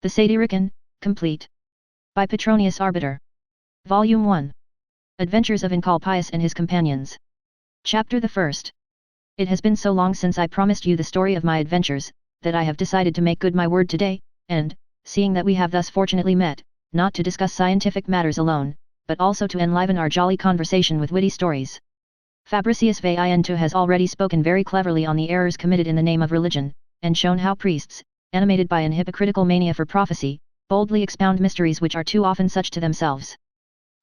The Satyricon, complete. By Petronius Arbiter. Volume 1. Adventures of Encolpius and his companions. Chapter the 1st. It has been so long since I promised you the story of my adventures, that I have decided to make good my word today, and, seeing that we have thus fortunately met, not to discuss scientific matters alone, but also to enliven our jolly conversation with witty stories. Fabricius Veintu has already spoken very cleverly on the errors committed in the name of religion, and shown how priests, animated by an hypocritical mania for prophecy, boldly expound mysteries which are too often such to themselves.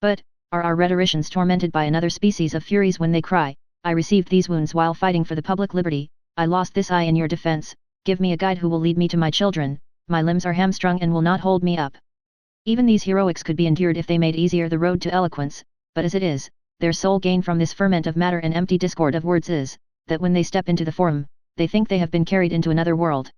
But, are our rhetoricians tormented by another species of furies when they cry, I received these wounds while fighting for the public liberty, I lost this eye in your defense, give me a guide who will lead me to my children, my limbs are hamstrung and will not hold me up. Even these heroics could be endured if they made easier the road to eloquence, but as it is, their sole gain from this ferment of matter and empty discord of words is, that when they step into the forum, they think they have been carried into another world.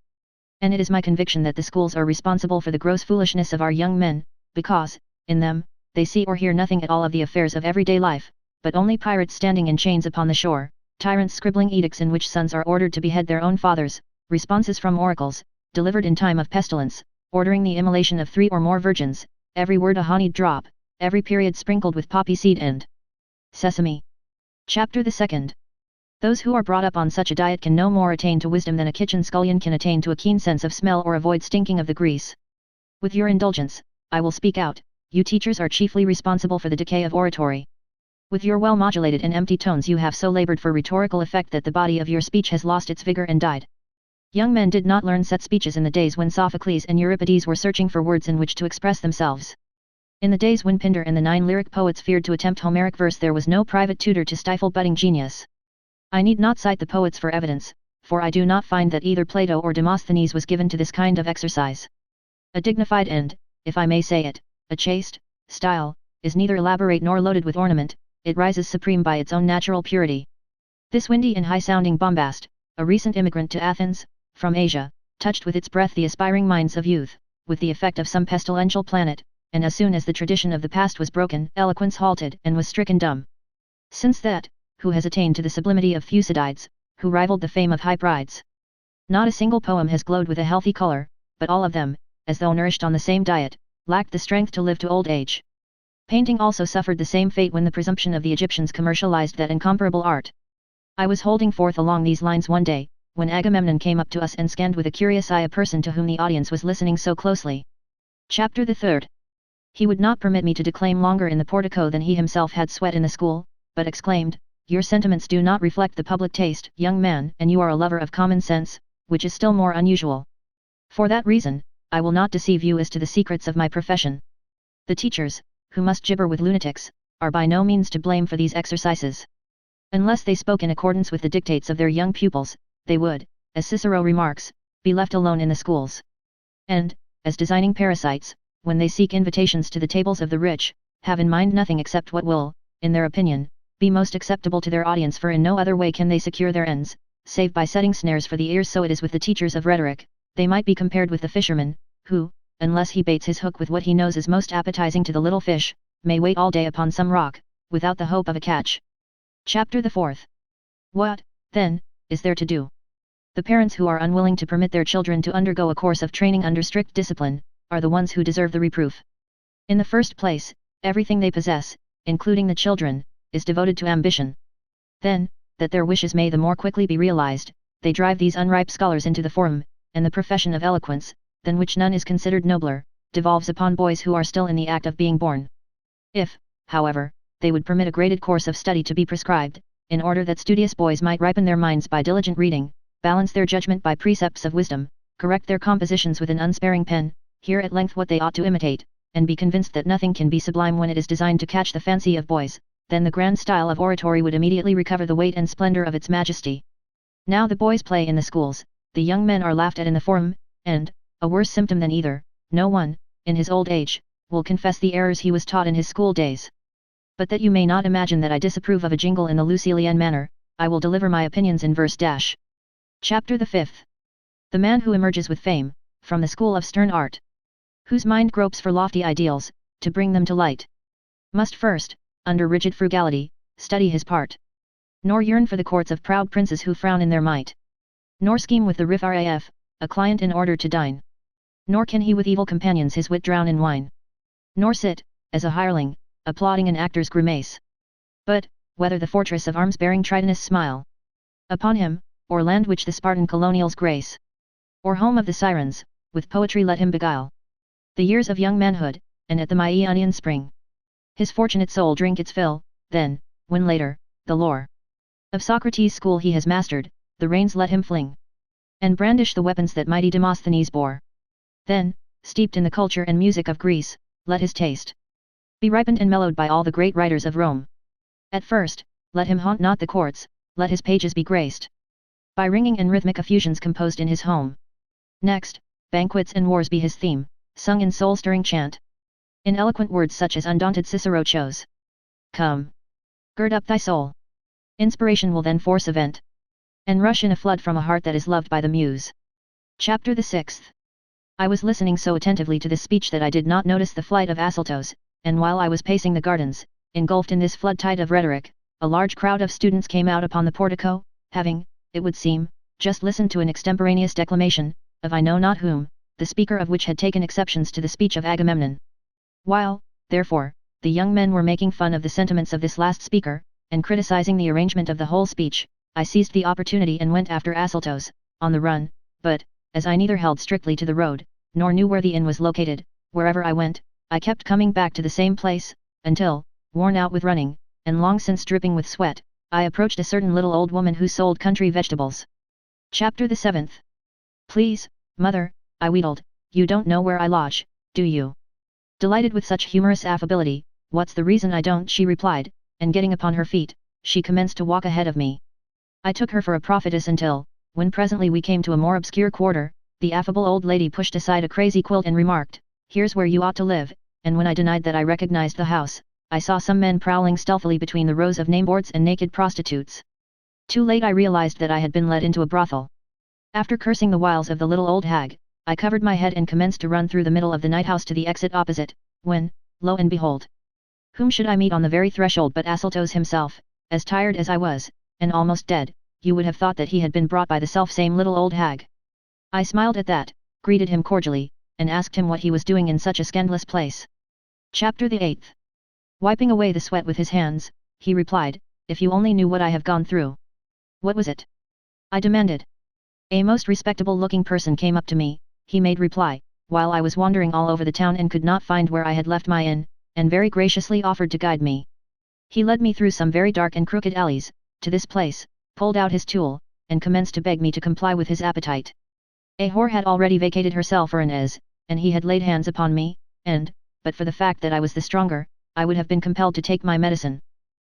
And it is my conviction that the schools are responsible for the gross foolishness of our young men, because, in them, they see or hear nothing at all of the affairs of everyday life, but only pirates standing in chains upon the shore, tyrants scribbling edicts in which sons are ordered to behead their own fathers, responses from oracles, delivered in time of pestilence, ordering the immolation of 3 or more virgins, every word a honeyed drop, every period sprinkled with poppy seed and sesame. Chapter the 2nd. Those who are brought up on such a diet can no more attain to wisdom than a kitchen scullion can attain to a keen sense of smell or avoid stinking of the grease. With your indulgence, I will speak out. You teachers are chiefly responsible for the decay of oratory. With your well-modulated and empty tones you have so labored for rhetorical effect that the body of your speech has lost its vigor and died. Young men did not learn set speeches in the days when Sophocles and Euripides were searching for words in which to express themselves. In the days when Pindar and the 9 lyric poets feared to attempt Homeric verse there was no private tutor to stifle budding genius. I need not cite the poets for evidence, for I do not find that either Plato or Demosthenes was given to this kind of exercise. A dignified and, if I may say it, a chaste style, is neither elaborate nor loaded with ornament, it rises supreme by its own natural purity. This windy and high-sounding bombast, a recent immigrant to Athens, from Asia, touched with its breath the aspiring minds of youth, with the effect of some pestilential planet, and as soon as the tradition of the past was broken, eloquence halted and was stricken dumb. Since that, who has attained to the sublimity of Thucydides, who rivaled the fame of Hyperides? Not a single poem has glowed with a healthy color, but all of them, as though nourished on the same diet, lacked the strength to live to old age. Painting also suffered the same fate when the presumption of the Egyptians commercialized that incomparable art. I was holding forth along these lines one day, when Agamemnon came up to us and scanned with a curious eye a person to whom the audience was listening so closely. Chapter the 3rd. He would not permit me to declaim longer in the portico than he himself had sweat in the school, but exclaimed, Your sentiments do not reflect the public taste, young man, and you are a lover of common sense, which is still more unusual. For that reason, I will not deceive you as to the secrets of my profession. The teachers, who must gibber with lunatics, are by no means to blame for these exercises. Unless they spoke in accordance with the dictates of their young pupils, they would, as Cicero remarks, be left alone in the schools. And, as designing parasites, when they seek invitations to the tables of the rich, have in mind nothing except what will, in their opinion, be most acceptable to their audience, for in no other way can they secure their ends, save by setting snares for the ears. So it is with the teachers of rhetoric, they might be compared with the fisherman, who, unless he baits his hook with what he knows is most appetizing to the little fish, may wait all day upon some rock, without the hope of a catch. Chapter the 4th. What, then, is there to do? The parents who are unwilling to permit their children to undergo a course of training under strict discipline, are the ones who deserve the reproof. In the first place, everything they possess, including the children, is devoted to ambition. Then, that their wishes may the more quickly be realized, they drive these unripe scholars into the forum, and the profession of eloquence, than which none is considered nobler, devolves upon boys who are still in the act of being born. If, however, they would permit a graded course of study to be prescribed, in order that studious boys might ripen their minds by diligent reading, balance their judgment by precepts of wisdom, correct their compositions with an unsparing pen, hear at length what they ought to imitate, and be convinced that nothing can be sublime when it is designed to catch the fancy of boys, then the grand style of oratory would immediately recover the weight and splendor of its majesty. Now the boys play in the schools, the young men are laughed at in the forum, and, a worse symptom than either, no one, in his old age, will confess the errors he was taught in his school days. But that you may not imagine that I disapprove of a jingle in the Lucilian manner, I will deliver my opinions in verse. Chapter the 5th. The man who emerges with fame, from the school of stern art, whose mind gropes for lofty ideals, to bring them to light, must first, under rigid frugality, study his part. Nor yearn for the courts of proud princes who frown in their might. Nor scheme with the riff-raff, a client in order to dine. Nor can he with evil companions his wit drown in wine. Nor sit, as a hireling, applauding an actor's grimace. But, whether the fortress of arms bearing Tritonus smile upon him, or land which the Spartan colonials grace, or home of the Sirens, with poetry let him beguile the years of young manhood, and at the Maeonian spring his fortunate soul drink its fill, then, when later, the lore of Socrates' school he has mastered, the reins let him fling, and brandish the weapons that mighty Demosthenes bore. Then, steeped in the culture and music of Greece, let his taste be ripened and mellowed by all the great writers of Rome. At first, let him haunt not the courts, let his pages be graced by ringing and rhythmic effusions composed in his home. Next, banquets and wars be his theme, sung in soul-stirring chant, in eloquent words such as undaunted Cicero chose. Come, gird up thy soul. Inspiration will then force a vent, and rush in a flood from a heart that is loved by the muse. Chapter the 6th. I was listening so attentively to this speech that I did not notice the flight of Asyltos, and while I was pacing the gardens, engulfed in this flood tide of rhetoric, a large crowd of students came out upon the portico, having, it would seem, just listened to an extemporaneous declamation, of I know not whom, the speaker of which had taken exceptions to the speech of Agamemnon. While, therefore, the young men were making fun of the sentiments of this last speaker, and criticizing the arrangement of the whole speech, I seized the opportunity and went after Asyltos, on the run, but, as I neither held strictly to the road, nor knew where the inn was located, wherever I went, I kept coming back to the same place, until, worn out with running, and long since dripping with sweat, I approached a certain little old woman who sold country vegetables. Chapter the 7th. Please, mother, I wheedled, you don't know where I lodge, do you? Delighted with such humorous affability, what's the reason I don't, she replied, and getting upon her feet, she commenced to walk ahead of me. I took her for a prophetess until, when presently we came to a more obscure quarter, the affable old lady pushed aside a crazy quilt and remarked, here's where you ought to live, and when I denied that I recognized the house, I saw some men prowling stealthily between the rows of nameboards and naked prostitutes. Too late I realized that I had been led into a brothel. After cursing the wiles of the little old hag, I covered my head and commenced to run through the middle of the night house to the exit opposite, when, lo and behold! Whom should I meet on the very threshold but Asyltos himself, as tired as I was, and almost dead, you would have thought that he had been brought by the self-same little old hag. I smiled at that, greeted him cordially, and asked him what he was doing in such a scandalous place. Chapter the 8th. Wiping away the sweat with his hands, he replied, if you only knew what I have gone through. What was it? I demanded. A most respectable-looking person came up to me, he made reply, while I was wandering all over the town and could not find where I had left my inn, and very graciously offered to guide me. He led me through some very dark and crooked alleys, to this place, pulled out his tool, and commenced to beg me to comply with his appetite. A whore had already vacated herself for an as, and he had laid hands upon me, and, but for the fact that I was the stronger, I would have been compelled to take my medicine.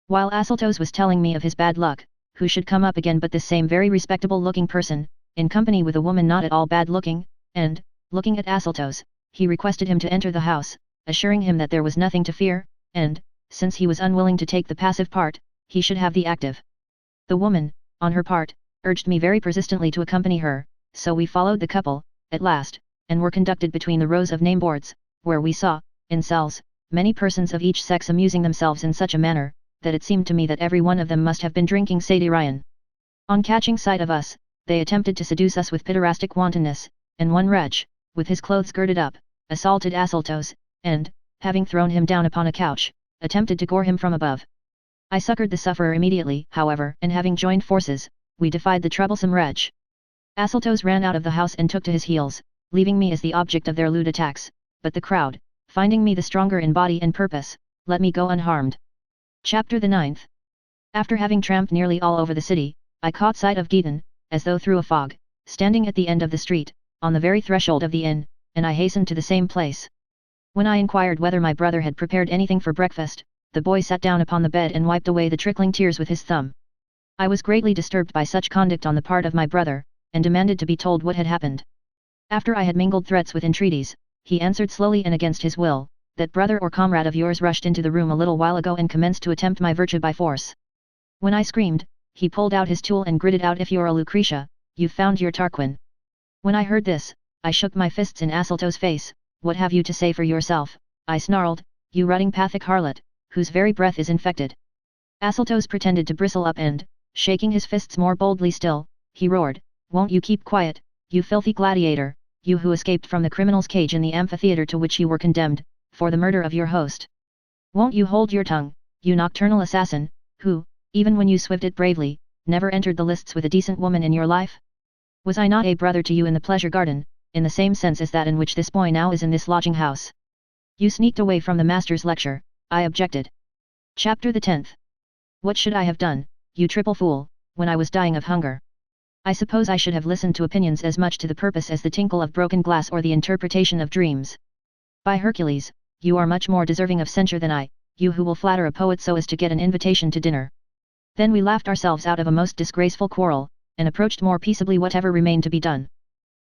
While Asyltos was telling me of his bad luck, who should come up again but this same very respectable-looking person, in company with a woman not at all bad-looking, and, looking at Asyltos, he requested him to enter the house, assuring him that there was nothing to fear, and, since he was unwilling to take the passive part, he should have the active. The woman, on her part, urged me very persistently to accompany her, so we followed the couple, at last, and were conducted between the rows of nameboards, where we saw, in cells, many persons of each sex amusing themselves in such a manner, that it seemed to me that every one of them must have been drinking Satyricon. On catching sight of us, they attempted to seduce us with pederastic wantonness, and one wretch, with his clothes girded up, assaulted Asyltos, and, having thrown him down upon a couch, attempted to gore him from above. I succored the sufferer immediately, however, and having joined forces, we defied the troublesome wretch. Asyltos ran out of the house and took to his heels, leaving me as the object of their lewd attacks, but the crowd, finding me the stronger in body and purpose, let me go unharmed. Chapter the 9th. After having tramped nearly all over the city, I caught sight of Giton, as though through a fog, standing at the end of the street, on the very threshold of the inn, and I hastened to the same place. When I inquired whether my brother had prepared anything for breakfast, the boy sat down upon the bed and wiped away the trickling tears with his thumb. I was greatly disturbed by such conduct on the part of my brother, and demanded to be told what had happened. After I had mingled threats with entreaties, he answered slowly and against his will, that brother or comrade of yours rushed into the room a little while ago and commenced to attempt my virtue by force. When I screamed, he pulled out his tool and gritted out, if you're a Lucretia, you've found your Tarquin. When I heard this, I shook my fists in Asyltos' face. What have you to say for yourself? I snarled, you rutting Pathic harlot, whose very breath is infected. Asyltos pretended to bristle up and, shaking his fists more boldly still, he roared, won't you keep quiet, you filthy gladiator, you who escaped from the criminal's cage in the amphitheater to which you were condemned, for the murder of your host. Won't you hold your tongue, you nocturnal assassin, who, even when you swift it bravely, never entered the lists with a decent woman in your life? Was I not a brother to you in the pleasure garden, in the same sense as that in which this boy now is in this lodging house? You sneaked away from the master's lecture, I objected. Chapter the 10th. What should I have done, you triple fool, when I was dying of hunger? I suppose I should have listened to opinions as much to the purpose as the tinkle of broken glass or the interpretation of dreams. By Hercules, you are much more deserving of censure than I, you who will flatter a poet so as to get an invitation to dinner. Then we laughed ourselves out of a most disgraceful quarrel, and approached more peaceably whatever remained to be done.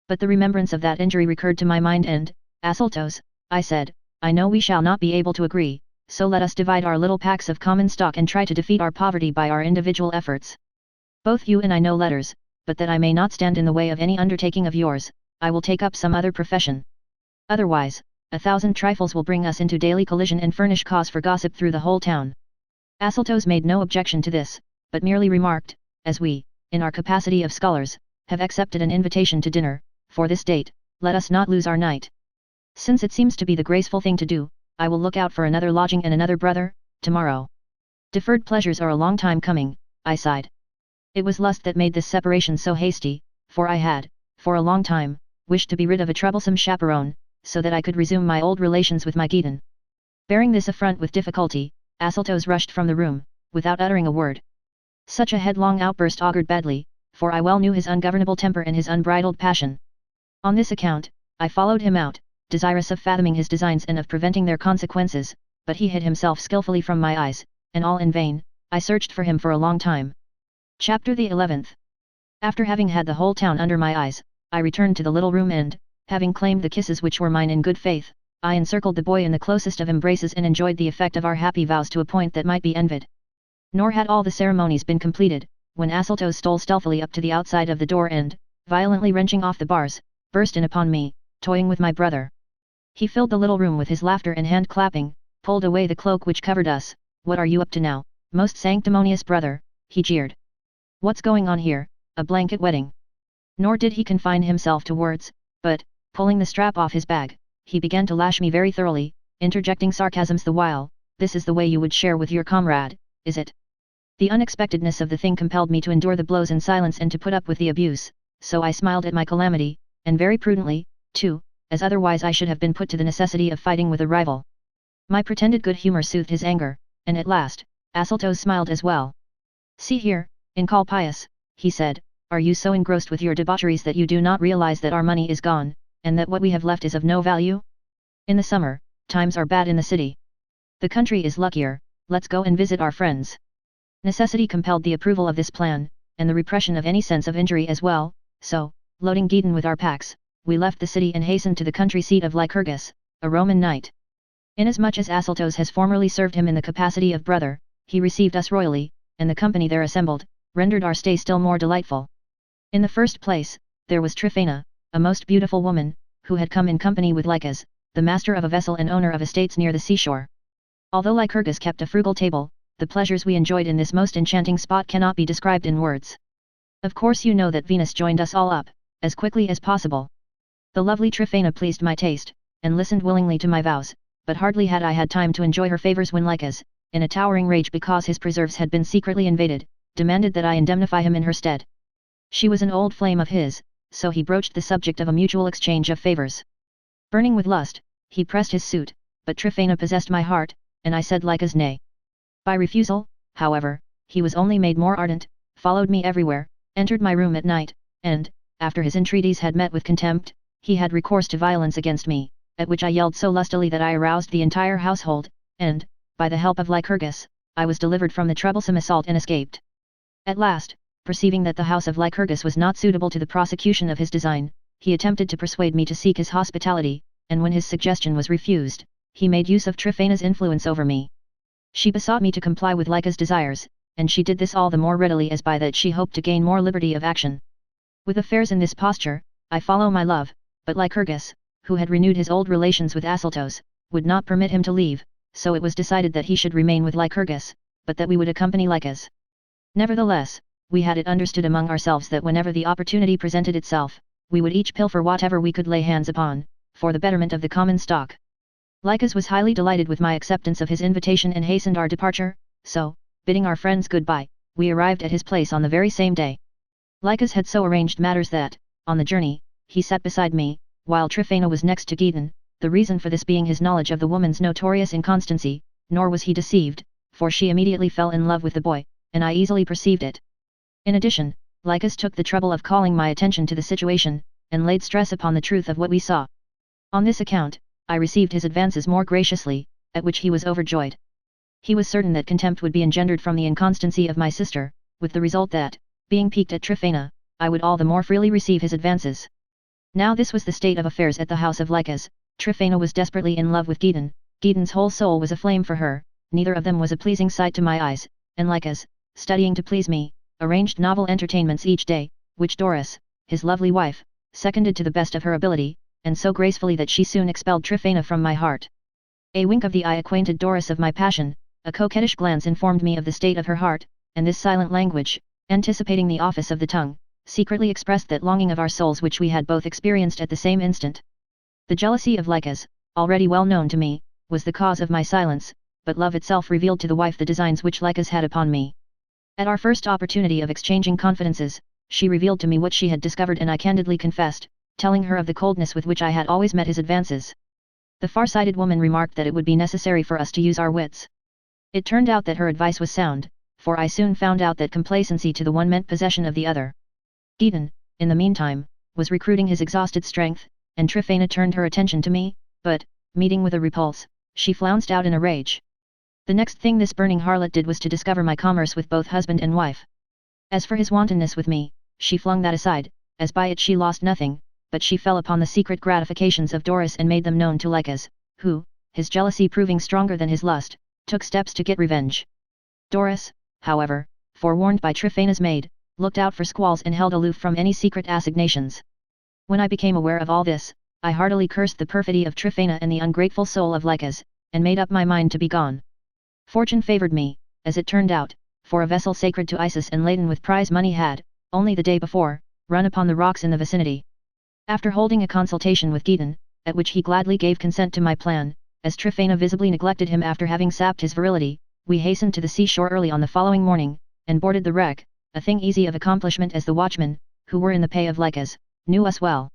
But the remembrance of that injury recurred to my mind and, Asyltos, I said, I know we shall not be able to agree, so let us divide our little packs of common stock and try to defeat our poverty by our individual efforts. Both you and I know letters, but that I may not stand in the way of any undertaking of yours, I will take up some other profession. Otherwise, 1,000 trifles will bring us into daily collision and furnish cause for gossip through the whole town. Asyltos made no objection to this, but merely remarked, as we, in our capacity of scholars, have accepted an invitation to dinner, for this date, let us not lose our night. Since it seems to be the graceful thing to do, I will look out for another lodging and another brother, tomorrow. Deferred pleasures are a long time coming, I sighed. It was lust that made this separation so hasty, for I had, for a long time, wished to be rid of a troublesome chaperone, so that I could resume my old relations with my Giton. Bearing this affront with difficulty, Asyltos rushed from the room, without uttering a word. Such a headlong outburst augured badly, for I well knew his ungovernable temper and his unbridled passion. On this account, I followed him out, desirous of fathoming his designs and of preventing their consequences, but he hid himself skillfully from my eyes, and all in vain, I searched for him for a long time. Chapter the 11th. After having had the whole town under my eyes, I returned to the little room and, having claimed the kisses which were mine in good faith, I encircled the boy in the closest of embraces and enjoyed the effect of our happy vows to a point that might be envied. Nor had all the ceremonies been completed, when Asyltos stole stealthily up to the outside of the door and, violently wrenching off the bars, burst in upon me, toying with my brother. He filled the little room with his laughter and hand-clapping, pulled away the cloak which covered us. What are you up to now, most sanctimonious brother? He jeered. What's going on here, a blanket wedding? Nor did he confine himself to words, but, pulling the strap off his bag, he began to lash me very thoroughly, interjecting sarcasms the while. This is the way you would share with your comrade, is it? The unexpectedness of the thing compelled me to endure the blows in silence and to put up with the abuse, so I smiled at my calamity, and very prudently, too, as otherwise I should have been put to the necessity of fighting with a rival. My pretended good humor soothed his anger, and at last, Asyltos smiled as well. See here, Encolpius, he said, are you so engrossed with your debaucheries that you do not realize that our money is gone, and that what we have left is of no value? In the summer, times are bad in the city. The country is luckier, let's go and visit our friends. Necessity compelled the approval of this plan, and the repression of any sense of injury as well, so, loading Giton with our packs, we left the city and hastened to the country seat of Lycurgus, a Roman knight. Inasmuch as Asyltos has formerly served him in the capacity of brother, he received us royally, and the company there assembled, rendered our stay still more delightful. In the first place, there was Tryphena, a most beautiful woman, who had come in company with Lycus, the master of a vessel and owner of estates near the seashore. Although Lycurgus kept a frugal table, the pleasures we enjoyed in this most enchanting spot cannot be described in words. Of course you know that Venus joined us all up, as quickly as possible. The lovely Tryphena pleased my taste, and listened willingly to my vows, but hardly had I had time to enjoy her favours when Lycus, in a towering rage because his preserves had been secretly invaded, demanded that I indemnify him in her stead. She was an old flame of his, so he broached the subject of a mutual exchange of favours. Burning with lust, he pressed his suit, but Tryphena possessed my heart, and I said Lycus nay. By refusal, however, he was only made more ardent, followed me everywhere, entered my room at night, and, after his entreaties had met with contempt, he had recourse to violence against me, at which I yelled so lustily that I aroused the entire household, and, by the help of Lycurgus, I was delivered from the troublesome assault and escaped. At last, perceiving that the house of Lycurgus was not suitable to the prosecution of his design, he attempted to persuade me to seek his hospitality, and when his suggestion was refused, he made use of Tryphena's influence over me. She besought me to comply with Lycus' desires, and she did this all the more readily as by that she hoped to gain more liberty of action. With affairs in this posture, I follow my love, but Lycurgus, who had renewed his old relations with Asyltos, would not permit him to leave, so it was decided that he should remain with Lycurgus, but that we would accompany Lycus. Nevertheless, we had it understood among ourselves that whenever the opportunity presented itself, we would each pilfer whatever we could lay hands upon, for the betterment of the common stock. Lycus was highly delighted with my acceptance of his invitation and hastened our departure, so, bidding our friends goodbye, we arrived at his place on the very same day. Lycus had so arranged matters that, on the journey, he sat beside me, while Tryphena was next to Giton, the reason for this being his knowledge of the woman's notorious inconstancy, nor was he deceived, for she immediately fell in love with the boy, and I easily perceived it. In addition, Lycus took the trouble of calling my attention to the situation, and laid stress upon the truth of what we saw. On this account, I received his advances more graciously, at which he was overjoyed. He was certain that contempt would be engendered from the inconstancy of my sister, with the result that, being piqued at Tryphena, I would all the more freely receive his advances. Now this was the state of affairs at the house of Lycus. Tryphena was desperately in love with Giton, Giton's whole soul was aflame for her, neither of them was a pleasing sight to my eyes, and Lycus, studying to please me, arranged novel entertainments each day, which Doris, his lovely wife, seconded to the best of her ability, and so gracefully that she soon expelled Tryphena from my heart. A wink of the eye acquainted Doris of my passion, a coquettish glance informed me of the state of her heart, and this silent language, anticipating the office of the tongue, secretly expressed that longing of our souls which we had both experienced at the same instant. The jealousy of Lycus, already well known to me, was the cause of my silence, but love itself revealed to the wife the designs which Lycus had upon me. At our first opportunity of exchanging confidences, she revealed to me what she had discovered and I candidly confessed, telling her of the coldness with which I had always met his advances. The far-sighted woman remarked that it would be necessary for us to use our wits. It turned out that her advice was sound, for I soon found out that complacency to the one meant possession of the other. Giton, in the meantime, was recruiting his exhausted strength, and Tryphena turned her attention to me, but, meeting with a repulse, she flounced out in a rage. The next thing this burning harlot did was to discover my commerce with both husband and wife. As for his wantonness with me, she flung that aside, as by it she lost nothing, but she fell upon the secret gratifications of Doris and made them known to Lycus, who, his jealousy proving stronger than his lust, took steps to get revenge. Doris, however, forewarned by Tryphena's maid, looked out for squalls and held aloof from any secret assignations. When I became aware of all this, I heartily cursed the perfidy of Tryphena and the ungrateful soul of Lycus, and made up my mind to be gone. Fortune favoured me, as it turned out, for a vessel sacred to Isis and laden with prize money had, only the day before, run upon the rocks in the vicinity. After holding a consultation with Giton, at which he gladly gave consent to my plan, as Tryphena visibly neglected him after having sapped his virility, we hastened to the seashore early on the following morning, and boarded the wreck, a thing easy of accomplishment as the watchmen, who were in the pay of Lycus, knew us well.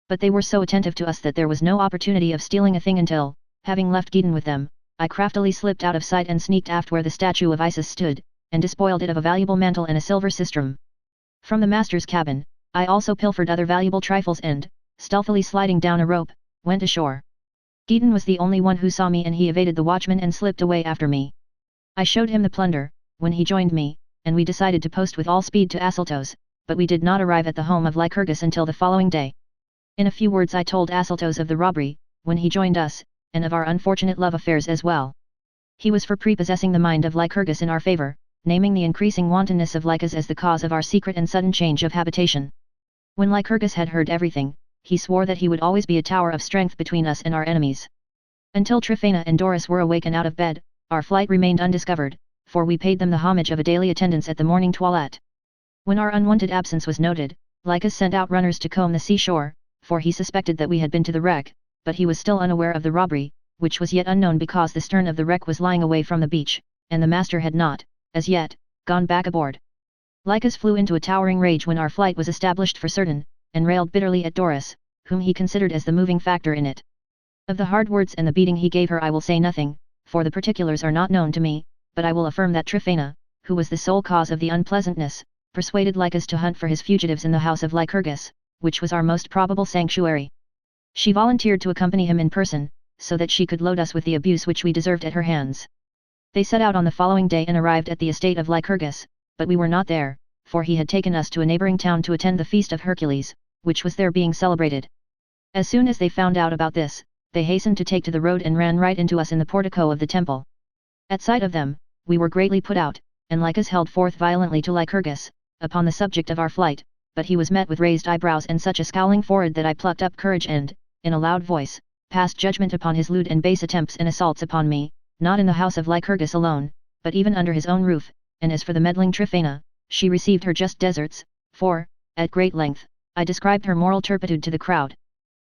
But they were so attentive to us that there was no opportunity of stealing a thing until, having left Giton with them, I craftily slipped out of sight and sneaked aft where the statue of Isis stood, and despoiled it of a valuable mantle and a silver sistrum. From the master's cabin, I also pilfered other valuable trifles and, stealthily sliding down a rope, went ashore. Giton was the only one who saw me and he evaded the watchman and slipped away after me. I showed him the plunder, when he joined me, and we decided to post with all speed to Asyltos, but we did not arrive at the home of Lycurgus until the following day. In a few words I told Asyltos of the robbery, when he joined us, and of our unfortunate love affairs as well. He was for prepossessing the mind of Lycurgus in our favour, naming the increasing wantonness of Lycus as the cause of our secret and sudden change of habitation. When Lycurgus had heard everything, he swore that he would always be a tower of strength between us and our enemies. Until Tryphena and Doris were awake and out of bed, our flight remained undiscovered, for we paid them the homage of a daily attendance at the morning toilette. When our unwanted absence was noted, Lycus sent out runners to comb the seashore, for he suspected that we had been to the wreck, but he was still unaware of the robbery, which was yet unknown because the stern of the wreck was lying away from the beach, and the master had not, as yet, gone back aboard. Lycus flew into a towering rage when our flight was established for certain, and railed bitterly at Doris, whom he considered as the moving factor in it. Of the hard words and the beating he gave her I will say nothing, for the particulars are not known to me, but I will affirm that Tryphena, who was the sole cause of the unpleasantness, persuaded Lycus to hunt for his fugitives in the house of Lycurgus, which was our most probable sanctuary. She volunteered to accompany him in person, so that she could load us with the abuse which we deserved at her hands. They set out on the following day and arrived at the estate of Lycurgus, but we were not there, for he had taken us to a neighbouring town to attend the feast of Hercules, which was there being celebrated. As soon as they found out about this, they hastened to take to the road and ran right into us in the portico of the temple. At sight of them, we were greatly put out, and Lycus held forth violently to Lycurgus, upon the subject of our flight, but he was met with raised eyebrows and such a scowling forehead that I plucked up courage and, in a loud voice, passed judgment upon his lewd and base attempts and assaults upon me, not in the house of Lycurgus alone, but even under his own roof, and as for the meddling Tryphena, she received her just deserts, for, at great length, I described her moral turpitude to the crowd.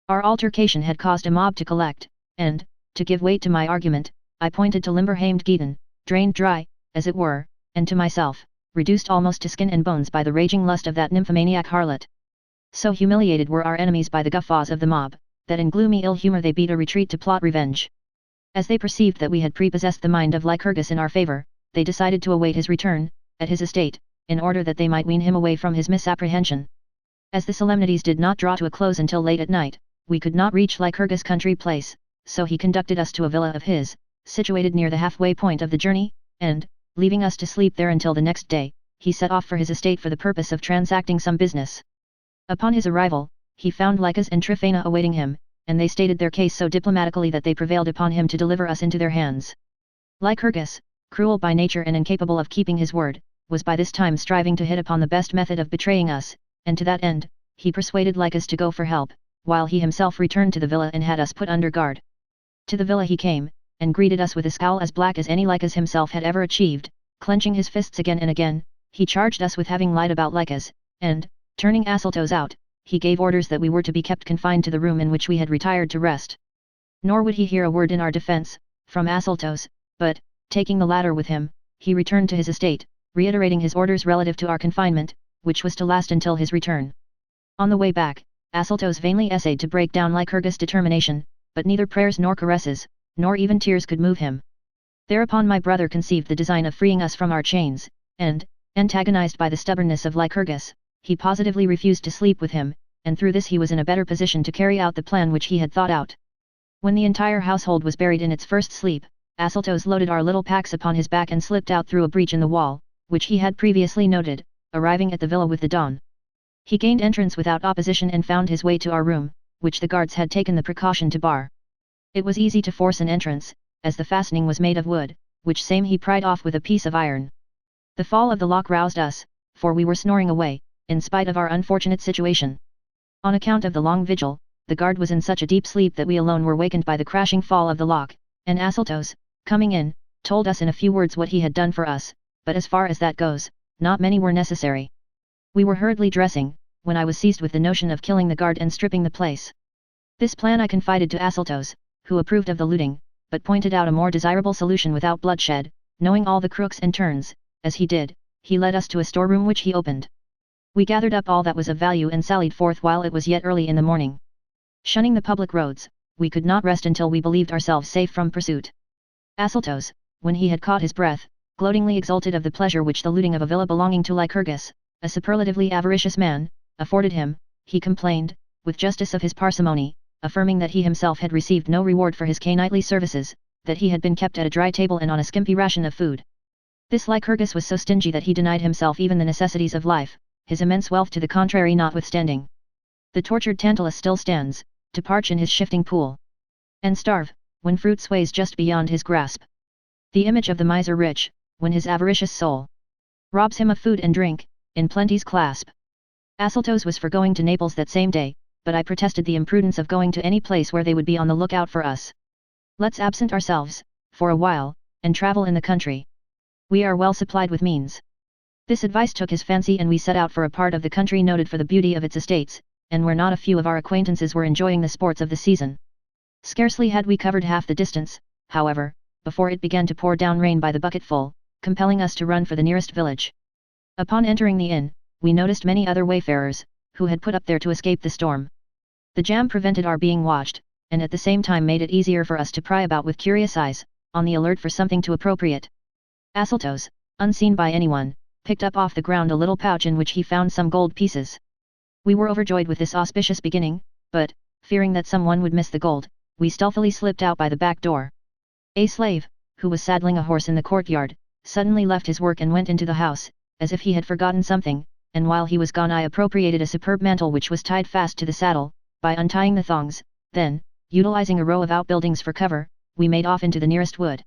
Our altercation had caused a mob to collect, and, to give weight to my argument, I pointed to limber-hamed Geeton, drained dry, as it were, and to myself, reduced almost to skin and bones by the raging lust of that nymphomaniac harlot. So humiliated were our enemies by the guffaws of the mob, that in gloomy ill humor they beat a retreat to plot revenge. As they perceived that we had prepossessed the mind of Lycurgus in our favor, they decided to await his return, at his estate, in order that they might wean him away from his misapprehension. As the solemnities did not draw to a close until late at night, we could not reach Lycurgus' country place, so he conducted us to a villa of his, situated near the halfway point of the journey, and, leaving us to sleep there until the next day, he set off for his estate for the purpose of transacting some business. Upon his arrival, he found Lycus and Tryphena awaiting him, and they stated their case so diplomatically that they prevailed upon him to deliver us into their hands. Lycurgus, cruel by nature and incapable of keeping his word, was by this time striving to hit upon the best method of betraying us, and to that end, he persuaded Lycus to go for help, while he himself returned to the villa and had us put under guard. To the villa he came, and greeted us with a scowl as black as any Lycus himself had ever achieved, clenching his fists again and again. He charged us with having lied about Lycus, and, turning Asyltos out, he gave orders that we were to be kept confined to the room in which we had retired to rest. Nor would he hear a word in our defense, from Asyltos, but, taking the latter with him, he returned to his estate, reiterating his orders relative to our confinement, which was to last until his return. On the way back, Asyltos vainly essayed to break down Lycurgus' determination, but neither prayers nor caresses, nor even tears could move him. Thereupon my brother conceived the design of freeing us from our chains, and, antagonized by the stubbornness of Lycurgus, he positively refused to sleep with him, and through this he was in a better position to carry out the plan which he had thought out. When the entire household was buried in its first sleep, Asyltos loaded our little packs upon his back and slipped out through a breach in the wall, which he had previously noted, arriving at the villa with the dawn. He gained entrance without opposition and found his way to our room, which the guards had taken the precaution to bar. It was easy to force an entrance, as the fastening was made of wood, which same he pried off with a piece of iron. The fall of the lock roused us, for we were snoring away, in spite of our unfortunate situation. On account of the long vigil, the guard was in such a deep sleep that we alone were wakened by the crashing fall of the lock, and Asyltos, coming in, told us in a few words what he had done for us, but as far as that goes, not many were necessary. We were hurriedly dressing, when I was seized with the notion of killing the guard and stripping the place. This plan I confided to Asyltos, who approved of the looting, but pointed out a more desirable solution without bloodshed. Knowing all the crooks and turns, as he did, he led us to a storeroom which he opened. We gathered up all that was of value and sallied forth while it was yet early in the morning. Shunning the public roads, we could not rest until we believed ourselves safe from pursuit. Asyltos, when he had caught his breath, gloatingly exulted of the pleasure which the looting of a villa belonging to Lycurgus, a superlatively avaricious man, afforded him. He complained, with justice of his parsimony, affirming that he himself had received no reward for his knightly services, that he had been kept at a dry table and on a skimpy ration of food. This Lycurgus was so stingy that he denied himself even the necessities of life, his immense wealth to the contrary notwithstanding. The tortured Tantalus still stands, to parch in his shifting pool, and starve, when fruit sways just beyond his grasp. The image of the miser rich, when his avaricious soul robs him of food and drink, in plenty's clasp. Asyltos was for going to Naples that same day, but I protested the imprudence of going to any place where they would be on the lookout for us. Let's absent ourselves, for a while, and travel in the country. We are well supplied with means. This advice took his fancy and we set out for a part of the country noted for the beauty of its estates, and where not a few of our acquaintances were enjoying the sports of the season. Scarcely had we covered half the distance, however, before it began to pour down rain by the bucketful, compelling us to run for the nearest village. Upon entering the inn, we noticed many other wayfarers, who had put up there to escape the storm. The jam prevented our being watched, and at the same time made it easier for us to pry about with curious eyes, on the alert for something to appropriate. Asyltos, unseen by anyone, picked up off the ground a little pouch in which he found some gold pieces. We were overjoyed with this auspicious beginning, but, fearing that someone would miss the gold, we stealthily slipped out by the back door. A slave, who was saddling a horse in the courtyard, suddenly left his work and went into the house, as if he had forgotten something, and while he was gone I appropriated a superb mantle which was tied fast to the saddle, by untying the thongs. Then, utilizing a row of outbuildings for cover, we made off into the nearest wood.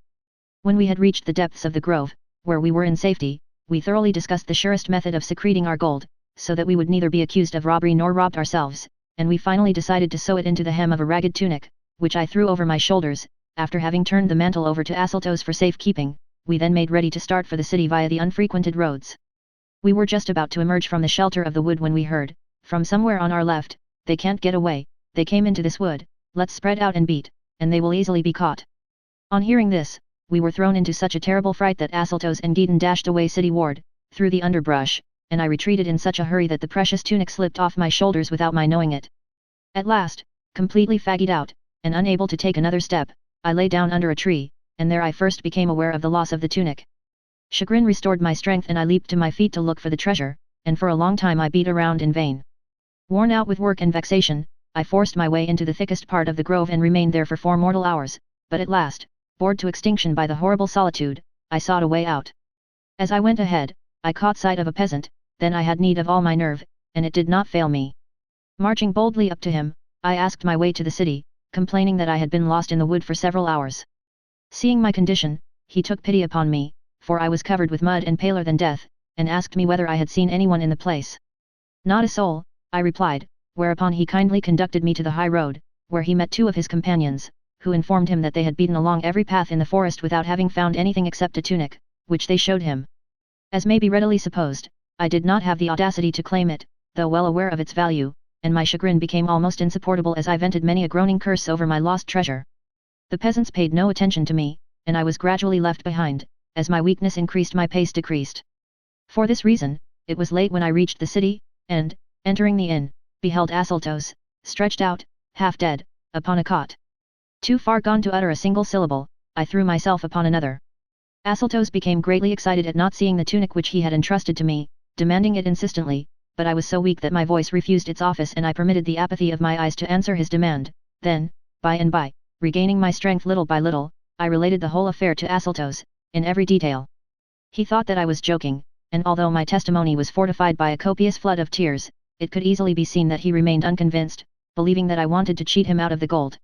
When we had reached the depths of the grove, where we were in safety, we thoroughly discussed the surest method of secreting our gold, so that we would neither be accused of robbery nor robbed ourselves, and we finally decided to sew it into the hem of a ragged tunic, which I threw over my shoulders. After having turned the mantle over to Asyltos for safekeeping, we then made ready to start for the city via the unfrequented roads. We were just about to emerge from the shelter of the wood when we heard, From somewhere on our left, they can't get away, they came into this wood, let's spread out and beat, and they will easily be caught. On hearing this, we were thrown into such a terrible fright that Asyltos and Gedon dashed away cityward, through the underbrush, and I retreated in such a hurry that the precious tunic slipped off my shoulders without my knowing it. At last, completely fagged out, and unable to take another step, I lay down under a tree, and there I first became aware of the loss of the tunic. Chagrin restored my strength and I leaped to my feet to look for the treasure, and for a long time I beat around in vain. Worn out with work and vexation, I forced my way into the thickest part of the grove and remained there for 4 mortal hours, but at last, bored to extinction by the horrible solitude, I sought a way out. As I went ahead, I caught sight of a peasant, then I had need of all my nerve, and it did not fail me. Marching boldly up to him, I asked my way to the city, complaining that I had been lost in the wood for several hours. Seeing my condition, he took pity upon me, for I was covered with mud and paler than death, and asked me whether I had seen anyone in the place. Not a soul, I replied, whereupon he kindly conducted me to the high road, where he met 2 of his companions, who informed him that they had beaten along every path in the forest without having found anything except a tunic, which they showed him. As may be readily supposed, I did not have the audacity to claim it, though well aware of its value, and my chagrin became almost insupportable as I vented many a groaning curse over my lost treasure. The peasants paid no attention to me, and I was gradually left behind, as my weakness increased my pace decreased. For this reason, it was late when I reached the city, and, entering the inn, beheld Asyltos, stretched out, half dead, upon a cot. Too far gone to utter a single syllable, I threw myself upon another. Asyltos became greatly excited at not seeing the tunic which he had entrusted to me, demanding it insistently, but I was so weak that my voice refused its office and I permitted the apathy of my eyes to answer his demand. Then, by and by, regaining my strength little by little, I related the whole affair to Asyltos, in every detail. He thought that I was joking, and although my testimony was fortified by a copious flood of tears, it could easily be seen that he remained unconvinced, believing that I wanted to cheat him out of the gold.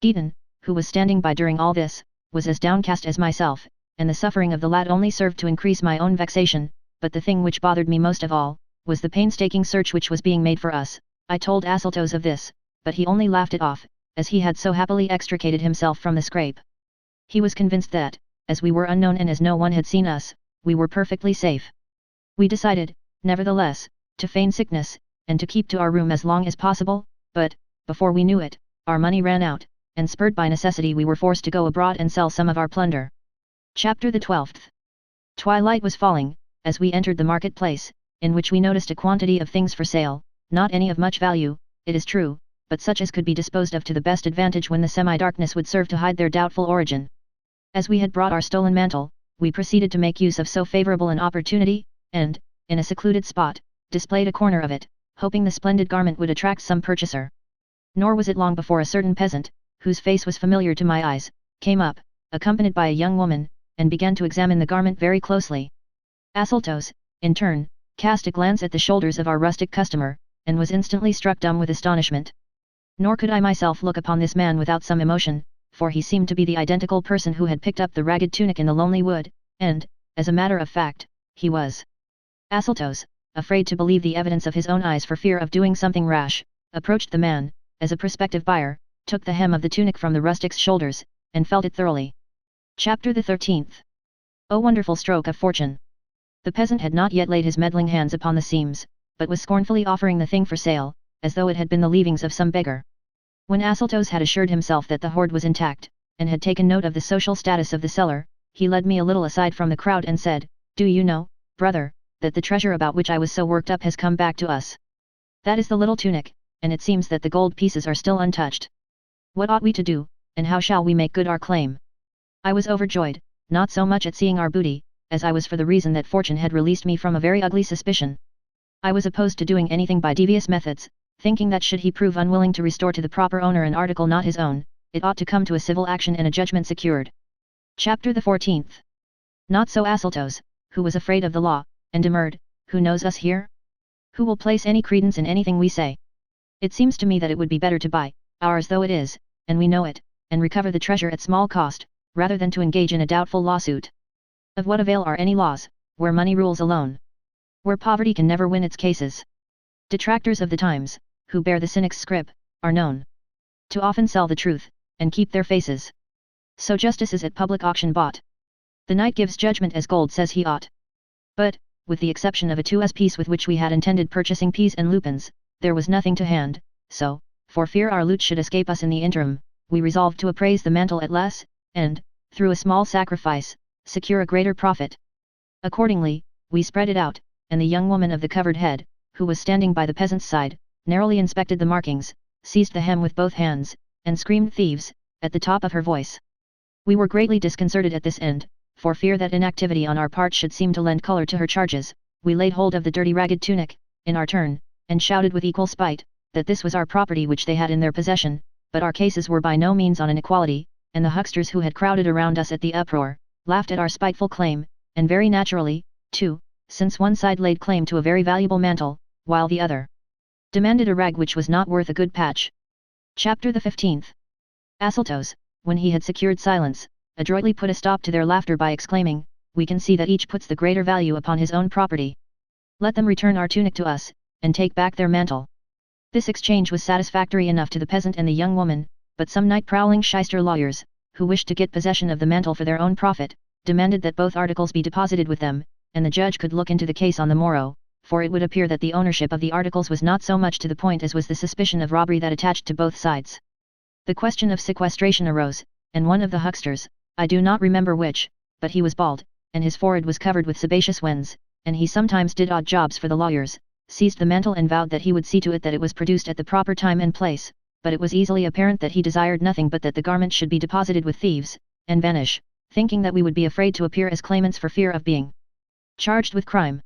Gedon, who was standing by during all this, was as downcast as myself, and the suffering of the lad only served to increase my own vexation, but the thing which bothered me most of all, was the painstaking search which was being made for us. I told Asyltos of this, but he only laughed it off, as he had so happily extricated himself from the scrape. He was convinced that, as we were unknown and as no one had seen us, we were perfectly safe. We decided, nevertheless, to feign sickness, and to keep to our room as long as possible, but, before we knew it, our money ran out, and spurred by necessity we were forced to go abroad and sell some of our plunder. Chapter the 12th. Twilight was falling, as we entered the marketplace, in which we noticed a quantity of things for sale, not any of much value, it is true, but such as could be disposed of to the best advantage when the semi-darkness would serve to hide their doubtful origin. As we had brought our stolen mantle, we proceeded to make use of so favourable an opportunity, and, in a secluded spot, displayed a corner of it, hoping the splendid garment would attract some purchaser. Nor was it long before a certain peasant, whose face was familiar to my eyes, came up, accompanied by a young woman, and began to examine the garment very closely. Asyltos, in turn, cast a glance at the shoulders of our rustic customer, and was instantly struck dumb with astonishment. Nor could I myself look upon this man without some emotion, for he seemed to be the identical person who had picked up the ragged tunic in the lonely wood, and, as a matter of fact, he was. Asyltos, afraid to believe the evidence of his own eyes for fear of doing something rash, approached the man, as a prospective buyer, took the hem of the tunic from the rustic's shoulders, and felt it thoroughly. Chapter the 13th. O wonderful stroke of fortune! The peasant had not yet laid his meddling hands upon the seams, but was scornfully offering the thing for sale, as though it had been the leavings of some beggar. When Asyltos had assured himself that the hoard was intact, and had taken note of the social status of the seller, he led me a little aside from the crowd and said, "Do you know, brother, that the treasure about which I was so worked up has come back to us? That is the little tunic, and it seems that the gold pieces are still untouched. What ought we to do, and how shall we make good our claim?" I was overjoyed, not so much at seeing our booty, as I was for the reason that fortune had released me from a very ugly suspicion. I was opposed to doing anything by devious methods, thinking that should he prove unwilling to restore to the proper owner an article not his own, it ought to come to a civil action and a judgment secured. Chapter the 14th. Not so Asyltos, who was afraid of the law, and demurred, "Who knows us here? Who will place any credence in anything we say? It seems to me that it would be better to buy, ours though it is, and we know it, and recover the treasure at small cost, rather than to engage in a doubtful lawsuit. Of what avail are any laws, where money rules alone? Where poverty can never win its cases? Detractors of the times, who bear the cynic's scrip, are known to often sell the truth, and keep their faces. So justice is at public auction bought. The knight gives judgment as gold says he ought. But, with the exception of a 2s piece with which we had intended purchasing peas and lupins, there was nothing to hand, so, for fear our loot should escape us in the interim, we resolved to appraise the mantle at less, and, through a small sacrifice, secure a greater profit. Accordingly, we spread it out, and the young woman of the covered head, who was standing by the peasant's side, narrowly inspected the markings, seized the hem with both hands, and screamed "Thieves!" at the top of her voice. We were greatly disconcerted at this end, for fear that inactivity on our part should seem to lend color to her charges. We laid hold of the dirty ragged tunic, in our turn, and shouted with equal spite, that this was our property which they had in their possession, but our cases were by no means on an equality, and the hucksters who had crowded around us at the uproar, laughed at our spiteful claim, and very naturally, too, since one side laid claim to a very valuable mantle, while the other demanded a rag which was not worth a good patch. Chapter the 15th. Asyltos, when he had secured silence, adroitly put a stop to their laughter by exclaiming, "We can see that each puts the greater value upon his own property. Let them return our tunic to us, and take back their mantle." This exchange was satisfactory enough to the peasant and the young woman, but some night-prowling shyster lawyers, who wished to get possession of the mantle for their own profit, demanded that both articles be deposited with them, and the judge could look into the case on the morrow, for it would appear that the ownership of the articles was not so much to the point as was the suspicion of robbery that attached to both sides. The question of sequestration arose, and one of the hucksters, I do not remember which, but he was bald, and his forehead was covered with sebaceous wens, and he sometimes did odd jobs for the lawyers, seized the mantle and vowed that he would see to it that it was produced at the proper time and place, but it was easily apparent that he desired nothing but that the garment should be deposited with thieves, and vanish, thinking that we would be afraid to appear as claimants for fear of being charged with crime.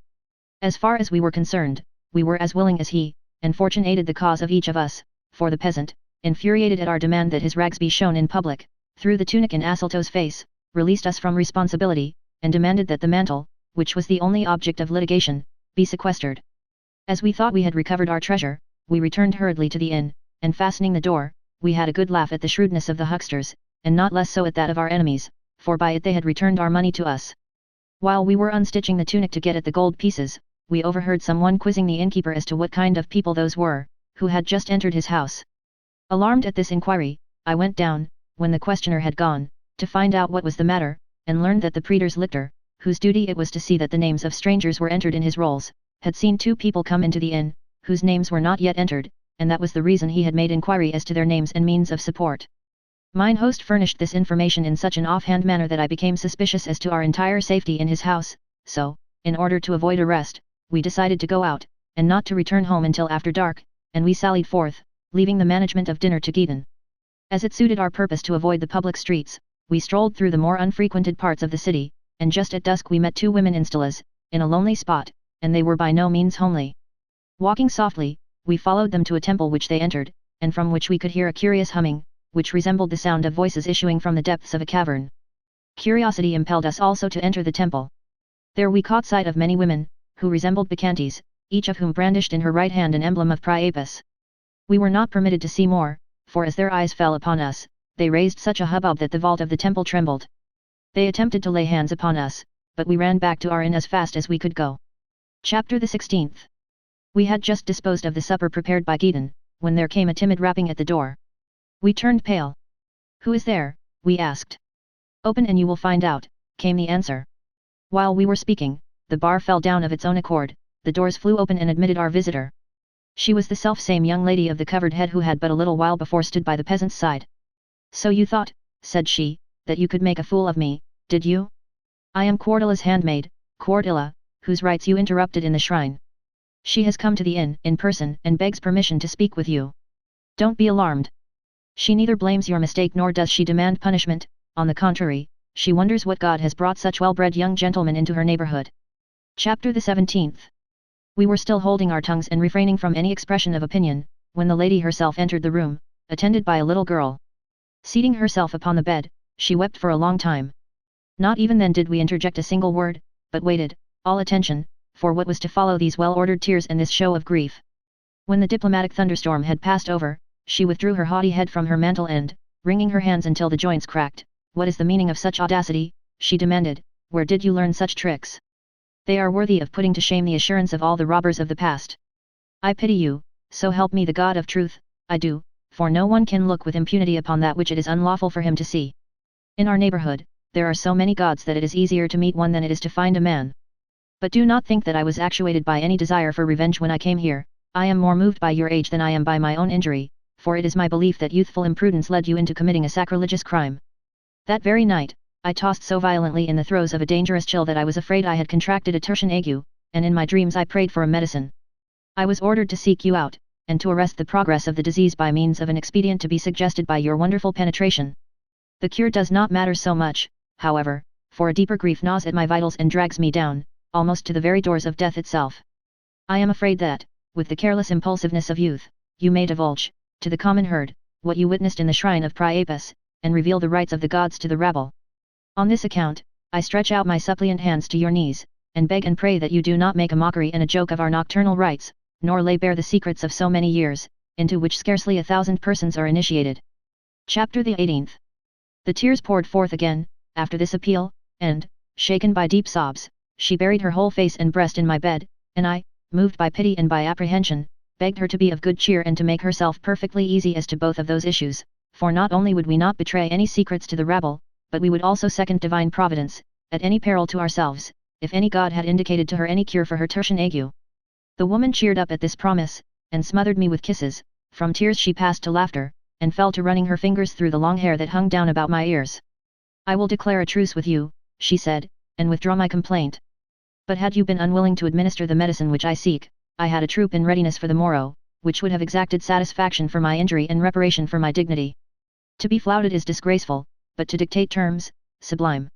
As far as we were concerned, we were as willing as he, and fortune aided the cause of each of us, for the peasant, infuriated at our demand that his rags be shown in public, threw the tunic in Asyltos' face, released us from responsibility, and demanded that the mantle, which was the only object of litigation, be sequestered. As we thought we had recovered our treasure, we returned hurriedly to the inn, and fastening the door, we had a good laugh at the shrewdness of the hucksters, and not less so at that of our enemies, for by it they had returned our money to us. While we were unstitching the tunic to get at the gold pieces, we overheard someone quizzing the innkeeper as to what kind of people those were, who had just entered his house. Alarmed at this inquiry, I went down, when the questioner had gone, to find out what was the matter, and learned that the praetor's lictor, whose duty it was to see that the names of strangers were entered in his rolls, had seen two people come into the inn, whose names were not yet entered, and that was the reason he had made inquiry as to their names and means of support. Mine host furnished this information in such an offhand manner that I became suspicious as to our entire safety in his house, so, in order to avoid arrest, we decided to go out, and not to return home until after dark, and we sallied forth, leaving the management of dinner to Gideon. As it suited our purpose to avoid the public streets, we strolled through the more unfrequented parts of the city, and just at dusk we met two women in stillas, in a lonely spot, and they were by no means homely. Walking softly, we followed them to a temple which they entered, and from which we could hear a curious humming, which resembled the sound of voices issuing from the depths of a cavern. Curiosity impelled us also to enter the temple. There we caught sight of many women, who resembled Bacchantes, each of whom brandished in her right hand an emblem of Priapus. We were not permitted to see more, for as their eyes fell upon us, they raised such a hubbub that the vault of the temple trembled. They attempted to lay hands upon us, but we ran back to our inn as fast as we could go. Chapter the 16th. We had just disposed of the supper prepared by Gideon, when there came a timid rapping at the door. We turned pale. "Who is there?" we asked. "Open and you will find out," came the answer. While we were speaking, the bar fell down of its own accord, the doors flew open and admitted our visitor. She was the self-same young lady of the covered head who had but a little while before stood by the peasant's side. "So you thought," said she, "that you could make a fool of me, did you? I am Cordella's handmaid, Cordilla, whose rites you interrupted in the shrine. She has come to the inn in person and begs permission to speak with you. Don't be alarmed. She neither blames your mistake nor does she demand punishment, on the contrary, she wonders what God has brought such well-bred young gentlemen into her neighborhood." Chapter the 17th. We were still holding our tongues and refraining from any expression of opinion, when the lady herself entered the room, attended by a little girl. Seating herself upon the bed, she wept for a long time. Not even then did we interject a single word, but waited, all attention, for what was to follow these well-ordered tears and this show of grief. When the diplomatic thunderstorm had passed over, she withdrew her haughty head from her mantle and, wringing her hands until the joints cracked, "What is the meaning of such audacity?" she demanded. "Where did you learn such tricks? They are worthy of putting to shame the assurance of all the robbers of the past. I pity you, so help me the God of truth, I do, for no one can look with impunity upon that which it is unlawful for him to see. In our neighborhood, there are so many gods that it is easier to meet one than it is to find a man. But do not think that I was actuated by any desire for revenge when I came here, I am more moved by your age than I am by my own injury, for it is my belief that youthful imprudence led you into committing a sacrilegious crime. That very night, I tossed so violently in the throes of a dangerous chill that I was afraid I had contracted a tertian ague, and in my dreams I prayed for a medicine. I was ordered to seek you out, and to arrest the progress of the disease by means of an expedient to be suggested by your wonderful penetration. The cure does not matter so much, however, for a deeper grief gnaws at my vitals and drags me down, almost to the very doors of death itself. I am afraid that, with the careless impulsiveness of youth, you may divulge, to the common herd, what you witnessed in the shrine of Priapus, and reveal the rites of the gods to the rabble. On this account, I stretch out my suppliant hands to your knees, and beg and pray that you do not make a mockery and a joke of our nocturnal rites, nor lay bare the secrets of so many years, into which scarcely 1,000 persons are initiated. Chapter the 18th. The tears poured forth again, after this appeal, and, shaken by deep sobs, she buried her whole face and breast in my bed, and I, moved by pity and by apprehension, begged her to be of good cheer and to make herself perfectly easy as to both of those issues, for not only would we not betray any secrets to the rabble, but we would also second divine providence, at any peril to ourselves, if any god had indicated to her any cure for her tertian ague. The woman cheered up at this promise, and smothered me with kisses. From tears she passed to laughter, and fell to running her fingers through the long hair that hung down about my ears. I will declare a truce with you, she said, and withdraw my complaint. But had you been unwilling to administer the medicine which I seek, I had a troop in readiness for the morrow, which would have exacted satisfaction for my injury and reparation for my dignity. To be flouted is disgraceful, but to dictate terms, sublime.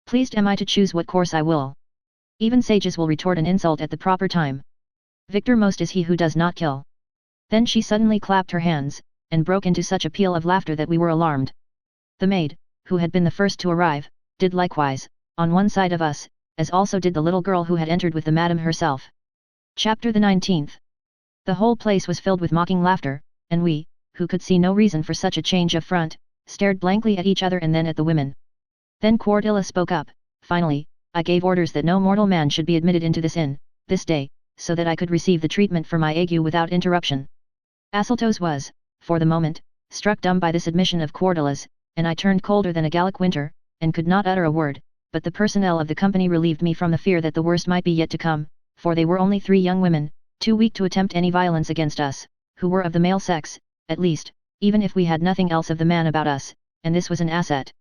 Pleased am I to choose what course I will. Even sages will retort an insult at the proper time. Victor most is he who does not kill. Then she suddenly clapped her hands, and broke into such a peal of laughter that we were alarmed. The maid, who had been the first to arrive, did likewise, on one side of us, as also did the little girl who had entered with the madam herself. Chapter the 19th. The whole place was filled with mocking laughter, and we, who could see no reason for such a change of front, stared blankly at each other and then at the women. Then Cordelia spoke up. Finally, I gave orders that no mortal man should be admitted into this inn, this day, so that I could receive the treatment for my ague without interruption. Asseltos was, for the moment, struck dumb by this admission of Cordelia's, and I turned colder than a Gallic winter, and could not utter a word, but the personnel of the company relieved me from the fear that the worst might be yet to come, for they were only 3 young women, too weak to attempt any violence against us, who were of the male sex, at least, even if we had nothing else of the man about us, and this was an asset.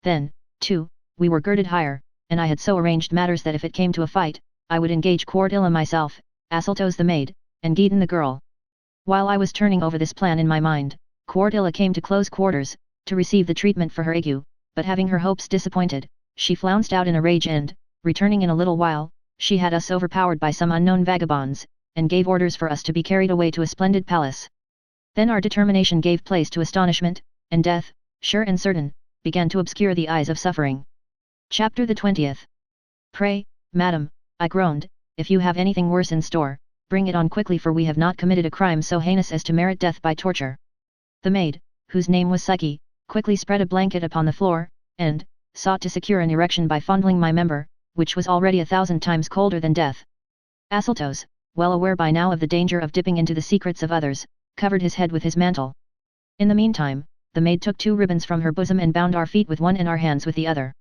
Then, too, we were girded higher, and I had so arranged matters that if it came to a fight, I would engage Cordelia myself, Asseltos the maid, and Gideon the girl. While I was turning over this plan in my mind, Cordelia came to close quarters, to receive the treatment for her ague, but having her hopes disappointed, she flounced out in a rage and, returning in a little while, she had us overpowered by some unknown vagabonds, and gave orders for us to be carried away to a splendid palace. Then our determination gave place to astonishment, and death, sure and certain, began to obscure the eyes of suffering. Chapter the 20th. Pray, madam, I groaned, if you have anything worse in store, bring it on quickly, for we have not committed a crime so heinous as to merit death by torture. The maid, whose name was Psyche, quickly spread a blanket upon the floor, and sought to secure an erection by fondling my member, which was already 1,000 times colder than death. Asseltos, well aware by now of the danger of dipping into the secrets of others, covered his head with his mantle. In the meantime, the maid took 2 ribbons from her bosom and bound our feet with one and our hands with the other.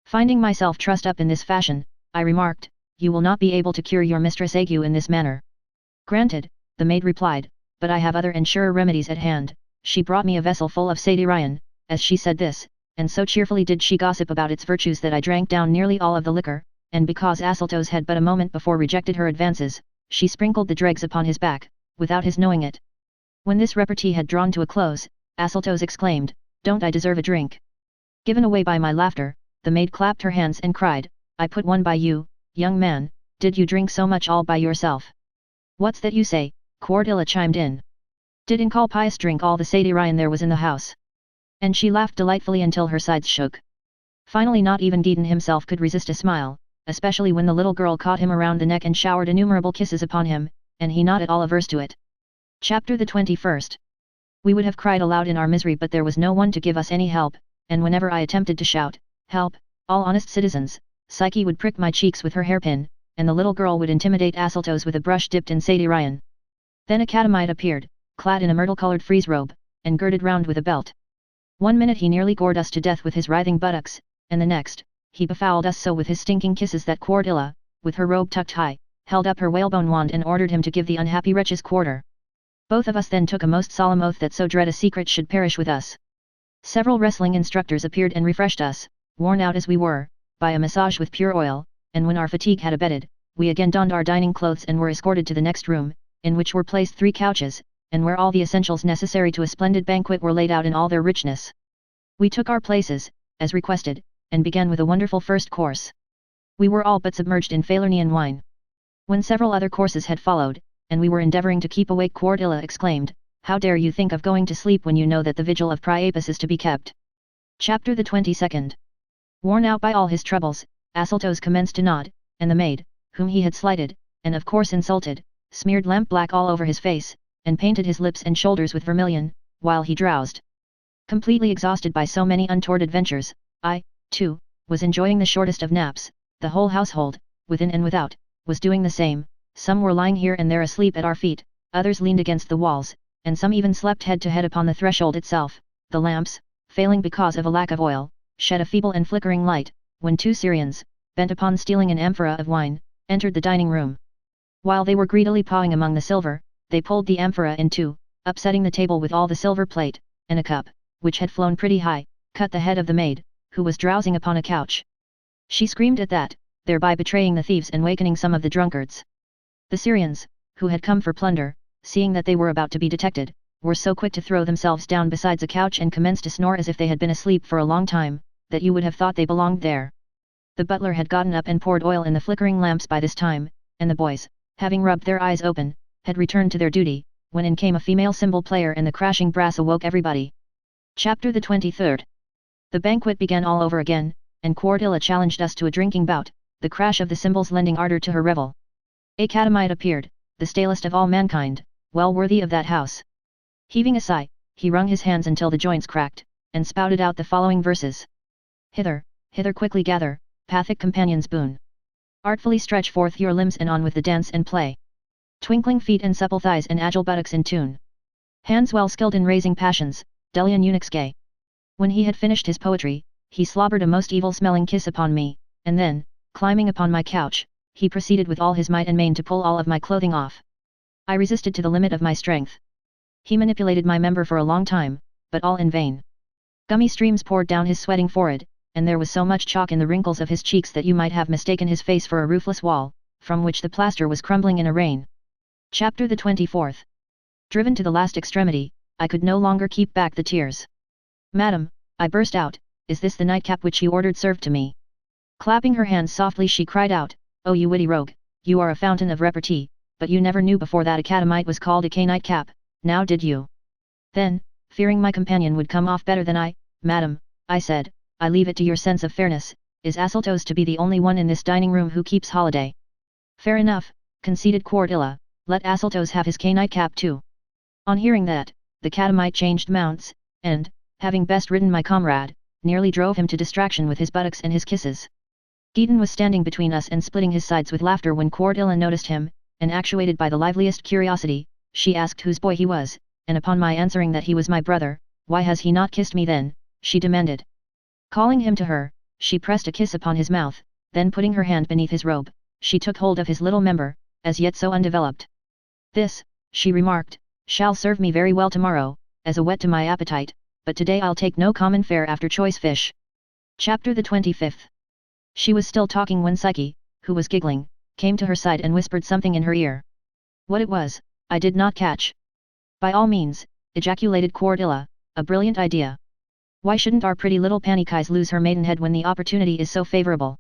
Finding myself trussed up in this fashion, I remarked, "You will not be able to cure your mistress ague in this manner." "Granted," the maid replied, "but I have other and surer remedies at hand." She brought me a vessel full of Satyricon, as she said this, and so cheerfully did she gossip about its virtues that I drank down nearly all of the liquor, and because Asseltos had but a moment before rejected her advances, she sprinkled the dregs upon his back, without his knowing it. When this repartee had drawn to a close, Asseltos exclaimed, "Don't I deserve a drink?" Given away by my laughter, the maid clapped her hands and cried, "I put one by you, young man, did you drink so much all by yourself?" "What's that you say?" Cordelia chimed in. "Did Encolpius drink all the Satyricon there was in the house?" And she laughed delightfully until her sides shook. Finally not even Gideon himself could resist a smile, especially when the little girl caught him around the neck and showered innumerable kisses upon him, and he not at all averse to it. Chapter the 21st. We would have cried aloud in our misery, but there was no one to give us any help, and whenever I attempted to shout, "Help, all honest citizens," Psyche would prick my cheeks with her hairpin, and the little girl would intimidate Asseltos with a brush dipped in Satyricon. Then a catamite appeared, clad in a myrtle-colored frieze robe, and girded round with a belt. One minute he nearly gored us to death with his writhing buttocks, and the next, he befouled us so with his stinking kisses that Cordelia, with her robe tucked high, held up her whalebone wand and ordered him to give the unhappy wretches quarter. Both of us then took a most solemn oath that so dread a secret should perish with us. Several wrestling instructors appeared and refreshed us, worn out as we were, by a massage with pure oil, and when our fatigue had abated, we again donned our dining clothes and were escorted to the next room, in which were placed 3 couches, and where all the essentials necessary to a splendid banquet were laid out in all their richness. We took our places, as requested, and began with a wonderful first course. We were all but submerged in Falernian wine. When several other courses had followed, and we were endeavouring to keep awake, Cordelia exclaimed, "How dare you think of going to sleep when you know that the vigil of Priapus is to be kept?" Chapter the 22nd. Worn out by all his troubles, Asyltos commenced to nod, and the maid, whom he had slighted, and of course insulted, smeared lamp-black all over his face, and painted his lips and shoulders with vermilion, while he drowsed. Completely exhausted by so many untoward adventures, I, too, was enjoying the shortest of naps. The whole household, within and without, was doing the same. Some were lying here and there asleep at our feet, others leaned against the walls, and some even slept head to head upon the threshold itself. The lamps, failing because of a lack of oil, shed a feeble and flickering light, when 2 Syrians, bent upon stealing an amphora of wine, entered the dining room. While they were greedily pawing among the silver, they pulled the amphora in 2, upsetting the table with all the silver plate, and a cup, which had flown pretty high, cut the head of the maid, who was drowsing upon a couch. She screamed at that, thereby betraying the thieves and wakening some of the drunkards. The Syrians, who had come for plunder, seeing that they were about to be detected, were so quick to throw themselves down beside a couch and commence to snore as if they had been asleep for a long time, that you would have thought they belonged there. The butler had gotten up and poured oil in the flickering lamps by this time, and the boys, having rubbed their eyes open, had returned to their duty, when in came a female cymbal player and the crashing brass awoke everybody. Chapter the 23rd. The banquet began all over again, and Cordelia challenged us to a drinking bout, the crash of the cymbals lending ardor to her revel. A catamite appeared, the stalest of all mankind, well worthy of that house. Heaving a sigh, he wrung his hands until the joints cracked, and spouted out the following verses. Hither, hither quickly gather, pathic companions boon. Artfully stretch forth your limbs and on with the dance and play. Twinkling feet and supple thighs and agile buttocks in tune. Hands well skilled in raising passions, Delian eunuchs gay. When he had finished his poetry, he slobbered a most evil-smelling kiss upon me, and then, climbing upon my couch, he proceeded with all his might and main to pull all of my clothing off. I resisted to the limit of my strength. He manipulated my member for a long time, but all in vain. Gummy streams poured down his sweating forehead, and there was so much chalk in the wrinkles of his cheeks that you might have mistaken his face for a roofless wall, from which the plaster was crumbling in a rain. Chapter the 24th. Driven to the last extremity, I could no longer keep back the tears. "Madam," I burst out, "is this the nightcap which you ordered served to me?" Clapping her hands softly she cried out, "Oh you witty rogue, you are a fountain of repartee, but you never knew before that a catamite was called a K-nightcap, now did you?" Then, fearing my companion would come off better than I, "Madam," I said, "I leave it to your sense of fairness, is Asyltos to be the only one in this dining room who keeps holiday?" "Fair enough," conceded Cordelia, "let Asyltos have his K-nightcap too." On hearing that, the catamite changed mounts, and, having best ridden my comrade, nearly drove him to distraction with his buttocks and his kisses. Gideon was standing between us and splitting his sides with laughter when Cordelia noticed him, and actuated by the liveliest curiosity, she asked whose boy he was, and upon my answering that he was my brother, "Why has he not kissed me then?" she demanded. Calling him to her, she pressed a kiss upon his mouth, then putting her hand beneath his robe, she took hold of his little member, as yet so undeveloped. "This," she remarked, "shall serve me very well tomorrow, as a whet to my appetite, but today I'll take no common fare after choice fish." Chapter the 25th. She was still talking when Psyche, who was giggling, came to her side and whispered something in her ear. What it was, I did not catch. "By all means," ejaculated Cordelia, "a brilliant idea. Why shouldn't our pretty little Panikais lose her maidenhead when the opportunity is so favourable?"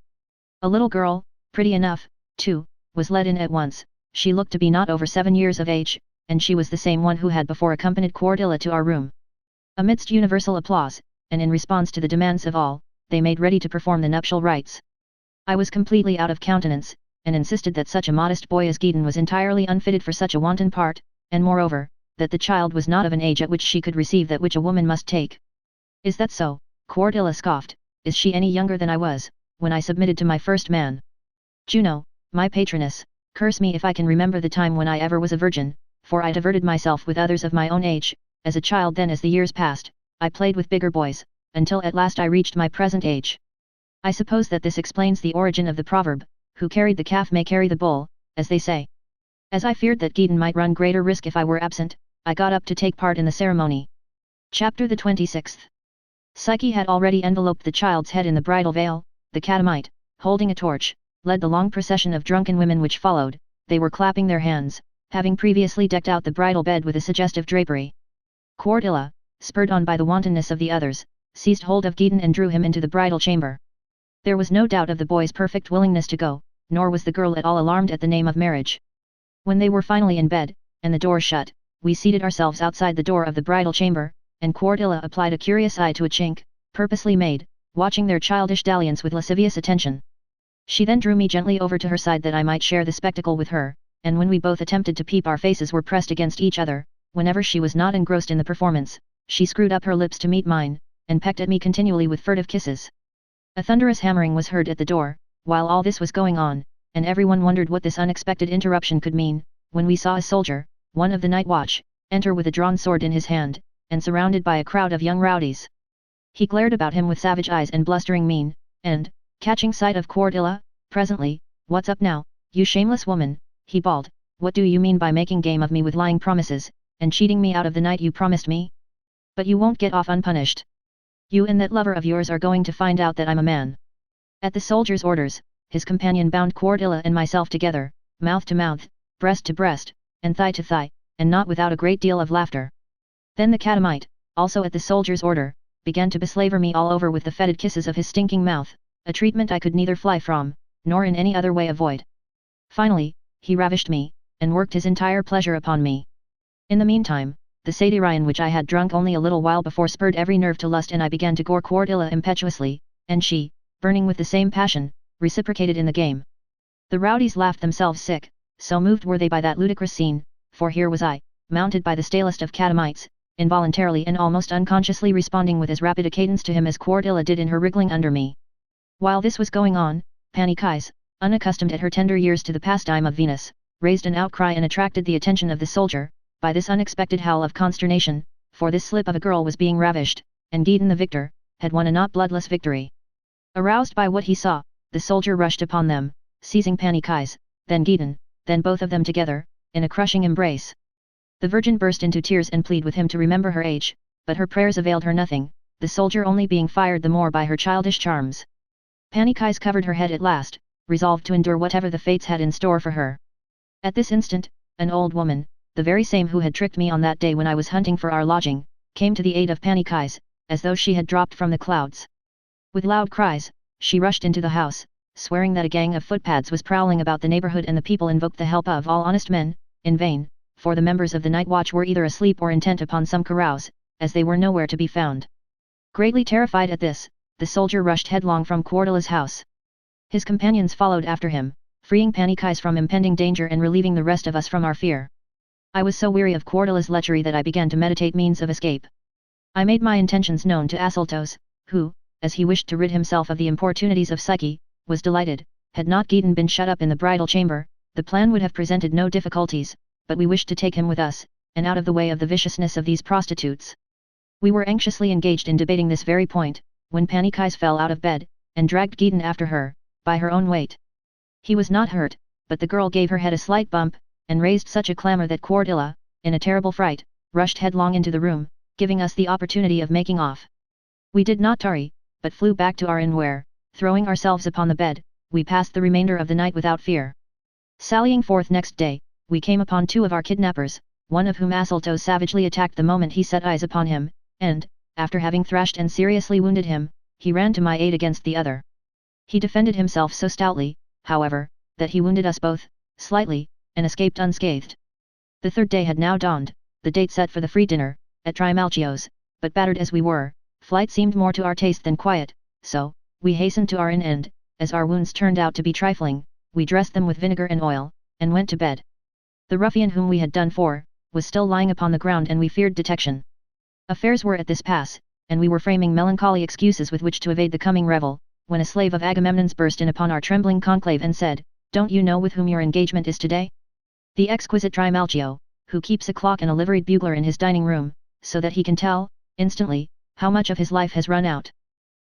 A little girl, pretty enough, too, was led in at once. She looked to be not over 7 years of age, and she was the same one who had before accompanied Cordelia to our room. Amidst universal applause, and in response to the demands of all, they made ready to perform the nuptial rites. I was completely out of countenance, and insisted that such a modest boy as Gideon was entirely unfitted for such a wanton part, and moreover, that the child was not of an age at which she could receive that which a woman must take. "Is that so?" Cordelia scoffed. "Is she any younger than I was, when I submitted to my first man? Juno, my patroness, curse me if I can remember the time when I ever was a virgin, for I diverted myself with others of my own age, as a child. Then as the years passed, I played with bigger boys, until at last I reached my present age. I suppose that this explains the origin of the proverb, who carried the calf may carry the bull, as they say. As I feared that Gaetan might run greater risk if I were absent, I got up to take part in the ceremony. Chapter the 26th. Psyche had already enveloped the child's head in the bridal veil. The catamite, holding a torch, led the long procession of drunken women which followed. They were clapping their hands, having previously decked out the bridal bed with a suggestive drapery. Cordelia, spurred on by the wantonness of the others, seized hold of Gaetan and drew him into the bridal chamber. There was no doubt of the boy's perfect willingness to go, nor was the girl at all alarmed at the name of marriage. When they were finally in bed, and the door shut, we seated ourselves outside the door of the bridal chamber, and Cordelia applied a curious eye to a chink, purposely made, watching their childish dalliance with lascivious attention. She then drew me gently over to her side that I might share the spectacle with her, and when we both attempted to peep our faces were pressed against each other. Whenever she was not engrossed in the performance, she screwed up her lips to meet mine, and pecked at me continually with furtive kisses. A thunderous hammering was heard at the door, while all this was going on, and everyone wondered what this unexpected interruption could mean, when we saw a soldier, one of the night watch, enter with a drawn sword in his hand, and surrounded by a crowd of young rowdies. He glared about him with savage eyes and blustering mien, and, catching sight of Cordelia, presently, "What's up now, you shameless woman?" he bawled. "What do you mean by making game of me with lying promises, and cheating me out of the night you promised me? But you won't get off unpunished. You and that lover of yours are going to find out that I'm a man." At the soldier's orders, his companion bound Cordelia and myself together, mouth to mouth, breast to breast, and thigh to thigh, and not without a great deal of laughter. Then the catamite, also at the soldier's order, began to beslaver me all over with the fetid kisses of his stinking mouth, a treatment I could neither fly from, nor in any other way avoid. Finally, he ravished me, and worked his entire pleasure upon me. In the meantime, the Satyricon which I had drunk only a little while before spurred every nerve to lust, and I began to gore Cordelia impetuously, and she, burning with the same passion, reciprocated in the game. The rowdies laughed themselves sick, so moved were they by that ludicrous scene, for here was I, mounted by the stalest of catamites, involuntarily and almost unconsciously responding with as rapid a cadence to him as Cordelia did in her wriggling under me. While this was going on, Petronius, unaccustomed at her tender years to the pastime of Venus, raised an outcry and attracted the attention of the soldier, by this unexpected howl of consternation, for this slip of a girl was being ravished, and Gaetan the victor, had won a not bloodless victory. Aroused by what he saw, the soldier rushed upon them, seizing Petronius, then Gaetan, then both of them together, in a crushing embrace. The virgin burst into tears and pleaded with him to remember her age, but her prayers availed her nothing, the soldier only being fired the more by her childish charms. Petronius covered her head at last, resolved to endure whatever the fates had in store for her. At this instant, an old woman, the very same who had tricked me on that day when I was hunting for our lodging, came to the aid of Petronius, as though she had dropped from the clouds. With loud cries, she rushed into the house, swearing that a gang of footpads was prowling about the neighborhood and the people invoked the help of all honest men, in vain, for the members of the night watch were either asleep or intent upon some carouse, as they were nowhere to be found. Greatly terrified at this, the soldier rushed headlong from Cordelia's house. His companions followed after him, freeing Petronius from impending danger and relieving the rest of us from our fear. I was so weary of Cordelia's lechery that I began to meditate means of escape. I made my intentions known to Asyltos, who, as he wished to rid himself of the importunities of Psyche, was delighted. Had not Gaetan been shut up in the bridal chamber, the plan would have presented no difficulties, but we wished to take him with us, and out of the way of the viciousness of these prostitutes. We were anxiously engaged in debating this very point, when Petronius fell out of bed, and dragged Gaetan after her, by her own weight. He was not hurt, but the girl gave her head a slight bump, and raised such a clamor that Cordelia, in a terrible fright, rushed headlong into the room, giving us the opportunity of making off. We did not tarry, but flew back to our inn where, throwing ourselves upon the bed, we passed the remainder of the night without fear. Sallying forth next day, we came upon two of our kidnappers, one of whom Asyltos savagely attacked the moment he set eyes upon him, and, after having thrashed and seriously wounded him, he ran to my aid against the other. He defended himself so stoutly, however, that he wounded us both, slightly, and escaped unscathed. The third day had now dawned, the date set for the free dinner, at Trimalchio's, but battered as we were, flight seemed more to our taste than quiet, so, we hastened to our inn and, as our wounds turned out to be trifling, we dressed them with vinegar and oil, and went to bed. The ruffian whom we had done for, was still lying upon the ground and we feared detection. Affairs were at this pass, and we were framing melancholy excuses with which to evade the coming revel, when a slave of Agamemnon's burst in upon our trembling conclave and said, "Don't you know with whom your engagement is today? The exquisite Trimalchio, who keeps a clock and a liveried bugler in his dining room, so that he can tell, instantly, how much of his life has run out."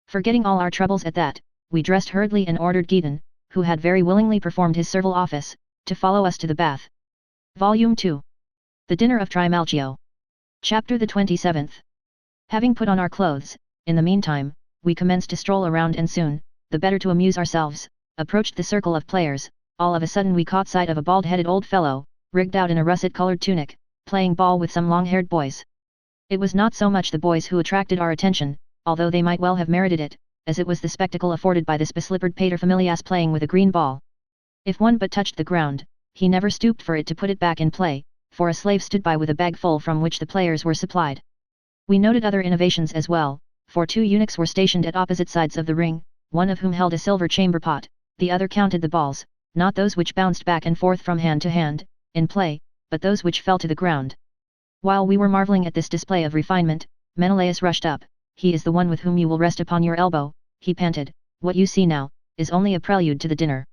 Forgetting all our troubles at that, we dressed hurriedly and ordered Gaetan, who had very willingly performed his servile office, to follow us to the bath. Volume 2. The Dinner of Trimalchio. Chapter the 27th. Having put on our clothes, in the meantime, we commenced to stroll around and soon, the better to amuse ourselves, approached the circle of players. All of a sudden we caught sight of a bald-headed old fellow, rigged out in a russet-colored tunic, playing ball with some long-haired boys. It was not so much the boys who attracted our attention, although they might well have merited it, as it was the spectacle afforded by this beslippered paterfamilias playing with a green ball. If one but touched the ground, he never stooped for it to put it back in play, for a slave stood by with a bag full from which the players were supplied. We noted other innovations as well, for 2 eunuchs were stationed at opposite sides of the ring, one of whom held a silver chamber pot, the other counted the balls, not those which bounced back and forth from hand to hand, in play, but those which fell to the ground. While we were marveling at this display of refinement, Menelaus rushed up. "He is the one with whom you will rest upon your elbow," he panted. "What you see now, is only a prelude to the dinner."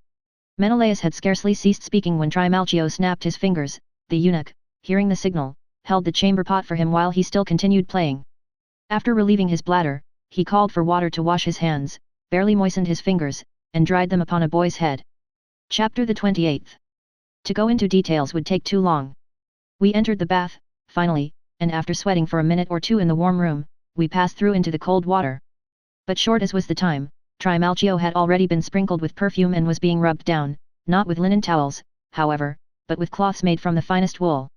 Menelaus had scarcely ceased speaking when Trimalchio snapped his fingers. The eunuch, hearing the signal, held the chamber pot for him while he still continued playing. After relieving his bladder, he called for water to wash his hands, barely moistened his fingers, and dried them upon a boy's head. Chapter the 28th. To go into details would take too long. We entered the bath, finally, and after sweating for a minute or two in the warm room, we passed through into the cold water. But short as was the time, Trimalchio had already been sprinkled with perfume and was being rubbed down, not with linen towels, however, but with cloths made from the finest wool.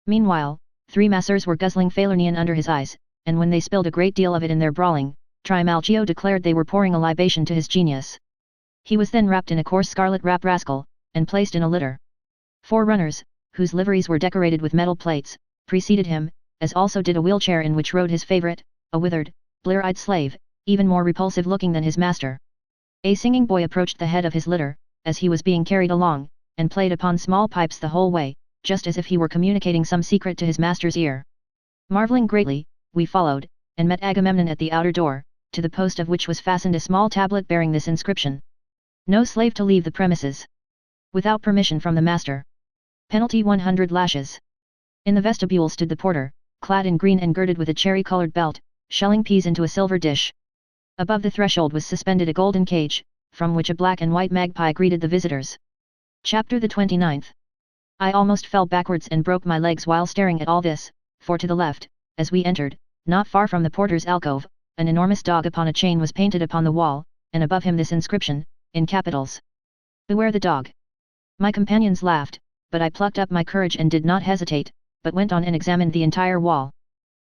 Meanwhile, 3 masseurs were guzzling Falernian under his eyes, and when they spilled a great deal of it in their brawling, Trimalchio declared they were pouring a libation to his genius. He was then wrapped in a coarse scarlet wrap rascal, and placed in a litter. 4 runners, whose liveries were decorated with metal plates, preceded him, as also did a wheelchair in which rode his favorite, a withered, blear-eyed slave, even more repulsive looking than his master. A singing boy approached the head of his litter, as he was being carried along, and played upon small pipes the whole way, just as if he were communicating some secret to his master's ear. Marveling greatly, we followed, and met Agamemnon at the outer door, to the post of which was fastened a small tablet bearing this inscription: "No slave to leave the premises without permission from the master. Penalty 100 lashes." In the vestibule stood the porter, clad in green and girded with a cherry-colored belt, shelling peas into a silver dish. Above the threshold was suspended a golden cage, from which a black and white magpie greeted the visitors. Chapter the 29th. I almost fell backwards and broke my legs while staring at all this, for to the left, as we entered, not far from the porter's alcove, an enormous dog upon a chain was painted upon the wall, and above him this inscription, in capitals: "Beware the dog." My companions laughed, but I plucked up my courage and did not hesitate, but went on and examined the entire wall.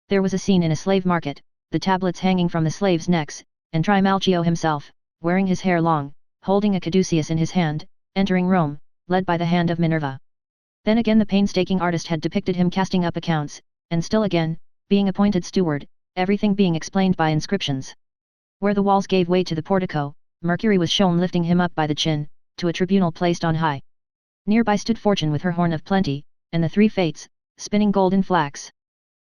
There was a scene in a slave market, the tablets hanging from the slaves' necks, and Trimalchio himself, wearing his hair long, holding a caduceus in his hand, entering Rome, led by the hand of Minerva. Then again the painstaking artist had depicted him casting up accounts, and still again, being appointed steward, everything being explained by inscriptions. Where the walls gave way to the portico, Mercury was shown lifting him up by the chin, to a tribunal placed on high. Nearby stood Fortune with her horn of plenty, and the 3 Fates, spinning golden flax.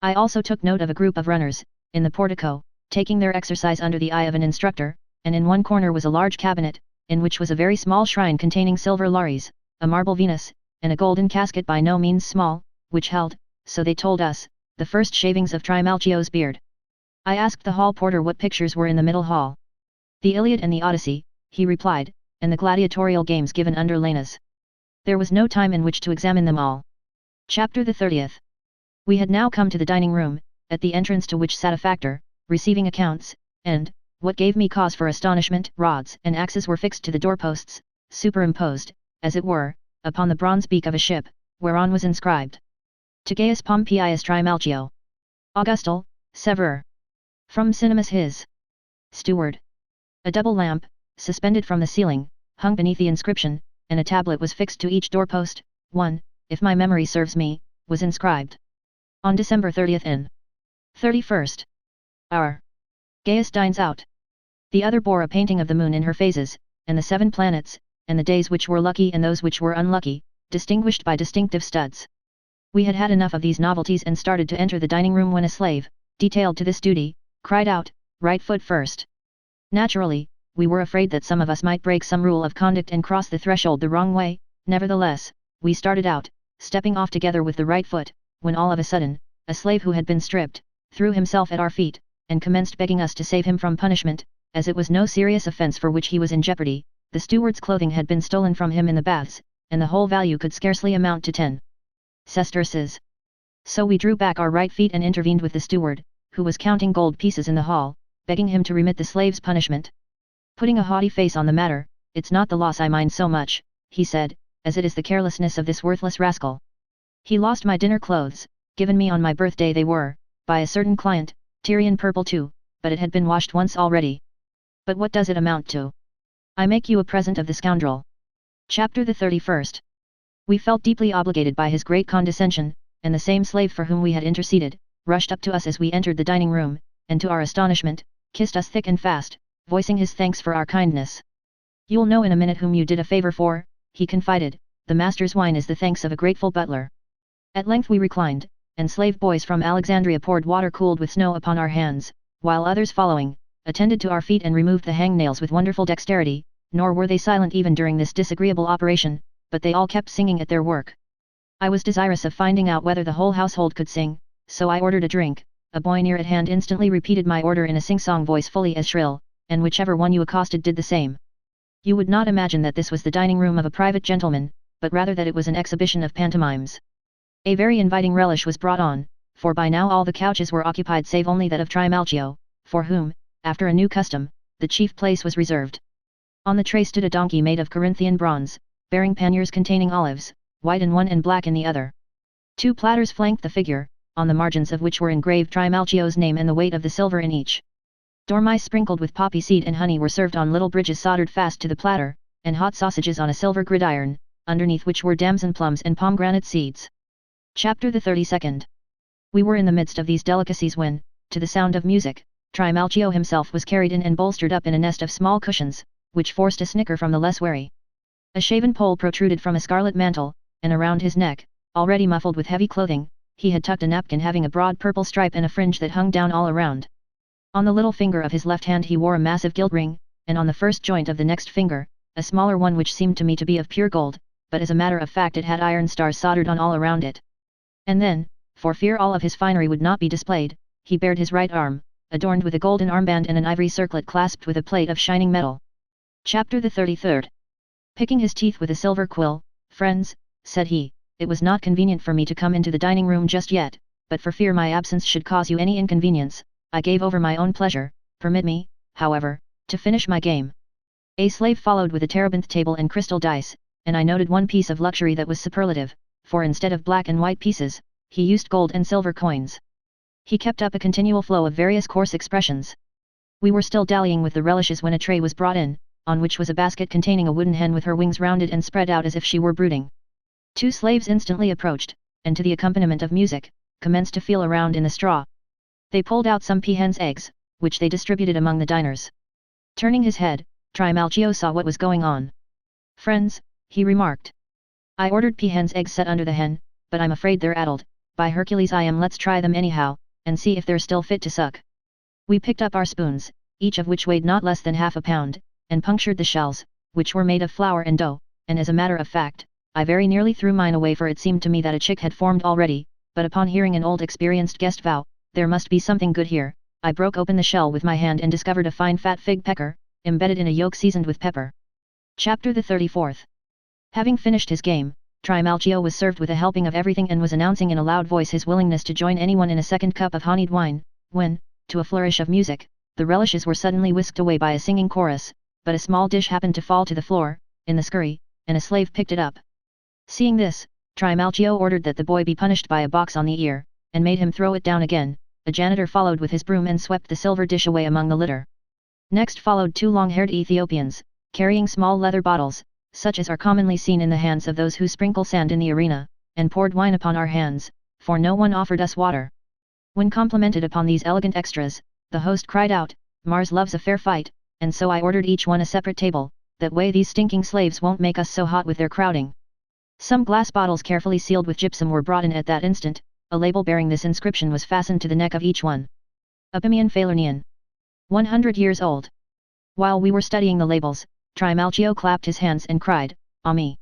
I also took note of a group of runners, in the portico, taking their exercise under the eye of an instructor, and in one corner was a large cabinet, in which was a very small shrine containing silver Lares, a marble Venus, and a golden casket by no means small, which held, so they told us, the first shavings of Trimalchio's beard. I asked the hall porter what pictures were in the middle hall. "The Iliad and the Odyssey," he replied, "and the gladiatorial games given under Laenas." There was no time in which to examine them all. Chapter the 30th. We had now come to the dining room, at the entrance to which sat a factor, receiving accounts, and, what gave me cause for astonishment, rods and axes were fixed to the doorposts, superimposed, as it were, upon the bronze beak of a ship, whereon was inscribed: "To Gaius Pompeius Trimalchio. Augustal, Severer. From Cinemas his steward." A double lamp, suspended from the ceiling, hung beneath the inscription, and a tablet was fixed to each doorpost. 1, if my memory serves me, was inscribed: "On December 30th in 31st hour, Gaius dines out." The other bore a painting of the moon in her phases, and the 7 planets, and the days which were lucky and those which were unlucky, distinguished by distinctive studs. We had had enough of these novelties and started to enter the dining room when a slave, detailed to this duty, cried out, "Right foot first." Naturally, we were afraid that some of us might break some rule of conduct and cross the threshold the wrong way. Nevertheless, we started out, stepping off together with the right foot, when all of a sudden, a slave who had been stripped, threw himself at our feet, and commenced begging us to save him from punishment, as it was no serious offence for which he was in jeopardy. The steward's clothing had been stolen from him in the baths, and the whole value could scarcely amount to 10 sesterces. So we drew back our right feet and intervened with the steward, who was counting gold pieces in the hall, begging him to remit the slave's punishment. Putting a haughty face on the matter, "It's not the loss I mind so much," he said, "as it is the carelessness of this worthless rascal. He lost my dinner clothes, given me on my birthday they were, by a certain client, Tyrian purple too, but it had been washed once already. But what does it amount to? I make you a present of the scoundrel." Chapter the 31st. We felt deeply obligated by his great condescension, and the same slave for whom we had interceded, rushed up to us as we entered the dining room, and to our astonishment, kissed us thick and fast, voicing his thanks for our kindness. "You'll know in a minute whom you did a favor for," he confided, "the master's wine is the thanks of a grateful butler." At length we reclined, and slave boys from Alexandria poured water cooled with snow upon our hands, while others following, attended to our feet and removed the hangnails with wonderful dexterity, nor were they silent even during this disagreeable operation, but they all kept singing at their work. I was desirous of finding out whether the whole household could sing, so I ordered a drink. A boy near at hand instantly repeated my order in a sing-song voice fully as shrill, and whichever one you accosted did the same. You would not imagine that this was the dining room of a private gentleman, but rather that it was an exhibition of pantomimes. A very inviting relish was brought on, for by now all the couches were occupied save only that of Trimalchio, for whom, after a new custom, the chief place was reserved. On the tray stood a donkey made of Corinthian bronze, bearing panniers containing olives, white in one and black in the other. 2 platters flanked the figure, on the margins of which were engraved Trimalchio's name and the weight of the silver in each. Dormice sprinkled with poppy seed and honey were served on little bridges soldered fast to the platter, and hot sausages on a silver gridiron, underneath which were damson plums and pomegranate seeds. Chapter the 32nd. We were in the midst of these delicacies when, to the sound of music, Trimalchio himself was carried in and bolstered up in a nest of small cushions, which forced a snicker from the less wary. A shaven pole protruded from a scarlet mantle, and around his neck, already muffled with heavy clothing, he had tucked a napkin having a broad purple stripe and a fringe that hung down all around. On the little finger of his left hand he wore a massive gilt ring, and on the first joint of the next finger, a smaller one which seemed to me to be of pure gold, but as a matter of fact it had iron stars soldered on all around it. And then, for fear all of his finery would not be displayed, he bared his right arm, adorned with a golden armband and an ivory circlet clasped with a plate of shining metal. Chapter the 33rd. Picking his teeth with a silver quill, "Friends," said he, "it was not convenient for me to come into the dining room just yet, but for fear my absence should cause you any inconvenience, I gave over my own pleasure. Permit me, however, to finish my game." A slave followed with a terebinth table and crystal dice, and I noted one piece of luxury that was superlative, for instead of black and white pieces, he used gold and silver coins. He kept up a continual flow of various coarse expressions. We were still dallying with the relishes when a tray was brought in, on which was a basket containing a wooden hen with her wings rounded and spread out as if she were brooding. 2 slaves instantly approached, and to the accompaniment of music, commenced to feel around in the straw. They pulled out some peahen's eggs, which they distributed among the diners. Turning his head, Trimalchio saw what was going on. "Friends," he remarked, "I ordered peahen's eggs set under the hen, but I'm afraid they're addled. By Hercules let's try them anyhow, and see if they're still fit to suck." We picked up our spoons, each of which weighed not less than half a pound, and punctured the shells, which were made of flour and dough, and as a matter of fact, I very nearly threw mine away for it seemed to me that a chick had formed already, but upon hearing an old experienced guest vow, "There must be something good here," I broke open the shell with my hand and discovered a fine fat fig pecker, embedded in a yolk seasoned with pepper. Chapter the 34th. Having finished his game, Trimalchio was served with a helping of everything and was announcing in a loud voice his willingness to join anyone in a second cup of honeyed wine, when, to a flourish of music, the relishes were suddenly whisked away by a singing chorus, but a small dish happened to fall to the floor, in the scurry, and a slave picked it up. Seeing this, Trimalchio ordered that the boy be punished by a box on the ear, and made him throw it down again. A janitor followed with his broom and swept the silver dish away among the litter. Next followed 2 long-haired Ethiopians, carrying small leather bottles, such as are commonly seen in the hands of those who sprinkle sand in the arena, and poured wine upon our hands, for no one offered us water. When complimented upon these elegant extras, the host cried out, "Mars loves a fair fight," and so I ordered each one a separate table, that way these stinking slaves won't make us so hot with their crowding. Some glass bottles carefully sealed with gypsum were brought in at that instant. A label bearing this inscription was fastened to the neck of each one. Opimian Falernian. 100 years old. While we were studying the labels, Trimalchio clapped his hands and cried, "Ah me!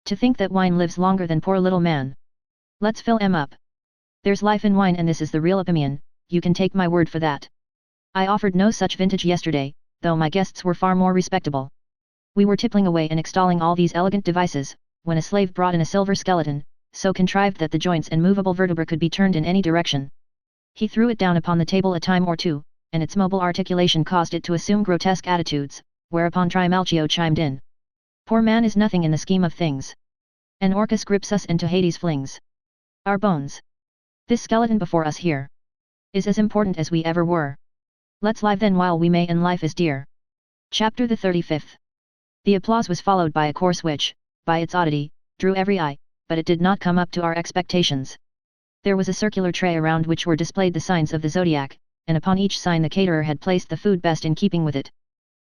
To think that wine lives longer than poor little man. Let's fill 'em up. There's life in wine and this is the real Opimian, you can take my word for that. I offered no such vintage yesterday, though my guests were far more respectable." We were tippling away and extolling all these elegant devices, when a slave brought in a silver skeleton, so contrived that the joints and movable vertebra could be turned in any direction. He threw it down upon the table a time or two, and its mobile articulation caused it to assume grotesque attitudes, whereupon Trimalchio chimed in. Poor man is nothing in the scheme of things. An Orcus grips us and to Hades flings our bones. This skeleton before us here is as important as we ever were. Let's live then while we may and life is dear. Chapter the 35th. The applause was followed by a chorus which, by its oddity, drew every eye, but it did not come up to our expectations. There was a circular tray around which were displayed the signs of the zodiac, and upon each sign the caterer had placed the food best in keeping with it.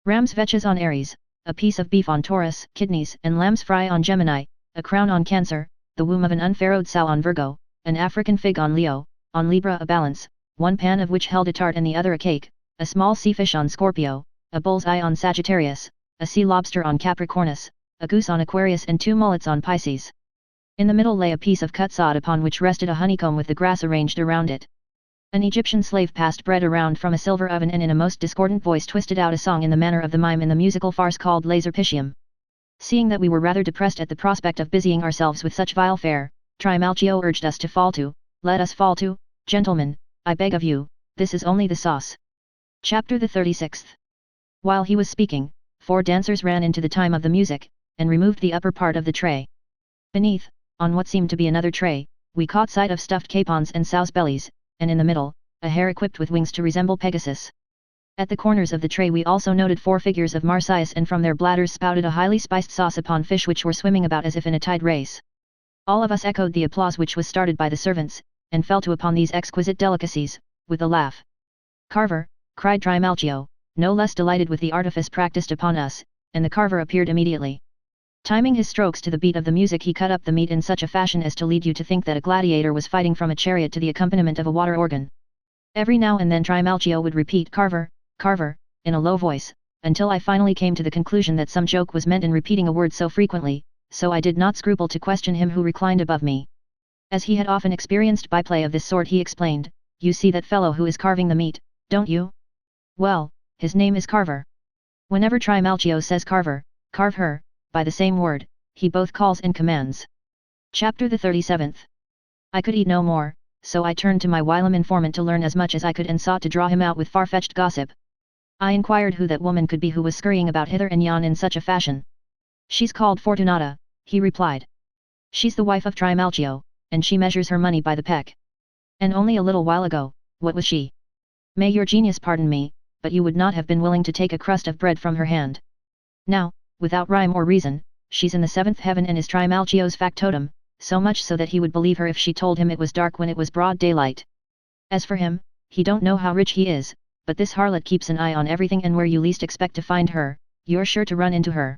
Ram's vetches on Aries, a piece of beef on Taurus, kidneys and lamb's fry on Gemini, a crown on Cancer, the womb of an unfurrowed sow on Virgo, an African fig on Leo, on Libra a balance, one pan of which held a tart and the other a cake, a small sea fish on Scorpio, a bull's eye on Sagittarius, a sea lobster on Capricornus, a goose on Aquarius and 2 mullets on Pisces. In the middle lay a piece of cut sod upon which rested a honeycomb with the grass arranged around it. An Egyptian slave passed bread around from a silver oven and in a most discordant voice twisted out a song in the manner of the mime in the musical farce called Laserpitium. Seeing that we were rather depressed at the prospect of busying ourselves with such vile fare, Trimalchio urged us to fall to, let us fall to, gentlemen, I beg of you, this is only the sauce. Chapter the 36th. While he was speaking, 4 dancers ran into the time of the music, and removed the upper part of the tray. Beneath, on what seemed to be another tray, we caught sight of stuffed capons and sows' bellies, and in the middle, a hare equipped with wings to resemble Pegasus. At the corners of the tray we also noted 4 figures of Marsyas and from their bladders spouted a highly spiced sauce upon fish which were swimming about as if in a tide race. All of us echoed the applause which was started by the servants, and fell to upon these exquisite delicacies, with a laugh. Carver, cried Trimalchio, no less delighted with the artifice practiced upon us, and the carver appeared immediately. Timing his strokes to the beat of the music he cut up the meat in such a fashion as to lead you to think that a gladiator was fighting from a chariot to the accompaniment of a water organ. Every now and then Trimalchio would repeat Carver, Carver, in a low voice, until I finally came to the conclusion that some joke was meant in repeating a word so frequently, so I did not scruple to question him who reclined above me. As he had often experienced byplay of this sort he explained, you see that fellow who is carving the meat, don't you? Well, his name is Carver. Whenever Trimalchio says Carver, carve her, by the same word, he both calls and commands. Chapter the 37th. I could eat no more, so I turned to my whilom informant to learn as much as I could and sought to draw him out with far-fetched gossip. I inquired who that woman could be who was scurrying about hither and yon in such a fashion. She's called Fortunata, he replied. She's the wife of Trimalchio, and she measures her money by the peck. And only a little while ago, what was she? May your genius pardon me, but you would not have been willing to take a crust of bread from her hand. Now, without rhyme or reason, she's in the 7th heaven and is Trimalchio's factotum, so much so that he would believe her if she told him it was dark when it was broad daylight. As for him, he don't know how rich he is, but this harlot keeps an eye on everything and where you least expect to find her, you're sure to run into her.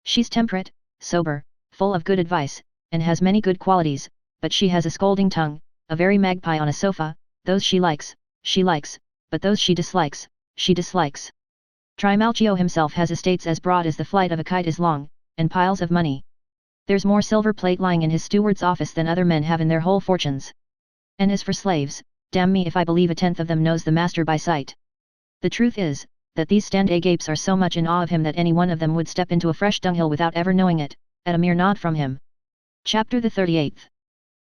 She's temperate, sober, full of good advice, and has many good qualities, but she has a scolding tongue, a very magpie on a sofa, those she likes, but those she dislikes. Trimalchio himself has estates as broad as the flight of a kite is long, and piles of money. There's more silver plate lying in his steward's office than other men have in their whole fortunes. And as for slaves, damn me if I believe 1/10 of them knows the master by sight. The truth is, that these stand-agapes are so much in awe of him that any one of them would step into a fresh dunghill without ever knowing it, at a mere nod from him. Chapter the 38th.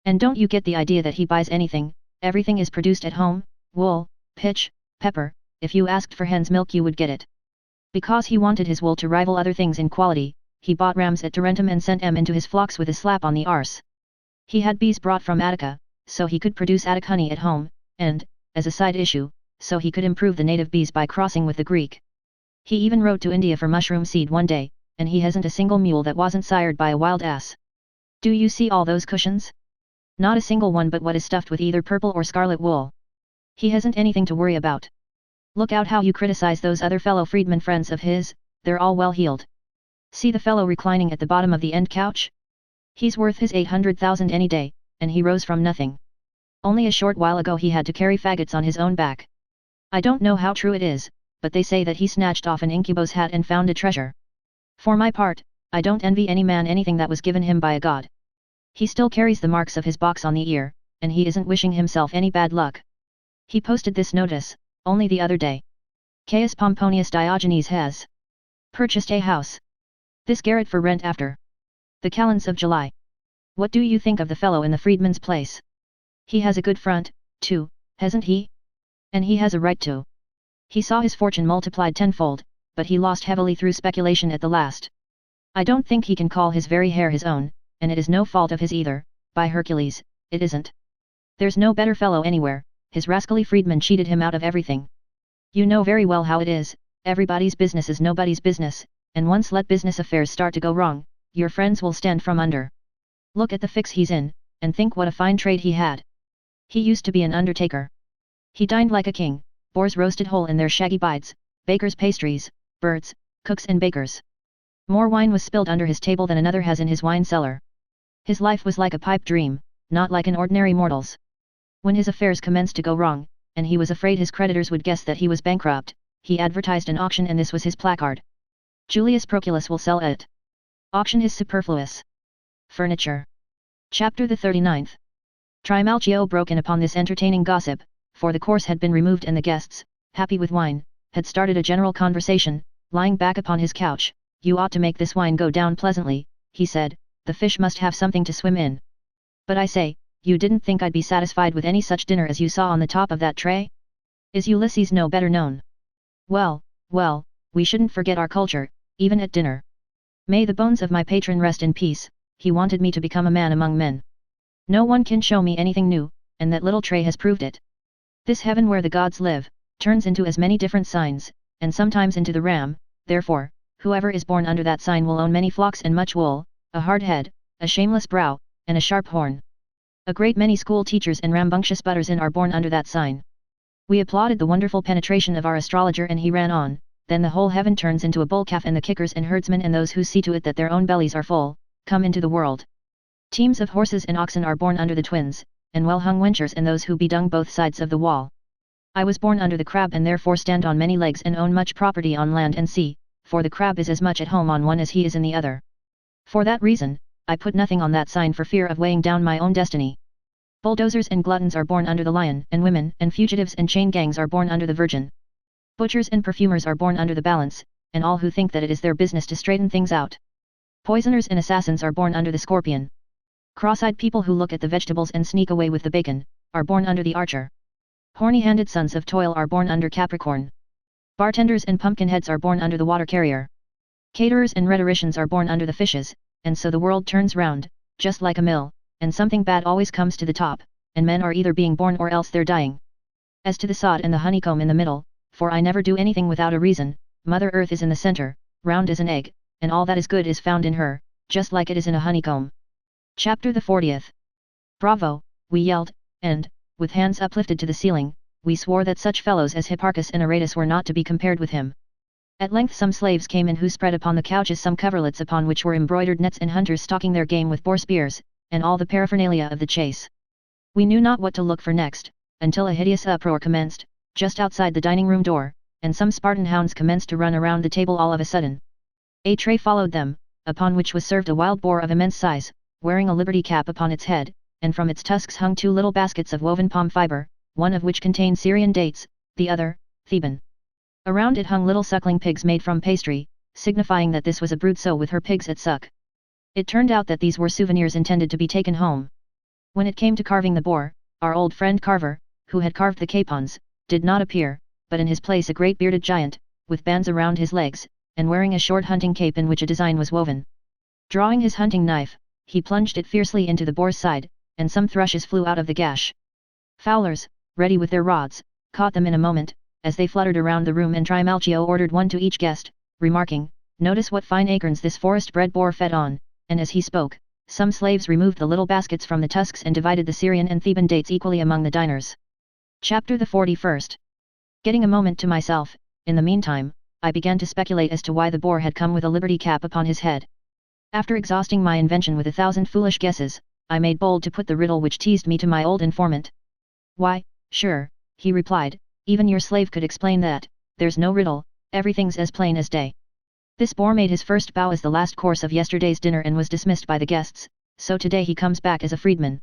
And don't you get the idea that he buys anything, everything is produced at home, wool, pitch, pepper, if you asked for hen's milk you would get it. Because he wanted his wool to rival other things in quality, he bought rams at Tarentum and sent them into his flocks with a slap on the arse. He had bees brought from Attica, so he could produce Attic honey at home, and, as a side issue, so he could improve the native bees by crossing with the Greek. He even wrote to India for mushroom seed one day, and he hasn't a single mule that wasn't sired by a wild ass. Do you see all those cushions? Not a single one but what is stuffed with either purple or scarlet wool. He hasn't anything to worry about. Look out how you criticize those other fellow freedmen friends of his, they're all well heeled. See the fellow reclining at the bottom of the end couch? He's worth his 800,000 any day, and he rose from nothing. Only a short while ago he had to carry faggots on his own back. I don't know how true it is, but they say that he snatched off an incubo's hat and found a treasure. For my part, I don't envy any man anything that was given him by a god. He still carries the marks of his box on the ear, and he isn't wishing himself any bad luck. He posted this notice, only the other day. Caius Pomponius Diogenes has purchased a house. This garret for rent after The calends of July. What do you think of the fellow in the freedman's place? He has a good front, too, hasn't he? And he has a right to. He saw his fortune multiplied tenfold, but he lost heavily through speculation at the last. I don't think he can call his very hair his own, and it is no fault of his either, by Hercules, it isn't. There's no better fellow anywhere, his rascally freedman cheated him out of everything. You know very well how it is, everybody's business is nobody's business, and once let business affairs start to go wrong, your friends will stand from under. Look at the fix he's in, and think what a fine trade he had. He used to be an undertaker. He dined like a king, boars roasted whole in their shaggy bides, bakers' pastries, birds, cooks and bakers. More wine was spilled under his table than another has in his wine cellar. His life was like a pipe dream, not like an ordinary mortal's. When his affairs commenced to go wrong, and he was afraid his creditors would guess that he was bankrupt, he advertised an auction, and this was his placard. Julius Proculus will sell it. Auction his superfluous furniture. Chapter the 39th. Trimalchio broke in upon this entertaining gossip, for the course had been removed and the guests, happy with wine, had started a general conversation. Lying back upon his couch, "You ought to make this wine go down pleasantly," he said, "the fish must have something to swim in. But I say, you didn't think I'd be satisfied with any such dinner as you saw on the top of that tray? Is Ulysses no better known? Well, well, we shouldn't forget our culture, even at dinner. May the bones of my patron rest in peace, he wanted me to become a man among men. No one can show me anything new, and that little tray has proved it. This heaven where the gods live, turns into as many different signs, and sometimes into the ram, therefore, whoever is born under that sign will own many flocks and much wool, a hard head, a shameless brow, and a sharp horn. A great many school teachers and rambunctious buttersmen are born under that sign." We applauded the wonderful penetration of our astrologer, and he ran on, "Then the whole heaven turns into a bull calf, and the kickers and herdsmen and those who see to it that their own bellies are full, come into the world. Teams of horses and oxen are born under the twins, and well-hung wenchers and those who bedung both sides of the wall. I was born under the crab, and therefore stand on many legs and own much property on land and sea, for the crab is as much at home on one as he is in the other. For that reason, I put nothing on that sign for fear of weighing down my own destiny. Bulldozers and gluttons are born under the lion, and women and fugitives and chain gangs are born under the virgin. Butchers and perfumers are born under the balance, and all who think that it is their business to straighten things out. Poisoners and assassins are born under the scorpion. Cross-eyed people who look at the vegetables and sneak away with the bacon, are born under the archer. Horny-handed sons of toil are born under Capricorn. Bartenders and pumpkinheads are born under the water carrier. Caterers and rhetoricians are born under the fishes, and so the world turns round, just like a mill, and something bad always comes to the top, and men are either being born or else they're dying. As to the sod and the honeycomb in the middle, for I never do anything without a reason, Mother Earth is in the center, round as an egg, and all that is good is found in her, just like it is in a honeycomb." Chapter the 40th. "Bravo," we yelled, and, with hands uplifted to the ceiling, we swore that such fellows as Hipparchus and Aratus were not to be compared with him. At length some slaves came in who spread upon the couches some coverlets upon which were embroidered nets and hunters stalking their game with boar spears, and all the paraphernalia of the chase. We knew not what to look for next, until a hideous uproar commenced, just outside the dining room door, and some Spartan hounds commenced to run around the table all of a sudden. A tray followed them, upon which was served a wild boar of immense size, wearing a liberty cap upon its head, and from its tusks hung 2 little baskets of woven palm fiber, one of which contained Syrian dates, the other, Theban. Around it hung little suckling pigs made from pastry, signifying that this was a brood sow with her pigs at suck. It turned out that these were souvenirs intended to be taken home. When it came to carving the boar, our old friend Carver, who had carved the capons, did not appear, but in his place a great bearded giant, with bands around his legs, and wearing a short hunting cape in which a design was woven. Drawing his hunting knife, he plunged it fiercely into the boar's side, and some thrushes flew out of the gash. Fowlers, ready with their rods, caught them in a moment, as they fluttered around the room, and Trimalchio ordered one to each guest, remarking, "Notice what fine acorns this forest-bred boar fed on," and as he spoke, some slaves removed the little baskets from the tusks and divided the Syrian and Theban dates equally among the diners. Chapter the 41st. Getting a moment to myself, in the meantime, I began to speculate as to why the boar had come with a liberty cap upon his head. After exhausting my invention with 1,000 foolish guesses, I made bold to put the riddle which teased me to my old informant. "Why, sure," he replied, "even your slave could explain that, there's no riddle, everything's as plain as day." This boar made his first bow as the last course of yesterday's dinner and was dismissed by the guests, so today he comes back as a freedman.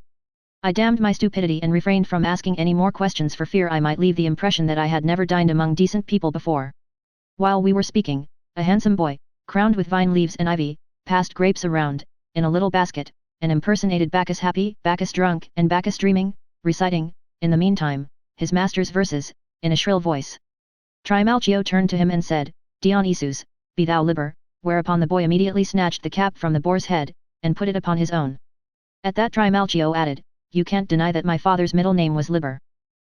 I damned my stupidity and refrained from asking any more questions for fear I might leave the impression that I had never dined among decent people before. While we were speaking, a handsome boy, crowned with vine leaves and ivy, passed grapes around, in a little basket, and impersonated Bacchus happy, Bacchus drunk, and Bacchus dreaming, reciting, in the meantime, his master's verses, in a shrill voice. Trimalchio turned to him and said, Dionysus, be thou liber, whereupon the boy immediately snatched the cap from the boar's head, and put it upon his own. At that Trimalchio added, you can't deny that my father's middle name was Liber.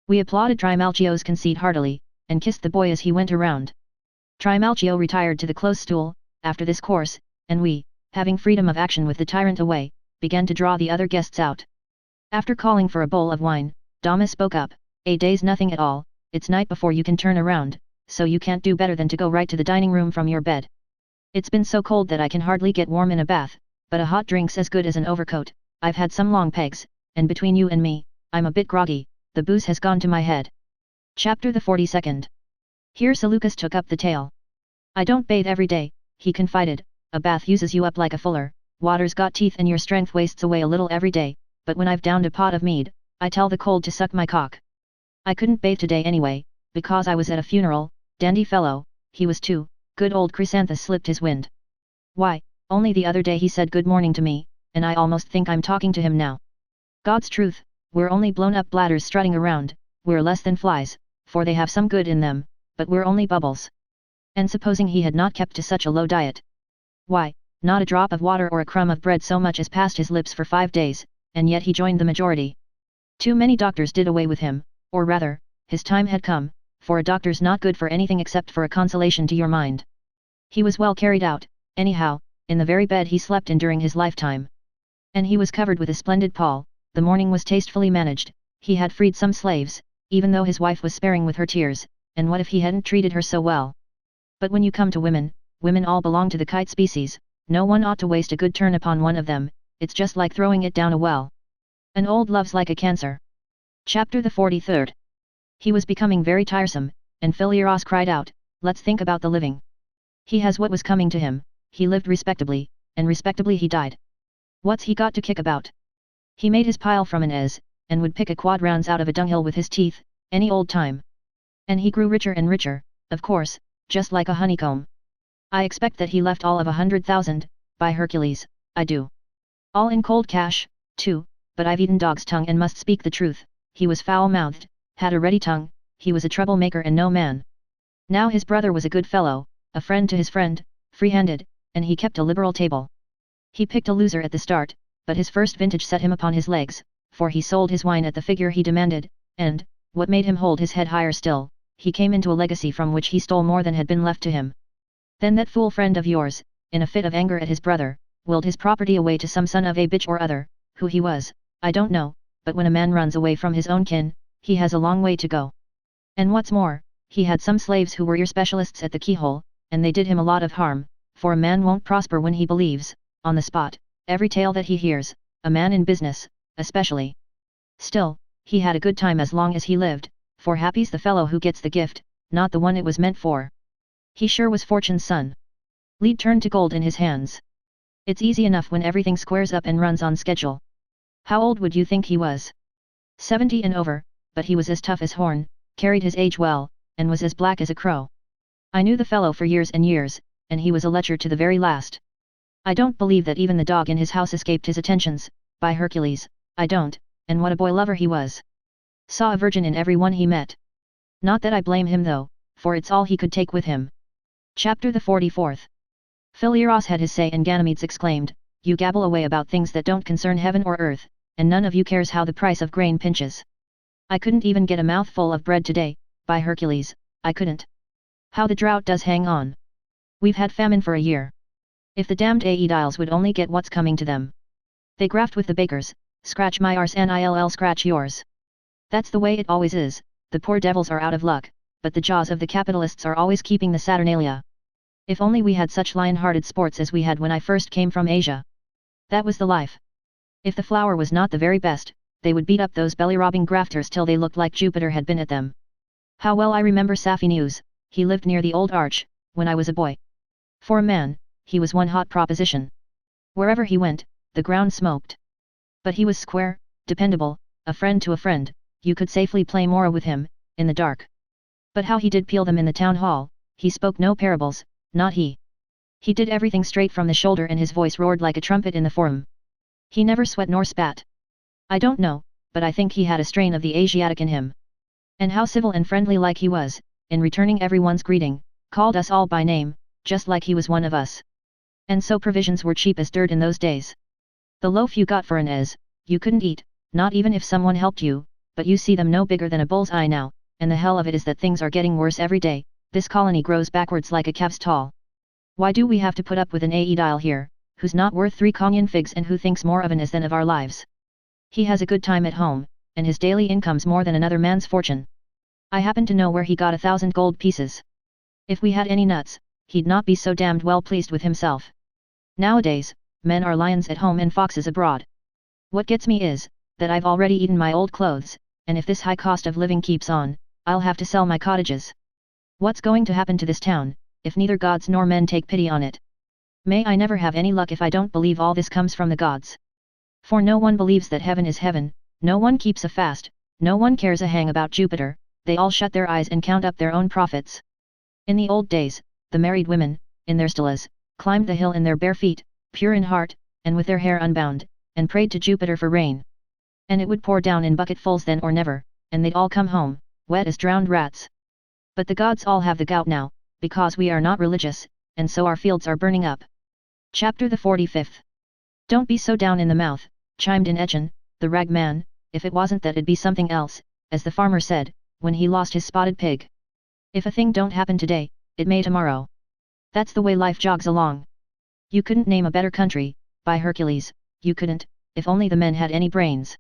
We applauded Trimalchio's conceit heartily, and kissed the boy as he went around. Trimalchio retired to the close stool, after this course, and we, having freedom of action with the tyrant away, began to draw the other guests out. After calling for a bowl of wine, Damas spoke up, a day's nothing at all, it's night before you can turn around, so you can't do better than to go right to the dining room from your bed. It's been so cold that I can hardly get warm in a bath, but a hot drink's as good as an overcoat. I've had some long pegs, and between you and me, I'm a bit groggy, the booze has gone to my head. Chapter the 42nd. Here Seleucus took up the tale. I don't bathe every day, he confided, a bath uses you up like a fuller, water's got teeth and your strength wastes away a little every day, but when I've downed a pot of mead, I tell the cold to suck my cock. I couldn't bathe today anyway, because I was at a funeral, dandy fellow, he was too, good old Chrysanthus slipped his wind. Why, only the other day he said good morning to me, and I almost think I'm talking to him now. God's truth, we're only blown up bladders strutting around, we're less than flies, for they have some good in them, but we're only bubbles. And supposing he had not kept to such a low diet? Why, not a drop of water or a crumb of bread so much as passed his lips for 5 days, and yet he joined the majority. Too many doctors did away with him, or rather, his time had come, for a doctor's not good for anything except for a consolation to your mind. He was well carried out, anyhow, in the very bed he slept in during his lifetime. And he was covered with a splendid pall, the morning was tastefully managed, he had freed some slaves, even though his wife was sparing with her tears, and what if he hadn't treated her so well? But when you come to women, women all belong to the kite species, no one ought to waste a good turn upon one of them, it's just like throwing it down a well. An old love's like a cancer. Chapter the 43rd. He was becoming very tiresome, and Phileros cried out, let's think about the living. He has what was coming to him, he lived respectably, and respectably he died. What's he got to kick about? He made his pile from an ez, and would pick a quadrans out of a dunghill with his teeth, any old time. And he grew richer and richer, of course, just like a honeycomb. I expect that he left all of 100,000, by Hercules, I do. All in cold cash, too, but I've eaten dog's tongue and must speak the truth, he was foul-mouthed, had a ready tongue, he was a troublemaker and no man. Now his brother was a good fellow, a friend to his friend, free-handed, and he kept a liberal table. He picked a loser at the start, but his first vintage set him upon his legs, for he sold his wine at the figure he demanded, and, what made him hold his head higher still, he came into a legacy from which he stole more than had been left to him. Then that fool friend of yours, in a fit of anger at his brother, willed his property away to some son of a bitch or other, who he was, I don't know, but when a man runs away from his own kin, he has a long way to go. And what's more, he had some slaves who were ear specialists at the keyhole, and they did him a lot of harm, for a man won't prosper when he believes, on the spot, every tale that he hears, a man in business, especially. Still, he had a good time as long as he lived, for happy's the fellow who gets the gift, not the one it was meant for. He sure was fortune's son. Lead turned to gold in his hands. It's easy enough when everything squares up and runs on schedule. How old would you think he was? 70 and over, but he was as tough as horn, carried his age well, and was as black as a crow. I knew the fellow for years and years, and he was a lecher to the very last. I don't believe that even the dog in his house escaped his attentions, by Hercules, I don't, and what a boy lover he was. Saw a virgin in every one he met. Not that I blame him though, for it's all he could take with him. Chapter the 44th. Phileros had his say and Ganymedes exclaimed, you gabble away about things that don't concern heaven or earth, and none of you cares how the price of grain pinches. I couldn't even get a mouthful of bread today, by Hercules, I couldn't. How the drought does hang on. We've had famine for a year. If the damned Aediles would only get what's coming to them. They graft with the bakers, scratch my arse and I'll scratch yours. That's the way it always is, the poor devils are out of luck, but the jaws of the capitalists are always keeping the Saturnalia. If only we had such lion-hearted sports as we had when I first came from Asia. That was the life. If the flour was not the very best, they would beat up those belly-robbing grafters till they looked like Jupiter had been at them. How well I remember Sapphinius, he lived near the old arch, when I was a boy. For a man, he was one hot proposition. Wherever he went, the ground smoked. But he was square, dependable, a friend to a friend, you could safely play mora with him, in the dark. But how he did peel them in the town hall, he spoke no parables, not he. He did everything straight from the shoulder and his voice roared like a trumpet in the forum. He never sweat nor spat. I don't know, but I think he had a strain of the Asiatic in him. And how civil and friendly like he was, in returning everyone's greeting, called us all by name, just like he was one of us. And so provisions were cheap as dirt in those days. The loaf you got for an ez, you couldn't eat, not even if someone helped you, but you see them no bigger than a bull's eye now, and the hell of it is that things are getting worse every day. This colony grows backwards like a calf's tall. Why do we have to put up with an Aedile here, who's not worth 3 Konyan figs and who thinks more of an as than of our lives? He has a good time at home, and his daily income's more than another man's fortune. I happen to know where he got 1,000 gold pieces. If we had any nuts, he'd not be so damned well pleased with himself. Nowadays, men are lions at home and foxes abroad. What gets me is, that I've already eaten my old clothes, and if this high cost of living keeps on, I'll have to sell my cottages. What's going to happen to this town, if neither gods nor men take pity on it? May I never have any luck if I don't believe all this comes from the gods. For no one believes that heaven is heaven, no one keeps a fast, no one cares a hang about Jupiter, they all shut their eyes and count up their own profits. In the old days, the married women, in their stillas, climbed the hill in their bare feet, pure in heart, and with their hair unbound, and prayed to Jupiter for rain. And it would pour down in bucketfuls then or never, and they'd all come home, wet as drowned rats. But the gods all have the gout now, because we are not religious, and so our fields are burning up. Chapter the 45th. Don't be so down in the mouth, chimed in Etchen, the rag man, if it wasn't that it'd be something else, as the farmer said, when he lost his spotted pig. If a thing don't happen today, it may tomorrow. That's the way life jogs along. You couldn't name a better country, by Hercules, you couldn't, if only the men had any brains.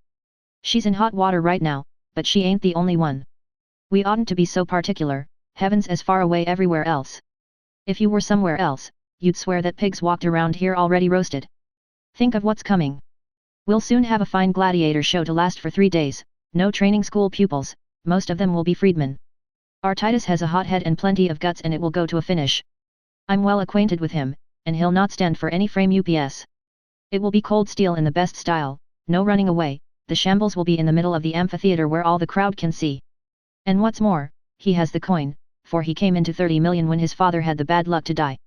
She's in hot water right now, but she ain't the only one. We oughtn't to be so particular, heaven's as far away everywhere else. If you were somewhere else, you'd swear that pigs walked around here already roasted. Think of what's coming. We'll soon have a fine gladiator show to last for 3 days, no training school pupils, most of them will be freedmen. Our Titus has a hot head and plenty of guts and it will go to a finish. I'm well acquainted with him, and he'll not stand for any frame UPS. It will be cold steel in the best style, no running away, the shambles will be in the middle of the amphitheater where all the crowd can see. And what's more, he has the coin, for he came into 30 million when his father had the bad luck to die.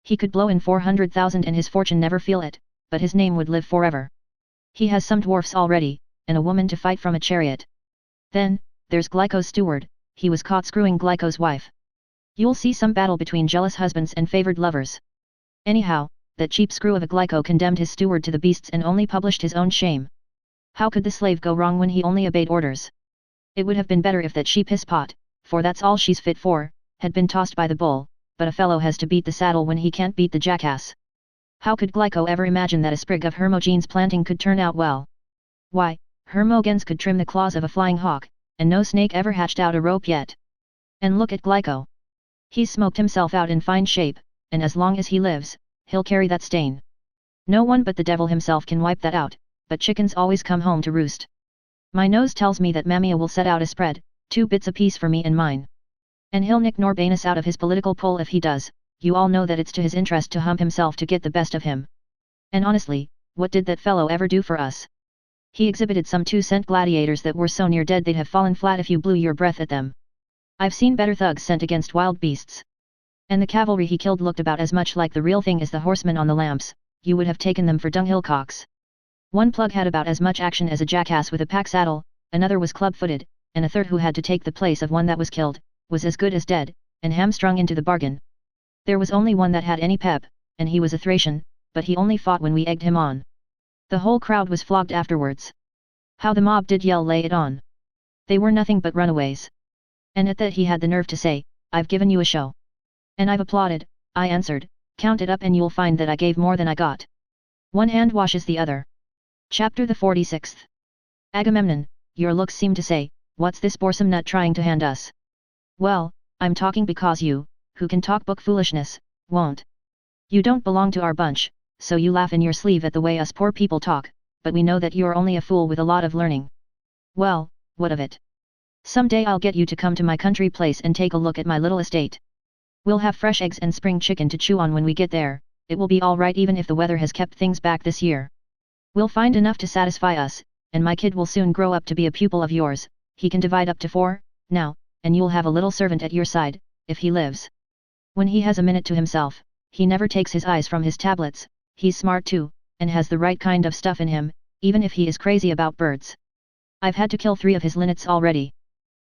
He could blow in 400,000 and his fortune never feel it, but his name would live forever. He has some dwarfs already, and a woman to fight from a chariot. Then, there's Glyco's steward, he was caught screwing Glyco's wife. You'll see some battle between jealous husbands and favored lovers. Anyhow, that cheap screw of a Glyco condemned his steward to the beasts and only published his own shame. How could the slave go wrong when he only obeyed orders? It would have been better if that sheep hisspot, for that's all she's fit for, had been tossed by the bull, but a fellow has to beat the saddle when he can't beat the jackass. How could Glyco ever imagine that a sprig of Hermogenes planting could turn out well? Why, Hermogenes could trim the claws of a flying hawk, and no snake ever hatched out a rope yet. And look at Glyco. He's smoked himself out in fine shape, and as long as he lives, he'll carry that stain. No one but the devil himself can wipe that out, but chickens always come home to roost. My nose tells me that Mamia will set out a spread, 2 bits apiece for me and mine. And he'll nick Norbanus out of his political pull if he does, you all know that it's to his interest to hump himself to get the best of him. And honestly, what did that fellow ever do for us? He exhibited some 2-cent gladiators that were so near dead they'd have fallen flat if you blew your breath at them. I've seen better thugs sent against wild beasts. And the cavalry he killed looked about as much like the real thing as the horsemen on the lamps, you would have taken them for dunghill cocks. One plug had about as much action as a jackass with a pack saddle, another was club-footed, and a third who had to take the place of one that was killed, was as good as dead, and hamstrung into the bargain. There was only one that had any pep, and he was a Thracian, but he only fought when we egged him on. The whole crowd was flogged afterwards. How the mob did yell lay it on. They were nothing but runaways. And at that he had the nerve to say, I've given you a show. And I've applauded, I answered, count it up and you'll find that I gave more than I got. One hand washes the other. Chapter the 46th. Agamemnon, your looks seem to say, what's this boresome nut trying to hand us? Well, I'm talking because you, who can talk book foolishness, won't. You don't belong to our bunch, so you laugh in your sleeve at the way us poor people talk, but we know that you're only a fool with a lot of learning. Well, what of it? Some day I'll get you to come to my country place and take a look at my little estate. We'll have fresh eggs and spring chicken to chew on when we get there, it will be all right even if the weather has kept things back this year. We'll find enough to satisfy us, and my kid will soon grow up to be a pupil of yours, he can divide up to 4, now, and you'll have a little servant at your side, if he lives. When he has a minute to himself, he never takes his eyes from his tablets, he's smart too, and has the right kind of stuff in him, even if he is crazy about birds. I've had to kill 3 of his linnets already.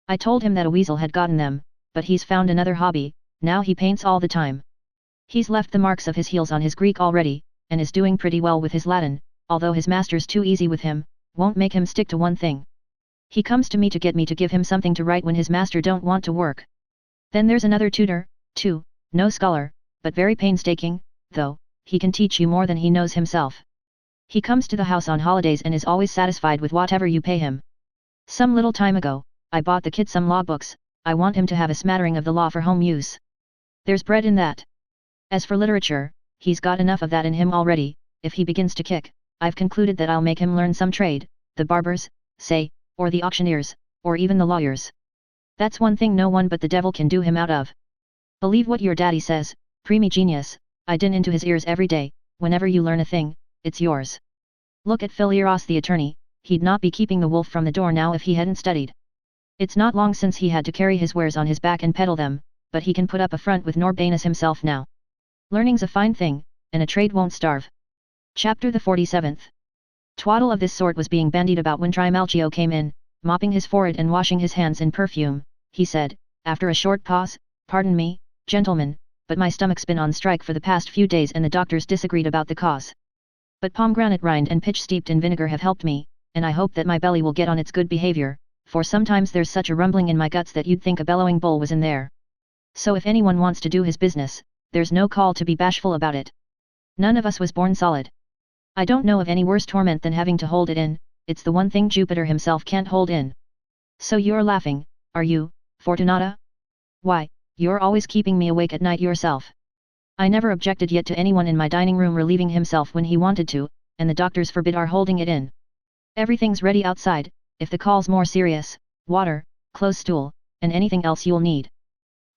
I told him that a weasel had gotten them, but he's found another hobby, now he paints all the time. He's left the marks of his heels on his Greek already, and is doing pretty well with his Latin, although his master's too easy with him, won't make him stick to one thing. He comes to me to get me to give him something to write when his master don't want to work. Then there's another tutor, too, no scholar, but very painstaking, though, he can teach you more than he knows himself. He comes to the house on holidays and is always satisfied with whatever you pay him. Some little time ago, I bought the kid some law books. I want him to have a smattering of the law for home use. There's bread in that. As for literature, he's got enough of that in him already. If he begins to kick, I've concluded that I'll make him learn some trade, the barbers, say, or the auctioneers, or even the lawyers. That's one thing no one but the devil can do him out of. Believe what your daddy says, preemie genius, I din into his ears every day, whenever you learn a thing, it's yours. Look at Phileros the attorney, he'd not be keeping the wolf from the door now if he hadn't studied. It's not long since he had to carry his wares on his back and peddle them, but he can put up a front with Norbanus himself now. Learning's a fine thing, and a trade won't starve. Chapter the 47th. Twaddle of this sort was being bandied about when Trimalchio came in, mopping his forehead and washing his hands in perfume. He said, after a short pause, "Pardon me, gentlemen, but my stomach's been on strike for the past few days and the doctors disagreed about the cause. But pomegranate rind and pitch steeped in vinegar have helped me, and I hope that my belly will get on its good behavior, for sometimes there's such a rumbling in my guts that you'd think a bellowing bull was in there. So if anyone wants to do his business, there's no call to be bashful about it. None of us was born solid. I don't know of any worse torment than having to hold it in, it's the one thing Jupiter himself can't hold in. So you're laughing, are you, Fortunata? Why, you're always keeping me awake at night yourself. I never objected yet to anyone in my dining room relieving himself when he wanted to, and the doctors forbid our holding it in. Everything's ready outside, if the call's more serious, water, clothes stool, and anything else you'll need.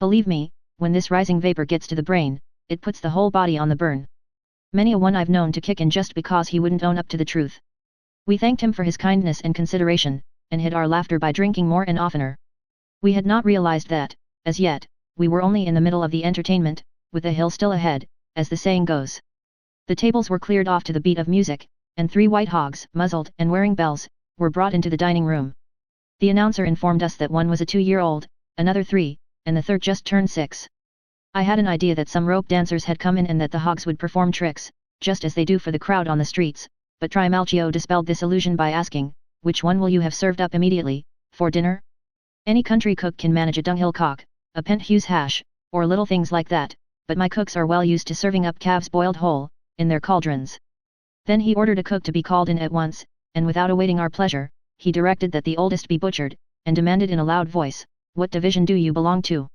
Believe me, when this rising vapor gets to the brain, it puts the whole body on the burn. Many a one I've known to kick in just because he wouldn't own up to the truth. We thanked him for his kindness and consideration, and hid our laughter by drinking more and oftener. We had not realized that, as yet, we were only in the middle of the entertainment, with the hill still ahead, as the saying goes. The tables were cleared off to the beat of music, and 3 white hogs, muzzled and wearing bells, were brought into the dining room. The announcer informed us that one was a 2-year-old, another 3, and the third just turned 6. I had an idea that some rope dancers had come in and that the hogs would perform tricks, just as they do for the crowd on the streets, but Trimalchio dispelled this illusion by asking, "Which one will you have served up immediately, for dinner?" Any country cook can manage a dunghill cock, a Pentheus hash, or little things like that, but my cooks are well used to serving up calves boiled whole, in their cauldrons. Then he ordered a cook to be called in at once, and without awaiting our pleasure, he directed that the oldest be butchered, and demanded in a loud voice, "What division do you belong to?"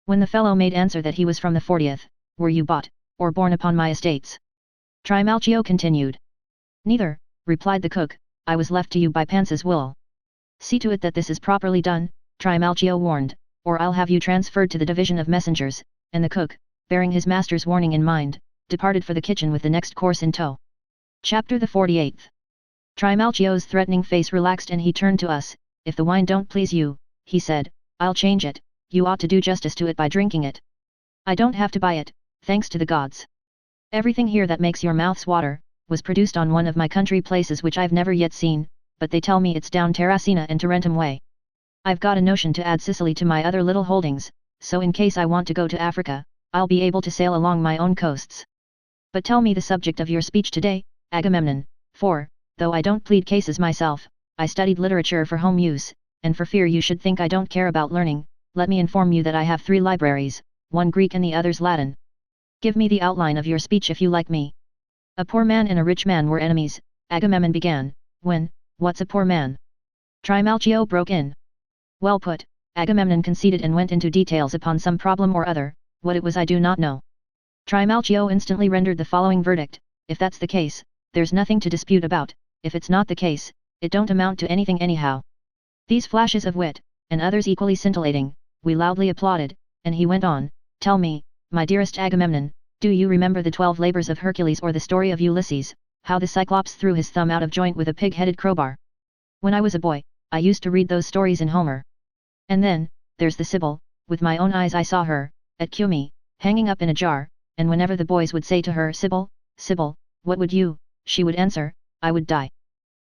When the fellow made answer that he was from the 40th, "Were you bought, or born upon my estates?" Trimalchio continued. "Neither," replied the cook, "I was left to you by Pansa's will." "See to it that this is properly done," Trimalchio warned, "or I'll have you transferred to the division of messengers," and the cook, bearing his master's warning in mind, departed for the kitchen with the next course in tow. Chapter the 48th. Trimalchio's threatening face relaxed and he turned to us. "If the wine don't please you," he said, "I'll change it, you ought to do justice to it by drinking it. I don't have to buy it, thanks to the gods. Everything here that makes your mouths water, was produced on one of my country places which I've never yet seen, but they tell me it's down Terracina and Tarentum way. I've got a notion to add Sicily to my other little holdings, so in case I want to go to Africa, I'll be able to sail along my own coasts. But tell me the subject of your speech today, Agamemnon, for, though I don't plead cases myself, I studied literature for home use, and for fear you should think I don't care about learning, let me inform you that I have 3 libraries, one Greek and the others Latin. Give me the outline of your speech if you like me." "A poor man and a rich man were enemies," Agamemnon began, "when, what's a poor man?" Trimalchio broke in. "Well put," Agamemnon conceded and went into details upon some problem or other, what it was I do not know. Trimalchio instantly rendered the following verdict: "If that's the case, there's nothing to dispute about, if it's not the case, it don't amount to anything anyhow." These flashes of wit, and others equally scintillating, we loudly applauded, and he went on, "Tell me, my dearest Agamemnon, do you remember the 12 labors of Hercules or the story of Ulysses, how the Cyclops threw his thumb out of joint with a pig-headed crowbar? When I was a boy, I used to read those stories in Homer. And then, there's the Sibyl, with my own eyes I saw her, at Cumae, hanging up in a jar, and whenever the boys would say to her, "Sybil, Sybil, what would you?" she would answer, "I would die."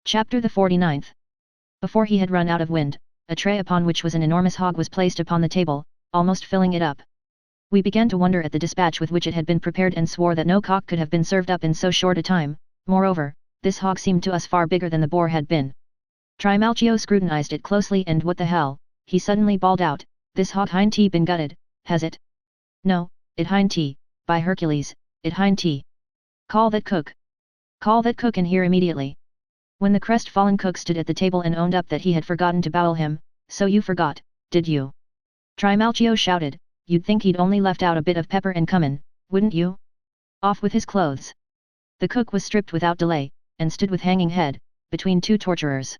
Chapter the 49th. Before he had run out of wind, a tray upon which was an enormous hog was placed upon the table, almost filling it up. We began to wonder at the dispatch with which it had been prepared and swore that no cock could have been served up in so short a time. Moreover, this hog seemed to us far bigger than the boar had been. Trimalchio scrutinized it closely and what the hell, he suddenly bawled out, "This hog hind tea been gutted, has it?" "No, it hind tea, by Hercules, it hind tea. Call that cook. Call that cook in here immediately." When the crestfallen cook stood at the table and owned up that he had forgotten to bowel him, "So you forgot, did you?" Trimalchio shouted, "You'd think he'd only left out a bit of pepper and cumin, wouldn't you? Off with his clothes." The cook was stripped without delay, and stood with hanging head, between two torturers.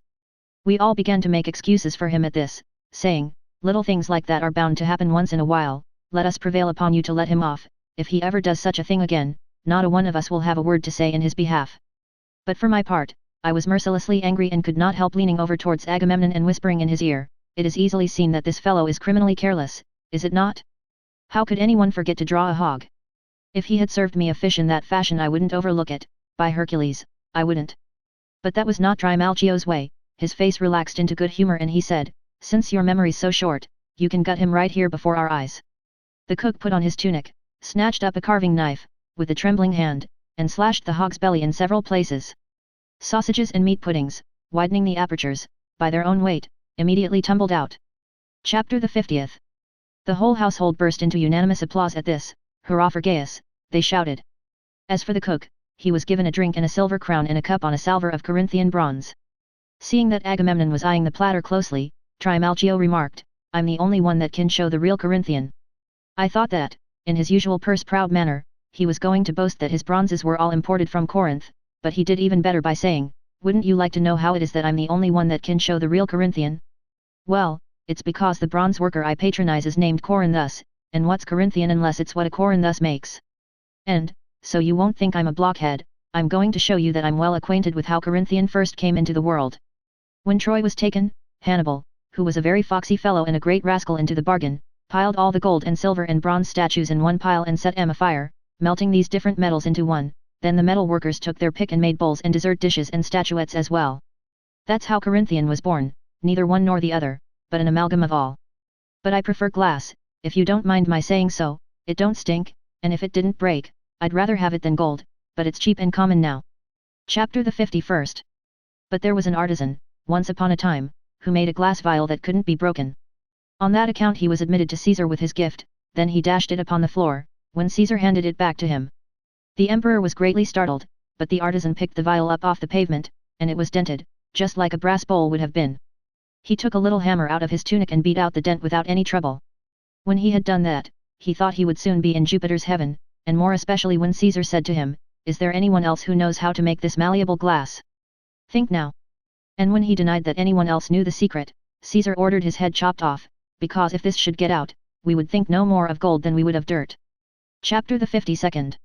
We all began to make excuses for him at this, saying, "Little things like that are bound to happen once in a while, let us prevail upon you to let him off, if he ever does such a thing again, not a one of us will have a word to say in his behalf." But for my part, I was mercilessly angry and could not help leaning over towards Agamemnon and whispering in his ear, "It is easily seen that this fellow is criminally careless, is it not? How could anyone forget to draw a hog? If he had served me a fish in that fashion I wouldn't overlook it, by Hercules, I wouldn't." But that was not Trimalchio's way. His face relaxed into good humor and he said, "Since your memory's so short, you can gut him right here before our eyes." The cook put on his tunic, snatched up a carving knife, with a trembling hand, and slashed the hog's belly in several places. Sausages and meat puddings, widening the apertures, by their own weight, immediately tumbled out. Chapter the 50th. The whole household burst into unanimous applause at this. "Hurrah for Gaius," they shouted. As for the cook, he was given a drink and a silver crown and a cup on a salver of Corinthian bronze. Seeing that Agamemnon was eyeing the platter closely, Trimalchio remarked, "I'm the only one that can show the real Corinthian." I thought that, in his usual purse-proud manner, he was going to boast that his bronzes were all imported from Corinth, but he did even better by saying, "Wouldn't you like to know how it is that I'm the only one that can show the real Corinthian? Well, it's because the bronze worker I patronize is named Corinthus, and what's Corinthian unless it's what a Corinthus makes? And, so you won't think I'm a blockhead, I'm going to show you that I'm well acquainted with how Corinthian first came into the world. When Troy was taken, Hannibal, who was a very foxy fellow and a great rascal into the bargain, piled all the gold and silver and bronze statues in one pile and set them afire, melting these different metals into one. Then the metal workers took their pick and made bowls and dessert dishes and statuettes as well. That's how Corinthian was born, neither one nor the other, but an amalgam of all. But I prefer glass, if you don't mind my saying so, it don't stink, and if it didn't break, I'd rather have it than gold, but it's cheap and common now." Chapter the 51st. But there was an artisan, once upon a time, who made a glass vial that couldn't be broken. On that account he was admitted to Caesar with his gift, then he dashed it upon the floor, when Caesar handed it back to him. The emperor was greatly startled, but the artisan picked the vial up off the pavement, and it was dented, just like a brass bowl would have been. He took a little hammer out of his tunic and beat out the dent without any trouble. When he had done that, he thought he would soon be in Jupiter's heaven, and more especially when Caesar said to him, "Is there anyone else who knows how to make this malleable glass? Think now." And when he denied that anyone else knew the secret, Caesar ordered his head chopped off, because if this should get out, we would think no more of gold than we would of dirt. Chapter the 52nd.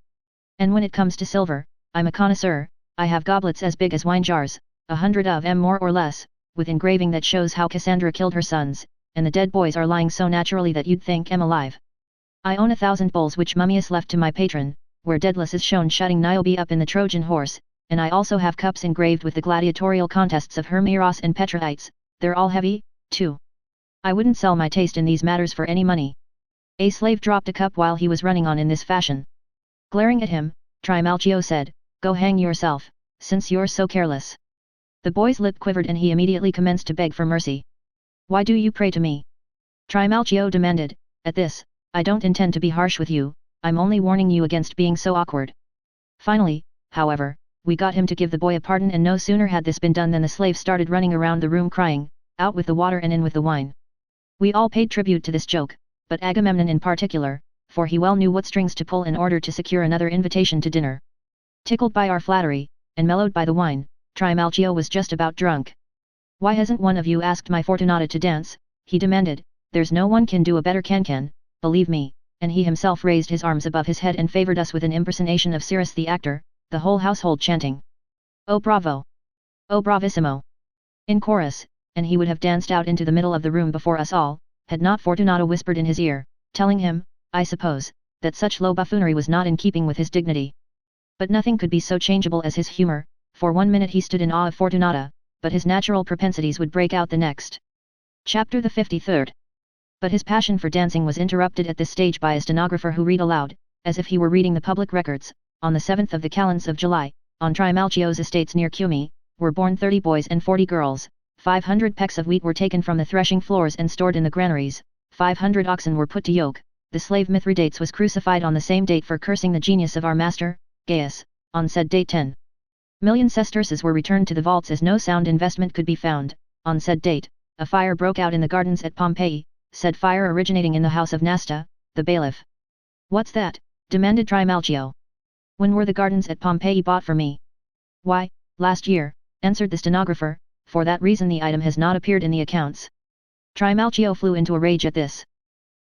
And when it comes to silver, I'm a connoisseur. I have goblets as big as wine jars, 100 of them more or less, with engraving that shows how Cassandra killed her sons, and the dead boys are lying so naturally that you'd think I'm alive. I own 1,000 bowls which Mummius left to my patron, where Daedalus is shown shutting Niobe up in the Trojan horse, and I also have cups engraved with the gladiatorial contests of Hermeiros and Petronius. They're all heavy, too. I wouldn't sell my taste in these matters for any money." A slave dropped a cup while he was running on in this fashion. Glaring at him, Trimalchio said, "Go hang yourself, since you're so careless." The boy's lip quivered and he immediately commenced to beg for mercy. "Why do you pray to me?" Trimalchio demanded. At this, "I don't intend to be harsh with you, I'm only warning you against being so awkward." Finally, however, we got him to give the boy a pardon, and no sooner had this been done than the slave started running around the room crying, "Out with the water and in with the wine." We all paid tribute to this joke, but Agamemnon in particular, for he well knew what strings to pull in order to secure another invitation to dinner. Tickled by our flattery, and mellowed by the wine, Trimalchio was just about drunk. "Why hasn't one of you asked my Fortunata to dance?" he demanded. "There's no one can do a better can, believe me," and he himself raised his arms above his head and favored us with an impersonation of Cyrus the actor, the whole household chanting, "Oh bravo! Oh bravissimo!" in chorus, and he would have danced out into the middle of the room before us all, had not Fortunata whispered in his ear, telling him, I suppose, that such low buffoonery was not in keeping with his dignity. But nothing could be so changeable as his humor. For 1 minute he stood in awe of Fortunata, but his natural propensities would break out the next. Chapter the 53rd. But his passion for dancing was interrupted at this stage by a stenographer who read aloud, as if he were reading the public records. On the 7th of the calends of July, on Trimalchio's estates near Cumae, were born 30 boys and 40 girls, 500 pecks of wheat were taken from the threshing floors and stored in the granaries, 500 oxen were put to yoke. The slave Mithridates was crucified on the same date for cursing the genius of our master, Gaius. On said date 10 million sesterces were returned to the vaults as no sound investment could be found. On said date, a fire broke out in the gardens at Pompeii, said fire originating in the house of Nasta, the bailiff. What's that? Demanded Trimalchio. When were the gardens at Pompeii bought for me? Why, last year, answered the stenographer. For that reason the item has not appeared in the accounts. Trimalchio flew into a rage at this.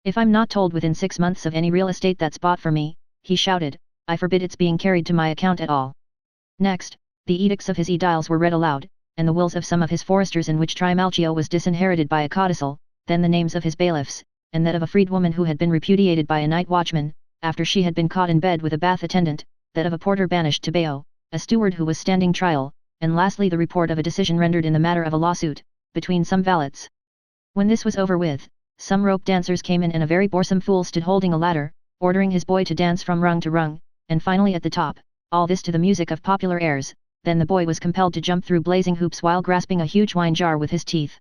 If I'm not told within 6 months of any real estate that's bought for me, he shouted, I forbid its being carried to my account at all. Next, the edicts of his aediles were read aloud, and the wills of some of his foresters in which Trimalchio was disinherited by a codicil, then the names of his bailiffs, and that of a freedwoman who had been repudiated by a night watchman, after she had been caught in bed with a bath attendant, that of a porter banished to Bao, a steward who was standing trial, and lastly the report of a decision rendered in the matter of a lawsuit, between some valets. When this was over with, some rope dancers came in and a very boresome fool stood holding a ladder, ordering his boy to dance from rung to rung, and finally at the top, all this to the music of popular airs. Then the boy was compelled to jump through blazing hoops while grasping a huge wine jar with his teeth.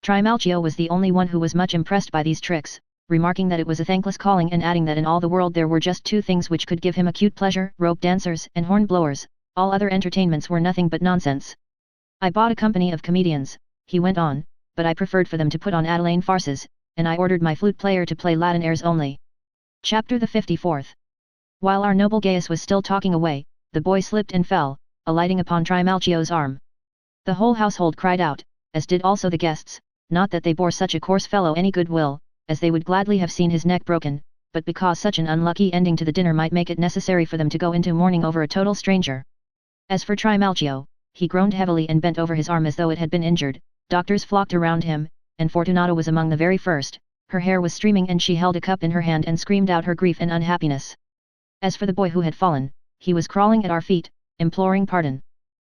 Trimalchio was the only one who was much impressed by these tricks, remarking that it was a thankless calling and adding that in all the world there were just 2 things which could give him acute pleasure, rope dancers and horn blowers, all other entertainments were nothing but nonsense. I bought a company of comedians, he went on, but I preferred for them to put on Atellane farces, and I ordered my flute player to play Latin airs only. Chapter the 54th. While our noble Gaius was still talking away, the boy slipped and fell, alighting upon Trimalchio's arm. The whole household cried out, as did also the guests, not that they bore such a coarse fellow any good will, as they would gladly have seen his neck broken, but because such an unlucky ending to the dinner might make it necessary for them to go into mourning over a total stranger. As for Trimalchio, he groaned heavily and bent over his arm as though it had been injured. Doctors flocked around him, and Fortunata was among the very first. Her hair was streaming and she held a cup in her hand and screamed out her grief and unhappiness. As for the boy who had fallen, he was crawling at our feet, imploring pardon.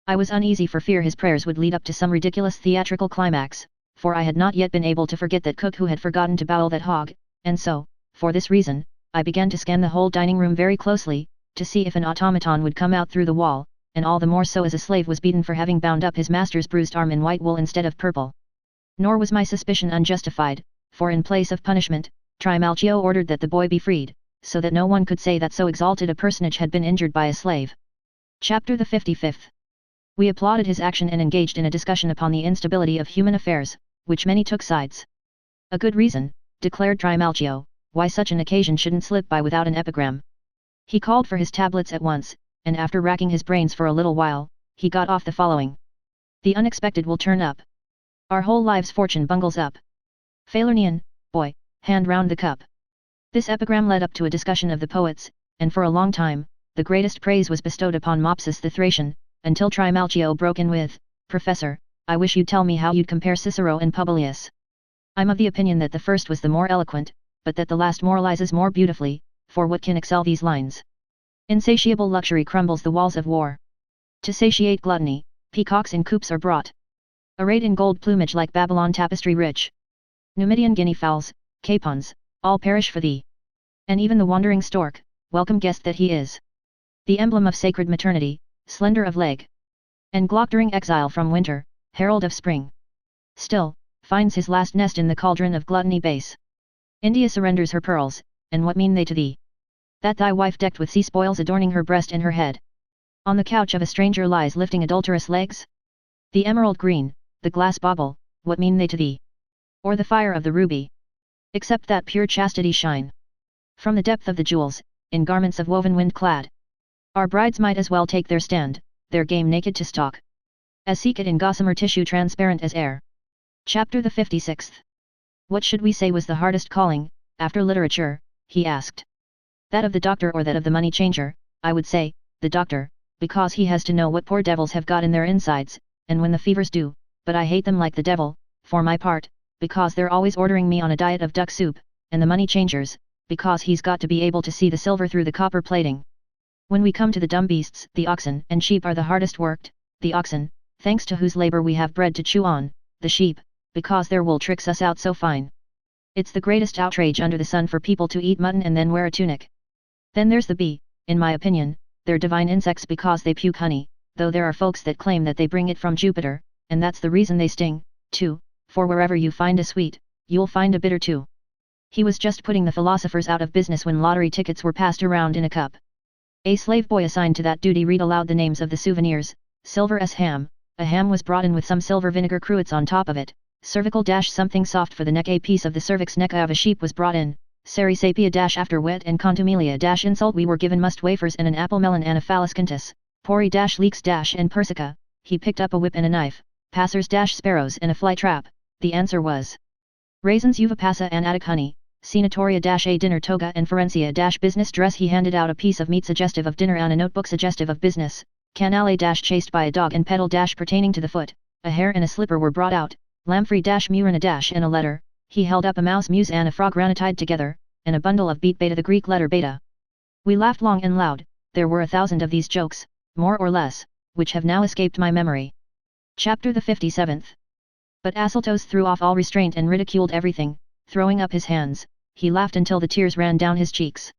I was uneasy for fear his prayers would lead up to some ridiculous theatrical climax, for I had not yet been able to forget that cook who had forgotten to bowl that hog, and so, for this reason, I began to scan the whole dining room very closely, to see if an automaton would come out through the wall, and all the more so as a slave was beaten for having bound up his master's bruised arm in white wool instead of purple. Nor was my suspicion unjustified, for in place of punishment, Trimalchio ordered that the boy be freed, so that no one could say that so exalted a personage had been injured by a slave. Chapter the 55th. We applauded his action and engaged in a discussion upon the instability of human affairs, which many took sides. A good reason, declared Trimalchio, why such an occasion shouldn't slip by without an epigram. He called for his tablets at once, and after racking his brains for a little while, he got off the following. The unexpected will turn up. Our whole lives' fortune bungles up. Falernian, boy, hand round the cup. This epigram led up to a discussion of the poets, and for a long time, the greatest praise was bestowed upon Mopsus the Thracian, until Trimalchio broke in with, Professor, I wish you'd tell me how you'd compare Cicero and Publius. I'm of the opinion that the first was the more eloquent, but that the last moralizes more beautifully, for what can excel these lines? Insatiable luxury crumbles the walls of war. To satiate gluttony, peacocks in coops are brought. Arrayed in gold plumage like Babylon tapestry rich. Numidian guinea fowls, capons, all perish for thee. And even the wandering stork, welcome guest that he is. The emblem of sacred maternity, slender of leg. And Glock during exile from winter, herald of spring. Still, finds his last nest in the cauldron of gluttony base. India surrenders her pearls, and what mean they to thee? That thy wife decked with sea spoils adorning her breast and her head. On the couch of a stranger lies lifting adulterous legs? The emerald green, the glass bauble, what mean they to thee? Or the fire of the ruby? Except that pure chastity shine. From the depth of the jewels, in garments of woven wind clad. Our brides might as well take their stand, their game naked to stalk. As seek it in gossamer tissue transparent as air. Chapter the 56th. What should we say was the hardest calling, after literature, he asked. That of the doctor or that of the money changer? I would say, the doctor, because he has to know what poor devils have got in their insides, and when the fevers do, but I hate them like the devil, for my part, because they're always ordering me on a diet of duck soup, and the money changers, because he's got to be able to see the silver through the copper plating. When we come to the dumb beasts, the oxen and sheep are the hardest worked, the oxen, thanks to whose labor we have bread to chew on, the sheep, because their wool tricks us out so fine. It's the greatest outrage under the sun for people to eat mutton and then wear a tunic. Then there's the bee, in my opinion, they're divine insects because they puke honey, though there are folks that claim that they bring it from Jupiter, and that's the reason they sting, too, for wherever you find a sweet, you'll find a bitter too. He was just putting the philosophers out of business when lottery tickets were passed around in a cup. A slave boy assigned to that duty read aloud the names of the souvenirs: silver ham, a ham was brought in with some silver vinegar cruets on top of it, cervical something soft for the neck, a piece of the cervix neck of a sheep was brought in, sari sapia after wet and contumelia insult we were given must wafers and an apple melon and a phallus cantus, pori leeks and persica, he picked up a whip and a knife, passers sparrows and a fly trap, the answer was raisins uva passa and attic honey, senatoria a dinner toga and ferencia business dress. He handed out a piece of meat suggestive of dinner and a notebook suggestive of business, canale chased by a dog and pedal pertaining to the foot, a hare and a slipper were brought out, lamprey murina and a letter, he held up a mouse muse and a frog rana tied together, and a bundle of beat beta, the Greek letter beta. We laughed long and loud, there were 1,000 of these jokes, more or less, which have now escaped my memory. Chapter the 57th. But Asseltos threw off all restraint and ridiculed everything, throwing up his hands, he laughed until the tears ran down his cheeks.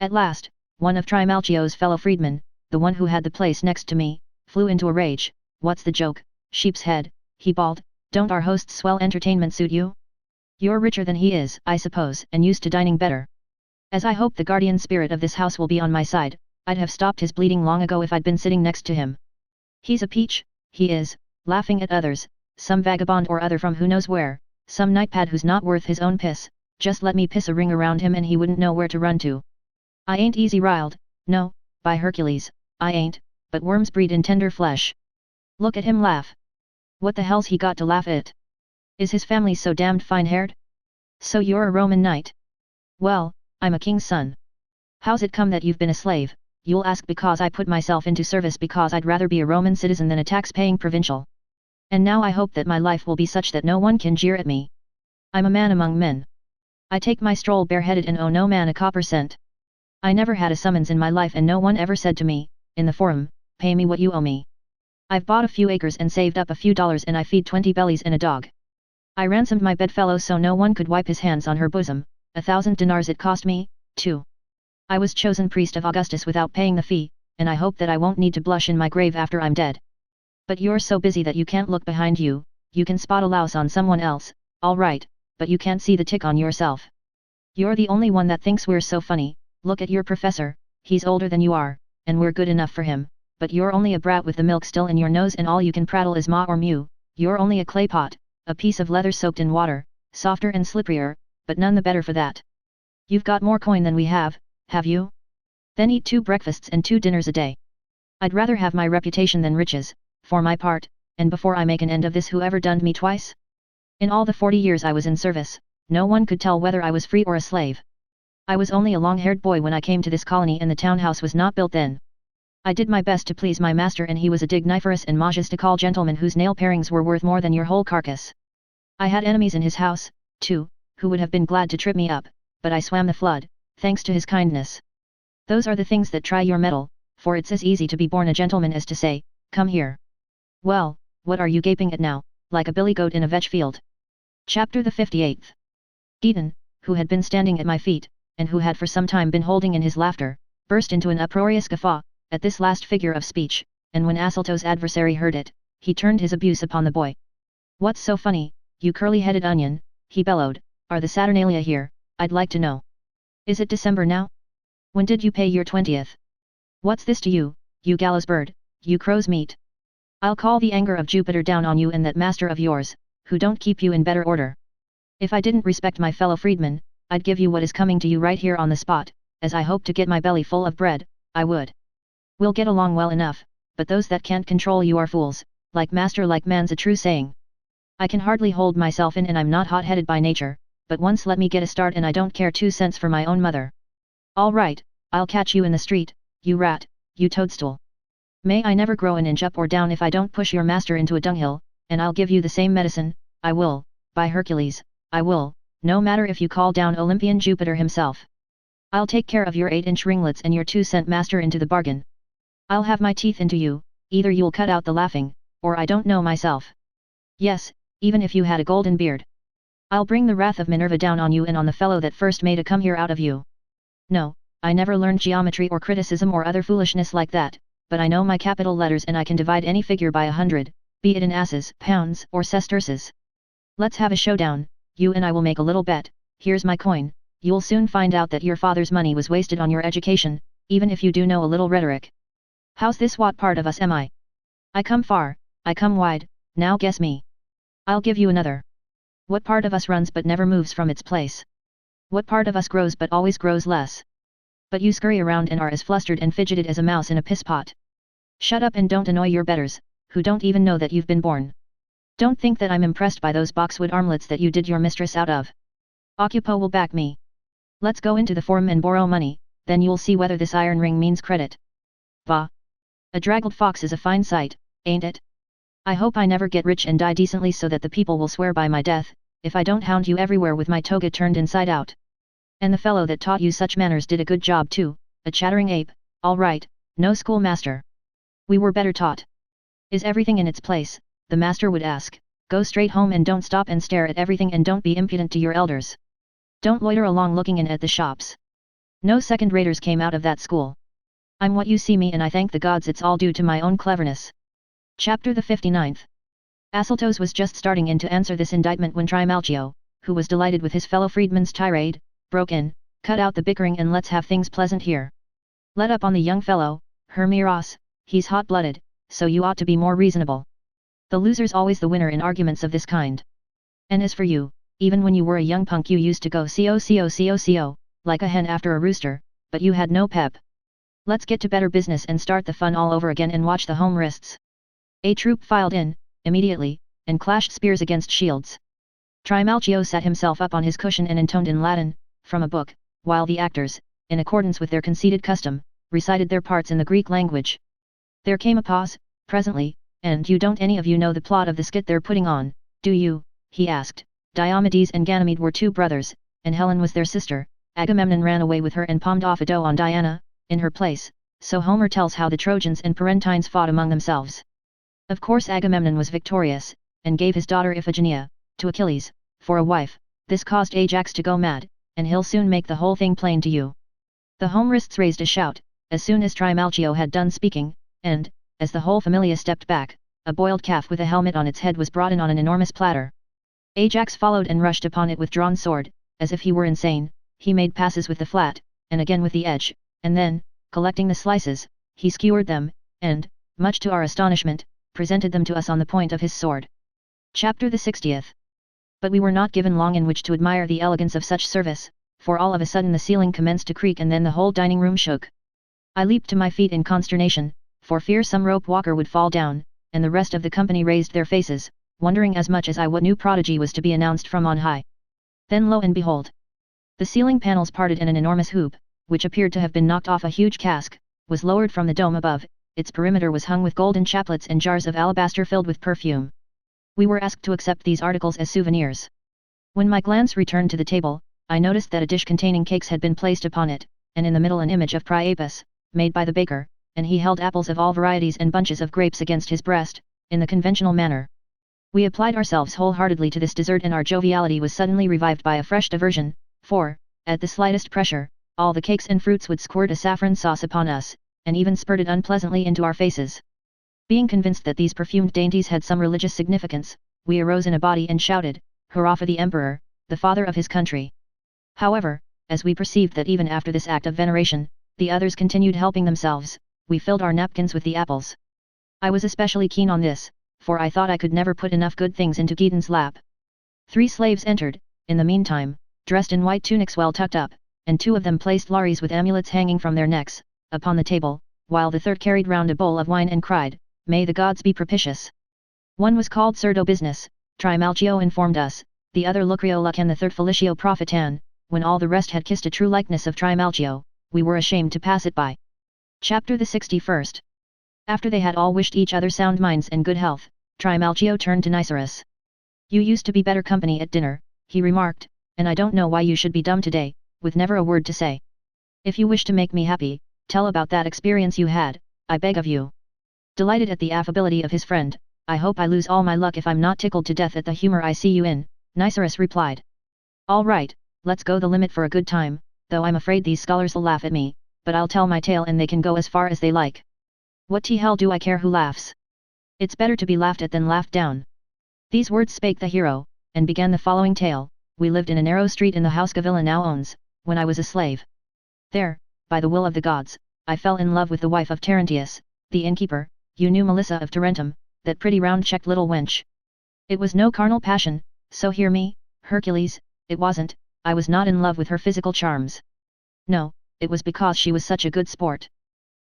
At last, one of Trimalchio's fellow freedmen, the one who had the place next to me, flew into a rage. What's the joke, sheep's head, he bawled, don't our host's swell entertainment suit you? You're richer than he is, I suppose, and used to dining better. As I hope the guardian spirit of this house will be on my side, I'd have stopped his bleeding long ago if I'd been sitting next to him. He's a peach, he is, laughing at others, some vagabond or other from who knows where, some nightpad who's not worth his own piss, just let me piss a ring around him and he wouldn't know where to run to. I ain't easy riled, no, by Hercules, I ain't, but worms breed in tender flesh. Look at him laugh. What the hell's he got to laugh at? Is his family so damned fine-haired? So you're a Roman knight? Well, I'm a king's son. How's it come that you've been a slave? You'll ask. Because I put myself into service because I'd rather be a Roman citizen than a tax-paying provincial. And now I hope that my life will be such that no one can jeer at me. I'm a man among men. I take my stroll bareheaded and owe no man a copper cent. I never had a summons in my life and no one ever said to me, in the forum, pay me what you owe me. I've bought a few acres and saved up a few dollars and I feed 20 bellies and a dog. I ransomed my bedfellow so no one could wipe his hands on her bosom, 1,000 dinars it cost me, too. I was chosen priest of Augustus without paying the fee, and I hope that I won't need to blush in my grave after I'm dead. But you're so busy that you can't look behind you, you can spot a louse on someone else, all right, but you can't see the tick on yourself. You're the only one that thinks we're so funny. Look at your professor, he's older than you are, and we're good enough for him, but you're only a brat with the milk still in your nose and all you can prattle is ma or mew, you're only a clay pot, a piece of leather soaked in water, softer and slipperier, but none the better for that. You've got more coin than we have you? Then eat 2 breakfasts and 2 dinners a day. I'd rather have my reputation than riches, for my part, and before I make an end of this whoever dunned me twice? In all the 40 years I was in service, no one could tell whether I was free or a slave. I was only a long-haired boy when I came to this colony and the townhouse was not built then. I did my best to please my master and he was a digniferous and majestical gentleman whose nail parings were worth more than your whole carcass. I had enemies in his house, too, who would have been glad to trip me up, but I swam the flood, thanks to his kindness. Those are the things that try your mettle, for it's as easy to be born a gentleman as to say, come here. Well, what are you gaping at now, like a billy goat in a vetch field? Chapter the 58th. Deaton, who had been standing at my feet, and who had for some time been holding in his laughter, burst into an uproarious guffaw, at this last figure of speech, and when Asselto's adversary heard it, he turned his abuse upon the boy. What's so funny, you curly-headed onion, he bellowed, are the Saturnalia here, I'd like to know. Is it December now? When did you pay your 20th? What's this to you, you gallows bird, you crow's meat? I'll call the anger of Jupiter down on you and that master of yours, who don't keep you in better order. If I didn't respect my fellow freedmen, I'd give you what is coming to you right here on the spot, as I hope to get my belly full of bread, I would. We'll get along well enough, but those that can't control you are fools, like master like man's a true saying. I can hardly hold myself in and I'm not hot-headed by nature, but once let me get a start and I don't care 2 cents for my own mother. All right, I'll catch you in the street, you rat, you toadstool. May I never grow an inch up or down if I don't push your master into a dunghill, and I'll give you the same medicine, I will, by Hercules, I will, no matter if you call down Olympian Jupiter himself. I'll take care of your 8-inch ringlets and your 2-cent master into the bargain. I'll have my teeth into you, either you'll cut out the laughing, or I don't know myself. Yes, even if you had a golden beard. I'll bring the wrath of Minerva down on you and on the fellow that first made a come here out of you. No, I never learned geometry or criticism or other foolishness like that, but I know my capital letters and I can divide any figure by 100, be it in asses, pounds, or sesterces. Let's have a showdown, you and I will make a little bet. Here's my coin. You'll soon find out that your father's money was wasted on your education, even if you do know a little rhetoric. How's this? What part of us am I? I come far, I come wide, now guess me. I'll give you another. What part of us runs but never moves from its place? What part of us grows but always grows less? But you scurry around and are as flustered and fidgeted as a mouse in a pisspot. Shut up and don't annoy your betters, who don't even know that you've been born. Don't think that I'm impressed by those boxwood armlets that you did your mistress out of. Occupo will back me. Let's go into the forum and borrow money, then you'll see whether this iron ring means credit. Bah! A draggled fox is a fine sight, ain't it? I hope I never get rich and die decently so that the people will swear by my death, if I don't hound you everywhere with my toga turned inside out. And the fellow that taught you such manners did a good job too, a chattering ape, all right, no schoolmaster. We were better taught. Is everything in its place? The master would ask. Go straight home and don't stop and stare at everything and don't be impudent to your elders. Don't loiter along looking in at the shops. No second-raters came out of that school. I'm what you see me and I thank the gods it's all due to my own cleverness. Chapter the 59th. Asyltos was just starting in to answer this indictment when Trimalchio, who was delighted with his fellow freedman's tirade, broke in, cut out the bickering and let's have things pleasant here. Let up on the young fellow, Hermiros, he's hot-blooded, so you ought to be more reasonable. The loser's always the winner in arguments of this kind. And as for you, even when you were a young punk you used to go co, like a hen after a rooster, but you had no pep. Let's get to better business and start the fun all over again and watch the home wrists. A troop filed in, immediately, and clashed spears against shields. Trimalchio sat himself up on his cushion and intoned in Latin, from a book, while the actors, in accordance with their conceded custom, recited their parts in the Greek language. There came a pause, presently, and you don't any of you know the plot of the skit they're putting on, do you? He asked. Diomedes and Ganymede were two brothers, and Helen was their sister. Agamemnon ran away with her and palmed off a doe on Diana, in her place, so Homer tells how the Trojans and Parentines fought among themselves. Of course Agamemnon was victorious, and gave his daughter Iphigenia, to Achilles, for a wife. This caused Ajax to go mad, and he'll soon make the whole thing plain to you. The Homerists raised a shout, as soon as Trimalchio had done speaking, and, as the whole familia stepped back, a boiled calf with a helmet on its head was brought in on an enormous platter. Ajax followed and rushed upon it with drawn sword, as if he were insane. He made passes with the flat, and again with the edge, and then, collecting the slices, he skewered them, and, much to our astonishment, presented them to us on the point of his sword. Chapter the 60th. But we were not given long in which to admire the elegance of such service, for all of a sudden the ceiling commenced to creak and then the whole dining room shook. I leaped to my feet in consternation, for fear some rope walker would fall down, and the rest of the company raised their faces, wondering as much as I what new prodigy was to be announced from on high. Then lo and behold! The ceiling panels parted and an enormous hoop, which appeared to have been knocked off a huge cask, was lowered from the dome above. Its perimeter was hung with golden chaplets and jars of alabaster filled with perfume. We were asked to accept these articles as souvenirs. When my glance returned to the table, I noticed that a dish containing cakes had been placed upon it, and in the middle an image of Priapus, made by the baker, and he held apples of all varieties and bunches of grapes against his breast, in the conventional manner. We applied ourselves wholeheartedly to this dessert and our joviality was suddenly revived by a fresh diversion, for, at the slightest pressure, all the cakes and fruits would squirt a saffron sauce upon us, and even spurted unpleasantly into our faces. Being convinced that these perfumed dainties had some religious significance, we arose in a body and shouted, "Hurrah for the Emperor, the father of his country!" However, as we perceived that even after this act of veneration, the others continued helping themselves, we filled our napkins with the apples. I was especially keen on this, for I thought I could never put enough good things into Gideon's lap. 3 slaves entered, in the meantime, dressed in white tunics well tucked up, and 2 of them placed lares with amulets hanging from their necks, upon the table, while the third carried round a bowl of wine and cried, "May the gods be propitious." One was called Cerdo Business, Trimalchio informed us, the other Lucrio Luck and the third Felicio Profitan. When all the rest had kissed a true likeness of Trimalchio, we were ashamed to pass it by. Chapter the 61st. After they had all wished each other sound minds and good health, Trimalchio turned to Nicerus. "You used to be better company at dinner," he remarked, "and I don't know why you should be dumb today, with never a word to say." If you wish to make me happy, tell about that experience you had, I beg of you. Delighted at the affability of his friend, I hope I lose all my luck if I'm not tickled to death at the humor I see you in, Nicerus replied. All right, let's go the limit for a good time, though I'm afraid these scholars will laugh at me, but I'll tell my tale and they can go as far as they like. What the hell do I care who laughs? It's better to be laughed at than laughed down. These words spake the hero, and began the following tale. We lived in a narrow street in the house Gavilla now owns, when I was a slave. There, by the will of the gods, I fell in love with the wife of Terentius, the innkeeper. You knew Melissa of Tarentum, that pretty round-checked little wench. It was no carnal passion, so hear me, Hercules, it wasn't. I was not in love with her physical charms. No, it was because she was such a good sport.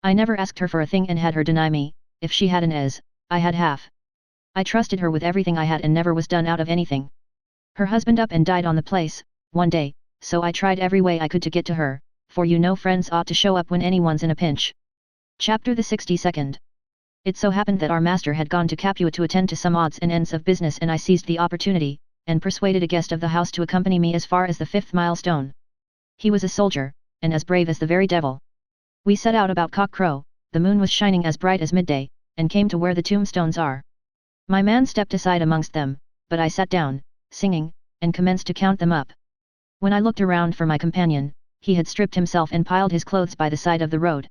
I never asked her for a thing and had her deny me. If she had an as, I had half. I trusted her with everything I had and never was done out of anything. Her husband up and died on the place, one day, so I tried every way I could to get to her, for you know friends ought to show up when anyone's in a pinch. Chapter the 62nd. It so happened that our master had gone to Capua to attend to some odds and ends of business and I seized the opportunity, and persuaded a guest of the house to accompany me as far as the 5th milestone. He was a soldier, and as brave as the very devil. We set out about cock-crow, the moon was shining as bright as midday, and came to where the tombstones are. My man stepped aside amongst them, but I sat down, singing, and commenced to count them up. When I looked around for my companion, he had stripped himself and piled his clothes by the side of the road.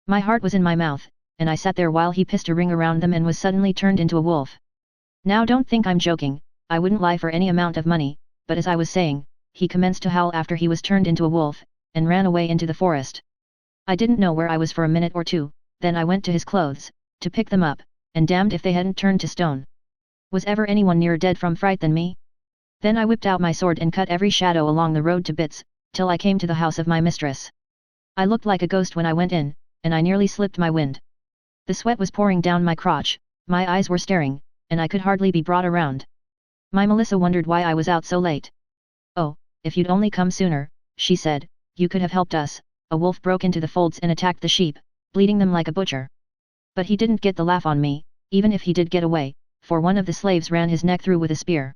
My heart was in my mouth, and I sat there while he pissed a ring around them and was suddenly turned into a wolf. Now don't think I'm joking, I wouldn't lie for any amount of money, but as I was saying, he commenced to howl after he was turned into a wolf, and ran away into the forest. I didn't know where I was for a minute or two, then I went to his clothes, to pick them up, and damned if they hadn't turned to stone. Was ever anyone nearer dead from fright than me? Then I whipped out my sword and cut every shadow along the road to bits, till I came to the house of my mistress. I looked like a ghost when I went in, and I nearly slipped my wind. The sweat was pouring down my crotch, my eyes were staring, and I could hardly be brought around. My Melissa wondered why I was out so late. Oh, if you'd only come sooner, she said, you could have helped us. A wolf broke into the folds and attacked the sheep, bleeding them like a butcher. But he didn't get the laugh on me, even if he did get away, for one of the slaves ran his neck through with a spear.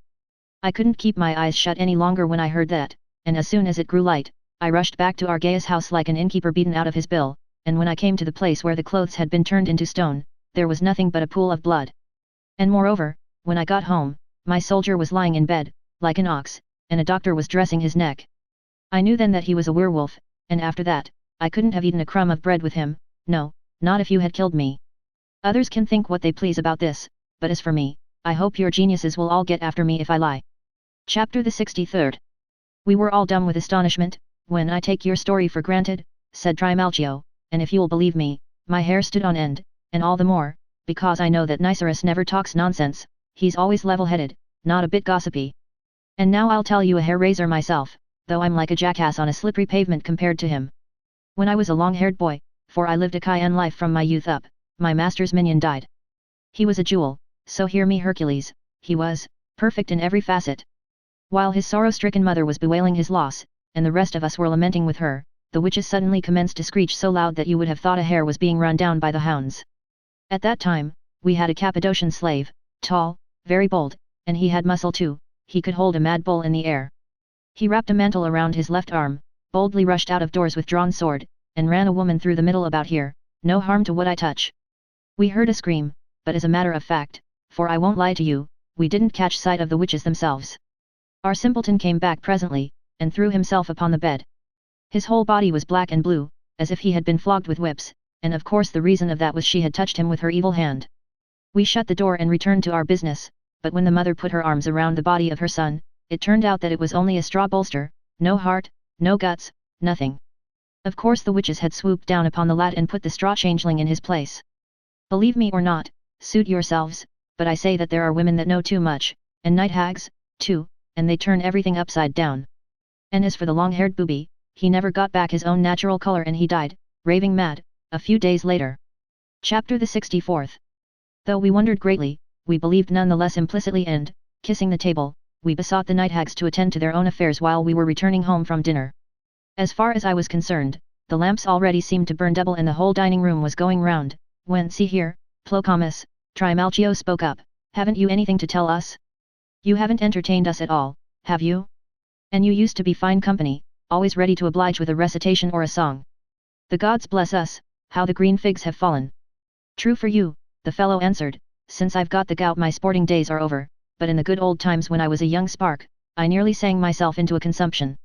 I couldn't keep my eyes shut any longer when I heard that, and as soon as it grew light, I rushed back to Argaeus' house like an innkeeper beaten out of his bill, and when I came to the place where the clothes had been turned into stone, there was nothing but a pool of blood. And moreover, when I got home, my soldier was lying in bed, like an ox, and a doctor was dressing his neck. I knew then that he was a werewolf, and after that, I couldn't have eaten a crumb of bread with him, no, not if you had killed me. Others can think what they please about this, but as for me, I hope your geniuses will all get after me if I lie. Chapter the 63rd. We were all dumb with astonishment, when I take your story for granted, said Trimalchio, and if you'll believe me, my hair stood on end, and all the more, because I know that Nicerus never talks nonsense, he's always level-headed, not a bit gossipy. And now I'll tell you a hair-raiser myself, though I'm like a jackass on a slippery pavement compared to him. When I was a long-haired boy, for I lived a Chian life from my youth up, my master's minion died. He was a jewel, so hear me Hercules, he was, perfect in every facet. While his sorrow-stricken mother was bewailing his loss, and the rest of us were lamenting with her, the witches suddenly commenced to screech so loud that you would have thought a hare was being run down by the hounds. At that time, we had a Cappadocian slave, tall, very bold, and he had muscle too, he could hold a mad bull in the air. He wrapped a mantle around his left arm, boldly rushed out of doors with drawn sword, and ran a woman through the middle about here, no harm to what I touch. We heard a scream, but as a matter of fact, for I won't lie to you, we didn't catch sight of the witches themselves. Our simpleton came back presently, and threw himself upon the bed. His whole body was black and blue, as if he had been flogged with whips, and of course the reason of that was she had touched him with her evil hand. We shut the door and returned to our business, but when the mother put her arms around the body of her son, it turned out that it was only a straw bolster, no heart, no guts, nothing. Of course the witches had swooped down upon the lad and put the straw changeling in his place. Believe me or not, suit yourselves, but I say that there are women that know too much, and night hags, too, and they turn everything upside down. And as for the long-haired booby, he never got back his own natural color and he died, raving mad, a few days later. Chapter the 64th. Though we wondered greatly, we believed none the less implicitly and, kissing the table, we besought the night hags to attend to their own affairs while we were returning home from dinner. As far as I was concerned, the lamps already seemed to burn double and the whole dining room was going round, when see here, Plocamus, Trimalchio spoke up, haven't you anything to tell us? You haven't entertained us at all, have you? And you used to be fine company, always ready to oblige with a recitation or a song. The gods bless us, how the green figs have fallen. True for you, the fellow answered, since I've got the gout my sporting days are over, but in the good old times when I was a young spark, I nearly sang myself into a consumption.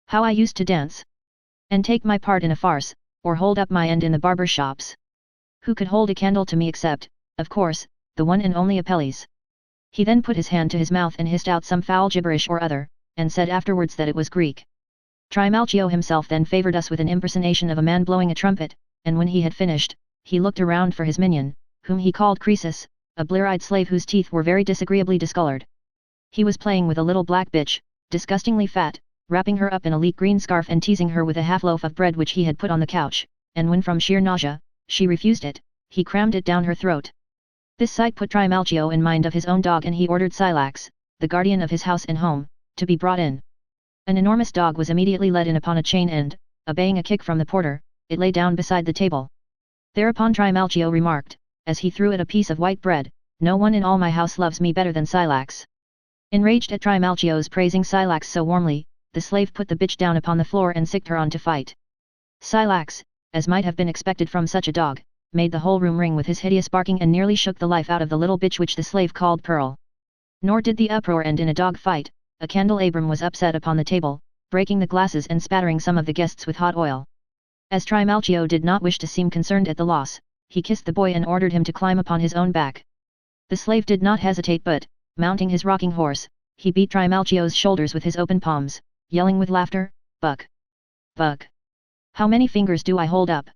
How I used to dance! And take my part in a farce, or hold up my end in the barber shops. Who could hold a candle to me except, of course, the one and only Apelles? He then put his hand to his mouth and hissed out some foul gibberish or other, and said afterwards that it was Greek. Trimalchio himself then favoured us with an impersonation of a man blowing a trumpet, and when he had finished, he looked around for his minion, whom he called Croesus, a blear-eyed slave whose teeth were very disagreeably discoloured. He was playing with a little black bitch, disgustingly fat, wrapping her up in a leek green scarf and teasing her with a half-loaf of bread which he had put on the couch, and when from sheer nausea, she refused it, he crammed it down her throat. This sight put Trimalchio in mind of his own dog, and he ordered Scylax, the guardian of his house and home, to be brought in. An enormous dog was immediately led in upon a chain and, obeying a kick from the porter, it lay down beside the table. Thereupon Trimalchio remarked, as he threw it a piece of white bread, "No one in all my house loves me better than Scylax." Enraged at Trimalchio's praising Scylax so warmly, the slave put the bitch down upon the floor and sicked her on to fight. Scylax, as might have been expected from such a dog, made the whole room ring with his hideous barking and nearly shook the life out of the little bitch which the slave called Pearl. Nor did the uproar end in a dog fight. A candelabrum was upset upon the table, breaking the glasses and spattering some of the guests with hot oil. As Trimalchio did not wish to seem concerned at the loss, he kissed the boy and ordered him to climb upon his own back. The slave did not hesitate but, mounting his rocking horse, he beat Trimalchio's shoulders with his open palms, yelling with laughter, "Buck! Buck! How many fingers do I hold up?"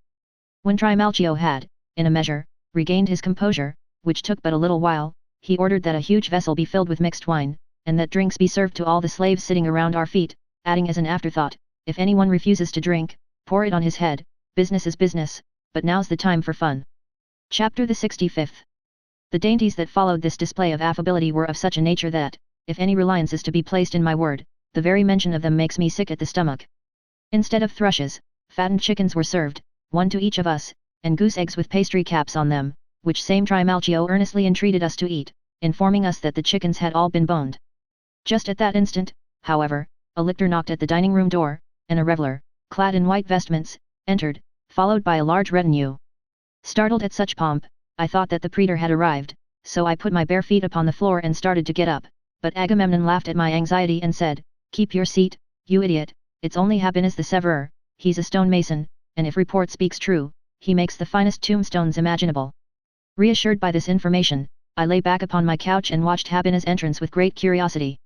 When Trimalchio had, in a measure, regained his composure, which took but a little while, he ordered that a huge vessel be filled with mixed wine, and that drinks be served to all the slaves sitting around our feet, adding as an afterthought, "If anyone refuses to drink, pour it on his head, business is business, but now's the time for fun." Chapter the 65th. The dainties that followed this display of affability were of such a nature that, if any reliance is to be placed in my word, the very mention of them makes me sick at the stomach. Instead of thrushes, fattened chickens were served, one to each of us, and goose eggs with pastry caps on them, which same Trimalchio earnestly entreated us to eat, informing us that the chickens had all been boned. Just at that instant, however, a lictor knocked at the dining room door, and a reveller, clad in white vestments, entered, followed by a large retinue. Startled at such pomp, I thought that the praetor had arrived, so I put my bare feet upon the floor and started to get up, but Agamemnon laughed at my anxiety and said, "Keep your seat, you idiot, it's only Habinnas the Severer, he's a stonemason, and if report speaks true, he makes the finest tombstones imaginable." Reassured by this information, I lay back upon my couch and watched Habinnas' entrance with great curiosity.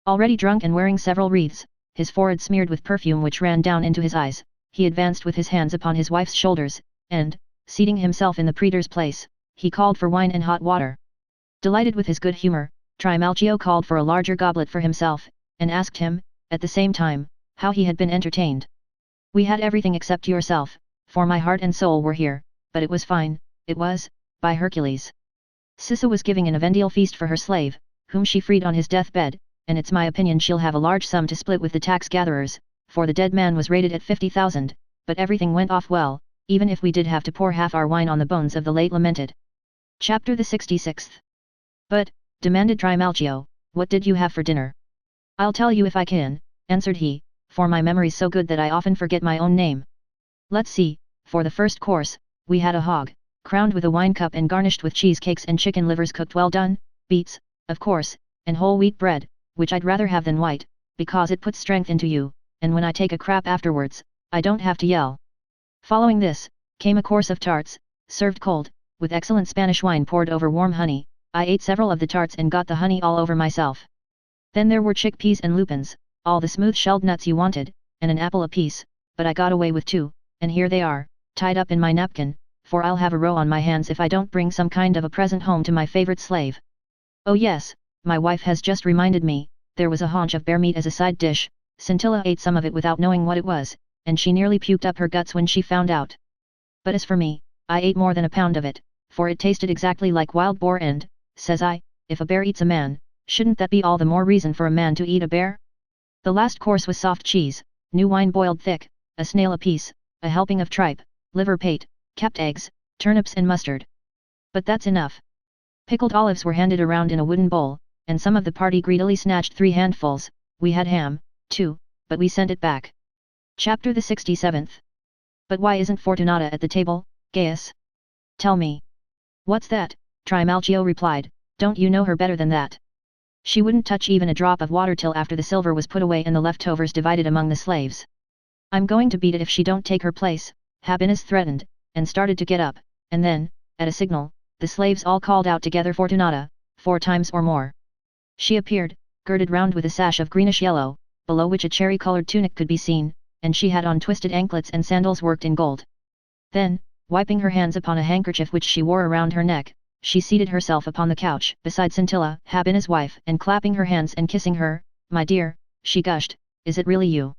Already drunk and wearing several wreaths, his forehead smeared with perfume which ran down into his eyes, he advanced with his hands upon his wife's shoulders, and, seating himself in the praetor's place, he called for wine and hot water. Delighted with his good humour, Trimalchio called for a larger goblet for himself, and asked him, at the same time, how he had been entertained. "We had everything except yourself, for my heart and soul were here, but it was fine, it was, by Hercules. Sissa was giving an Avendial feast for her slave, whom she freed on his deathbed, and it's my opinion she'll have a large sum to split with the tax gatherers, for the dead man was rated at 50,000, but everything went off well, even if we did have to pour half our wine on the bones of the late lamented." Chapter the 66th. "But," demanded Trimalchio, "what did you have for dinner?" "I'll tell you if I can," answered he, "for my memory's so good that I often forget my own name. Let's see, for the first course, we had a hog, crowned with a wine cup and garnished with cheesecakes and chicken livers cooked well done, beets, of course, and whole wheat bread, which I'd rather have than white, because it puts strength into you, and when I take a crap afterwards, I don't have to yell. Following this, came a course of tarts, served cold, with excellent Spanish wine poured over warm honey. I ate several of the tarts and got the honey all over myself. Then there were chickpeas and lupins, all the smooth-shelled nuts you wanted, and an apple apiece, but I got away with 2, and here they are, tied up in my napkin, for I'll have a row on my hands if I don't bring some kind of a present home to my favorite slave. Oh yes, my wife has just reminded me, there was a haunch of bear meat as a side dish. Scintilla ate some of it without knowing what it was, and she nearly puked up her guts when she found out. But as for me, I ate more than a pound of it, for it tasted exactly like wild boar and, says I, if a bear eats a man, shouldn't that be all the more reason for a man to eat a bear? The last course was soft cheese, new wine boiled thick, a snail apiece, a helping of tripe, liver pate, capped eggs, turnips and mustard. But that's enough. Pickled olives were handed around in a wooden bowl, and some of the party greedily snatched 3 handfuls. We had ham, too, but we sent it back. Chapter the 67th. But why isn't Fortunata at the table, Gaius? Tell me. What's that? Trimalchio replied, don't you know her better than that? She wouldn't touch even a drop of water till after the silver was put away and the leftovers divided among the slaves. I'm going to beat it if she don't take her place, Habinus threatened, and started to get up, and then, at a signal, the slaves all called out together Fortunata, 4 times or more. She appeared, girded round with a sash of greenish-yellow, below which a cherry-coloured tunic could be seen, and she had on twisted anklets and sandals worked in gold. Then, wiping her hands upon a handkerchief which she wore around her neck, she seated herself upon the couch beside Scintilla, Habinus' wife, and clapping her hands and kissing her, "My dear," she gushed, "is it really you?"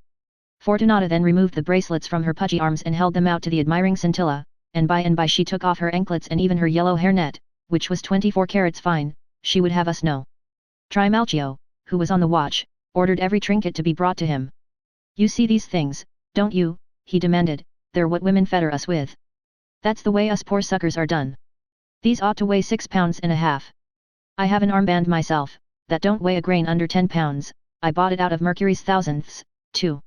Fortunata then removed the bracelets from her pudgy arms and held them out to the admiring Scintilla, and by she took off her anklets and even her yellow hairnet, which was 24 carats fine, she would have us know. Trimalchio, who was on the watch, ordered every trinket to be brought to him. "You see these things, don't you?" he demanded, "they're what women fetter us with. That's the way us poor suckers are done. These ought to weigh 6 pounds and a half. I have an armband myself, that don't weigh a grain under 10 pounds, I bought it out of Mercury's thousandths, too."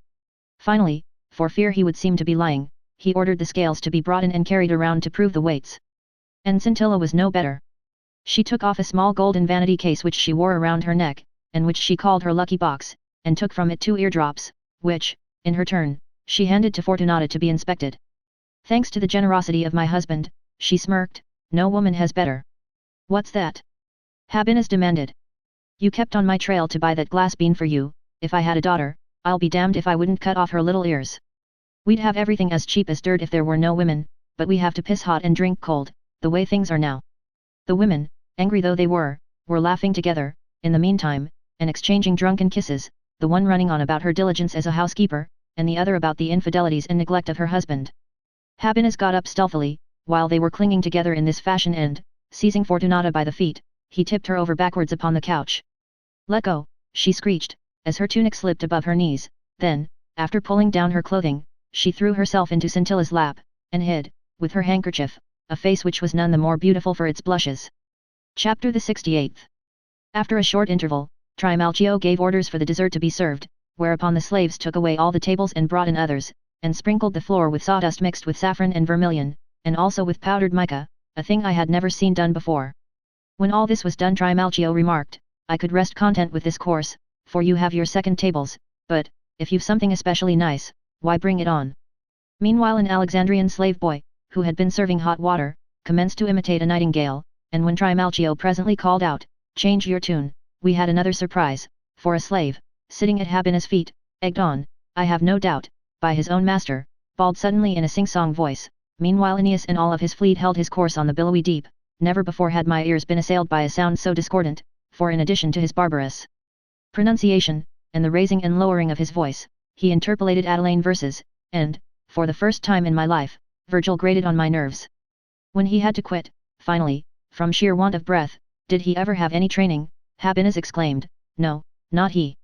Finally, for fear he would seem to be lying, he ordered the scales to be brought in and carried around to prove the weights. And Scintilla was no better. She took off a small golden vanity case which she wore around her neck, and which she called her lucky box, and took from it 2 eardrops, which, in her turn, she handed to Fortunata to be inspected. "Thanks to the generosity of my husband," she smirked, "no woman has better." "What's that?" Habinus demanded. "You kept on my trail to buy that glass bean for you. If I had a daughter, I'll be damned if I wouldn't cut off her little ears. We'd have everything as cheap as dirt if there were no women, but we have to piss hot and drink cold, the way things are now." The women, angry though they were laughing together, in the meantime, and exchanging drunken kisses, the one running on about her diligence as a housekeeper, and the other about the infidelities and neglect of her husband. Habinus got up stealthily, while they were clinging together in this fashion and, seizing Fortunata by the feet, he tipped her over backwards upon the couch. "Let go," she screeched, as her tunic slipped above her knees, then, after pulling down her clothing, she threw herself into Scintilla's lap, and hid, with her handkerchief, a face which was none the more beautiful for its blushes. Chapter the 68th. After a short interval, Trimalchio gave orders for the dessert to be served, whereupon the slaves took away all the tables and brought in others, and sprinkled the floor with sawdust mixed with saffron and vermilion, and also with powdered mica, a thing I had never seen done before. When all this was done, Trimalchio remarked, "I could rest content with this course, for you have your second tables, but, if you've something especially nice, why bring it on." Meanwhile an Alexandrian slave boy, who had been serving hot water, commenced to imitate a nightingale, and when Trimalchio presently called out, "Change your tune," we had another surprise, for a slave, sitting at Habinus' feet, egged on, I have no doubt, by his own master, bawled suddenly in a sing-song voice. Meanwhile Aeneas and all of his fleet held his course on the billowy deep. Never before had my ears been assailed by a sound so discordant, for in addition to his barbarous pronunciation, and the raising and lowering of his voice, he interpolated Atellane verses, and, for the first time in my life, Virgil grated on my nerves. When he had to quit, finally, from sheer want of breath, "Did he ever have any training?" Habinus exclaimed. "No, not he.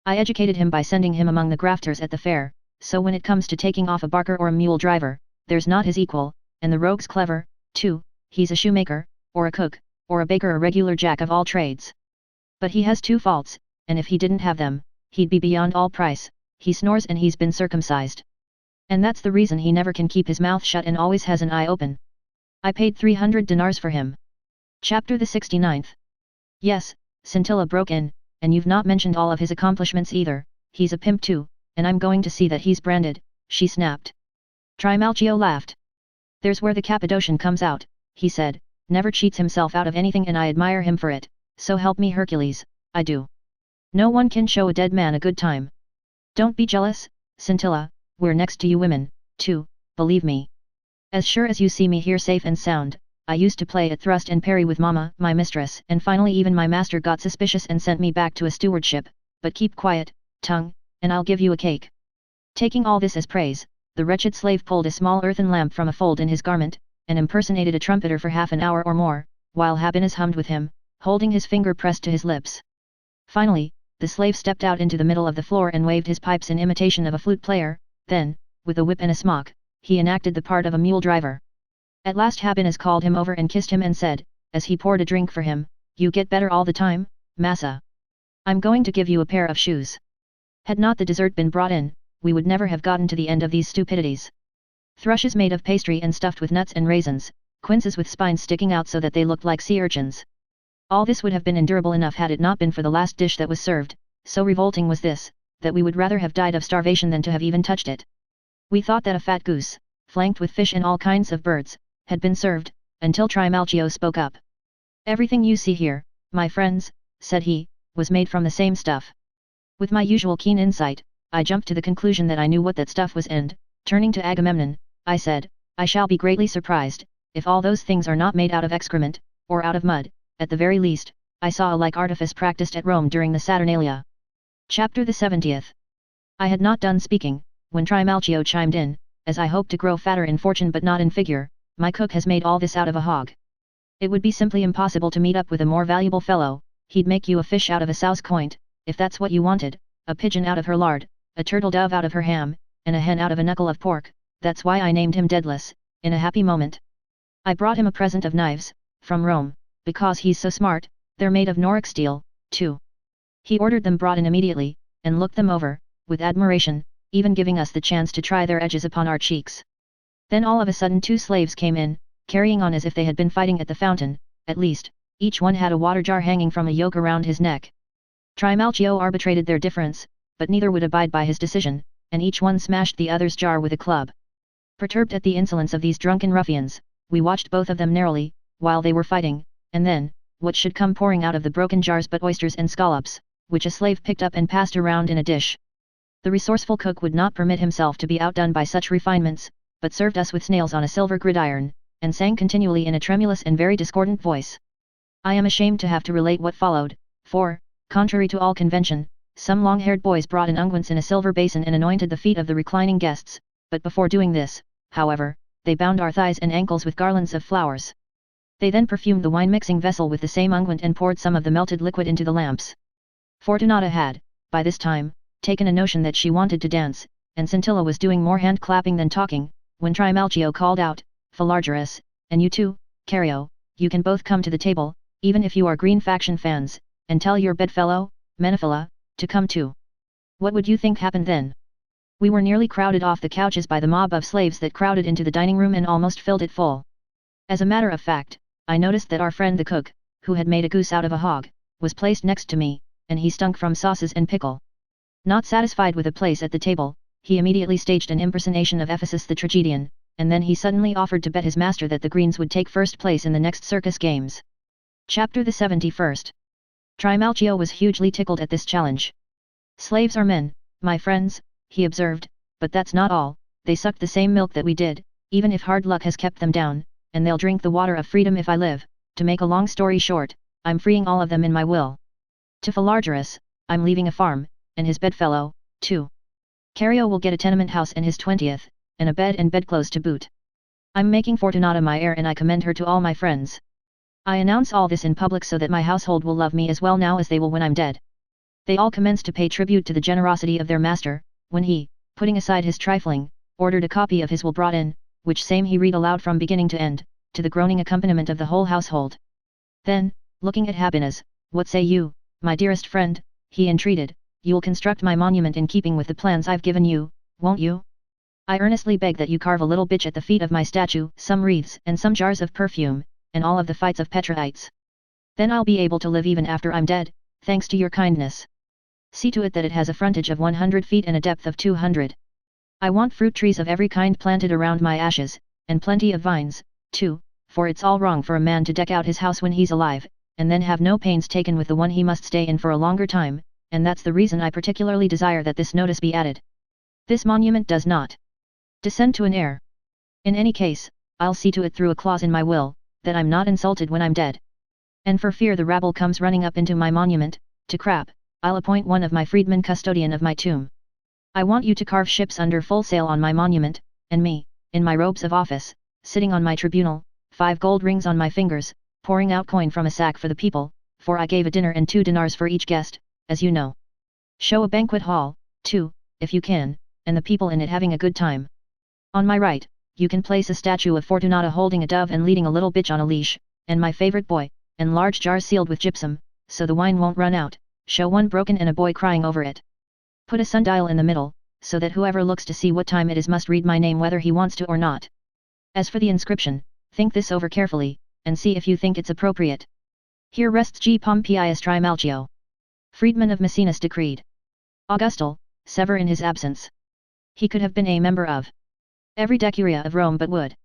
I educated him by sending him among the grafters at the fair, so when it comes to taking off a barker or a mule driver, there's not his equal, and the rogue's clever, too. He's a shoemaker, or a cook, or a baker, a regular jack of all trades. But he has 2 faults, and if he didn't have them, he'd be beyond all price. He snores and he's been circumcised. And that's the reason he never can keep his mouth shut and always has an eye open. I paid 300 dinars for him." Chapter the 69th. "Yes," Scintilla broke in, "and you've not mentioned all of his accomplishments either. He's a pimp too, and I'm going to see that he's branded," she snapped. Trimalchio laughed. "There's where the Cappadocian comes out," he said, "never cheats himself out of anything and I admire him for it, so help me Hercules, I do. No one can show a dead man a good time. Don't be jealous, Scintilla, we're next to you women, too, believe me. As sure as you see me here safe and sound, I used to play at thrust and parry with Mama, my mistress, and finally even my master got suspicious and sent me back to a stewardship, but keep quiet, tongue, and I'll give you a cake." Taking all this as praise, the wretched slave pulled a small earthen lamp from a fold in his garment, and impersonated a trumpeter for half an hour or more, while Habinus hummed with him, holding his finger pressed to his lips. Finally, the slave stepped out into the middle of the floor and waved his pipes in imitation of a flute player, then, with a whip and a smock, he enacted the part of a mule driver. At last Habinus called him over and kissed him and said, as he poured a drink for him, "You get better all the time, massa. I'm going to give you a pair of shoes." Had not the dessert been brought in, we would never have gotten to the end of these stupidities. Thrushes made of pastry and stuffed with nuts and raisins, quinces with spines sticking out so that they looked like sea urchins. All this would have been endurable enough had it not been for the last dish that was served, so revolting was this, that we would rather have died of starvation than to have even touched it. We thought that a fat goose, flanked with fish and all kinds of birds, had been served, until Trimalchio spoke up. "Everything you see here, my friends," said he, "was made from the same stuff." With my usual keen insight, I jumped to the conclusion that I knew what that stuff was and, turning to Agamemnon, I said, "I shall be greatly surprised, if all those things are not made out of excrement, or out of mud. At the very least, I saw a like artifice practiced at Rome during the Saturnalia." Chapter the 70th. I had not done speaking, when Trimalchio chimed in, "As I hope to grow fatter in fortune but not in figure, my cook has made all this out of a hog. It would be simply impossible to meet up with a more valuable fellow. He'd make you a fish out of a sow's coint, if that's what you wanted, a pigeon out of her lard, a turtle dove out of her ham, and a hen out of a knuckle of pork. That's why I named him Deadless, in a happy moment. I brought him a present of knives, from Rome, because he's so smart. They're made of Noric steel, too." He ordered them brought in immediately, and looked them over, with admiration, even giving us the chance to try their edges upon our cheeks. Then all of a sudden 2 slaves came in, carrying on as if they had been fighting at the fountain. At least, each one had a water jar hanging from a yoke around his neck. Trimalchio arbitrated their difference, but neither would abide by his decision, and each one smashed the other's jar with a club. Perturbed at the insolence of these drunken ruffians, we watched both of them narrowly, while they were fighting, and then, what should come pouring out of the broken jars but oysters and scallops, which a slave picked up and passed around in a dish. The resourceful cook would not permit himself to be outdone by such refinements, but served us with snails on a silver gridiron, and sang continually in a tremulous and very discordant voice. I am ashamed to have to relate what followed, for, contrary to all convention, some long-haired boys brought in unguents in a silver basin and anointed the feet of the reclining guests, but before doing this, however, they bound our thighs and ankles with garlands of flowers. They then perfumed the wine-mixing vessel with the same unguent and poured some of the melted liquid into the lamps. Fortunata had, by this time, taken a notion that she wanted to dance, and Scintilla was doing more hand-clapping than talking, when Trimalchio called out, "Philargyrus, and you too, Cario, you can both come to the table, even if you are Green Faction fans, and tell your bedfellow, Menophyla, to come too." What would you think happened then? We were nearly crowded off the couches by the mob of slaves that crowded into the dining room and almost filled it full. As a matter of fact, I noticed that our friend the cook, who had made a goose out of a hog, was placed next to me, and he stunk from sauces and pickle. Not satisfied with a place at the table, he immediately staged an impersonation of Ephesus the tragedian, and then he suddenly offered to bet his master that the Greens would take first place in the next circus games. Chapter the 71st. Trimalchio was hugely tickled at this challenge. "Slaves are men, my friends," he observed, "but that's not all. They suck the same milk that we did, even if hard luck has kept them down, and they'll drink the water of freedom if I live. To make a long story short, I'm freeing all of them in my will. To Philargyrus, I'm leaving a farm, and his bedfellow, too. Cario will get a tenement house and his 20th, and a bed and bedclothes to boot. I'm making Fortunata my heir and I commend her to all my friends. I announce all this in public so that my household will love me as well now as they will when I'm dead." They all commenced to pay tribute to the generosity of their master, when he, putting aside his trifling, ordered a copy of his will brought in, which same he read aloud from beginning to end, to the groaning accompaniment of the whole household. Then, looking at Happiness, "What say you, my dearest friend," he entreated, "you'll construct my monument in keeping with the plans I've given you, won't you? I earnestly beg that you carve a little bitch at the feet of my statue, some wreaths and some jars of perfume, and all of the fights of Petronius. Then I'll be able to live even after I'm dead, thanks to your kindness. See to it that it has a frontage of 100 feet and a depth of 200. I want fruit trees of every kind planted around my ashes, and plenty of vines, too, for it's all wrong for a man to deck out his house when he's alive, and then have no pains taken with the one he must stay in for a longer time, and that's the reason I particularly desire that this notice be added. This monument does not descend to an heir. In any case, I'll see to it through a clause in my will, that I'm not insulted when I'm dead. And for fear the rabble comes running up into my monument, to crap, I'll appoint one of my freedmen custodian of my tomb. I want you to carve ships under full sail on my monument, and me, in my robes of office, sitting on my tribunal, 5 gold rings on my fingers, pouring out coin from a sack for the people, for I gave a dinner and 2 dinars for each guest, as you know. Show a banquet hall, too, if you can, and the people in it having a good time. On my right, you can place a statue of Fortunata holding a dove and leading a little bitch on a leash, and my favorite boy, and large jars sealed with gypsum, so the wine won't run out. Show one broken and a boy crying over it. Put a sundial in the middle, so that whoever looks to see what time it is must read my name whether he wants to or not. As for the inscription, think this over carefully, and see if you think it's appropriate. Here rests G. Pompeius Trimalchio. Freedman of Maecenas decreed. Augustal, sever in his absence. He could have been a member of every decuria of Rome but would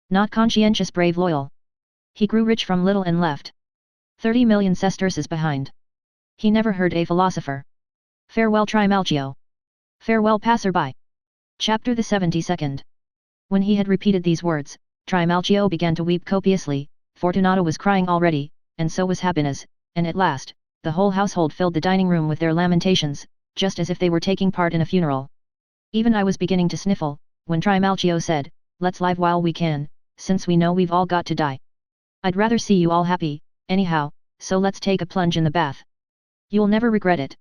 not conscientious brave loyal. He grew rich from little and left 30 million sesterces behind. He never heard a philosopher. Farewell Trimalchio. Farewell passer-by. Chapter the 72nd. When he had repeated these words, Trimalchio began to weep copiously. Fortunata was crying already, and so was Happiness, and at last, the whole household filled the dining room with their lamentations, just as if they were taking part in a funeral. Even I was beginning to sniffle, when Trimalchio said, "Let's live while we can, since we know we've all got to die. I'd rather see you all happy, anyhow, so let's take a plunge in the bath. You'll never regret it.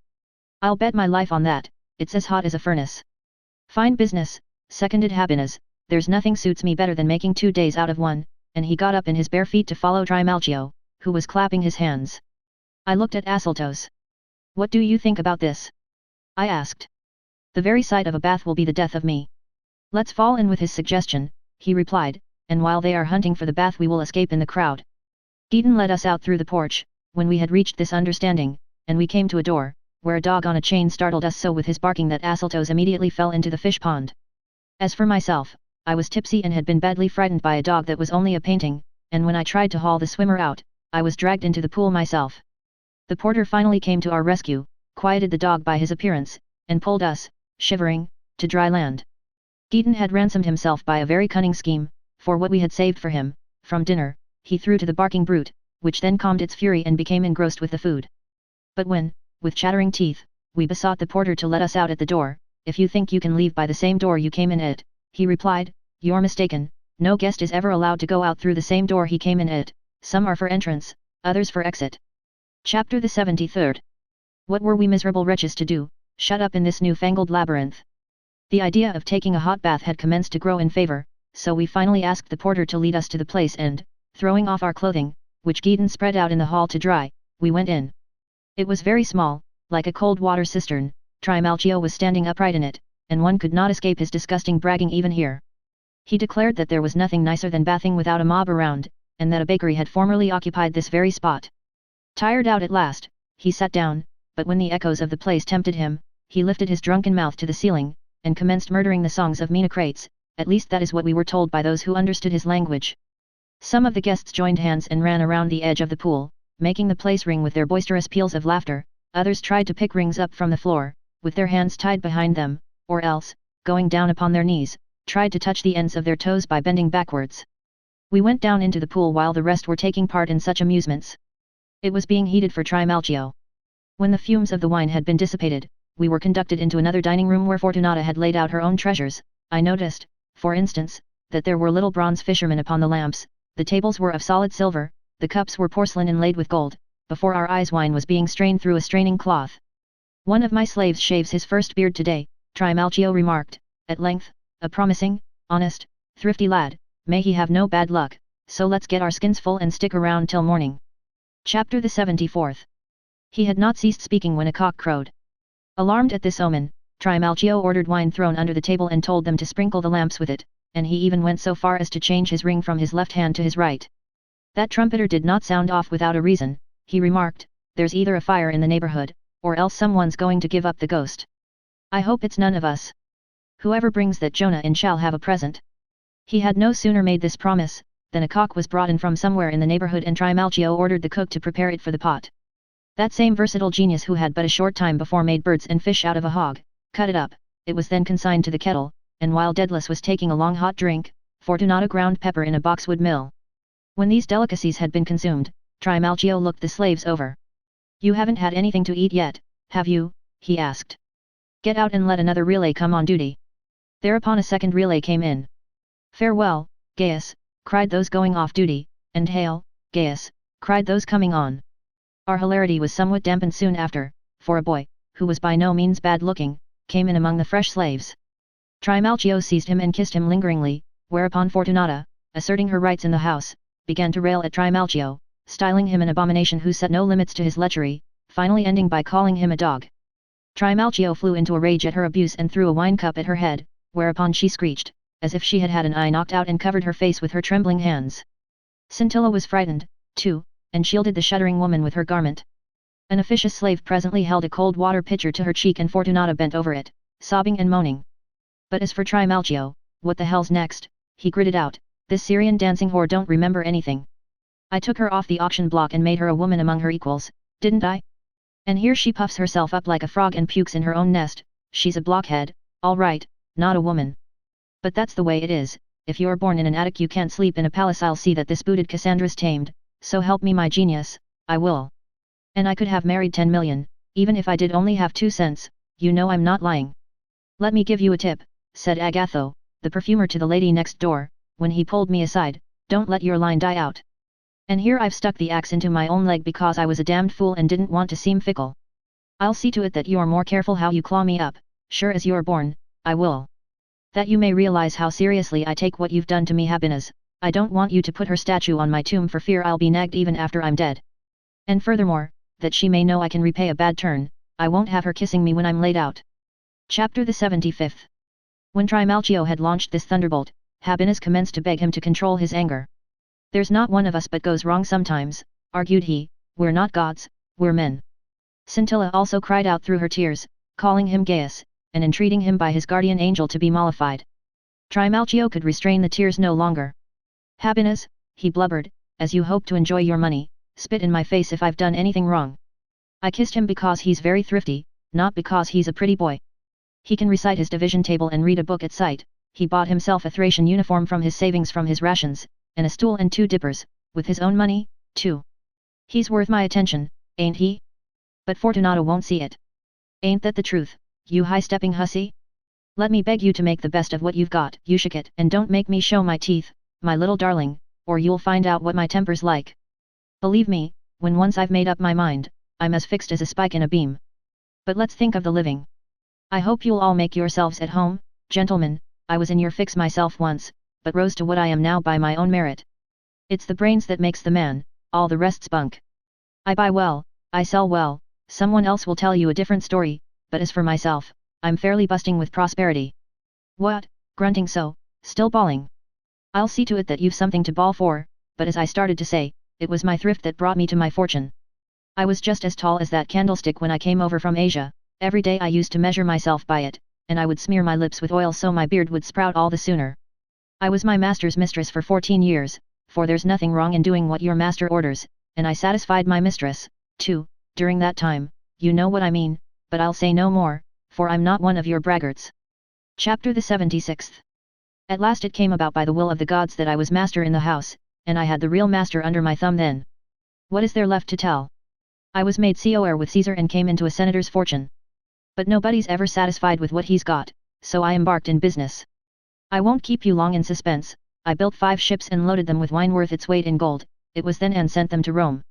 I'll bet my life on that, it's as hot as a furnace." "Fine business," seconded Happiness, "there's nothing suits me better than making 2 days out of one," and he got up in his bare feet to follow Trimalchio, who was clapping his hands. I looked at Asseltos. "What do you think about this?" I asked. "The very sight of a bath will be the death of me." "Let's fall in with his suggestion," he replied, "and while they are hunting for the bath we will escape in the crowd." Gideon led us out through the porch. When we had reached this understanding, and we came to a door, where a dog on a chain startled us so with his barking that Asseltos immediately fell into the fish pond. As for myself, I was tipsy and had been badly frightened by a dog that was only a painting, and when I tried to haul the swimmer out, I was dragged into the pool myself. The porter finally came to our rescue, quieted the dog by his appearance, and pulled us, shivering, to dry land. Gideon had ransomed himself by a very cunning scheme, for what we had saved for him, from dinner, he threw to the barking brute, which then calmed its fury and became engrossed with the food. But when, with chattering teeth, we besought the porter to let us out at the door, "If you think you can leave by the same door you came in it," he replied, "you're mistaken, no guest is ever allowed to go out through the same door he came in it, some are for entrance, others for exit." Chapter the 73rd. What were we miserable wretches to do, shut up in this new-fangled labyrinth? The idea of taking a hot bath had commenced to grow in favor, so we finally asked the porter to lead us to the place and, throwing off our clothing, which Gideon spread out in the hall to dry, we went in. It was very small, like a cold water cistern. Trimalchio was standing upright in it, and one could not escape his disgusting bragging even here. He declared that there was nothing nicer than bathing without a mob around, and that a bakery had formerly occupied this very spot. Tired out at last, he sat down, but when the echoes of the place tempted him, he lifted his drunken mouth to the ceiling, and commenced murdering the songs of Menocrates, at least that is what we were told by those who understood his language. Some of the guests joined hands and ran around the edge of the pool, making the place ring with their boisterous peals of laughter. Others tried to pick rings up from the floor, with their hands tied behind them, or else, going down upon their knees, tried to touch the ends of their toes by bending backwards. We went down into the pool while the rest were taking part in such amusements. It was being heated for Trimalchio. When the fumes of the wine had been dissipated, we were conducted into another dining room where Fortunata had laid out her own treasures. I noticed, for instance, that there were little bronze fishermen upon the lamps, the tables were of solid silver, the cups were porcelain inlaid with gold. Before our eyes wine was being strained through a straining cloth. "One of my slaves shaves his first beard today," Trimalchio remarked, at length, "a promising, honest, thrifty lad, may he have no bad luck, so let's get our skins full and stick around till morning." Chapter the 74th. He had not ceased speaking when a cock crowed. Alarmed at this omen, Trimalchio ordered wine thrown under the table and told them to sprinkle the lamps with it, and he even went so far as to change his ring from his left hand to his right. That trumpeter did not sound off without a reason. He remarked, "There's either a fire in the neighborhood, or else someone's going to give up the ghost. I hope it's none of us. Whoever brings that Jonah in shall have a present." He had no sooner made this promise, than a cock was brought in from somewhere in the neighborhood and Trimalchio ordered the cook to prepare it for the pot. That same versatile genius who had but a short time before made birds and fish out of a hog, cut it up, it was then consigned to the kettle, and while Daedalus was taking a long hot drink, Fortunata ground pepper in a boxwood mill. When these delicacies had been consumed, Trimalchio looked the slaves over. "You haven't had anything to eat yet, have you?" he asked. "Get out and let another relay come on duty." Thereupon a second relay came in. "Farewell, Gaius," cried those going off duty, and "Hail, Gaius," cried those coming on. Our hilarity was somewhat dampened soon after, for a boy, who was by no means bad-looking, came in among the fresh slaves. Trimalchio seized him and kissed him lingeringly, whereupon Fortunata, asserting her rights in the house, began to rail at Trimalchio, styling him an abomination who set no limits to his lechery, finally ending by calling him a dog. Trimalchio flew into a rage at her abuse and threw a wine cup at her head, whereupon she screeched, as if she had had an eye knocked out, and covered her face with her trembling hands. Scintilla was frightened, too, and shielded the shuddering woman with her garment. An officious slave presently held a cold water pitcher to her cheek, and Fortunata bent over it, sobbing and moaning. But as for Trimalchio, what the hell's next, he gritted out, this Syrian dancing whore don't remember anything. I took her off the auction block and made her a woman among her equals, didn't I? And here she puffs herself up like a frog and pukes in her own nest. She's a blockhead, all right, not a woman. But that's the way it is. If you're born in an attic you can't sleep in a palace. I'll see that this booted Cassandra's tamed, so help me my genius, I will. And I could have married 10 million, even if I did only have 2 cents, you know I'm not lying. Let me give you a tip, said Agatho, the perfumer, to the lady next door, when he pulled me aside, don't let your line die out. And here I've stuck the axe into my own leg because I was a damned fool and didn't want to seem fickle. I'll see to it that you're more careful how you claw me up, sure as you're born, I will. That you may realize how seriously I take what you've done to me. Happiness, I don't want you to put her statue on my tomb for fear I'll be nagged even after I'm dead. And furthermore, that she may know I can repay a bad turn, I won't have her kissing me when I'm laid out. Chapter the 75th. When Trimalchio had launched this thunderbolt, Happiness commenced to beg him to control his anger. There's not one of us but goes wrong sometimes, argued he, we're not gods, we're men. Scintilla also cried out through her tears, calling him Gaius, and entreating him by his guardian angel to be mollified. Trimalchio could restrain the tears no longer. Happiness, he blubbered, as you hope to enjoy your money, spit in my face if I've done anything wrong. I kissed him because he's very thrifty, not because he's a pretty boy. He can recite his division table and read a book at sight. He bought himself a Thracian uniform from his savings from his rations, and a stool and 2 dippers, with his own money, too. He's worth my attention, ain't he? But Fortunata won't see it. Ain't that the truth, you high-stepping hussy? Let me beg you to make the best of what you've got, Eushikit, and don't make me show my teeth, my little darling, or you'll find out what my temper's like. Believe me, when once I've made up my mind, I'm as fixed as a spike in a beam. But let's think of the living. I hope you'll all make yourselves at home, gentlemen. I was in your fix myself once, but rose to what I am now by my own merit. It's the brains that makes the man, all the rest's bunk. I buy well, I sell well, someone else will tell you a different story, but as for myself, I'm fairly busting with prosperity. What, grunting so, still bawling? I'll see to it that you've something to bawl for, but as I started to say, it was my thrift that brought me to my fortune. I was just as tall as that candlestick when I came over from Asia. Every day I used to measure myself by it, and I would smear my lips with oil so my beard would sprout all the sooner. I was my master's mistress for 14 years, for there's nothing wrong in doing what your master orders, and I satisfied my mistress, too, during that time, you know what I mean, but I'll say no more, for I'm not one of your braggarts. Chapter the 76th. At last it came about by the will of the gods that I was master in the house, and I had the real master under my thumb then. What is there left to tell? I was made coheir with Caesar and came into a senator's fortune. But nobody's ever satisfied with what he's got, so I embarked in business. I won't keep you long in suspense. I built 5 ships and loaded them with wine worth its weight in gold. It was then and sent them to Rome.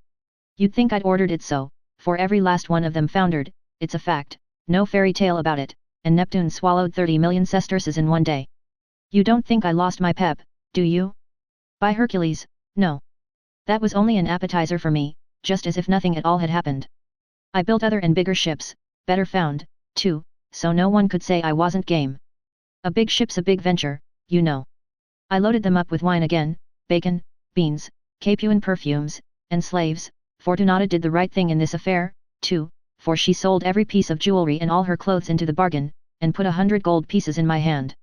You'd think I'd ordered it so, for every last one of them foundered, it's a fact, no fairy tale about it, and Neptune swallowed 30 million sesterces in one day. You don't think I lost my pep, do you? By Hercules, no. That was only an appetizer for me, just as if nothing at all had happened. I built other and bigger ships, better found, too, so no one could say I wasn't game. A big ship's a big venture, you know. I loaded them up with wine again, bacon, beans, Capuan perfumes, and slaves. Fortunata did the right thing in this affair, too, for she sold every piece of jewelry and all her clothes into the bargain, and put 100 gold pieces in my hand.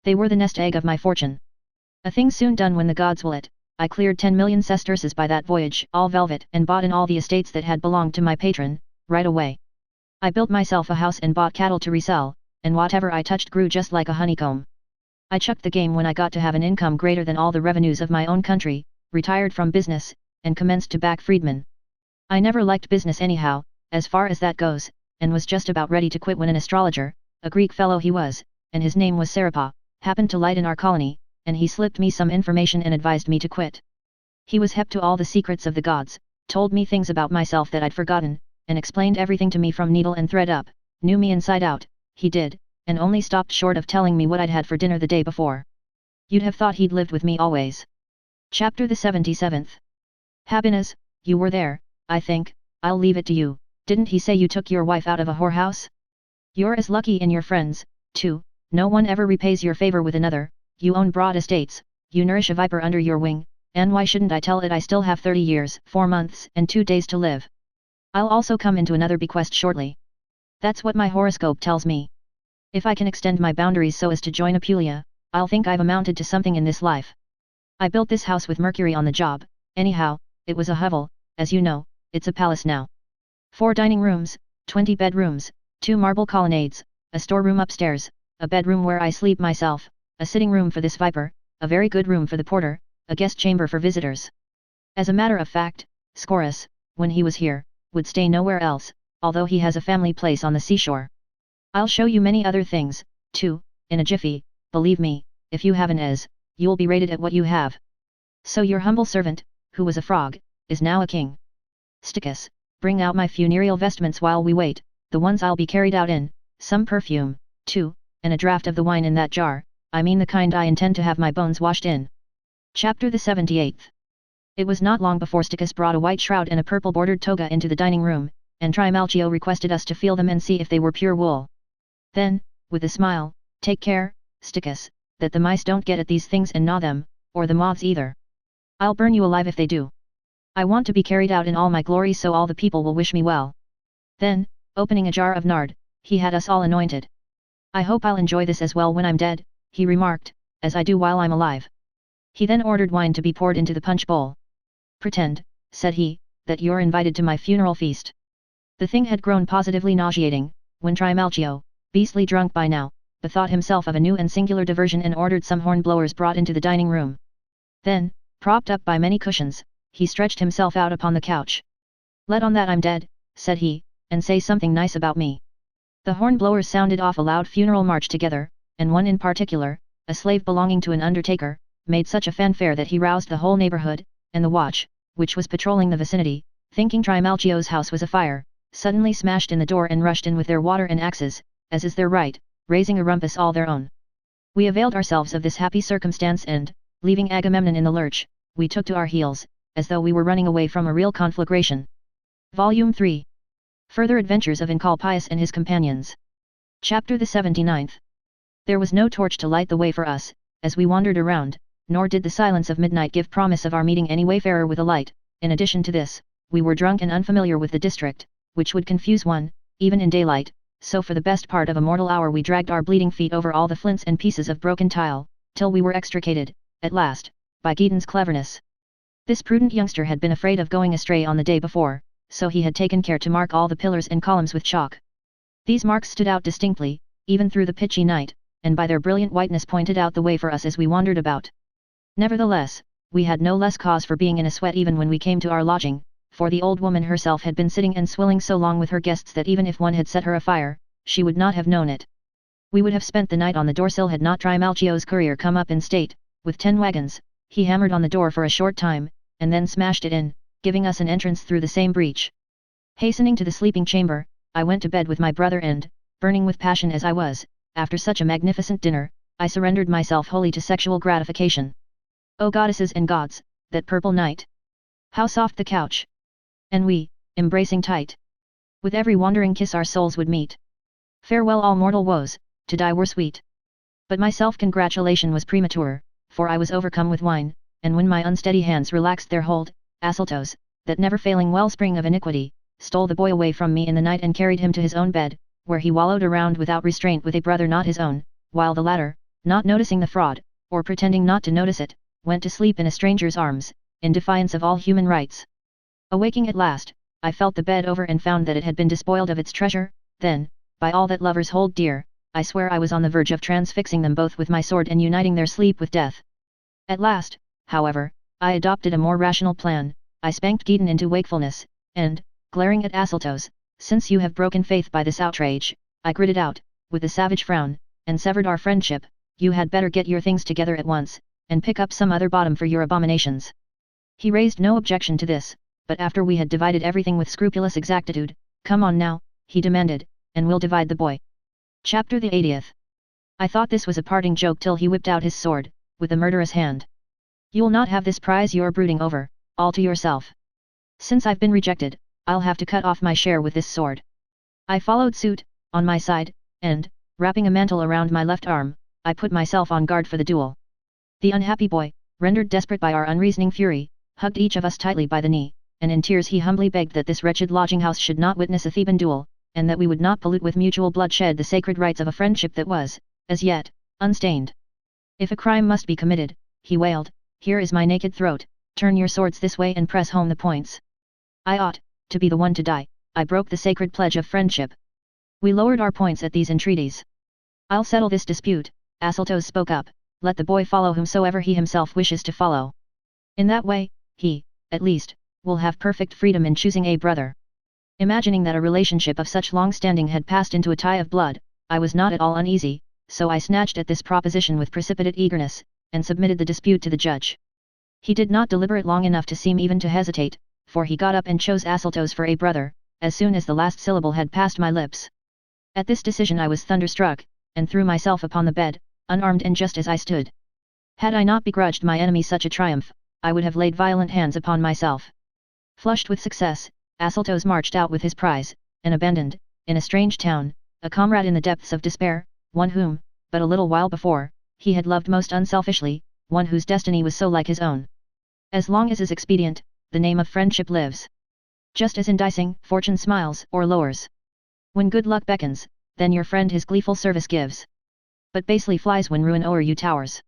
They were the nest egg of my fortune. A thing soon done when the gods will it. I cleared 10 million sesterces by that voyage, all velvet, and bought in all the estates that had belonged to my patron, right away. I built myself a house and bought cattle to resell, and whatever I touched grew just like a honeycomb. I chucked the game when I got to have an income greater than all the revenues of my own country, retired from business, and commenced to back freedmen. I never liked business anyhow, as far as that goes, and was just about ready to quit when an astrologer, a Greek fellow he was, and his name was Serapa, happened to light in our colony, and he slipped me some information and advised me to quit. He was hep to all the secrets of the gods, told me things about myself that I'd forgotten, and explained everything to me from needle and thread up, knew me inside out, he did, and only stopped short of telling me what I'd had for dinner the day before. You'd have thought he'd lived with me always. Chapter the 77th. Happiness, you were there, I think, I'll leave it to you. Didn't he say you took your wife out of a whorehouse? You're as lucky in your friends, too, no one ever repays your favor with another, you own broad estates, you nourish a viper under your wing, and why shouldn't I tell it I still have 30 years, 4 months and 2 days to live? I'll also come into another bequest shortly. That's what my horoscope tells me. If I can extend my boundaries so as to join Apulia, I'll think I've amounted to something in this life. I built this house with Mercury on the job, anyhow, it was a hovel, as you know, it's a palace now. 4 dining rooms, 20 bedrooms, 2 marble colonnades, a storeroom upstairs, a bedroom where I sleep myself, a sitting room for this viper, a very good room for the porter, a guest chamber for visitors. As a matter of fact, Scorus, when he was here, would stay nowhere else, although he has a family place on the seashore. I'll show you many other things, too, in a jiffy, believe me, if you have an es, you'll be rated at what you have. So your humble servant, who was a frog, is now a king. Stickus, bring out my funereal vestments while we wait, the ones I'll be carried out in, some perfume, too, and a draught of the wine in that jar, I mean the kind I intend to have my bones washed in. Chapter the 78th. It was not long before Stickus brought a white shroud and a purple-bordered toga into the dining room, and Trimalchio requested us to feel them and see if they were pure wool. Then, with a smile, take care, Stickus, that the mice don't get at these things and gnaw them, or the moths either. I'll burn you alive if they do. I want to be carried out in all my glory so all the people will wish me well. Then, opening a jar of nard, he had us all anointed. I hope I'll enjoy this as well when I'm dead, he remarked, as I do while I'm alive. He then ordered wine to be poured into the punch bowl. Pretend, said he, that you're invited to my funeral feast. The thing had grown positively nauseating, when Trimalchio, beastly drunk by now, bethought himself of a new and singular diversion and ordered some hornblowers brought into the dining room. Then, propped up by many cushions, he stretched himself out upon the couch. Let on that I'm dead, said he, and say something nice about me. The hornblowers sounded off a loud funeral march together, and one in particular, a slave belonging to an undertaker, made such a fanfare that he roused the whole neighborhood, and the watch, which was patrolling the vicinity, thinking Trimalchio's house was afire, suddenly smashed in the door and rushed in with their water and axes, as is their right, raising a rumpus all their own. We availed ourselves of this happy circumstance and, leaving Agamemnon in the lurch, we took to our heels, as though we were running away from a real conflagration. Volume 3. Further Adventures of Encolpius and his Companions. Chapter the 79th. There was no torch to light the way for us, as we wandered around, nor did the silence of midnight give promise of our meeting any wayfarer with a light. In addition to this, we were drunk and unfamiliar with the district, which would confuse one, even in daylight, so for the best part of a mortal hour we dragged our bleeding feet over all the flints and pieces of broken tile, till we were extricated, at last, by Gideon's cleverness. This prudent youngster had been afraid of going astray on the day before, so he had taken care to mark all the pillars and columns with chalk. These marks stood out distinctly, even through the pitchy night, and by their brilliant whiteness pointed out the way for us as we wandered about. Nevertheless, we had no less cause for being in a sweat even when we came to our lodging, for the old woman herself had been sitting and swilling so long with her guests that even if one had set her afire, she would not have known it. We would have spent the night on the doorsill had not Trimalchio's courier come up in state, with 10 wagons. He hammered on the door for a short time, and then smashed it in, giving us an entrance through the same breach. Hastening to the sleeping chamber, I went to bed with my brother and, burning with passion as I was, after such a magnificent dinner, I surrendered myself wholly to sexual gratification. O goddesses and gods, that purple night! How soft the couch! And we, embracing tight. With every wandering kiss our souls would meet. Farewell all mortal woes, to die were sweet. But my self-congratulation was premature, for I was overcome with wine, and when my unsteady hands relaxed their hold, Asyltos, that never-failing wellspring of iniquity, stole the boy away from me in the night and carried him to his own bed, where he wallowed around without restraint with a brother not his own, while the latter, not noticing the fraud, or pretending not to notice it, went to sleep in a stranger's arms, in defiance of all human rights. Awaking at last, I felt the bed over and found that it had been despoiled of its treasure. Then, by all that lovers hold dear, I swear I was on the verge of transfixing them both with my sword and uniting their sleep with death. At last, however, I adopted a more rational plan. I spanked Gideon into wakefulness, and, glaring at Asyltos, since you have broken faith by this outrage, I gritted out, with a savage frown, and severed our friendship, you had better get your things together at once, and pick up some other bottom for your abominations. He raised no objection to this, but after we had divided everything with scrupulous exactitude, come on now, he demanded, and we'll divide the boy. Chapter the 80th. I thought this was a parting joke till he whipped out his sword, with a murderous hand. You'll not have this prize you're brooding over, all to yourself. Since I've been rejected, I'll have to cut off my share with this sword. I followed suit, on my side, and, wrapping a mantle around my left arm, I put myself on guard for the duel. The unhappy boy, rendered desperate by our unreasoning fury, hugged each of us tightly by the knee, and in tears he humbly begged that this wretched lodging-house should not witness a Theban duel, and that we would not pollute with mutual bloodshed the sacred rites of a friendship that was, as yet, unstained. If a crime must be committed, he wailed, here is my naked throat, turn your swords this way and press home the points. I ought to be the one to die. I broke the sacred pledge of friendship. We lowered our points at these entreaties. I'll settle this dispute, Asyltos spoke up, let the boy follow whomsoever he himself wishes to follow. In that way, he, at least, will have perfect freedom in choosing a brother. Imagining that a relationship of such long standing had passed into a tie of blood, I was not at all uneasy, so I snatched at this proposition with precipitate eagerness, and submitted the dispute to the judge. He did not deliberate long enough to seem even to hesitate, for he got up and chose Asyltos for a brother, as soon as the last syllable had passed my lips. At this decision I was thunderstruck, and threw myself upon the bed, unarmed and just as I stood. Had I not begrudged my enemy such a triumph, I would have laid violent hands upon myself. Flushed with success, Asyltos marched out with his prize, and abandoned, in a strange town, a comrade in the depths of despair, one whom, but a little while before, he had loved most unselfishly, one whose destiny was so like his own. As long as is expedient, the name of friendship lives. Just as in dicing, fortune smiles or lowers. When good luck beckons, then your friend his gleeful service gives. But basely flies when ruin o'er you towers.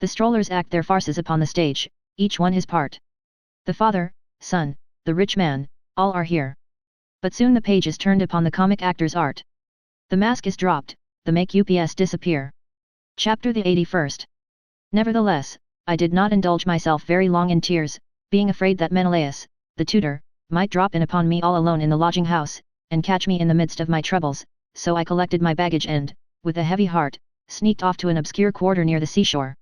The strollers act their farces upon the stage, each one his part. The father, son, the rich man, all are here. But soon the page is turned upon the comic actor's art. The mask is dropped, the make-ups disappear. Chapter the 81st. Nevertheless, I did not indulge myself very long in tears, being afraid that Menelaus, the tutor, might drop in upon me all alone in the lodging-house, and catch me in the midst of my troubles, so I collected my baggage and, with a heavy heart, sneaked off to an obscure quarter near the seashore.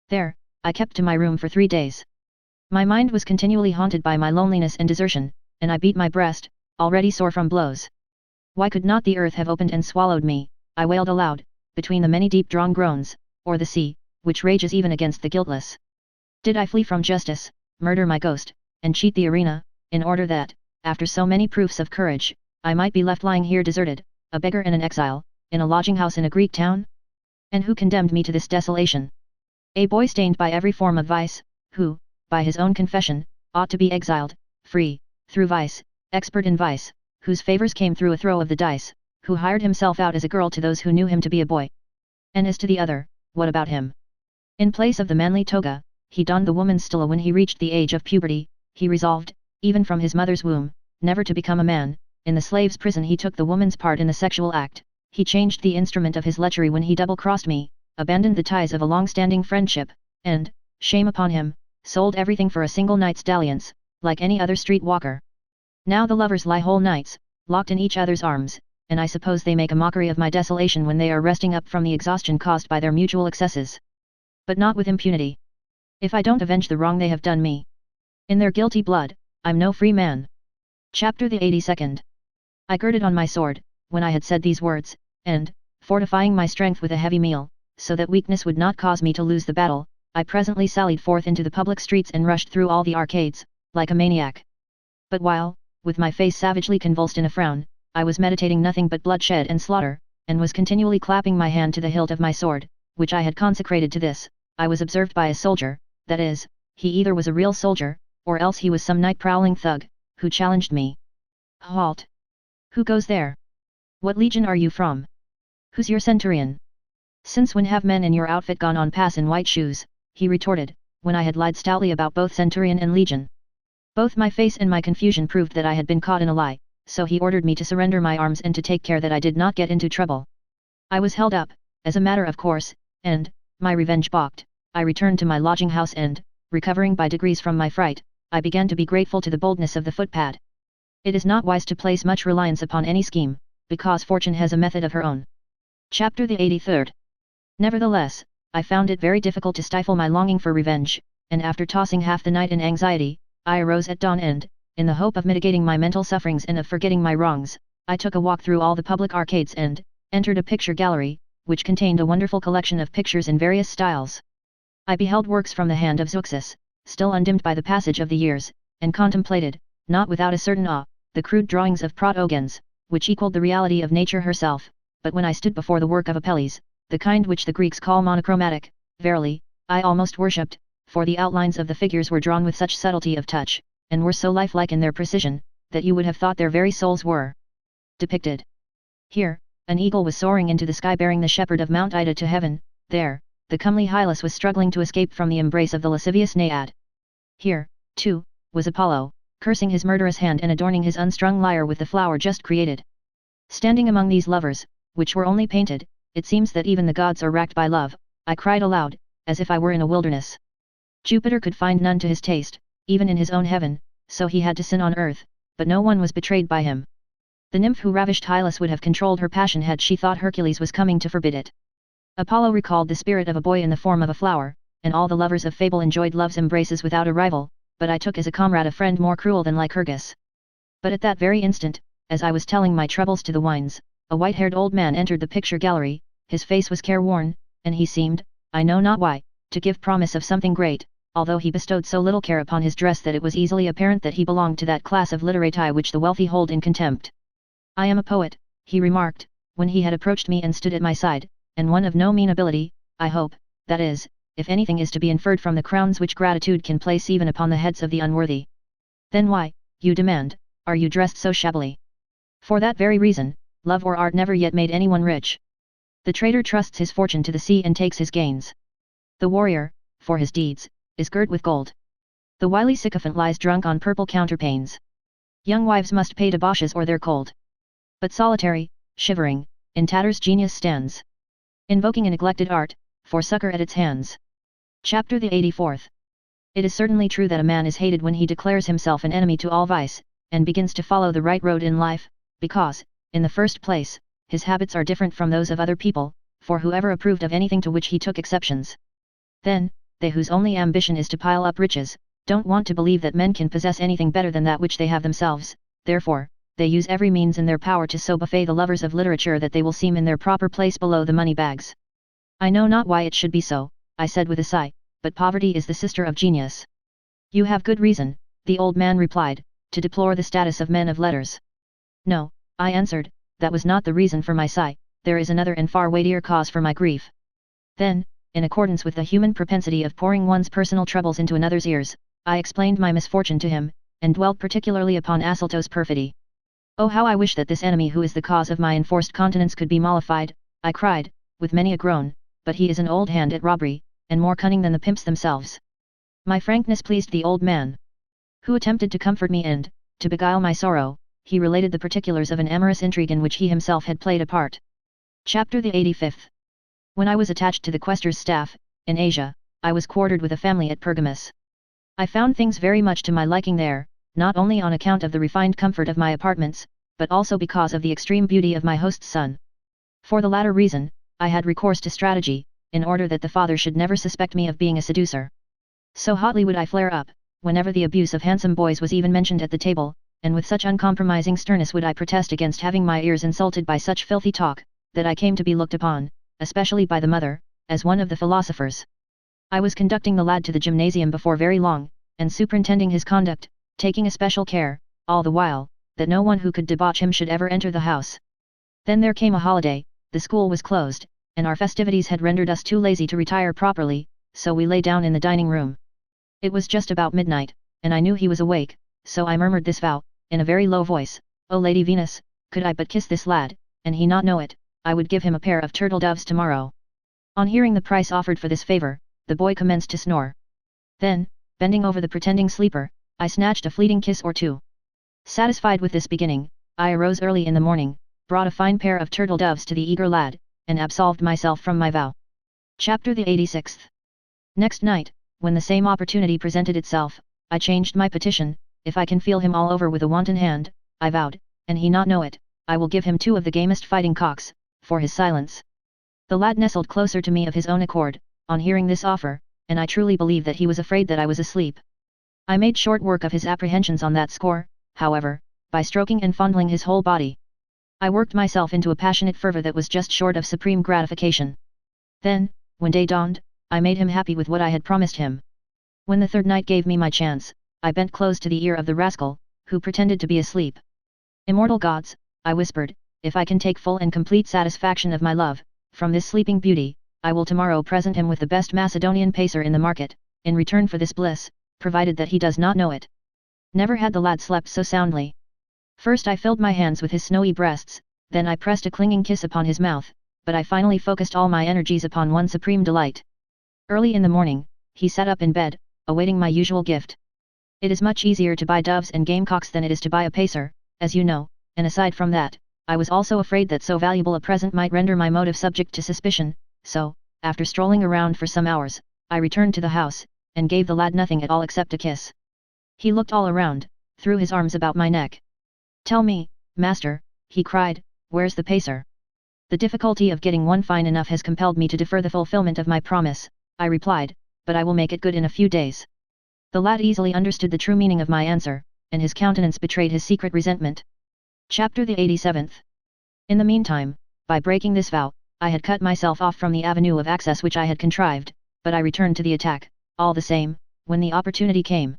There, I kept to my room for 3 days. My mind was continually haunted by my loneliness and desertion, and I beat my breast, already sore from blows. Why could not the earth have opened and swallowed me, I wailed aloud, between the many deep-drawn groans, or the sea, which rages even against the guiltless. Did I flee from justice, murder my ghost, and cheat the arena, in order that, after so many proofs of courage, I might be left lying here deserted, a beggar and an exile, in a lodging-house in a Greek town? And who condemned me to this desolation? A boy stained by every form of vice, who, by his own confession, ought to be exiled, free, through vice, expert in vice, whose favors came through a throw of the dice, who hired himself out as a girl to those who knew him to be a boy. And as to the other, what about him? In place of the manly toga, he donned the woman's stula when he reached the age of puberty. He resolved, even from his mother's womb, never to become a man. In the slave's prison he took the woman's part in the sexual act. He changed the instrument of his lechery when he double-crossed me, abandoned the ties of a long-standing friendship, and, shame upon him, sold everything for a single night's dalliance, like any other street walker. Now the lovers lie whole nights, locked in each other's arms, and I suppose they make a mockery of my desolation when they are resting up from the exhaustion caused by their mutual excesses. But not with impunity. If I don't avenge the wrong they have done me, in their guilty blood, I'm no free man. Chapter the 82nd. I girded on my sword, when I had said these words, and, fortifying my strength with a heavy meal, so that weakness would not cause me to lose the battle, I presently sallied forth into the public streets and rushed through all the arcades, like a maniac. But while, with my face savagely convulsed in a frown, I was meditating nothing but bloodshed and slaughter, and was continually clapping my hand to the hilt of my sword, which I had consecrated to this, I was observed by a soldier, that is, he either was a real soldier, or else he was some night-prowling thug, who challenged me. Halt! Who goes there? What legion are you from? Who's your centurion? Since when have men in your outfit gone on pass in white shoes? He retorted, when I had lied stoutly about both centurion and legion. Both my face and my confusion proved that I had been caught in a lie, so he ordered me to surrender my arms and to take care that I did not get into trouble. I was held up, as a matter of course, and, my revenge balked, I returned to my lodging-house and, recovering by degrees from my fright, I began to be grateful to the boldness of the footpad. It is not wise to place much reliance upon any scheme, because fortune has a method of her own. Chapter the 83rd. Nevertheless, I found it very difficult to stifle my longing for revenge, and after tossing half the night in anxiety, I arose at dawn and, in the hope of mitigating my mental sufferings and of forgetting my wrongs, I took a walk through all the public arcades and, entered a picture gallery, which contained a wonderful collection of pictures in various styles. I beheld works from the hand of Zeuxis, still undimmed by the passage of the years, and contemplated, not without a certain awe, the crude drawings of Protogenes, which equalled the reality of nature herself, but when I stood before the work of Apelles, the kind which the Greeks call monochromatic, verily, I almost worshipped, for the outlines of the figures were drawn with such subtlety of touch, and were so lifelike in their precision, that you would have thought their very souls were depicted. Here, an eagle was soaring into the sky bearing the shepherd of Mount Ida to heaven, there, the comely Hylas was struggling to escape from the embrace of the lascivious Naiad. Here, too, was Apollo, cursing his murderous hand and adorning his unstrung lyre with the flower just created. Standing among these lovers, which were only painted, it seems that even the gods are racked by love, I cried aloud, as if I were in a wilderness. Jupiter could find none to his taste, even in his own heaven, so he had to sin on earth, but no one was betrayed by him. The nymph who ravished Hylas would have controlled her passion had she thought Hercules was coming to forbid it. Apollo recalled the spirit of a boy in the form of a flower, and all the lovers of fable enjoyed love's embraces without a rival, but I took as a comrade a friend more cruel than Lycurgus. But at that very instant, as I was telling my troubles to the winds, a white-haired old man entered the picture gallery, his face was careworn, and he seemed, I know not why, to give promise of something great, although he bestowed so little care upon his dress that it was easily apparent that he belonged to that class of literati which the wealthy hold in contempt. I am a poet, he remarked, when he had approached me and stood at my side, and one of no mean ability, I hope, that is, if anything is to be inferred from the crowns which gratitude can place even upon the heads of the unworthy. Then why, you demand, are you dressed so shabbily? For that very reason, love or art never yet made anyone rich. The trader trusts his fortune to the sea and takes his gains. The warrior, for his deeds, is girt with gold. The wily sycophant lies drunk on purple counterpanes. Young wives must pay debauches or they're cold. But solitary, shivering, in tatters genius stands, invoking a neglected art, for succor at its hands. Chapter the 84th. It is certainly true that a man is hated when he declares himself an enemy to all vice, and begins to follow the right road in life, because, in the first place, his habits are different from those of other people, for whoever approved of anything to which he took exceptions? Then, they whose only ambition is to pile up riches, don't want to believe that men can possess anything better than that which they have themselves, therefore, they use every means in their power to so buffet the lovers of literature that they will seem in their proper place below the money bags. I know not why it should be so, I said with a sigh, but poverty is the sister of genius. You have good reason, the old man replied, to deplore the status of men of letters. No, I answered, that was not the reason for my sigh, there is another and far weightier cause for my grief. Then, in accordance with the human propensity of pouring one's personal troubles into another's ears, I explained my misfortune to him, and dwelt particularly upon Assalto's perfidy. Oh, how I wish that this enemy who is the cause of my enforced continence could be mollified, I cried, with many a groan, but he is an old hand at robbery, and more cunning than the pimps themselves. My frankness pleased the old man, who attempted to comfort me and, to beguile my sorrow, he related the particulars of an amorous intrigue in which he himself had played a part. Chapter the 85th. When I was attached to the questor's staff, in Asia, I was quartered with a family at Pergamus. I found things very much to my liking there, not only on account of the refined comfort of my apartments, but also because of the extreme beauty of my host's son. For the latter reason, I had recourse to strategy, in order that the father should never suspect me of being a seducer. So hotly would I flare up, whenever the abuse of handsome boys was even mentioned at the table, and with such uncompromising sternness would I protest against having my ears insulted by such filthy talk, that I came to be looked upon, especially by the mother, as one of the philosophers. I was conducting the lad to the gymnasium before very long, and superintending his conduct, taking especial care, all the while, that no one who could debauch him should ever enter the house. Then there came a holiday, the school was closed, and our festivities had rendered us too lazy to retire properly, so we lay down in the dining room. It was just about midnight, and I knew he was awake, so I murmured this vow, in a very low voice, O Lady Venus, could I but kiss this lad, and he not know it, I would give him a pair of turtle doves tomorrow. On hearing the price offered for this favor, the boy commenced to snore. Then, bending over the pretending sleeper, I snatched a fleeting kiss or two. Satisfied with this beginning, I arose early in the morning, brought a fine pair of turtle doves to the eager lad, and absolved myself from my vow. Chapter the 86th. Next night, when the same opportunity presented itself, I changed my petition, if I can feel him all over with a wanton hand, I vowed, and he not know it, I will give him 2 of the gamest fighting cocks, for his silence. The lad nestled closer to me of his own accord, on hearing this offer, and I truly believe that he was afraid that I was asleep. I made short work of his apprehensions on that score, however, by stroking and fondling his whole body. I worked myself into a passionate fervour that was just short of supreme gratification. Then, when day dawned, I made him happy with what I had promised him. When the third night gave me my chance, I bent close to the ear of the rascal, who pretended to be asleep. Immortal gods, I whispered, if I can take full and complete satisfaction of my love, from this sleeping beauty, I will tomorrow present him with the best Macedonian pacer in the market, in return for this bliss, provided that he does not know it. Never had the lad slept so soundly. First I filled my hands with his snowy breasts, then I pressed a clinging kiss upon his mouth, but I finally focused all my energies upon one supreme delight. Early in the morning, he sat up in bed, awaiting my usual gift. It is much easier to buy doves and gamecocks than it is to buy a pacer, as you know, and aside from that, I was also afraid that so valuable a present might render my motive subject to suspicion, so, after strolling around for some hours, I returned to the house, and gave the lad nothing at all except a kiss. He looked all around, threw his arms about my neck. "Tell me, master," he cried, "where's the pacer?" "The difficulty of getting one fine enough has compelled me to defer the fulfillment of my promise," I replied, "but I will make it good in a few days." The lad easily understood the true meaning of my answer, and his countenance betrayed his secret resentment. Chapter the 87th. In the meantime, by breaking this vow, I had cut myself off from the avenue of access which I had contrived, but I returned to the attack, all the same, when the opportunity came.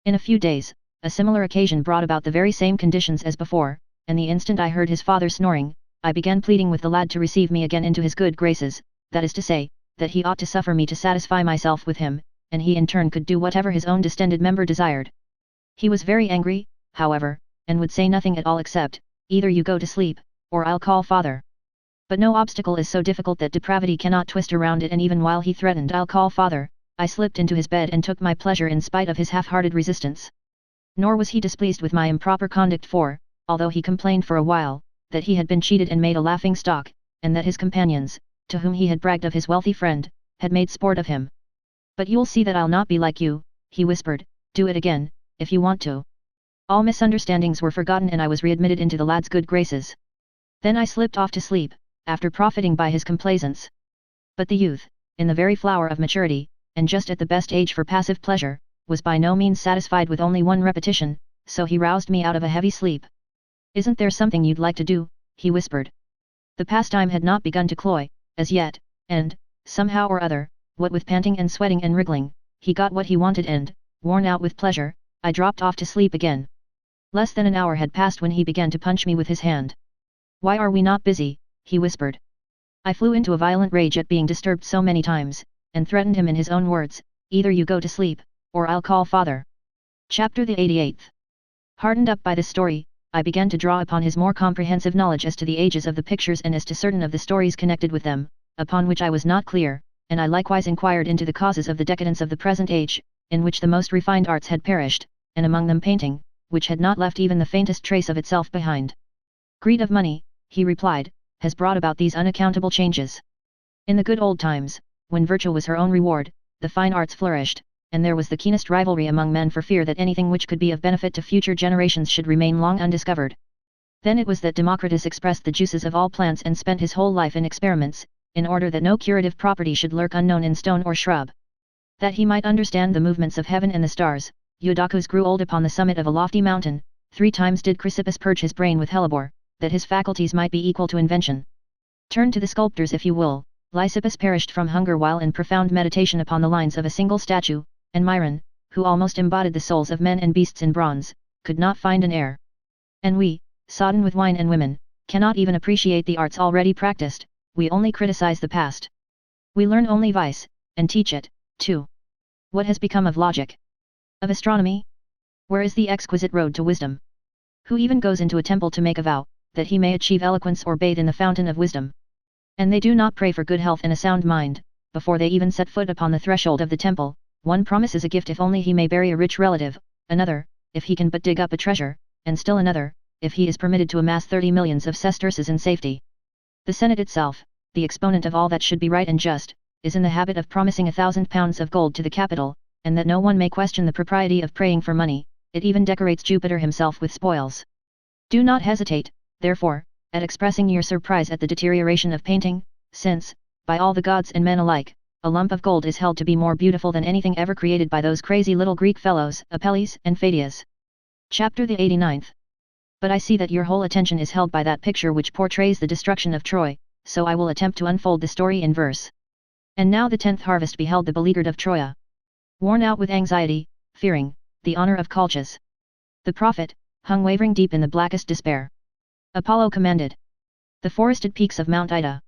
In a few days, a similar occasion brought about the very same conditions as before, and the instant I heard his father snoring, I began pleading with the lad to receive me again into his good graces, that is to say, that he ought to suffer me to satisfy myself with him, and he in turn could do whatever his own distended member desired. He was very angry, however, and would say nothing at all except, "Either you go to sleep, or I'll call father." But no obstacle is so difficult that depravity cannot twist around it, and even while he threatened "I'll call father," I slipped into his bed and took my pleasure in spite of his half-hearted resistance. Nor was he displeased with my improper conduct, for, although he complained for a while, that he had been cheated and made a laughing stock, and that his companions, to whom he had bragged of his wealthy friend, had made sport of him. "But you'll see that I'll not be like you," he whispered, "do it again, if you want to." All misunderstandings were forgotten and I was readmitted into the lad's good graces. Then I slipped off to sleep, after profiting by his complaisance. But the youth, in the very flower of maturity, and just at the best age for passive pleasure, was by no means satisfied with only one repetition, so he roused me out of a heavy sleep. "Isn't there something you'd like to do?" he whispered. The pastime had not begun to cloy, as yet, and, somehow or other, what with panting and sweating and wriggling, he got what he wanted and, worn out with pleasure, I dropped off to sleep again. Less than an hour had passed when he began to punch me with his hand. "Why are we not busy?" he whispered. I flew into a violent rage at being disturbed so many times, and threatened him in his own words, "Either you go to sleep, or I'll call father." Chapter the 88th. Hardened up by this story, I began to draw upon his more comprehensive knowledge as to the ages of the pictures and as to certain of the stories connected with them, upon which I was not clear, and I likewise inquired into the causes of the decadence of the present age, in which the most refined arts had perished, and among them painting, which had not left even the faintest trace of itself behind. "Greed of money," he replied, "has brought about these unaccountable changes. In the good old times, when virtue was her own reward, the fine arts flourished, and there was the keenest rivalry among men for fear that anything which could be of benefit to future generations should remain long undiscovered. Then it was that Democritus expressed the juices of all plants and spent his whole life in experiments, in order that no curative property should lurk unknown in stone or shrub. That he might understand the movements of heaven and the stars, Eudochus grew old upon the summit of a lofty mountain, 3 times did Chrysippus purge his brain with hellebore, that his faculties might be equal to invention. Turn to the sculptors if you will. Lysippus perished from hunger while in profound meditation upon the lines of a single statue, and Myron, who almost embodied the souls of men and beasts in bronze, could not find an heir. And we, sodden with wine and women, cannot even appreciate the arts already practiced, we only criticize the past. We learn only vice, and teach it, too. What has become of logic? Of astronomy? Where is the exquisite road to wisdom? Who even goes into a temple to make a vow, that he may achieve eloquence or bathe in the fountain of wisdom? And they do not pray for good health and a sound mind, before they even set foot upon the threshold of the temple. One promises a gift if only he may bury a rich relative, another, if he can but dig up a treasure, and still another, if he is permitted to amass 30 millions of sesterces in safety. The Senate itself, the exponent of all that should be right and just, is in the habit of promising 1,000 pounds of gold to the capital, and that no one may question the propriety of praying for money, it even decorates Jupiter himself with spoils. Do not hesitate, therefore, at expressing your surprise at the deterioration of painting, since, by all the gods and men alike, a lump of gold is held to be more beautiful than anything ever created by those crazy little Greek fellows, Apelles and Pheidias. Chapter the 89th. But I see that your whole attention is held by that picture which portrays the destruction of Troy, so I will attempt to unfold the story in verse. And now the 10th harvest beheld the beleaguered of Troia. Worn out with anxiety, fearing, the honor of Colchis. The prophet, hung wavering deep in the blackest despair. Apollo commanded, The forested peaks of Mount Ida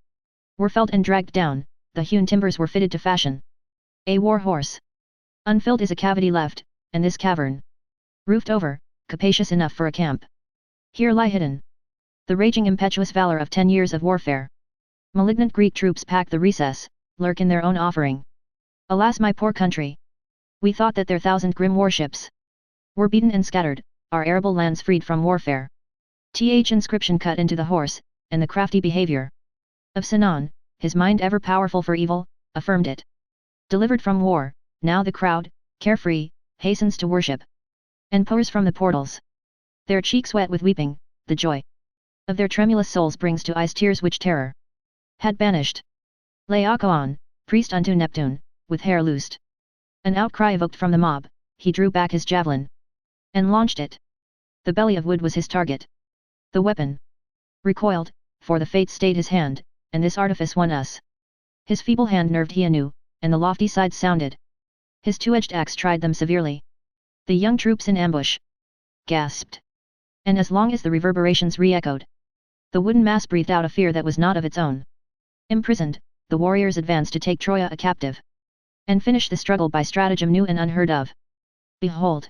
were felled and dragged down, the hewn timbers were fitted to fashion a war horse. Unfilled is a cavity left, and this cavern, roofed over, capacious enough for a camp. Here lie hidden the raging impetuous valor of 10 years of warfare. Malignant Greek troops pack the recess, lurk in their own offering. Alas, my poor country! We thought that their 1,000 grim warships were beaten and scattered, our arable lands freed from warfare. Th inscription cut into the horse, and the crafty behavior of Sinon, his mind ever powerful for evil, affirmed it. Delivered from war, now the crowd, carefree, hastens to worship, and pours from the portals. Their cheeks wet with weeping, the joy of their tremulous souls brings to eyes tears which terror had banished. Laocoon, priest unto Neptune, with hair loosed. An outcry evoked from the mob, he drew back his javelin and launched it. The belly of wood was his target. The weapon recoiled, for the fates stayed his hand, and this artifice won us. His feeble hand nerved he anew, and the lofty sides sounded. His two-edged axe tried them severely. The young troops in ambush gasped, and as long as the reverberations re-echoed, the wooden mass breathed out a fear that was not of its own. Imprisoned, the warriors advanced to take Troia a captive, and finish the struggle by stratagem new and unheard of. Behold!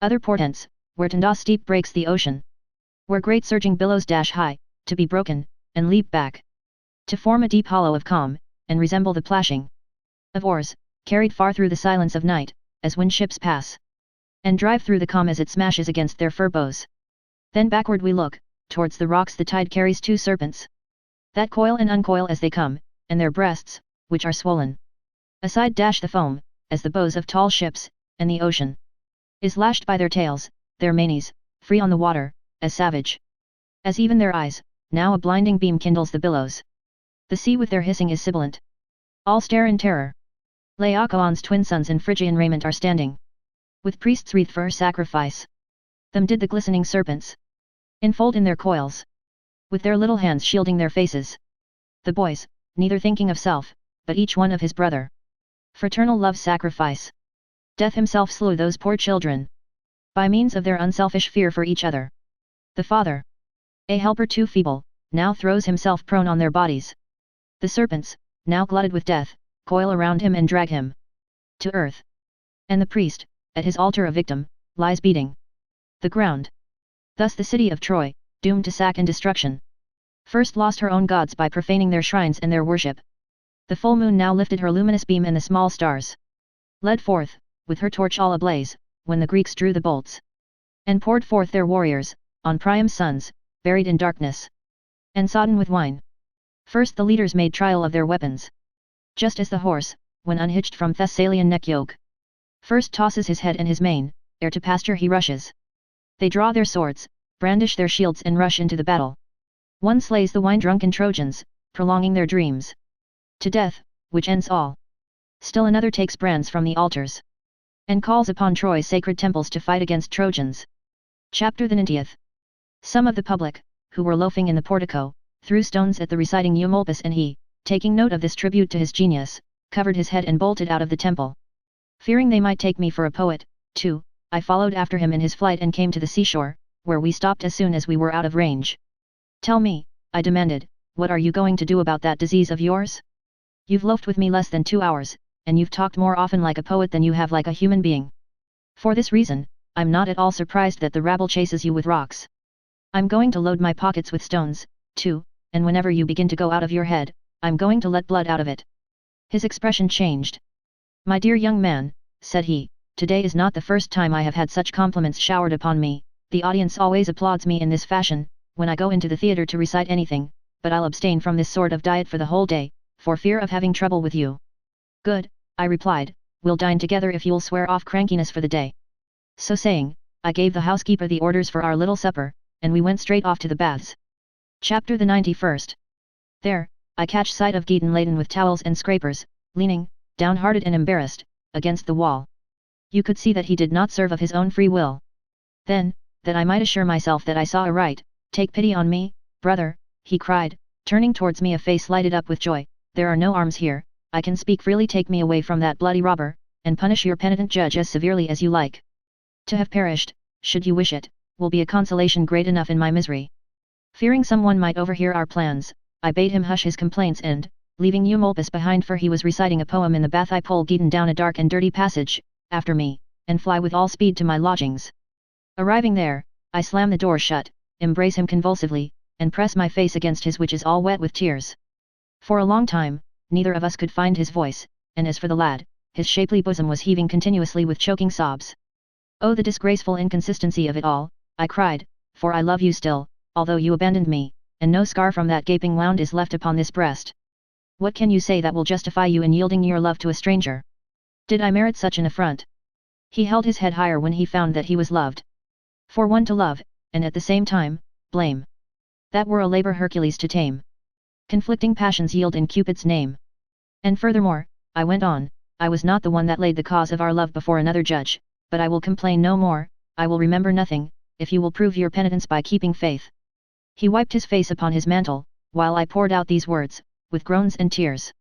Other portents, where Tanda steep breaks the ocean, where great surging billows dash high, to be broken, and leap back, to form a deep hollow of calm, and resemble the plashing of oars, carried far through the silence of night, as when ships pass, and drive through the calm as it smashes against their fir bows. Then backward we look, towards the rocks the tide carries 2 serpents, that coil and uncoil as they come, and their breasts, which are swollen, aside dash the foam, as the bows of tall ships, and the ocean is lashed by their tails, their manes, free on the water, as savage as even their eyes, now a blinding beam kindles the billows. The sea with their hissing is sibilant. All stare in terror. Laocoon's twin sons in Phrygian raiment are standing, with priests wreathed for sacrifice. Them did the glistening serpents enfold in their coils, with their little hands shielding their faces. The boys, neither thinking of self, but each one of his brother. Fraternal love sacrifice. Death himself slew those poor children, by means of their unselfish fear for each other. The father, a helper too feeble, now throws himself prone on their bodies. The serpents, now glutted with death, coil around him and drag him to earth. And the priest, at his altar a victim, lies beating the ground. Thus the city of Troy, doomed to sack and destruction, first lost her own gods by profaning their shrines and their worship. The full moon now lifted her luminous beam, and the small stars led forth, with her torch all ablaze, when the Greeks drew the bolts, and poured forth their warriors, on Priam's sons, buried in darkness, and sodden with wine. First the leaders made trial of their weapons. Just as the horse, when unhitched from Thessalian neck yoke, first tosses his head and his mane, ere to pasture he rushes. They draw their swords, brandish their shields and rush into the battle. One slays the wine-drunken Trojans, prolonging their dreams to death, which ends all. Still another takes brands from the altars, and calls upon Troy's sacred temples to fight against Trojans. Chapter the 90th. Some of the public, who were loafing in the portico, threw stones at the reciting Eumolpus, and he, taking note of this tribute to his genius, covered his head and bolted out of the temple. Fearing they might take me for a poet, too, I followed after him in his flight and came to the seashore, where we stopped as soon as we were out of range. Tell me, I demanded, what are you going to do about that disease of yours? You've loafed with me less than 2 hours, and you've talked more often like a poet than you have like a human being. For this reason, I'm not at all surprised that the rabble chases you with rocks. I'm going to load my pockets with stones, too, and whenever you begin to go out of your head, I'm going to let blood out of it. His expression changed. My dear young man, said he, today is not the first time I have had such compliments showered upon me. The audience always applauds me in this fashion, when I go into the theatre to recite anything, but I'll abstain from this sort of diet for the whole day, for fear of having trouble with you. Good, I replied, we'll dine together if you'll swear off crankiness for the day. So saying, I gave the housekeeper the orders for our little supper, and we went straight off to the baths. Chapter the 91st. There, I catch sight of Geaton laden with towels and scrapers, leaning, downhearted and embarrassed, against the wall. You could see that he did not serve of his own free will. Then, that I might assure myself that I saw aright, take pity on me, brother, he cried, turning towards me a face lighted up with joy, there are no arms here, I can speak freely, take me away from that bloody robber, and punish your penitent judge as severely as you like. To have perished, should you wish it, will be a consolation great enough in my misery. Fearing someone might overhear our plans, I bade him hush his complaints and, leaving Eumolpus behind for he was reciting a poem in the bath, I pulled Giton down a dark and dirty passage, after me, and fly with all speed to my lodgings. Arriving there, I slam the door shut, embrace him convulsively, and press my face against his, which is all wet with tears. For a long time, neither of us could find his voice, and as for the lad, his shapely bosom was heaving continuously with choking sobs. Oh, the disgraceful inconsistency of it all, I cried, for I love you still, although you abandoned me, and no scar from that gaping wound is left upon this breast. What can you say that will justify you in yielding your love to a stranger? Did I merit such an affront? He held his head higher when he found that he was loved. For one to love, and at the same time, blame. That were a labor Hercules to tame. Conflicting passions yield in Cupid's name. And furthermore, I went on, I was not the one that laid the cause of our love before another judge, but I will complain no more, I will remember nothing, if you will prove your penitence by keeping faith. He wiped his face upon his mantle, while I poured out these words, with groans and tears.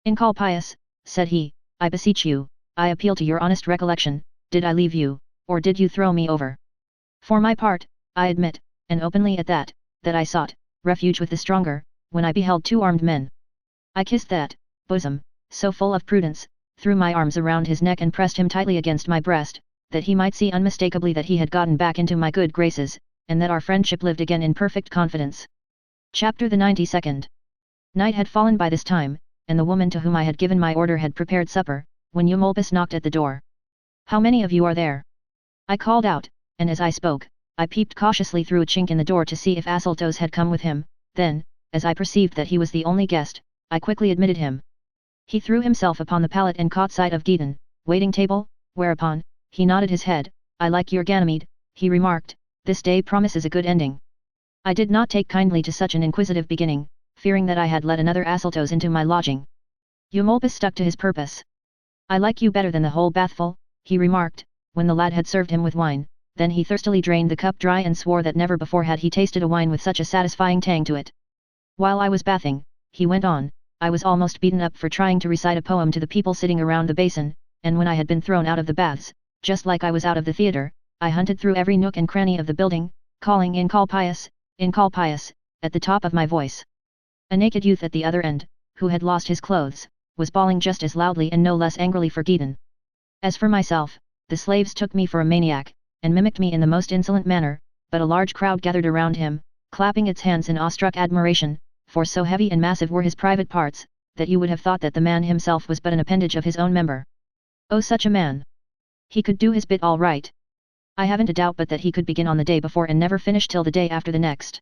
Encolpius, said he, I beseech you, I appeal to your honest recollection, did I leave you, or did you throw me over? For my part, I admit, and openly at that, that I sought refuge with the stronger, when I beheld two armed men. I kissed that bosom, so full of prudence, threw my arms around his neck and pressed him tightly against my breast, that he might see unmistakably that he had gotten back into my good graces, and that our friendship lived again in perfect confidence. Chapter the 92nd. Night had fallen by this time, and the woman to whom I had given my order had prepared supper, when Eumolpus knocked at the door. How many of you are there? I called out, and as I spoke, I peeped cautiously through a chink in the door to see if Asyltos had come with him, then, as I perceived that he was the only guest, I quickly admitted him. He threw himself upon the pallet and caught sight of Giton, waiting table, whereupon, he nodded his head. I like your Ganymede, he remarked, this day promises a good ending. I did not take kindly to such an inquisitive beginning, fearing that I had let another Asyltos into my lodging. Eumolpus stuck to his purpose. I like you better than the whole bathful, he remarked, when the lad had served him with wine, then he thirstily drained the cup dry and swore that never before had he tasted a wine with such a satisfying tang to it. While I was bathing, he went on, I was almost beaten up for trying to recite a poem to the people sitting around the basin, and when I had been thrown out of the baths, just like I was out of the theatre, I hunted through every nook and cranny of the building, calling Encolpius, Encolpius, at the top of my voice. A naked youth at the other end, who had lost his clothes, was bawling just as loudly and no less angrily for Giton. As for myself, the slaves took me for a maniac, and mimicked me in the most insolent manner, but a large crowd gathered around him, clapping its hands in awestruck admiration, for so heavy and massive were his private parts, that you would have thought that the man himself was but an appendage of his own member. Oh, such a man! He could do his bit all right. I haven't a doubt but that he could begin on the day before and never finish till the day after the next.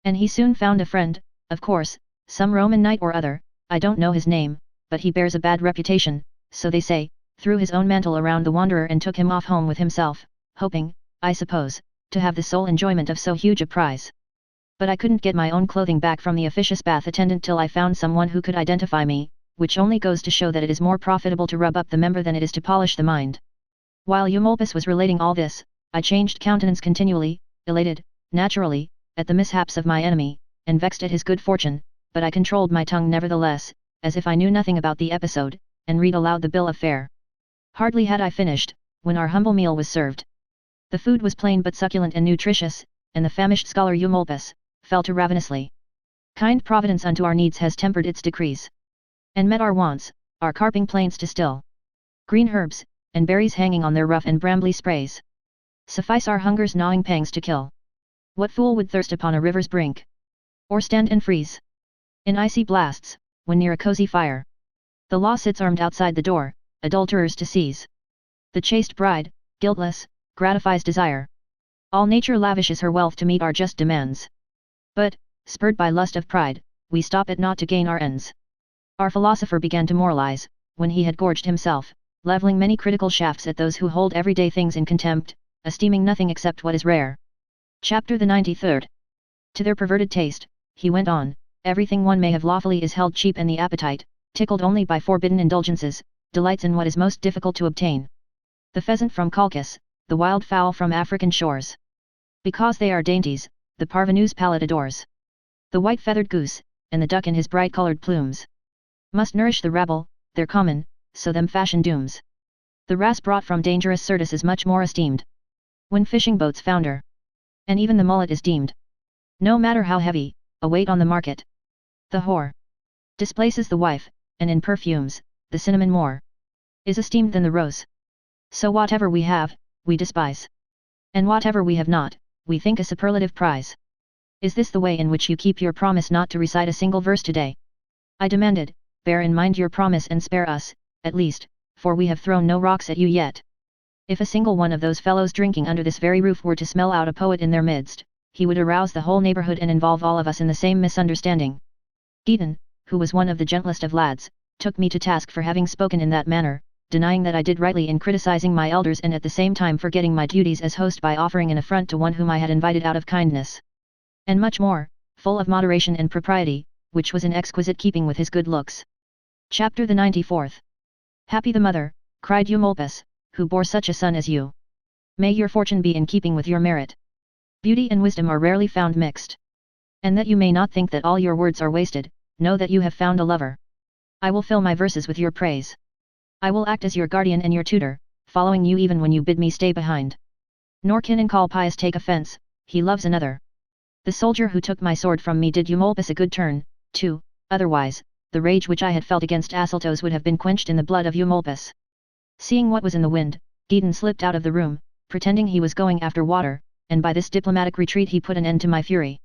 And he soon found a friend, of course, some Roman knight or other, I don't know his name, but he bears a bad reputation, so they say, threw his own mantle around the wanderer and took him off home with himself, hoping, I suppose, to have the sole enjoyment of so huge a prize. But I couldn't get my own clothing back from the officious bath attendant till I found someone who could identify me, which only goes to show that it is more profitable to rub up the member than it is to polish the mind. While Eumolpus was relating all this, I changed countenance continually, elated, naturally, at the mishaps of my enemy, and vexed at his good fortune, but I controlled my tongue nevertheless, as if I knew nothing about the episode, and read aloud the bill of fare. Hardly had I finished, when our humble meal was served. The food was plain but succulent and nutritious, and the famished scholar Eumolpus fell to ravenously. Kind Providence unto our needs has tempered its decrees, and met our wants, our carping plains to still. Green herbs, and berries hanging on their rough and brambly sprays, suffice our hunger's gnawing pangs to kill. What fool would thirst upon a river's brink? Or stand and freeze in icy blasts, when near a cozy fire? The law sits armed outside the door, adulterers to seize. The chaste bride, guiltless, gratifies desire. All nature lavishes her wealth to meet our just demands. But, spurred by lust of pride, we stop at naught to gain our ends. Our philosopher began to moralize, when he had gorged himself, leveling many critical shafts at those who hold everyday things in contempt, esteeming nothing except what is rare. Chapter the 93rd. To their perverted taste, he went on, everything one may have lawfully is held cheap, and the appetite, tickled only by forbidden indulgences, delights in what is most difficult to obtain. The pheasant from Colchis, the wild fowl from African shores. Because they are dainties, the parvenu's palate adores. The white-feathered goose, and the duck in his bright-coloured plumes, must nourish the rabble, their common, so them fashion dooms. The wrasse brought from dangerous Syrtis is much more esteemed, when fishing boats founder, and even the mullet is deemed no matter how heavy, a weight on the market. The whore displaces the wife, and in perfumes, the cinnamon more is esteemed than the rose. So whatever we have, we despise. And whatever we have not, we think a superlative prize. Is this the way in which you keep your promise not to recite a single verse today? I demanded. Bear in mind your promise and spare us, at least, for we have thrown no rocks at you yet. If a single one of those fellows drinking under this very roof were to smell out a poet in their midst, he would arouse the whole neighborhood and involve all of us in the same misunderstanding. Deaton, who was one of the gentlest of lads, took me to task for having spoken in that manner, denying that I did rightly in criticizing my elders and at the same time forgetting my duties as host by offering an affront to one whom I had invited out of kindness. And much more, full of moderation and propriety, which was in exquisite keeping with his good looks. Chapter the 94th. Happy the mother, cried Eumolpus, who bore such a son as you. May your fortune be in keeping with your merit. Beauty and wisdom are rarely found mixed. And that you may not think that all your words are wasted, know that you have found a lover. I will fill my verses with your praise. I will act as your guardian and your tutor, following you even when you bid me stay behind. Nor can Encolpius take offense, he loves another. The soldier who took my sword from me did Eumolpus a good turn, too, otherwise, the rage which I had felt against Asyltos would have been quenched in the blood of Eumolpus. Seeing what was in the wind, Deaton slipped out of the room, pretending he was going after water, and by this diplomatic retreat he put an end to my fury.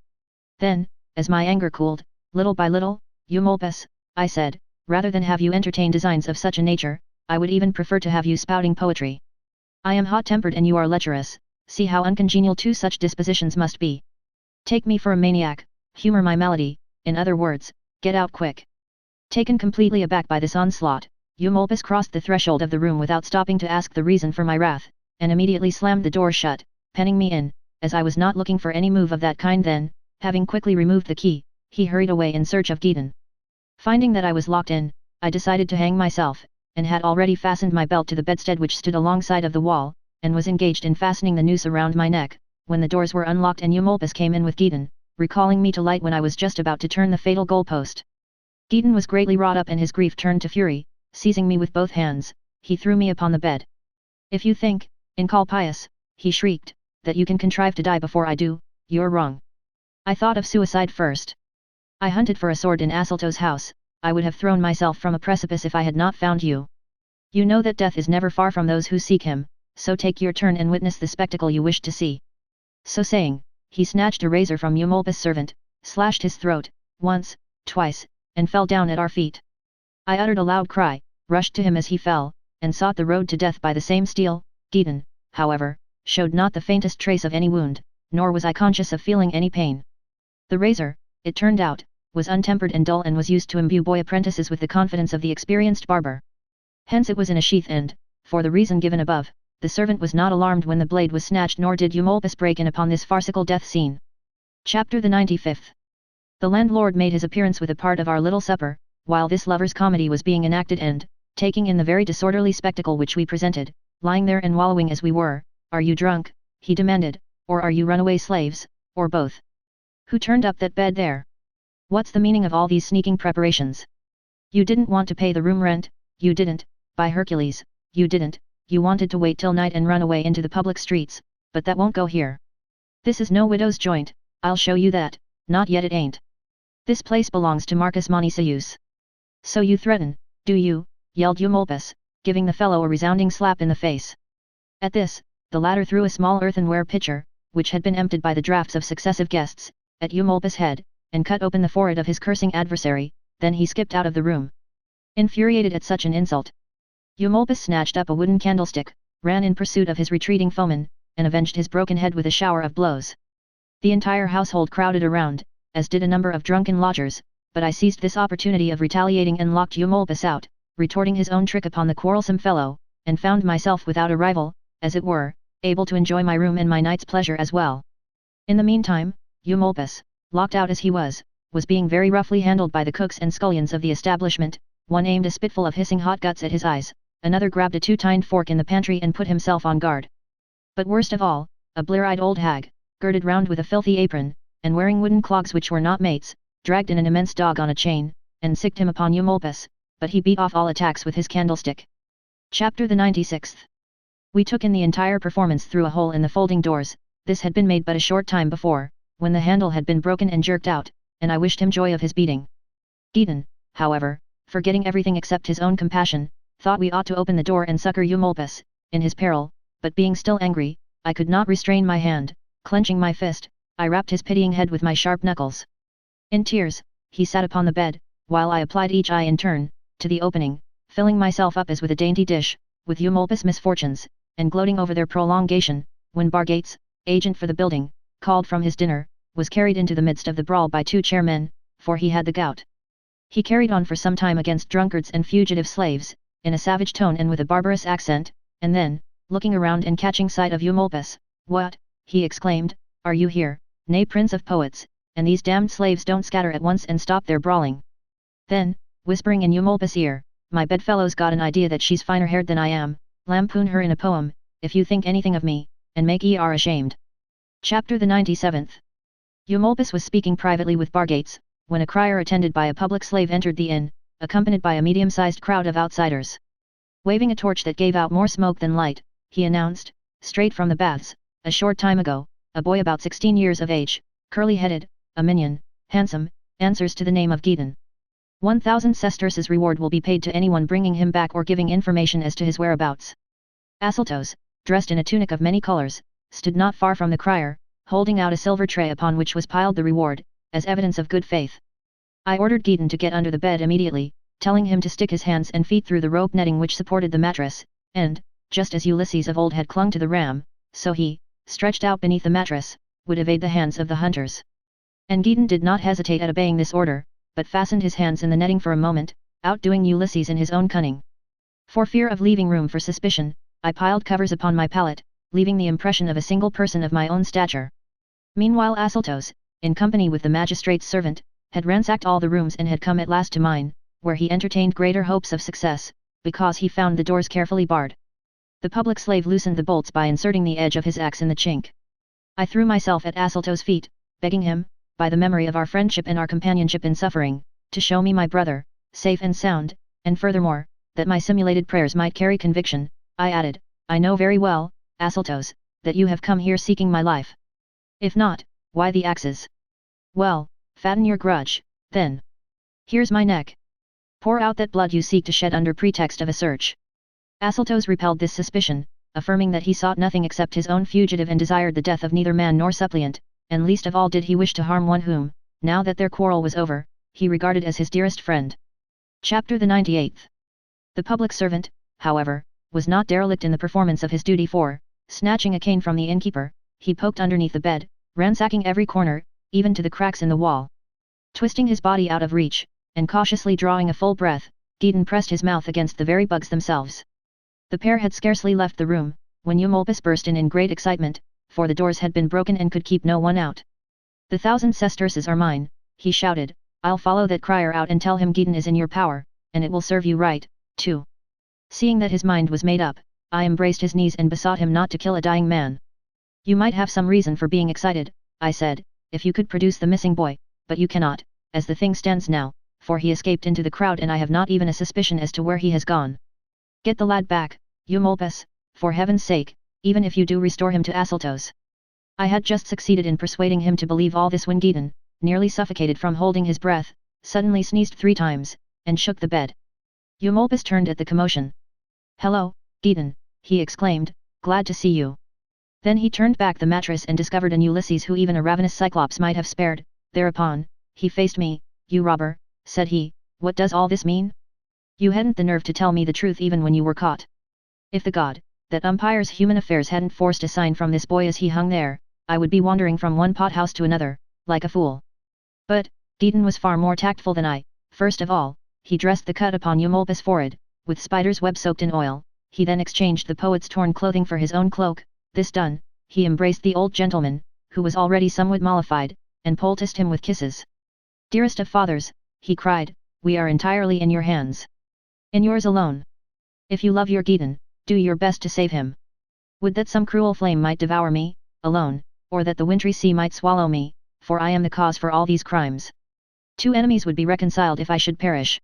Then, as my anger cooled, little by little, Eumolpus, I said, rather than have you entertain designs of such a nature, I would even prefer to have you spouting poetry. I am hot-tempered and you are lecherous, see how uncongenial two such dispositions must be. Take me for a maniac, humor my malady, in other words, get out quick. Taken completely aback by this onslaught, Eumolpus crossed the threshold of the room without stopping to ask the reason for my wrath, and immediately slammed the door shut, penning me in, as I was not looking for any move of that kind then, having quickly removed the key, he hurried away in search of Deaton. Finding that I was locked in, I decided to hang myself, and had already fastened my belt to the bedstead which stood alongside of the wall, and was engaged in fastening the noose around my neck, when the doors were unlocked and Eumolpus came in with Deaton, recalling me to light when I was just about to turn the fatal goalpost. Deaton was greatly wrought up and his grief turned to fury, seizing me with both hands, he threw me upon the bed. If you think, Encolpius, he shrieked, that you can contrive to die before I do, you're wrong. I thought of suicide first. I hunted for a sword in Asyltos' house, I would have thrown myself from a precipice if I had not found you. You know that death is never far from those who seek him, so take your turn and witness the spectacle you wish to see. So saying, he snatched a razor from Eumolpus' servant, slashed his throat, once, twice, and fell down at our feet. I uttered a loud cry, rushed to him as he fell, and sought the road to death by the same steel. Deaton, however, showed not the faintest trace of any wound, nor was I conscious of feeling any pain. The razor, it turned out, was untempered and dull and was used to imbue boy apprentices with the confidence of the experienced barber. Hence it was in a sheath and, for the reason given above, the servant was not alarmed when the blade was snatched nor did Eumolpus break in upon this farcical death scene. Chapter the 95th. The landlord made his appearance with a part of our little supper, while this lovers' comedy was being enacted and, taking in the very disorderly spectacle which we presented, lying there and wallowing as we were, "Are you drunk?" he demanded, "or are you runaway slaves, or both? Who turned up that bed there? What's the meaning of all these sneaking preparations? You didn't want to pay the room rent, you didn't, by Hercules, you didn't, you wanted to wait till night and run away into the public streets, but that won't go here. This is no widow's joint, I'll show you that, not yet it ain't. This place belongs to Marcus Monesius. So you threaten, do you?" yelled Eumolpus, giving the fellow a resounding slap in the face. At this, the latter threw a small earthenware pitcher, which had been emptied by the draughts of successive guests, at Eumolpus' head, and cut open the forehead of his cursing adversary, then he skipped out of the room. Infuriated at such an insult, Eumolpus snatched up a wooden candlestick, ran in pursuit of his retreating foeman, and avenged his broken head with a shower of blows. The entire household crowded around, as did a number of drunken lodgers, but I seized this opportunity of retaliating and locked Eumolpus out, retorting his own trick upon the quarrelsome fellow, and found myself without a rival, as it were, able to enjoy my room and my night's pleasure as well. In the meantime, Eumolpus, locked out as he was being very roughly handled by the cooks and scullions of the establishment. One aimed a spitful of hissing hot guts at his eyes, another grabbed a two-tined fork in the pantry and put himself on guard. But worst of all, a blear-eyed old hag, girded round with a filthy apron, and wearing wooden clogs which were not mates, dragged in an immense dog on a chain, and sicked him upon Eumolpus, but he beat off all attacks with his candlestick. Chapter the 96th. We took in the entire performance through a hole in the folding doors. This had been made but a short time before, when the handle had been broken and jerked out, and I wished him joy of his beating. Gideon, however, forgetting everything except his own compassion, thought we ought to open the door and succor Eumolpus, in his peril, but being still angry, I could not restrain my hand. Clenching my fist, I rapped his pitying head with my sharp knuckles. In tears, he sat upon the bed, while I applied each eye in turn, to the opening, filling myself up as with a dainty dish, with Eumolpus' misfortunes, and gloating over their prolongation, when Bargates, agent for the building, called from his dinner, was carried into the midst of the brawl by 2 chairmen, for he had the gout. He carried on for some time against drunkards and fugitive slaves, in a savage tone and with a barbarous accent, and then, looking around and catching sight of Eumolpus, "What," he exclaimed, "are you here, nay prince of poets, and these damned slaves don't scatter at once and stop their brawling?" Then, whispering in Eumolpus' ear, "My bedfellow's got an idea that she's finer haired than I am, lampoon her in a poem, if you think anything of me, and make ye are ashamed." Chapter the 97th. Eumolpus was speaking privately with Bargates, when a crier attended by a public slave entered the inn, accompanied by a medium-sized crowd of outsiders. Waving a torch that gave out more smoke than light, he announced, "Straight from the baths, a short time ago, a boy about 16 years of age, curly-headed, a minion, handsome, answers to the name of Gideon. 1,000 sesterces reward will be paid to anyone bringing him back or giving information as to his whereabouts." Asyltos, dressed in a tunic of many colors, stood not far from the crier, holding out a silver tray upon which was piled the reward, as evidence of good faith. I ordered Gideon to get under the bed immediately, telling him to stick his hands and feet through the rope netting which supported the mattress, and, just as Ulysses of old had clung to the ram, so he, stretched out beneath the mattress, would evade the hands of the hunters. And Gideon did not hesitate at obeying this order, but fastened his hands in the netting for a moment, outdoing Ulysses in his own cunning. For fear of leaving room for suspicion, I piled covers upon my pallet, leaving the impression of a single person of my own stature. Meanwhile Asyltos, in company with the magistrate's servant, had ransacked all the rooms and had come at last to mine, where he entertained greater hopes of success, because he found the doors carefully barred. The public slave loosened the bolts by inserting the edge of his axe in the chink. I threw myself at Asyltos' feet, begging him, by the memory of our friendship and our companionship in suffering, to show me my brother, safe and sound, and furthermore, that my simulated prayers might carry conviction. I added, "I know very well, Asyltos, that you have come here seeking my life. If not, why the axes? Well, fatten your grudge, then. Here's my neck. Pour out that blood you seek to shed under pretext of a search." Asyltos repelled this suspicion, affirming that he sought nothing except his own fugitive and desired the death of neither man nor suppliant, and least of all did he wish to harm one whom, now that their quarrel was over, he regarded as his dearest friend. Chapter the 98th. The public servant, however, was not derelict in the performance of his duty for, snatching a cane from the innkeeper, he poked underneath the bed, ransacking every corner, even to the cracks in the wall. Twisting his body out of reach, and cautiously drawing a full breath, Gideon pressed his mouth against the very bugs themselves. The pair had scarcely left the room, when Eumolpus burst in great excitement, for the doors had been broken and could keep no one out. "The 1,000 sesterces are mine," he shouted, "I'll follow that crier out and tell him Gideon is in your power, and it will serve you right, too." Seeing that his mind was made up, I embraced his knees and besought him not to kill a dying man. "You might have some reason for being excited," I said, "if you could produce the missing boy, but you cannot, as the thing stands now, for he escaped into the crowd and I have not even a suspicion as to where he has gone. Get the lad back, Eumolpus, for heaven's sake, even if you do restore him to Asyltos." I had just succeeded in persuading him to believe all this when Gideon, nearly suffocated from holding his breath, suddenly sneezed 3 times, and shook the bed. Eumolpus turned at the commotion. "Hello, Gideon," he exclaimed, "glad to see you." Then he turned back the mattress and discovered an Ulysses who even a ravenous cyclops might have spared. Thereupon, he faced me. "You robber," said he, "what does all this mean? You hadn't the nerve to tell me the truth even when you were caught. If the god, that umpires human affairs hadn't forced a sign from this boy as he hung there, I would be wandering from one pothouse to another, like a fool." But, Gideon was far more tactful than I. First of all, he dressed the cut upon Eumolpus' forehead, with spider's web soaked in oil. He then exchanged the poet's torn clothing for his own cloak. This done, he embraced the old gentleman, who was already somewhat mollified, and poulticed him with kisses. "Dearest of fathers," he cried, "we are entirely in your hands. In yours alone. If you love your Gideon, do your best to save him. Would that some cruel flame might devour me, alone, or that the wintry sea might swallow me, for I am the cause for all these crimes. 2 enemies would be reconciled if I should perish.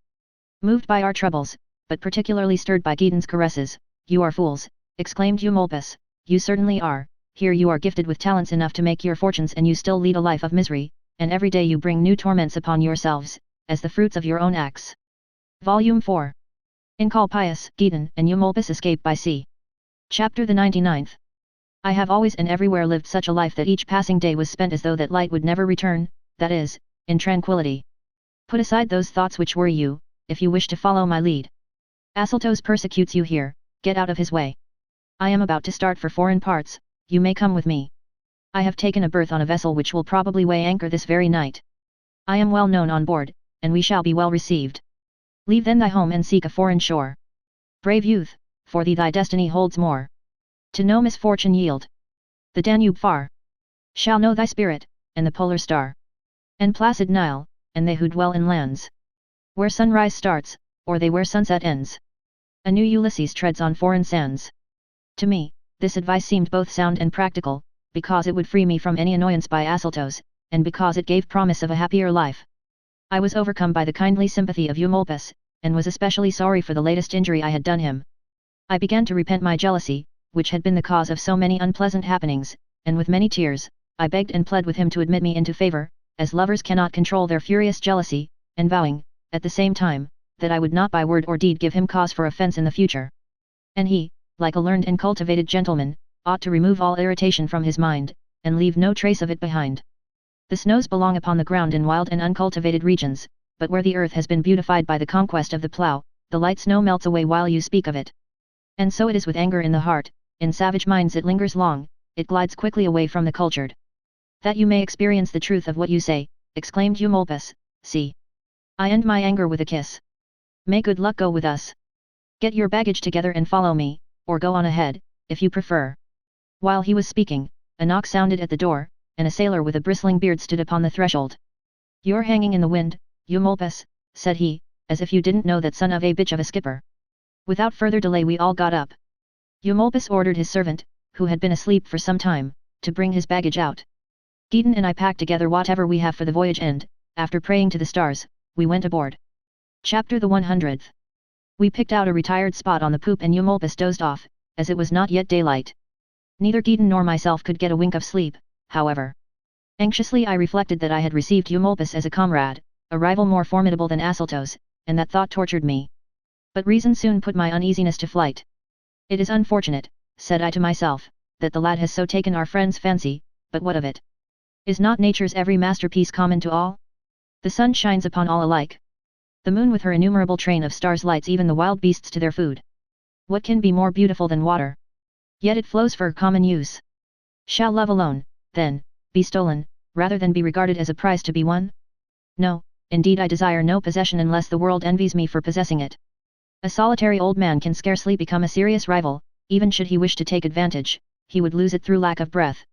Moved by our troubles, but particularly stirred by Gideon's caresses." "You are fools," exclaimed Eumolpus. "You certainly are," here you are gifted with talents enough to make your fortunes and you still lead a life of misery, and every day you bring new torments upon yourselves, as the fruits of your own acts. Volume 4. Encolpius, Gedon, and Eumolpus escape by sea. Chapter the 99th. I have always and everywhere lived such a life that each passing day was spent as though that light would never return, that is, in tranquility. Put aside those thoughts which worry you, if you wish to follow my lead. Asyltos persecutes you here, get out of his way. I am about to start for foreign parts, you may come with me. I have taken a berth on a vessel which will probably weigh anchor this very night. I am well known on board, and we shall be well received. Leave then thy home and seek a foreign shore. Brave youth, for thee thy destiny holds more. To no misfortune yield. The Danube far shall know thy spirit, and the polar star. And placid Nile, and they who dwell in lands where sunrise starts, or they where sunset ends. A new Ulysses treads on foreign sands. To me, this advice seemed both sound and practical, because it would free me from any annoyance by Asyltos, and because it gave promise of a happier life. I was overcome by the kindly sympathy of Eumolpus, and was especially sorry for the latest injury I had done him. I began to repent my jealousy, which had been the cause of so many unpleasant happenings, and with many tears, I begged and pled with him to admit me into favor, as lovers cannot control their furious jealousy, and vowing, at the same time, that I would not by word or deed give him cause for offence in the future. And he, like a learned and cultivated gentleman, ought to remove all irritation from his mind, and leave no trace of it behind. The snows belong upon the ground in wild and uncultivated regions, but where the earth has been beautified by the conquest of the plough, the light snow melts away while you speak of it. And so it is with anger in the heart, in savage minds it lingers long, it glides quickly away from the cultured. That you may experience the truth of what you say, exclaimed Eumolpus, see. I end my anger with a kiss. May good luck go with us. Get your baggage together and follow me, or go on ahead, if you prefer. While he was speaking, a knock sounded at the door, and a sailor with a bristling beard stood upon the threshold. You're hanging in the wind, Eumolpus, said he, as if you didn't know that son of a bitch of a skipper. Without further delay we all got up. Eumolpus ordered his servant, who had been asleep for some time, to bring his baggage out. Gedon and I packed together whatever we have for the voyage and, after praying to the stars, we went aboard. Chapter the 100th. We picked out a retired spot on the poop and Eumolpus dozed off, as it was not yet daylight. Neither Gedon nor myself could get a wink of sleep, however. Anxiously I reflected that I had received Eumolpus as a comrade, a rival more formidable than Asyltos, and that thought tortured me. But reason soon put my uneasiness to flight. It is unfortunate, said I to myself, that the lad has so taken our friend's fancy, but what of it? Is not nature's every masterpiece common to all? The sun shines upon all alike. The moon with her innumerable train of stars lights even the wild beasts to their food. What can be more beautiful than water? Yet it flows for common use. Shall love alone, then, be stolen, rather than be regarded as a prize to be won? No, indeed I desire no possession unless the world envies me for possessing it. A solitary old man can scarcely become a serious rival, even should he wish to take advantage, he would lose it through lack of breath.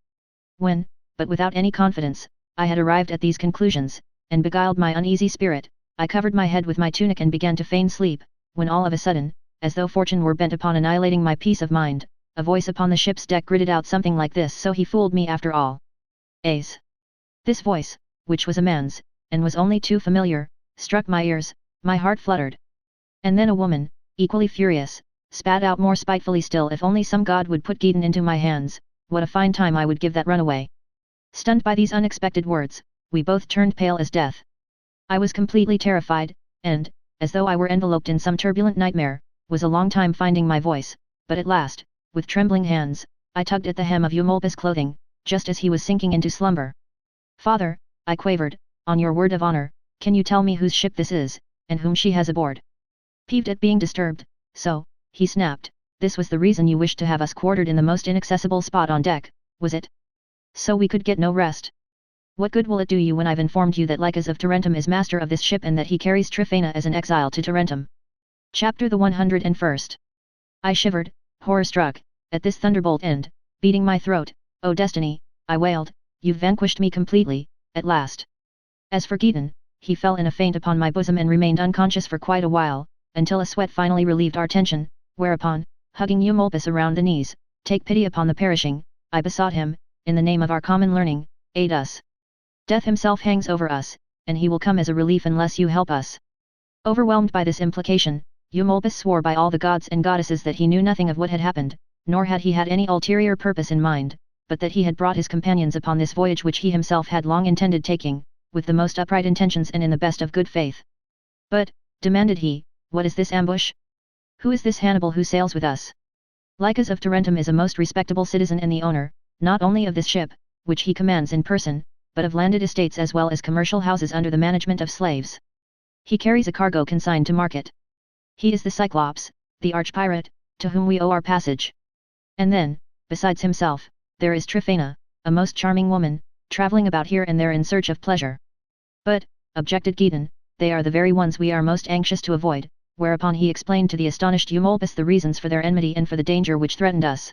When, but without any confidence, I had arrived at these conclusions, and beguiled my uneasy spirit, I covered my head with my tunic and began to feign sleep, when all of a sudden, as though fortune were bent upon annihilating my peace of mind, a voice upon the ship's deck gritted out something like this: so he fooled me after all. Ace. This voice, which was a man's, and was only too familiar, struck my ears, my heart fluttered. And then a woman, equally furious, spat out more spitefully still: if only some god would put Gedon into my hands, what a fine time I would give that runaway. Stunned by these unexpected words, we both turned pale as death. I was completely terrified, and, as though I were enveloped in some turbulent nightmare, was a long time finding my voice, but at last, with trembling hands, I tugged at the hem of Eumolpus' clothing, just as he was sinking into slumber. Father, I quavered, on your word of honor, can you tell me whose ship this is, and whom she has aboard? Peeved at being disturbed, so, he snapped, this was the reason you wished to have us quartered in the most inaccessible spot on deck, was it? So we could get no rest. What good will it do you when I've informed you that Lycus of Tarentum is master of this ship and that he carries Tryphena as an exile to Tarentum? Chapter the 101st. I shivered, horror-struck, at this thunderbolt and, beating my throat, "O destiny," I wailed, "you've vanquished me completely, at last." As for Gedon, he fell in a faint upon my bosom and remained unconscious for quite a while, until a sweat finally relieved our tension, whereupon, hugging Eumolpus around the knees, "Take pity upon the perishing," I besought him, "in the name of our common learning, aid us. Death himself hangs over us, and he will come as a relief unless you help us." Overwhelmed by this implication, Eumolpus swore by all the gods and goddesses that he knew nothing of what had happened, nor had he had any ulterior purpose in mind, but that he had brought his companions upon this voyage which he himself had long intended taking, with the most upright intentions and in the best of good faith. But, demanded he, what is this ambush? Who is this Hannibal who sails with us? Lycus of Tarentum is a most respectable citizen and the owner, not only of this ship, which he commands in person, but of landed estates as well as commercial houses under the management of slaves. He carries a cargo consigned to market. He is the Cyclops, the arch-pirate, to whom we owe our passage. And then, besides himself, there is Tryphena, a most charming woman, travelling about here and there in search of pleasure. But, objected Gedon, they are the very ones we are most anxious to avoid, whereupon he explained to the astonished Eumolpus the reasons for their enmity and for the danger which threatened us.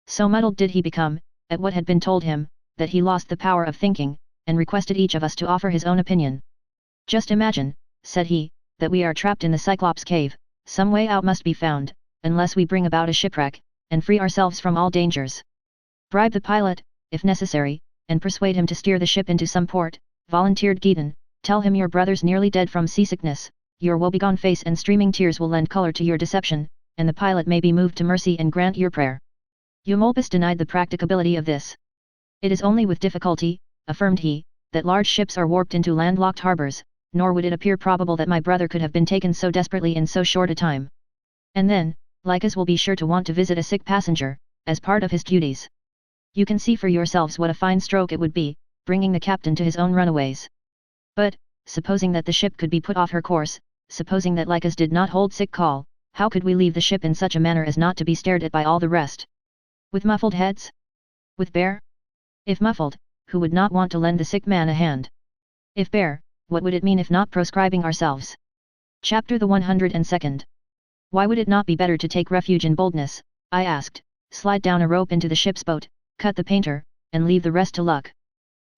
So muddled did he become, at what had been told him, that he lost the power of thinking, and requested each of us to offer his own opinion. Just imagine, said he, that we are trapped in the Cyclops cave, some way out must be found, unless we bring about a shipwreck, and free ourselves from all dangers. Bribe the pilot, if necessary, and persuade him to steer the ship into some port, volunteered Gedon. Tell him your brother's nearly dead from seasickness, your woebegone face and streaming tears will lend color to your deception, and the pilot may be moved to mercy and grant your prayer. Eumolpus denied the practicability of this. It is only with difficulty, affirmed he, that large ships are warped into landlocked harbours, nor would it appear probable that my brother could have been taken so desperately in so short a time. And then, Lycus will be sure to want to visit a sick passenger, as part of his duties. You can see for yourselves what a fine stroke it would be, bringing the captain to his own runaways. But, supposing that the ship could be put off her course, supposing that Lycus did not hold sick call, how could we leave the ship in such a manner as not to be stared at by all the rest? With muffled heads? With bare? If muffled, who would not want to lend the sick man a hand? If bare, what would it mean if not proscribing ourselves? Chapter the 102nd. Why would it not be better to take refuge in boldness, I asked, slide down a rope into the ship's boat, cut the painter, and leave the rest to luck?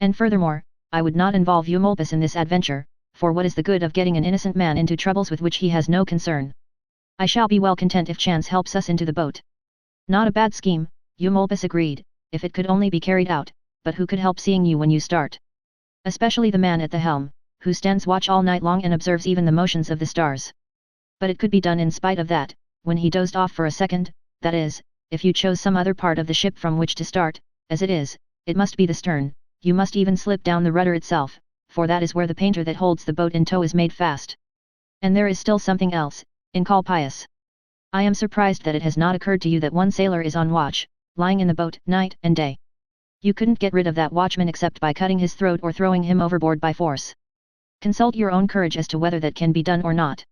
And furthermore, I would not involve Eumolpus in this adventure, for what is the good of getting an innocent man into troubles with which he has no concern? I shall be well content if chance helps us into the boat. Not a bad scheme, Eumolpus agreed, if it could only be carried out, but who could help seeing you when you start? Especially the man at the helm, who stands watch all night long and observes even the motions of the stars. But it could be done in spite of that, when he dozed off for a second, that is, if you chose some other part of the ship from which to start. As it is, it must be the stern. You must even slip down the rudder itself, for that is where the painter that holds the boat in tow is made fast. And there is still something else, Encolpius. I am surprised that it has not occurred to you that one sailor is on watch, lying in the boat, night and day. You couldn't get rid of that watchman except by cutting his throat or throwing him overboard by force. Consult your own courage as to whether that can be done or not.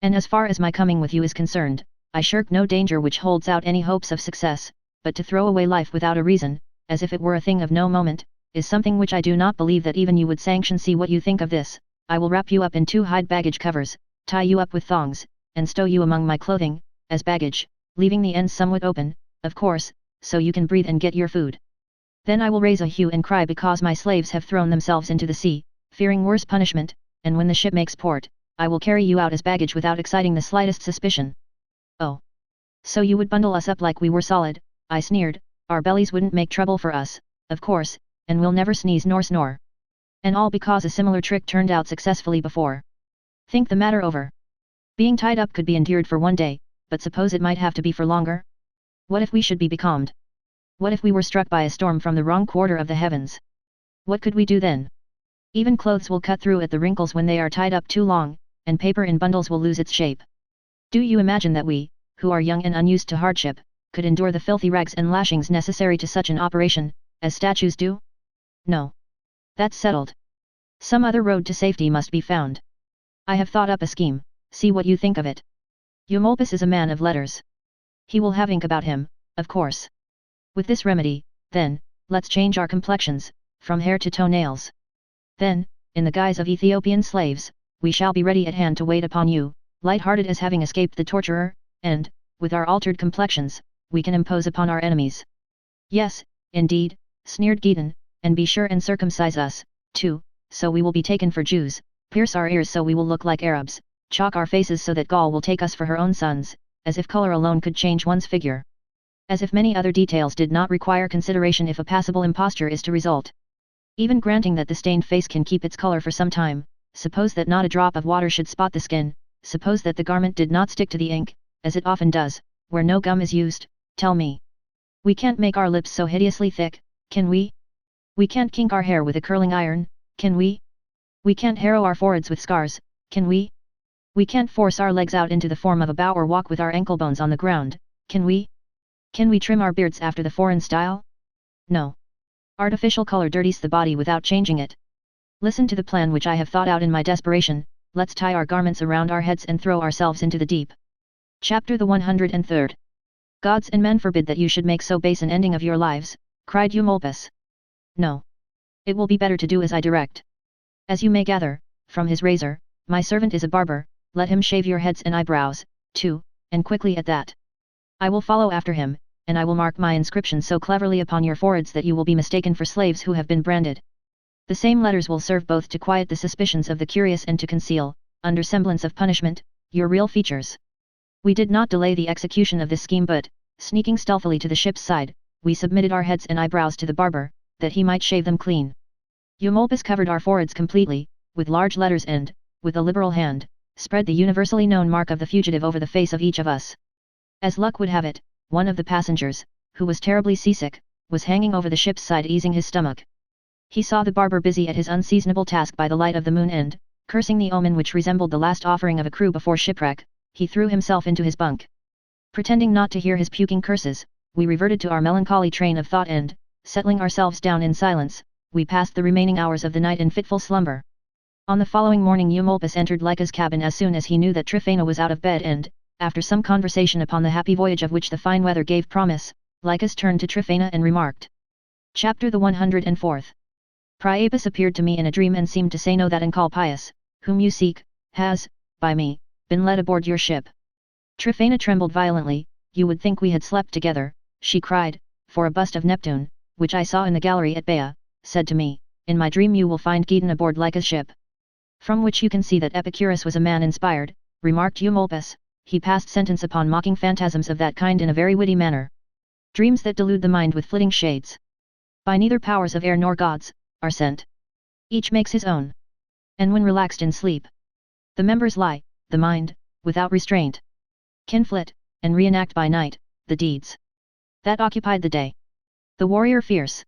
And as far as my coming with you is concerned, I shirk no danger which holds out any hopes of success, but to throw away life without a reason, as if it were a thing of no moment, is something which I do not believe that even you would sanction. See what you think of this. I will wrap you up in 2 hide baggage covers, tie you up with thongs, and stow you among my clothing, as baggage, leaving the ends somewhat open, of course, so you can breathe and get your food. Then I will raise a hue and cry because my slaves have thrown themselves into the sea, fearing worse punishment, and when the ship makes port, I will carry you out as baggage without exciting the slightest suspicion. Oh! So you would bundle us up like we were solid, I sneered. Our bellies wouldn't make trouble for us, of course, and we'll never sneeze nor snore. And all because a similar trick turned out successfully before. Think the matter over. Being tied up could be endured for one day, but suppose it might have to be for longer? What if we should be becalmed? What if we were struck by a storm from the wrong quarter of the heavens? What could we do then? Even clothes will cut through at the wrinkles when they are tied up too long, and paper in bundles will lose its shape. Do you imagine that we, who are young and unused to hardship, could endure the filthy rags and lashings necessary to such an operation, as statues do? No. That's settled. Some other road to safety must be found. I have thought up a scheme, see what you think of it. Eumolpus is a man of letters. He will have ink about him, of course. With this remedy, then, let's change our complexions, from hair to toenails. Then, in the guise of Ethiopian slaves, we shall be ready at hand to wait upon you, light-hearted as having escaped the torturer, and, with our altered complexions, we can impose upon our enemies. Yes, indeed, sneered Gedon, and be sure and circumcise us, too, so we will be taken for Jews, pierce our ears so we will look like Arabs, chalk our faces so that Gaul will take us for her own sons, as if color alone could change one's figure. As if many other details did not require consideration if a passable imposture is to result. Even granting that the stained face can keep its color for some time, suppose that not a drop of water should spot the skin, suppose that the garment did not stick to the ink, as it often does, where no gum is used, tell me. We can't make our lips so hideously thick, can we? We can't kink our hair with a curling iron, can we? We can't harrow our foreheads with scars, can we? We can't force our legs out into the form of a bow or walk with our ankle bones on the ground, can we? Can we trim our beards after the foreign style? No. Artificial color dirties the body without changing it. Listen to the plan which I have thought out in my desperation. Let's tie our garments around our heads and throw ourselves into the deep. Chapter the 103rd. Gods and men forbid that you should make so base an ending of your lives, cried Eumolpus. No. It will be better to do as I direct. As you may gather, from his razor, my servant is a barber, let him shave your heads and eyebrows, too, and quickly at that. I will follow after him, and I will mark my inscription so cleverly upon your foreheads that you will be mistaken for slaves who have been branded. The same letters will serve both to quiet the suspicions of the curious and to conceal, under semblance of punishment, your real features. We did not delay the execution of this scheme but, sneaking stealthily to the ship's side, we submitted our heads and eyebrows to the barber, that he might shave them clean. Eumolpus covered our foreheads completely, with large letters and, with a liberal hand, spread the universally known mark of the fugitive over the face of each of us. As luck would have it, one of the passengers, who was terribly seasick, was hanging over the ship's side easing his stomach. He saw the barber busy at his unseasonable task by the light of the moon and, cursing the omen which resembled the last offering of a crew before shipwreck, he threw himself into his bunk. Pretending not to hear his puking curses, we reverted to our melancholy train of thought and, settling ourselves down in silence, we passed the remaining hours of the night in fitful slumber. On the following morning Eumolpus entered Lyca's cabin as soon as he knew that Tryphena was out of bed and, after some conversation upon the happy voyage of which the fine weather gave promise, Lycus turned to Tryphena and remarked. Chapter the 104th. Priapus appeared to me in a dream and seemed to say no that Encolpius, whom you seek, has, by me, been led aboard your ship. Tryphena trembled violently. You would think we had slept together, she cried, for a bust of Neptune, which I saw in the gallery at Bea, said to me, in my dream you will find Gedon aboard Lyca's ship. From which you can see that Epicurus was a man inspired, remarked Eumolpus. He passed sentence upon mocking phantasms of that kind in a very witty manner. Dreams that delude the mind with flitting shades. By neither powers of air nor gods, are sent. Each makes his own. And when relaxed in sleep, the members lie, the mind, without restraint, can flit, and reenact by night, the deeds that occupied the day. The warrior fierce,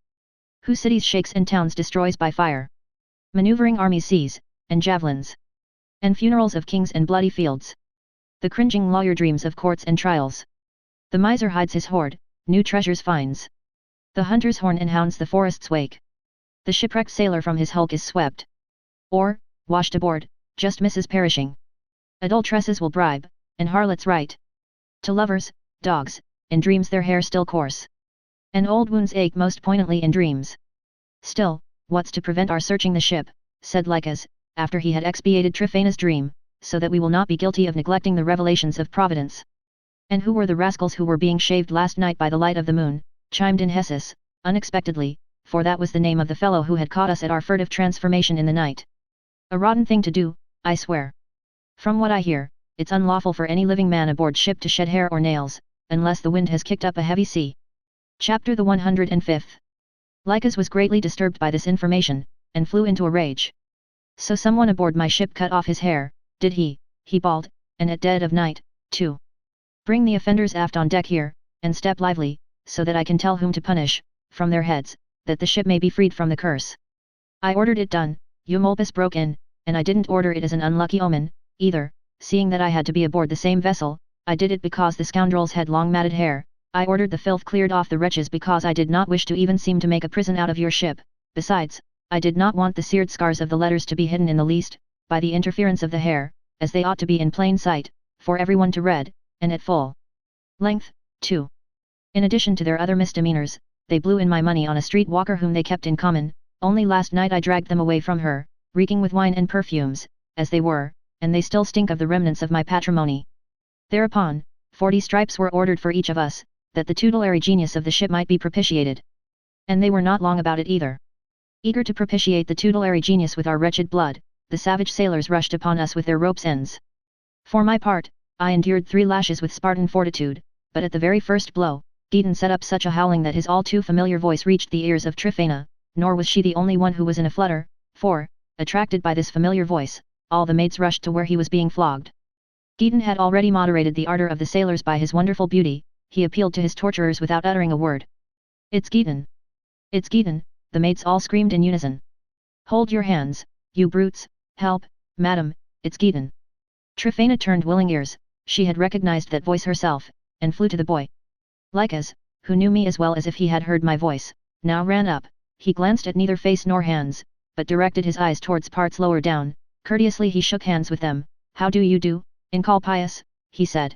who cities shakes and towns destroys by fire. Maneuvering armies seas, and javelins, and funerals of kings and bloody fields. The cringing lawyer dreams of courts and trials. The miser hides his hoard, new treasures finds. The hunter's horn and hounds the forest's wake. The shipwrecked sailor from his hulk is swept, or, washed aboard, just misses perishing. Adulteresses will bribe, and harlots write to lovers, dogs, in dreams their hair still coarse. And old wounds ache most poignantly in dreams. Still, what's to prevent our searching the ship, said Lycus, after he had expiated Tryphena's dream, so that we will not be guilty of neglecting the revelations of Providence. And who were the rascals who were being shaved last night by the light of the moon, chimed in Hessus, unexpectedly, for that was the name of the fellow who had caught us at our furtive transformation in the night. A rotten thing to do, I swear. From what I hear, it's unlawful for any living man aboard ship to shed hair or nails, unless the wind has kicked up a heavy sea. Chapter the 105th. Lycus was greatly disturbed by this information, and flew into a rage. So someone aboard my ship cut off his hair, did he bawled, and at dead of night, too. Bring the offenders aft on deck here, and step lively, so that I can tell whom to punish, from their heads, that the ship may be freed from the curse. I ordered it done, Eumolpus broke in, and I didn't order it as an unlucky omen, either, seeing that I had to be aboard the same vessel. I did it because the scoundrels had long matted hair. I ordered the filth cleared off the wretches because I did not wish to even seem to make a prison out of your ship. Besides, I did not want the seared scars of the letters to be hidden in the least, by the interference of the hair, as they ought to be in plain sight, for everyone to read, and at full length, too. In addition to their other misdemeanors, they blew in my money on a street walker whom they kept in common. Only last night I dragged them away from her, reeking with wine and perfumes, as they were, and they still stink of the remnants of my patrimony. Thereupon, 40 stripes were ordered for each of us, that the tutelary genius of the ship might be propitiated. And they were not long about it either. Eager to propitiate the tutelary genius with our wretched blood, the savage sailors rushed upon us with their ropes' ends. For my part, I endured 3 lashes with Spartan fortitude, but at the very first blow, Gedon set up such a howling that his all too familiar voice reached the ears of Tryphena, nor was she the only one who was in a flutter, for, attracted by this familiar voice, all the maids rushed to where he was being flogged. Gedon had already moderated the ardor of the sailors by his wonderful beauty, he appealed to his torturers without uttering a word. "It's Gideon! It's Gideon!" the mates all screamed in unison. "Hold your hands, you brutes, help, madam, it's Gideon!" Tryphena turned willing ears, she had recognized that voice herself, and flew to the boy. Lycus, who knew me as well as if he had heard my voice, now ran up. He glanced at neither face nor hands, but directed his eyes towards parts lower down. Courteously he shook hands with them. "How do you do, Encolpius?" he said.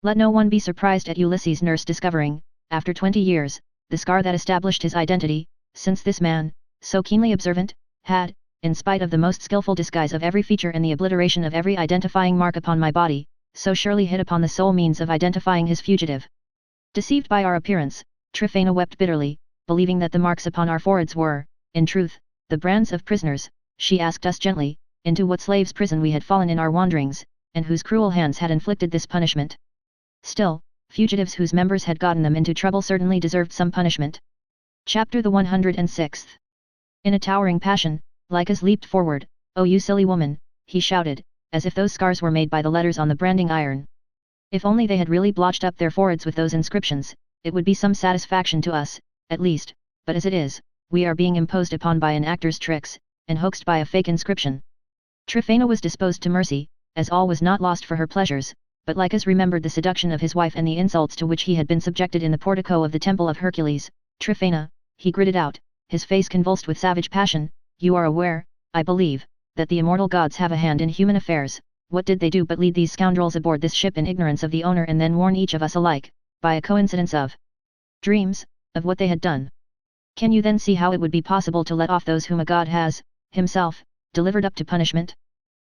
"Let no one be surprised at Ulysses' nurse discovering, after 20 years, the scar that established his identity, since this man, so keenly observant, had, in spite of the most skillful disguise of every feature and the obliteration of every identifying mark upon my body, so surely hit upon the sole means of identifying his fugitive." Deceived by our appearance, Tryphena wept bitterly, believing that the marks upon our foreheads were, in truth, the brands of prisoners. She asked us gently, into what slave's prison we had fallen in our wanderings, and whose cruel hands had inflicted this punishment. Still, fugitives whose members had gotten them into trouble certainly deserved some punishment. Chapter the 106th. In a towering passion, Lycus leaped forward. "Oh you silly woman," he shouted, as if those scars were made by the letters on the branding iron. "If only they had really blotched up their foreheads with those inscriptions, it would be some satisfaction to us, at least, but as it is, we are being imposed upon by an actor's tricks, and hoaxed by a fake inscription." Tryphena was disposed to mercy, as all was not lost for her pleasures, but Lycus remembered the seduction of his wife and the insults to which he had been subjected in the portico of the Temple of Hercules. "Tryphena," he gritted out, his face convulsed with savage passion, "you are aware, I believe, that the immortal gods have a hand in human affairs. What did they do but lead these scoundrels aboard this ship in ignorance of the owner and then warn each of us alike, by a coincidence of dreams, of what they had done? Can you then see how it would be possible to let off those whom a god has, himself, delivered up to punishment?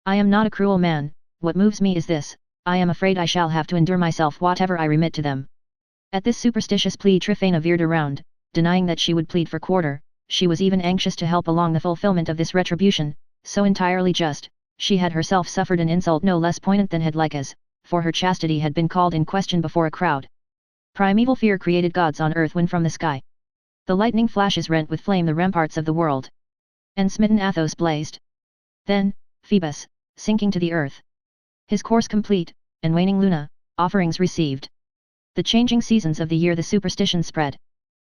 I am not a cruel man, what moves me is this, I am afraid I shall have to endure myself whatever I remit to them." At this superstitious plea Tryphena veered around, denying that she would plead for quarter. She was even anxious to help along the fulfillment of this retribution, so entirely just. She had herself suffered an insult no less poignant than had Lycus, for her chastity had been called in question before a crowd. Primeval fear created gods on earth when from the sky the lightning flashes rent with flame the ramparts of the world, and smitten Athos blazed. Then, Phoebus, sinking to the earth, his course complete, and waning Luna, offerings received. The changing seasons of the year the superstition spread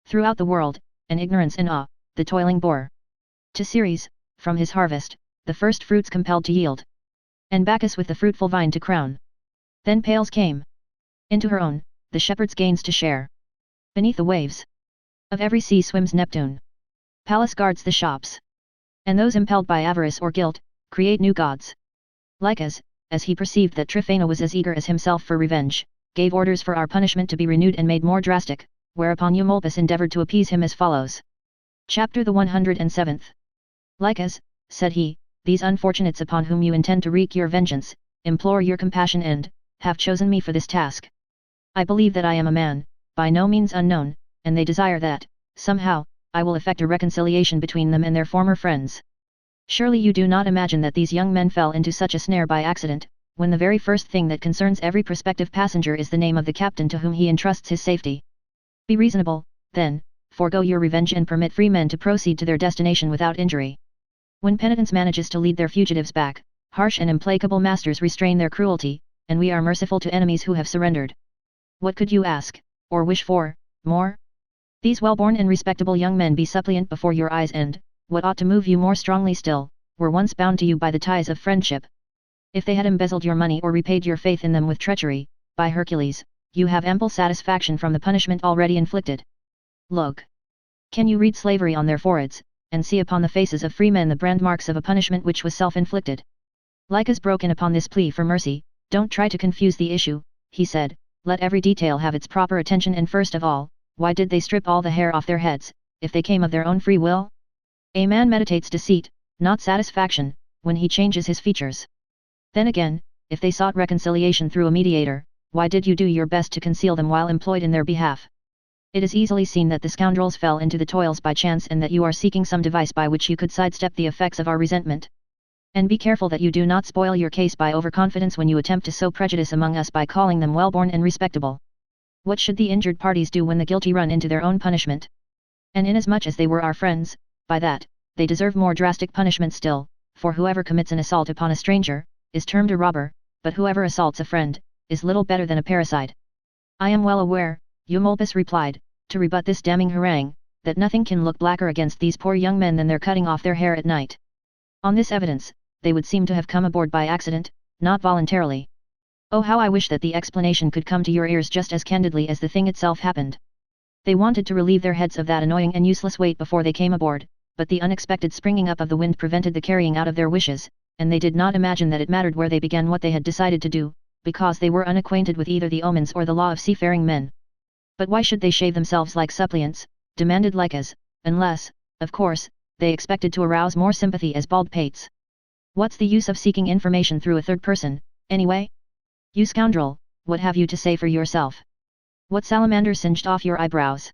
throughout the world, and ignorance and awe, the toiling bore to Ceres, from his harvest, the first fruits compelled to yield, and Bacchus with the fruitful vine to crown. Then Pales came into her own, the shepherd's gains to share. Beneath the waves of every sea swims Neptune. Pallas guards the shops, and those impelled by avarice or guilt, create new gods. Lycus, as he perceived that Tryphena was as eager as himself for revenge, gave orders for our punishment to be renewed and made more drastic, whereupon Eumolpus endeavored to appease him as follows. Chapter the 107th. "Lycus," said he, "these unfortunates upon whom you intend to wreak your vengeance, implore your compassion and, have chosen me for this task. I believe that I am a man, by no means unknown, and they desire that, somehow, I will effect a reconciliation between them and their former friends. Surely you do not imagine that these young men fell into such a snare by accident, when the very first thing that concerns every prospective passenger is the name of the captain to whom he entrusts his safety. Be reasonable, then, forego your revenge and permit free men to proceed to their destination without injury. When penitence manages to lead their fugitives back, harsh and implacable masters restrain their cruelty, and we are merciful to enemies who have surrendered. What could you ask, or wish for, more? These well-born and respectable young men be suppliant before your eyes and, what ought to move you more strongly still, were once bound to you by the ties of friendship. If they had embezzled your money or repaid your faith in them with treachery, by Hercules, you have ample satisfaction from the punishment already inflicted. Look! Can you read slavery on their foreheads, and see upon the faces of free men the brand marks of a punishment which was self-inflicted?" Lycus broke in upon this plea for mercy. "Don't try to confuse the issue," he said, "let every detail have its proper attention, and first of all, why did they strip all the hair off their heads, if they came of their own free will? A man meditates deceit, not satisfaction, when he changes his features. Then again, if they sought reconciliation through a mediator, why did you do your best to conceal them while employed in their behalf? It is easily seen that the scoundrels fell into the toils by chance and that you are seeking some device by which you could sidestep the effects of our resentment. And be careful that you do not spoil your case by overconfidence when you attempt to sow prejudice among us by calling them well-born and respectable. What should the injured parties do when the guilty run into their own punishment? And inasmuch as they were our friends, by that, they deserve more drastic punishment still, for whoever commits an assault upon a stranger, is termed a robber, but whoever assaults a friend, is little better than a parricide. I am well aware, Eumolpus replied, to rebut this damning harangue, that nothing can look blacker against these poor young men than their cutting off their hair at night. On this evidence, they would seem to have come aboard by accident, not voluntarily. Oh, how I wish that the explanation could come to your ears just as candidly as the thing itself happened. They wanted to relieve their heads of that annoying and useless weight before they came aboard, but the unexpected springing up of the wind prevented the carrying out of their wishes, and they did not imagine that it mattered where they began what they had decided to do, because they were unacquainted with either the omens or the law of seafaring men. But why should they shave themselves like suppliants, demanded Lycas, unless, of course, they expected to arouse more sympathy as bald pates. What's the use of seeking information through a third person, anyway? You scoundrel, what have you to say for yourself? What salamander singed off your eyebrows?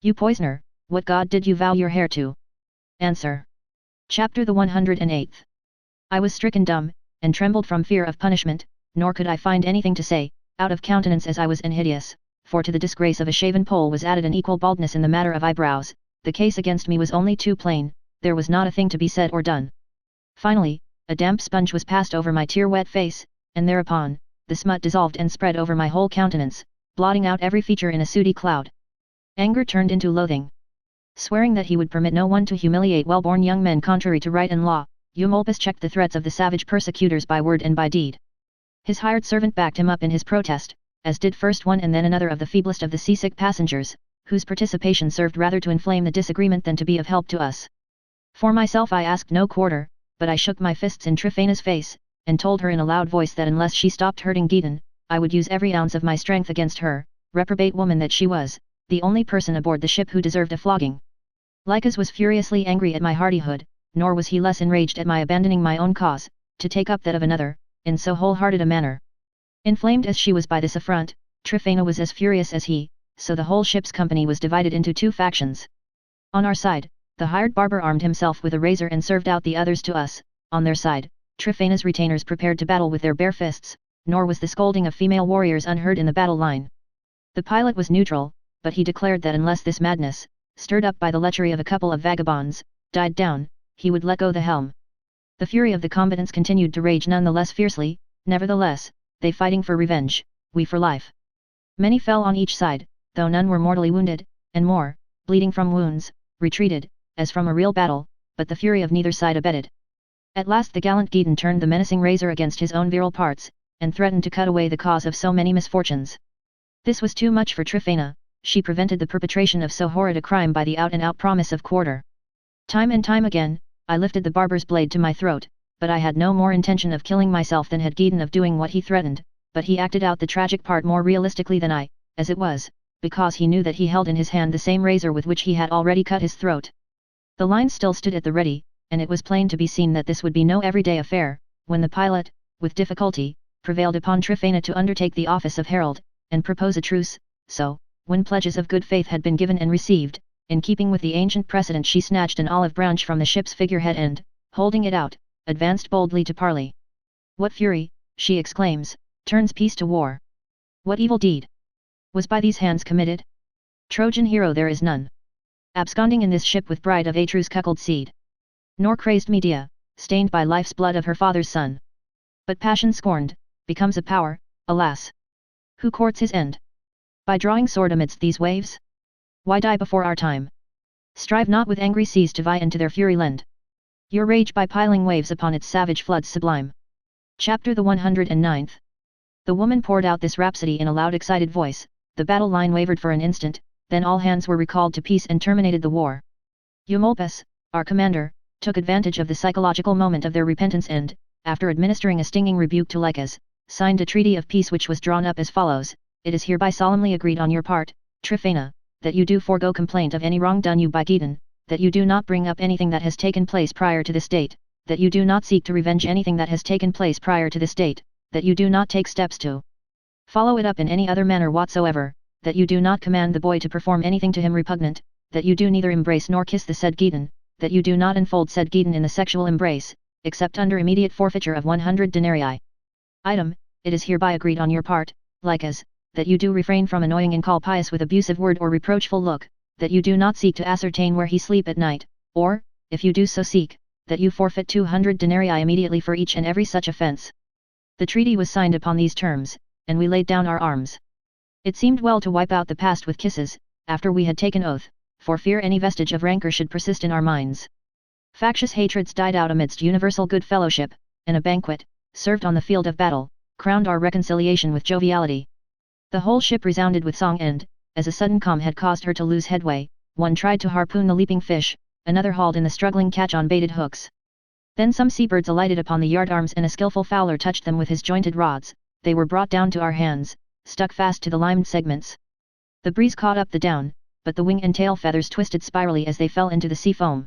You poisoner, what god did you vow your hair to? Answer. Chapter the 108th. I was stricken dumb, and trembled from fear of punishment, nor could I find anything to say, out of countenance as I was and hideous, for to the disgrace of a shaven poll was added an equal baldness in the matter of eyebrows. The case against me was only too plain, there was not a thing to be said or done. Finally, a damp sponge was passed over my tear-wet face, and thereupon, the smut dissolved and spread over my whole countenance, blotting out every feature in a sooty cloud. Anger turned into loathing. Swearing that he would permit no one to humiliate well-born young men contrary to right and law, Eumolpus checked the threats of the savage persecutors by word and by deed. His hired servant backed him up in his protest, as did first one and then another of the feeblest of the seasick passengers, whose participation served rather to inflame the disagreement than to be of help to us. For myself I asked no quarter, but I shook my fists in Tryphaena's face, and told her in a loud voice that unless she stopped hurting Gedon, I would use every ounce of my strength against her, reprobate woman that she was, the only person aboard the ship who deserved a flogging. Lycas was furiously angry at my hardihood, nor was he less enraged at my abandoning my own cause, to take up that of another, in so wholehearted a manner. Inflamed as she was by this affront, Tryphaena was as furious as he, so the whole ship's company was divided into two factions. On our side, the hired barber armed himself with a razor and served out the others to us. On their side, Tryphaena's retainers prepared to battle with their bare fists, nor was the scolding of female warriors unheard in the battle line. The pilot was neutral, but he declared that unless this madness, stirred up by the lechery of a couple of vagabonds, died down, he would let go the helm. The fury of the combatants continued to rage none the less fiercely, nevertheless, they fighting for revenge, we for life. Many fell on each side, though none were mortally wounded, and more, bleeding from wounds, retreated, as from a real battle, but the fury of neither side abated. At last the gallant Gedon turned the menacing razor against his own virile parts, and threatened to cut away the cause of so many misfortunes. This was too much for Tryphaena, she prevented the perpetration of so horrid a crime by the out-and-out promise of quarter. Time and time again, I lifted the barber's blade to my throat, but I had no more intention of killing myself than had Gedon of doing what he threatened, but he acted out the tragic part more realistically than I, as it was, because he knew that he held in his hand the same razor with which he had already cut his throat. The line still stood at the ready, and it was plain to be seen that this would be no everyday affair, when the pilot, with difficulty, prevailed upon Tryphaena to undertake the office of herald, and propose a truce. So, when pledges of good faith had been given and received, in keeping with the ancient precedent she snatched an olive branch from the ship's figurehead and, holding it out, advanced boldly to parley. What fury, she exclaims, turns peace to war? What evil deed was by these hands committed? Trojan hero there is none, absconding in this ship with bride of Atreus' cuckold seed, nor crazed Medea, stained by life's blood of her father's son. But passion scorned, becomes a power, alas! Who courts his end? By drawing sword amidst these waves? Why die before our time? Strive not with angry seas to vie and to their fury lend your rage by piling waves upon its savage floods sublime. Chapter the 109th. The woman poured out this rhapsody in a loud excited voice, the battle line wavered for an instant, then all hands were recalled to peace and terminated the war. Eumolpus, our commander, took advantage of the psychological moment of their repentance and, after administering a stinging rebuke to Lycas, signed a treaty of peace which was drawn up as follows: It is hereby solemnly agreed on your part, Tryphaena, that you do forego complaint of any wrong done you by Gedon, that you do not bring up anything that has taken place prior to this date, that you do not seek to revenge anything that has taken place prior to this date, that you do not take steps to follow it up in any other manner whatsoever, that you do not command the boy to perform anything to him repugnant, that you do neither embrace nor kiss the said Gedon, that you do not enfold said Gedon in the sexual embrace, except under immediate forfeiture of 100 denarii. Item, it is hereby agreed on your part, Lycas, that you do refrain from annoying Encolpius with abusive word or reproachful look, that you do not seek to ascertain where he sleep at night, or, if you do so seek, that you forfeit 200 denarii immediately for each and every such offence. The treaty was signed upon these terms, and we laid down our arms. It seemed well to wipe out the past with kisses, after we had taken oath, for fear any vestige of rancor should persist in our minds. Factious hatreds died out amidst universal good fellowship, and a banquet, served on the field of battle, crowned our reconciliation with joviality. The whole ship resounded with song and, as a sudden calm had caused her to lose headway, one tried to harpoon the leaping fish, another hauled in the struggling catch on baited hooks. Then some seabirds alighted upon the yardarms and a skillful fowler touched them with his jointed rods. They were brought down to our hands, stuck fast to the limed segments. The breeze caught up the down, but the wing and tail feathers twisted spirally as they fell into the sea foam.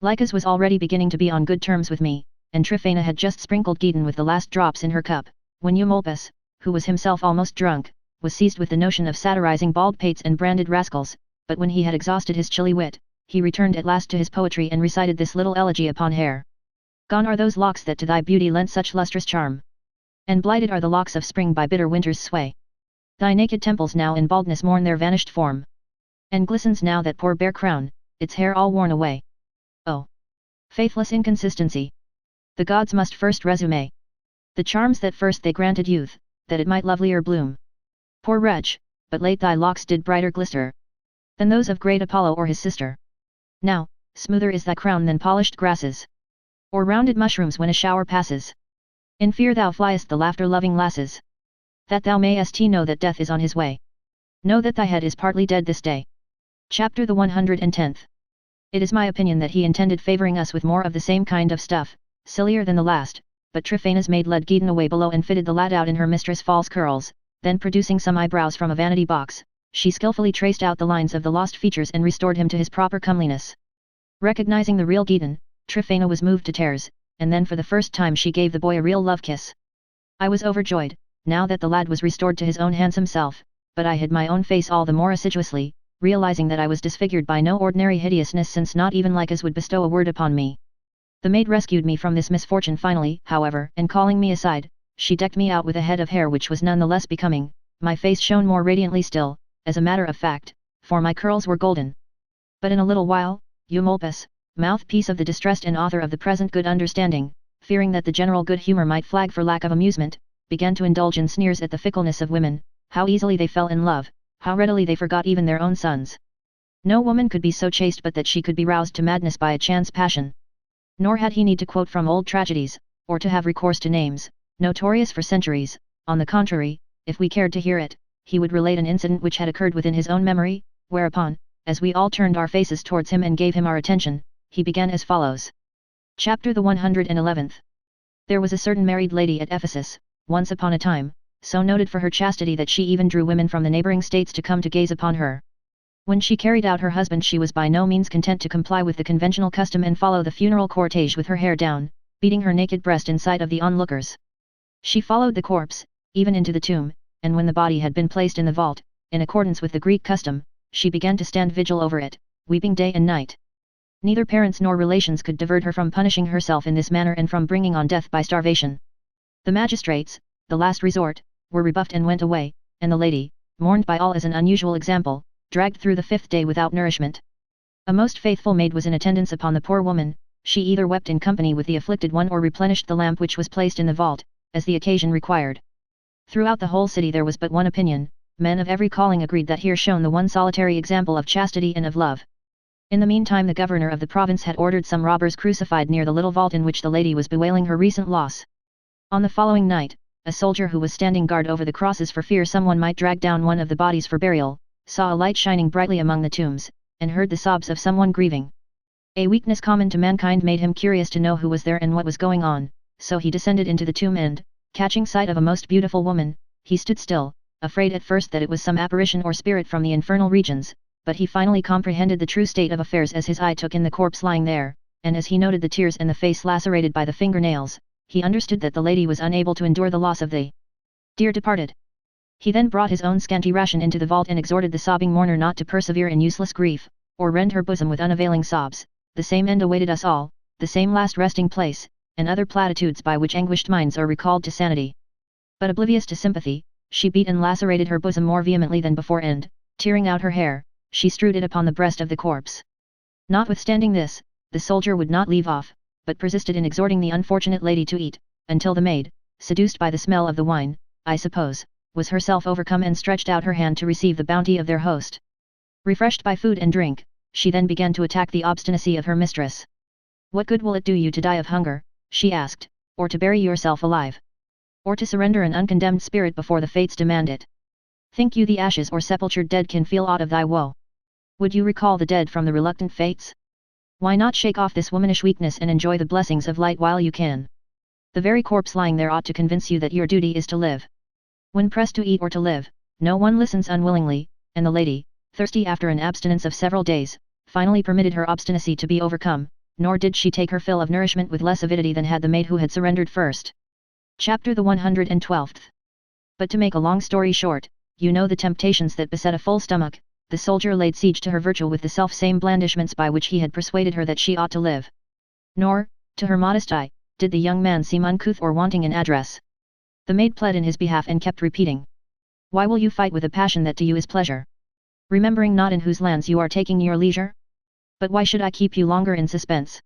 Lycas was already beginning to be on good terms with me, and Tryphena had just sprinkled Gedon with the last drops in her cup, when Eumolpus, who was himself almost drunk, was seized with the notion of satirizing bald pates and branded rascals, but when he had exhausted his chilly wit, he returned at last to his poetry and recited this little elegy upon hair. Gone are those locks that to thy beauty lent such lustrous charm. And blighted are the locks of spring by bitter winter's sway. Thy naked temples now in baldness mourn their vanished form. And glistens now that poor bare crown, its hair all worn away. Oh! Faithless inconsistency! The gods must first resume the charms that first they granted youth, that it might lovelier bloom. Poor wretch, but late thy locks did brighter glister than those of great Apollo or his sister. Now, smoother is thy crown than polished grasses, or rounded mushrooms when a shower passes. In fear thou fliest the laughter-loving lasses, that thou mayst know that death is on his way. Know that thy head is partly dead this day. Chapter the 110th. It is my opinion that he intended favouring us with more of the same kind of stuff, sillier than the last, but Tryphena's maid led Gedon away below and fitted the lad out in her mistress' false curls, then producing some eyebrows from a vanity box, she skillfully traced out the lines of the lost features and restored him to his proper comeliness. Recognizing the real Gedon, Tryphena was moved to tears, and then for the first time she gave the boy a real love kiss. I was overjoyed, now that the lad was restored to his own handsome self, but I hid my own face all the more assiduously, realizing that I was disfigured by no ordinary hideousness since not even Lycas would bestow a word upon me. The maid rescued me from this misfortune finally, however, and calling me aside, she decked me out with a head of hair which was none the less becoming. My face shone more radiantly still, as a matter of fact, for my curls were golden. But in a little while, Eumolpus, mouthpiece of the distressed and author of the present good understanding, fearing that the general good humour might flag for lack of amusement, began to indulge in sneers at the fickleness of women, how easily they fell in love, how readily they forgot even their own sons. No woman could be so chaste but that she could be roused to madness by a chance passion. Nor had he need to quote from old tragedies, or to have recourse to names, notorious for centuries. On the contrary, if we cared to hear it, he would relate an incident which had occurred within his own memory, whereupon, as we all turned our faces towards him and gave him our attention, he began as follows. Chapter the 111th. There was a certain married lady at Ephesus, once upon a time, so noted for her chastity that she even drew women from the neighboring states to come to gaze upon her. When she carried out her husband she was by no means content to comply with the conventional custom and follow the funeral cortege with her hair down, beating her naked breast in sight of the onlookers. She followed the corpse, even into the tomb, and when the body had been placed in the vault, in accordance with the Greek custom, she began to stand vigil over it, weeping day and night. Neither parents nor relations could divert her from punishing herself in this manner and from bringing on death by starvation. The magistrates, the last resort, were rebuffed and went away, and the lady, mourned by all as an unusual example, dragged through the 5th day without nourishment. A most faithful maid was in attendance upon the poor woman, she either wept in company with the afflicted one or replenished the lamp which was placed in the vault, as the occasion required. Throughout the whole city there was but one opinion, men of every calling agreed that here shone the one solitary example of chastity and of love. In the meantime the governor of the province had ordered some robbers crucified near the little vault in which the lady was bewailing her recent loss. On the following night, a soldier who was standing guard over the crosses for fear someone might drag down one of the bodies for burial, saw a light shining brightly among the tombs, and heard the sobs of someone grieving. A weakness common to mankind made him curious to know who was there and what was going on, so he descended into the tomb and, catching sight of a most beautiful woman, he stood still, afraid at first that it was some apparition or spirit from the infernal regions, but he finally comprehended the true state of affairs as his eye took in the corpse lying there, and as he noted the tears and the face lacerated by the fingernails, he understood that the lady was unable to endure the loss of the dear departed. He then brought his own scanty ration into the vault and exhorted the sobbing mourner not to persevere in useless grief, or rend her bosom with unavailing sobs. The same end awaited us all, the same last resting place, and other platitudes by which anguished minds are recalled to sanity. But oblivious to sympathy, she beat and lacerated her bosom more vehemently than before and, tearing out her hair, she strewed it upon the breast of the corpse. Notwithstanding this, the soldier would not leave off, but persisted in exhorting the unfortunate lady to eat, until the maid, seduced by the smell of the wine, I suppose, was herself overcome and stretched out her hand to receive the bounty of their host. Refreshed by food and drink, she then began to attack the obstinacy of her mistress. "What good will it do you to die of hunger," she asked, "or to bury yourself alive? Or to surrender an uncondemned spirit before the fates demand it? Think you the ashes or sepultured dead can feel aught of thy woe? Would you recall the dead from the reluctant fates? Why not shake off this womanish weakness and enjoy the blessings of light while you can? The very corpse lying there ought to convince you that your duty is to live. When pressed to eat or to live, no one listens unwillingly, and the lady, thirsty after an abstinence of several days, finally permitted her obstinacy to be overcome, nor did she take her fill of nourishment with less avidity than had the maid who had surrendered first." Chapter the 112th. But to make a long story short, you know the temptations that beset a full stomach. The soldier laid siege to her virtue with the self-same blandishments by which he had persuaded her that she ought to live. Nor, to her modest eye, did the young man seem uncouth or wanting in address. The maid pled in his behalf and kept repeating, "Why will you fight with a passion that to you is pleasure? Remembering not in whose lands you are taking your leisure? But why should I keep you longer in suspense?"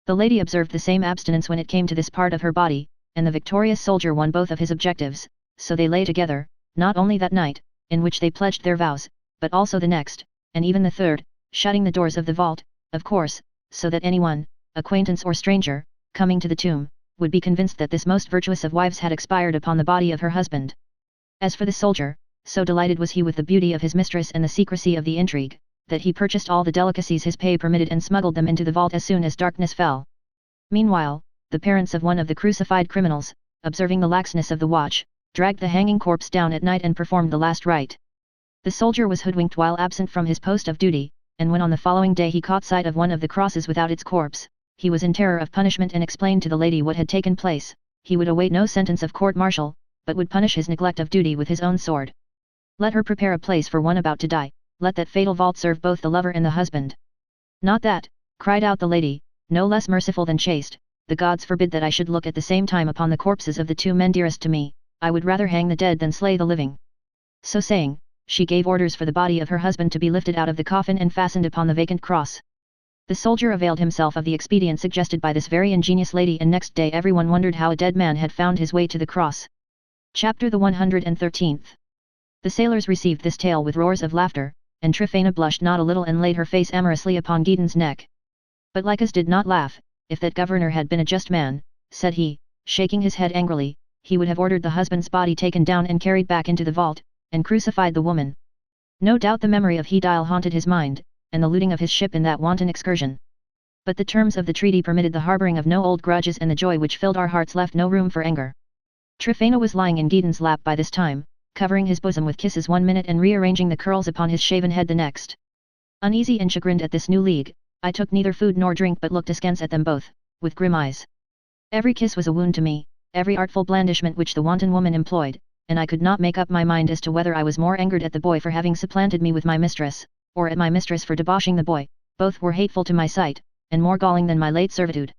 The lady observed the same abstinence when it came to this part of her body, and the victorious soldier won both of his objectives, so they lay together, not only that night, in which they pledged their vows, but also the next, and even the third, shutting the doors of the vault, of course, so that anyone, acquaintance or stranger, coming to the tomb, would be convinced that this most virtuous of wives had expired upon the body of her husband. As for the soldier, so delighted was he with the beauty of his mistress and the secrecy of the intrigue, that he purchased all the delicacies his pay permitted and smuggled them into the vault as soon as darkness fell. Meanwhile, the parents of one of the crucified criminals, observing the laxness of the watch, dragged the hanging corpse down at night and performed the last rite. The soldier was hoodwinked while absent from his post of duty, and when on the following day he caught sight of one of the crosses without its corpse, he was in terror of punishment and explained to the lady what had taken place. He would await no sentence of court-martial, but would punish his neglect of duty with his own sword. Let her prepare a place for one about to die, let that fatal vault serve both the lover and the husband. "Not that," cried out the lady, no less merciful than chaste, "the gods forbid that I should look at the same time upon the corpses of the two men dearest to me. I would rather hang the dead than slay the living." So saying, she gave orders for the body of her husband to be lifted out of the coffin and fastened upon the vacant cross. The soldier availed himself of the expedient suggested by this very ingenious lady, and next day everyone wondered how a dead man had found his way to the cross. Chapter the 113th. The sailors received this tale with roars of laughter, and Tryphena blushed not a little and laid her face amorously upon Gedon's neck. But Lycus did not laugh. "If that governor had been a just man," said he, shaking his head angrily, "he would have ordered the husband's body taken down and carried back into the vault, and crucified the woman." No doubt the memory of Hedyle haunted his mind, and the looting of his ship in that wanton excursion. But the terms of the treaty permitted the harboring of no old grudges, and the joy which filled our hearts left no room for anger. Tryphena was lying in Gedon's lap by this time, covering his bosom with kisses one minute and rearranging the curls upon his shaven head the next. Uneasy and chagrined at this new league, I took neither food nor drink but looked askance at them both, with grim eyes. Every kiss was a wound to me, every artful blandishment which the wanton woman employed, and I could not make up my mind as to whether I was more angered at the boy for having supplanted me with my mistress, or at my mistress for debauching the boy. Both were hateful to my sight, and more galling than my late servitude.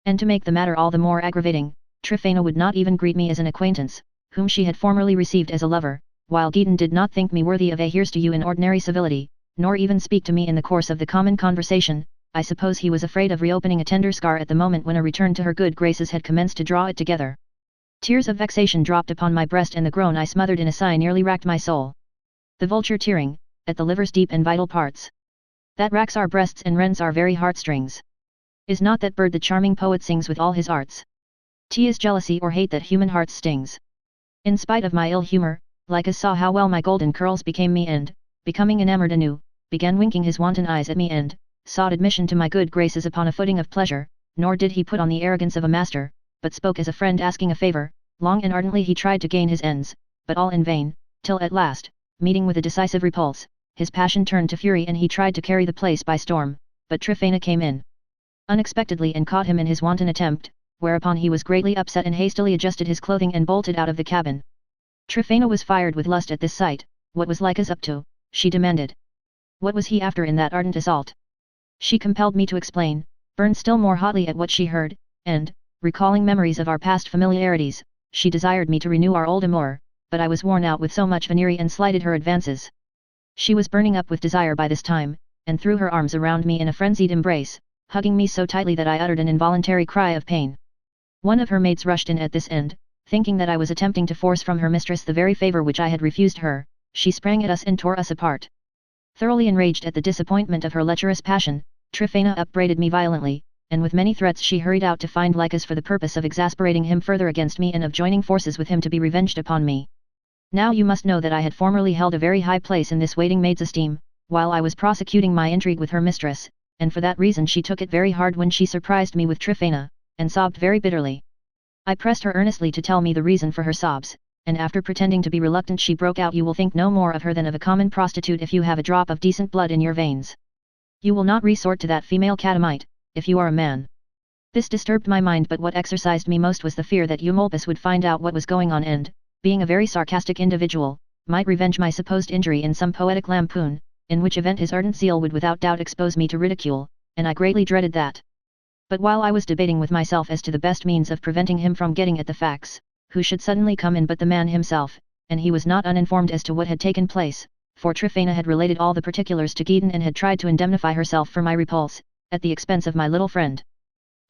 And to make the matter all the more aggravating, Tryphena would not even greet me as an acquaintance, whom she had formerly received as a lover, while Gedon did not think me worthy of a "here's to you" in ordinary civility, nor even speak to me in the course of the common conversation. I suppose he was afraid of reopening a tender scar at the moment when a return to her good graces had commenced to draw it together. Tears of vexation dropped upon my breast, and the groan I smothered in a sigh nearly racked my soul. The vulture tearing, at the liver's deep and vital parts, that racks our breasts and rends our very heartstrings. Is not that bird the charming poet sings with all his arts? 'Tis jealousy or hate that human hearts stings. In spite of my ill humor, Lycus saw how well my golden curls became me, and, becoming enamored anew, began winking his wanton eyes at me and, sought admission to my good graces upon a footing of pleasure. Nor did he put on the arrogance of a master, but spoke as a friend asking a favor. Long and ardently he tried to gain his ends, but all in vain, till at last, meeting with a decisive repulse, his passion turned to fury and he tried to carry the place by storm. But Tryphena came in unexpectedly and caught him in his wanton attempt, whereupon he was greatly upset and hastily adjusted his clothing and bolted out of the cabin. Tryphena was fired with lust at this sight. What was Lycus up to? She demanded. What was he after in that ardent assault? She compelled me to explain, burned still more hotly at what she heard, and, recalling memories of our past familiarities, she desired me to renew our old amour, but I was worn out with so much veneering and slighted her advances. She was burning up with desire by this time, and threw her arms around me in a frenzied embrace, hugging me so tightly that I uttered an involuntary cry of pain. One of her maids rushed in at this end, Thinking that I was attempting to force from her mistress the very favor which I had refused her, she sprang at us and tore us apart. Thoroughly enraged at the disappointment of her lecherous passion, Tryphena upbraided me violently, and with many threats she hurried out to find Lycus for the purpose of exasperating him further against me and of joining forces with him to be revenged upon me. Now you must know that I had formerly held a very high place in this waiting maid's esteem, while I was prosecuting my intrigue with her mistress, and for that reason she took it very hard when she surprised me with Tryphena, and sobbed very bitterly. I pressed her earnestly to tell me the reason for her sobs, and after pretending to be reluctant she broke out, "You will think no more of her than of a common prostitute if you have a drop of decent blood in your veins. You will not resort to that female catamite, if you are a man." This disturbed my mind, but what exercised me most was the fear that Eumolpus would find out what was going on and, being a very sarcastic individual, might revenge my supposed injury in some poetic lampoon, in which event his ardent zeal would without doubt expose me to ridicule, and I greatly dreaded that. But while I was debating with myself as to the best means of preventing him from getting at the facts, who should suddenly come in but the man himself, and he was not uninformed as to what had taken place, for Tryphena had related all the particulars to Gedon and had tried to indemnify herself for my repulse, at the expense of my little friend.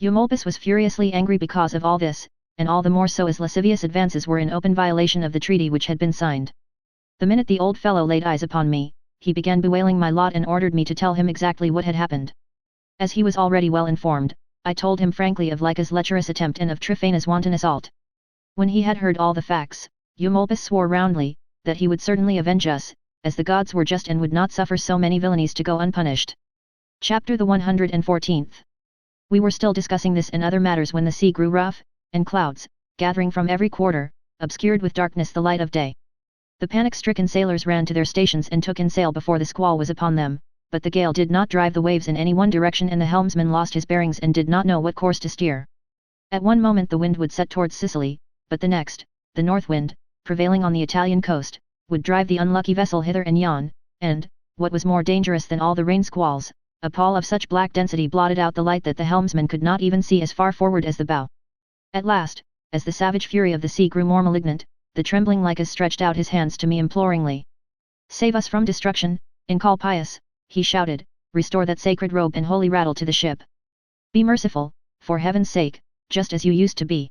Eumolpus was furiously angry because of all this, and all the more so as lascivious advances were in open violation of the treaty which had been signed. The minute the old fellow laid eyes upon me, he began bewailing my lot and ordered me to tell him exactly what had happened. As he was already well informed, I told him frankly of Lyca's lecherous attempt and of Tryphena's wanton assault. When he had heard all the facts, Eumolpus swore roundly, that he would certainly avenge us, as the gods were just and would not suffer so many villainies to go unpunished. Chapter the 114th. We were still discussing this and other matters when the sea grew rough, and clouds, gathering from every quarter, obscured with darkness the light of day. The panic-stricken sailors ran to their stations and took in sail before the squall was upon them, but the gale did not drive the waves in any one direction and the helmsman lost his bearings and did not know what course to steer. At one moment the wind would set towards Sicily, but the next, the north wind, prevailing on the Italian coast, would drive the unlucky vessel hither and yon, and, what was more dangerous than all the rain squalls, a pall of such black density blotted out the light that the helmsman could not even see as far forward as the bow. At last, as the savage fury of the sea grew more malignant, the trembling Lycus stretched out his hands to me imploringly. "Save us from destruction, Encolpius," he shouted, "restore that sacred robe and holy rattle to the ship. Be merciful, for heaven's sake, just as you used to be."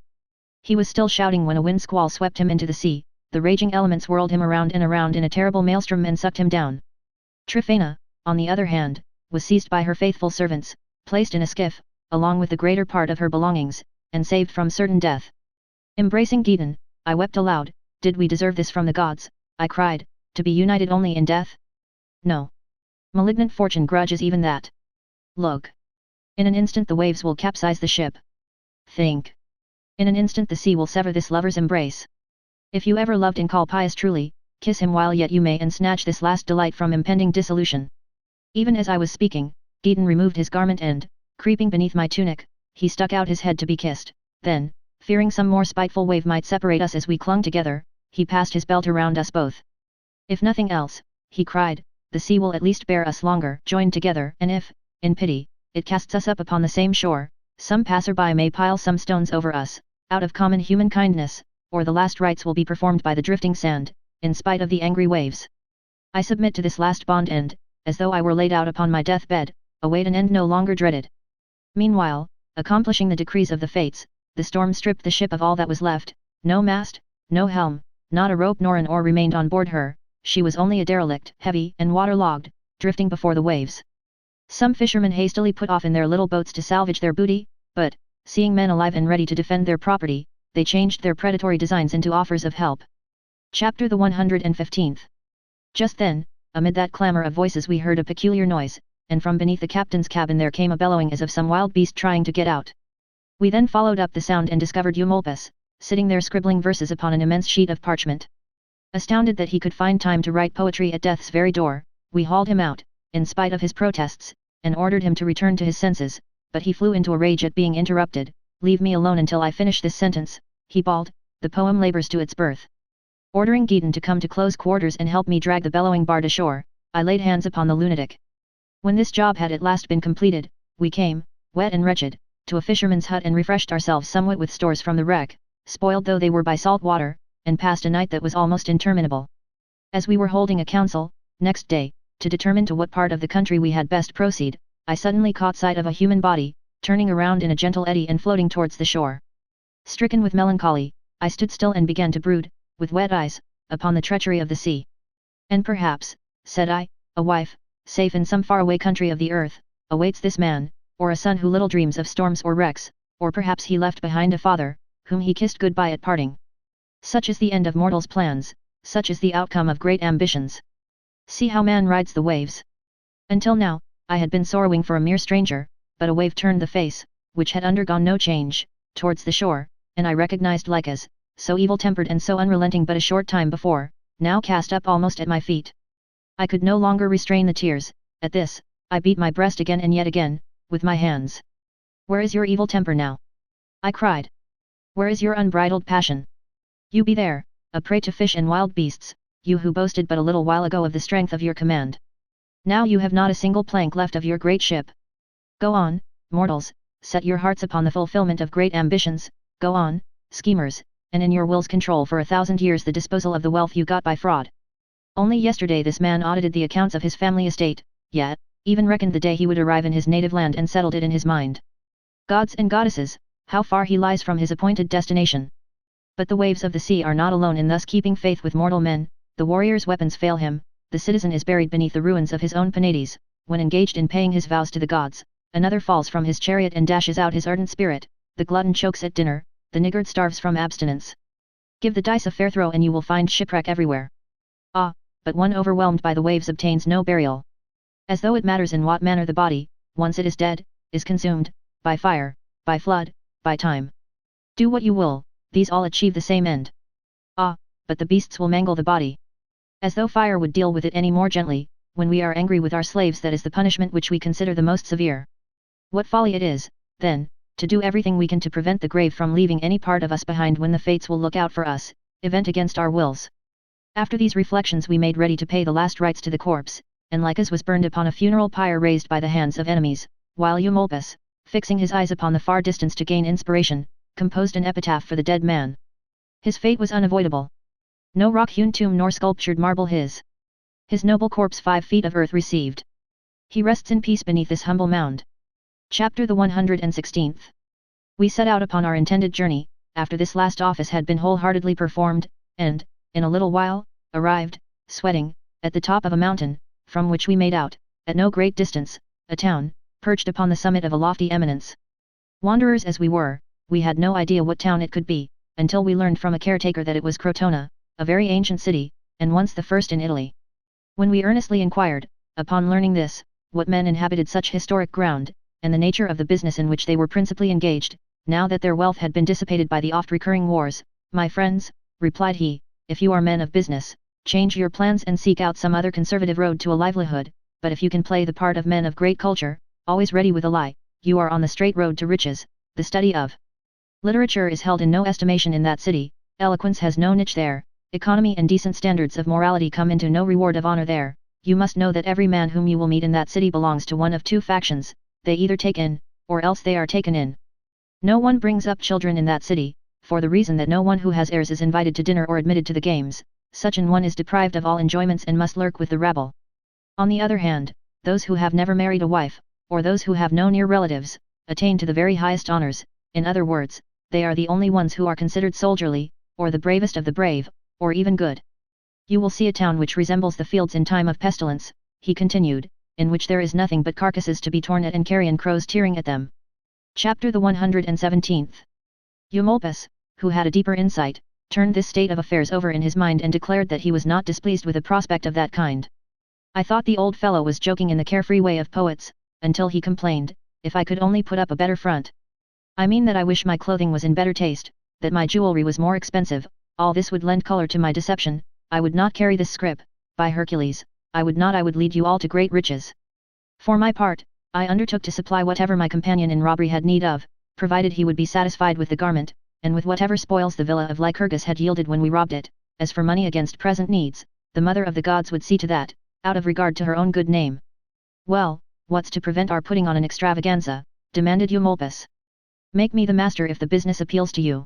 He was still shouting when a wind squall swept him into the sea, the raging elements whirled him around and around in a terrible maelstrom and sucked him down. Tryphena, on the other hand, was seized by her faithful servants, placed in a skiff, along with the greater part of her belongings, and saved from certain death. Embracing Gedon, I wept aloud. "Did we deserve this from the gods," I cried, "to be united only in death? No. Malignant fortune grudges even that. Look. In an instant the waves will capsize the ship. Think. In an instant the sea will sever this lover's embrace. If you ever loved Encolpius truly, kiss him while yet you may and snatch this last delight from impending dissolution." Even as I was speaking, Gedon removed his garment and, creeping beneath my tunic, he stuck out his head to be kissed. Then, fearing some more spiteful wave might separate us as we clung together, he passed his belt around us both. "If nothing else," he cried, "the sea will at least bear us longer joined together, and if, in pity, it casts us up upon the same shore, some passer-by may pile some stones over us, out of common human kindness, or the last rites will be performed by the drifting sand, in spite of the angry waves. I submit to this last bond and, as though I were laid out upon my deathbed, await an end no longer dreaded." Meanwhile, accomplishing the decrees of the fates, the storm stripped the ship of all that was left. No mast, no helm, not a rope nor an oar remained on board her. She was only a derelict, heavy and waterlogged, drifting before the waves. Some fishermen hastily put off in their little boats to salvage their booty, but, seeing men alive and ready to defend their property, they changed their predatory designs into offers of help. Chapter the 115th. Just then, amid that clamour of voices we heard a peculiar noise, and from beneath the captain's cabin there came a bellowing as of some wild beast trying to get out. We then followed up the sound and discovered Eumolpus, sitting there scribbling verses upon an immense sheet of parchment. Astounded that he could find time to write poetry at death's very door, we hauled him out, in spite of his protests, and ordered him to return to his senses, but he flew into a rage at being interrupted. "Leave me alone until I finish this sentence," he bawled, "the poem labours to its birth." Ordering Gedon to come to close quarters and help me drag the bellowing bard ashore, I laid hands upon the lunatic. When this job had at last been completed, we came, wet and wretched, to a fisherman's hut and refreshed ourselves somewhat with stores from the wreck, spoiled though they were by salt water, and passed a night that was almost interminable. As we were holding a council, next day, to determine to what part of the country we had best proceed, I suddenly caught sight of a human body, turning around in a gentle eddy and floating towards the shore. Stricken with melancholy, I stood still and began to brood, with wet eyes, upon the treachery of the sea. And perhaps, said I, a wife, safe in some faraway country of the earth, awaits this man, or a son who little dreams of storms or wrecks, or perhaps he left behind a father, whom he kissed goodbye at parting. Such is the end of mortals' plans, such is the outcome of great ambitions. See how man rides the waves. Until now, I had been sorrowing for a mere stranger, but a wave turned the face, which had undergone no change, towards the shore, and I recognized Lycas, so evil-tempered and so unrelenting but a short time before, now cast up almost at my feet. I could no longer restrain the tears. At this, I beat my breast again and yet again, with my hands. Where is your evil temper now? I cried. Where is your unbridled passion? You be there, a prey to fish and wild beasts, you who boasted but a little while ago of the strength of your command. Now you have not a single plank left of your great ship. Go on, mortals, set your hearts upon the fulfillment of great ambitions, go on, schemers, and in your will's control for 1,000 years the disposal of the wealth you got by fraud. Only yesterday this man audited the accounts of his family estate, yet, even reckoned the day he would arrive in his native land and settled it in his mind. Gods and goddesses, how far he lies from his appointed destination. But the waves of the sea are not alone in thus keeping faith with mortal men, the warrior's weapons fail him, the citizen is buried beneath the ruins of his own Penates, when engaged in paying his vows to the gods, another falls from his chariot and dashes out his ardent spirit, the glutton chokes at dinner, the niggard starves from abstinence. Give the dice a fair throw and you will find shipwreck everywhere. Ah, but one overwhelmed by the waves obtains no burial. As though it matters in what manner the body, once it is dead, is consumed, by fire, by flood, by time. Do what you will, these all achieve the same end. Ah, but the beasts will mangle the body. As though fire would deal with it any more gently, when we are angry with our slaves that is the punishment which we consider the most severe. What folly it is, then, to do everything we can to prevent the grave from leaving any part of us behind when the fates will look out for us, event against our wills. After these reflections we made ready to pay the last rites to the corpse, and Lycas was burned upon a funeral pyre raised by the hands of enemies, while Eumolpus, fixing his eyes upon the far distance to gain inspiration, composed an epitaph for the dead man. His fate was unavoidable. No rock-hewn tomb nor sculptured marble his noble corpse 5 feet of earth received. He rests in peace beneath this humble mound. Chapter the 116th. We set out upon our intended journey, after this last office had been wholeheartedly performed, and, in a little while, arrived, sweating, at the top of a mountain, from which we made out, at no great distance, a town, perched upon the summit of a lofty eminence. Wanderers as we were, we had no idea what town it could be, until we learned from a caretaker that it was Crotona, a very ancient city, and once the first in Italy. When we earnestly inquired, upon learning this, what men inhabited such historic ground, and the nature of the business in which they were principally engaged, now that their wealth had been dissipated by the oft-recurring wars, my friends, replied he, if you are men of business, change your plans and seek out some other conservative road to a livelihood, but if you can play the part of men of great culture, always ready with a lie, you are on the straight road to riches. The study of literature is held in no estimation in that city, eloquence has no niche there, economy and decent standards of morality come into no reward of honor there. You must know that every man whom you will meet in that city belongs to one of two factions, they either take in, or else they are taken in. No one brings up children in that city, for the reason that no one who has heirs is invited to dinner or admitted to the games, such an one is deprived of all enjoyments and must lurk with the rabble. On the other hand, those who have never married a wife, or those who have no near relatives, attain to the very highest honors, in other words, they are the only ones who are considered soldierly, or the bravest of the brave, or even good. You will see a town which resembles the fields in time of pestilence, he continued, in which there is nothing but carcasses to be torn at and carrion crows tearing at them. Chapter the 117th. Eumolpus, who had a deeper insight, turned this state of affairs over in his mind and declared that he was not displeased with a prospect of that kind. I thought the old fellow was joking in the carefree way of poets, until he complained, if I could only put up a better front. I mean that I wish my clothing was in better taste, that my jewelry was more expensive, all this would lend color to my deception. I would not carry this scrip, by Hercules, I would lead you all to great riches. For my part, I undertook to supply whatever my companion in robbery had need of, provided he would be satisfied with the garment, and with whatever spoils the villa of Lycurgus had yielded when we robbed it. As for money against present needs, the mother of the gods would see to that, out of regard to her own good name. Well, what's to prevent our putting on an extravaganza? Demanded Eumolpus. Make me the master if the business appeals to you.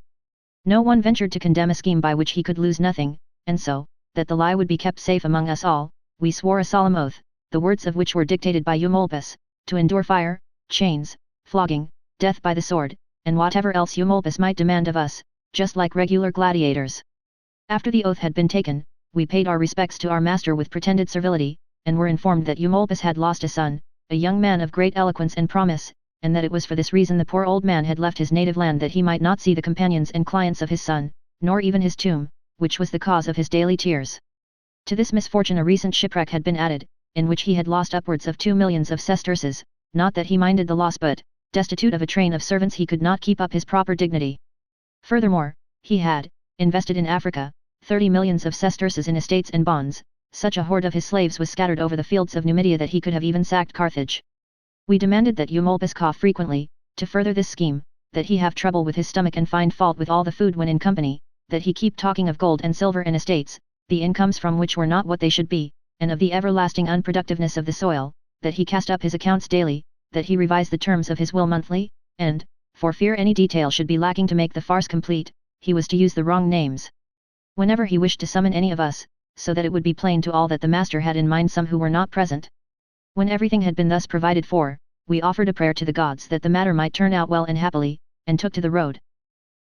No one ventured to condemn a scheme by which he could lose nothing, and so, that the lie would be kept safe among us all, we swore a solemn oath, the words of which were dictated by Eumolpus, to endure fire, chains, flogging, death by the sword, and whatever else Eumolpus might demand of us, just like regular gladiators. After the oath had been taken, we paid our respects to our master with pretended servility, and were informed that Eumolpus had lost a son, a young man of great eloquence and promise, and that it was for this reason the poor old man had left his native land, that he might not see the companions and clients of his son, nor even his tomb, which was the cause of his daily tears. To this misfortune a recent shipwreck had been added, in which he had lost upwards of 2 millions of sesterces, not that he minded the loss, but, destitute of a train of servants, he could not keep up his proper dignity. Furthermore, he had, invested in Africa, 30 millions of sesterces in estates and bonds. Such a horde of his slaves was scattered over the fields of Numidia that he could have even sacked Carthage. We demanded that Eumolpus cough frequently, to further this scheme, that he have trouble with his stomach and find fault with all the food when in company, that he keep talking of gold and silver and estates, the incomes from which were not what they should be, and of the everlasting unproductiveness of the soil, that he cast up his accounts daily, that he revise the terms of his will monthly, and, for fear any detail should be lacking to make the farce complete, he was to use the wrong names whenever he wished to summon any of us, so that it would be plain to all that the master had in mind some who were not present. When everything had been thus provided for, we offered a prayer to the gods that the matter might turn out well and happily, and took to the road.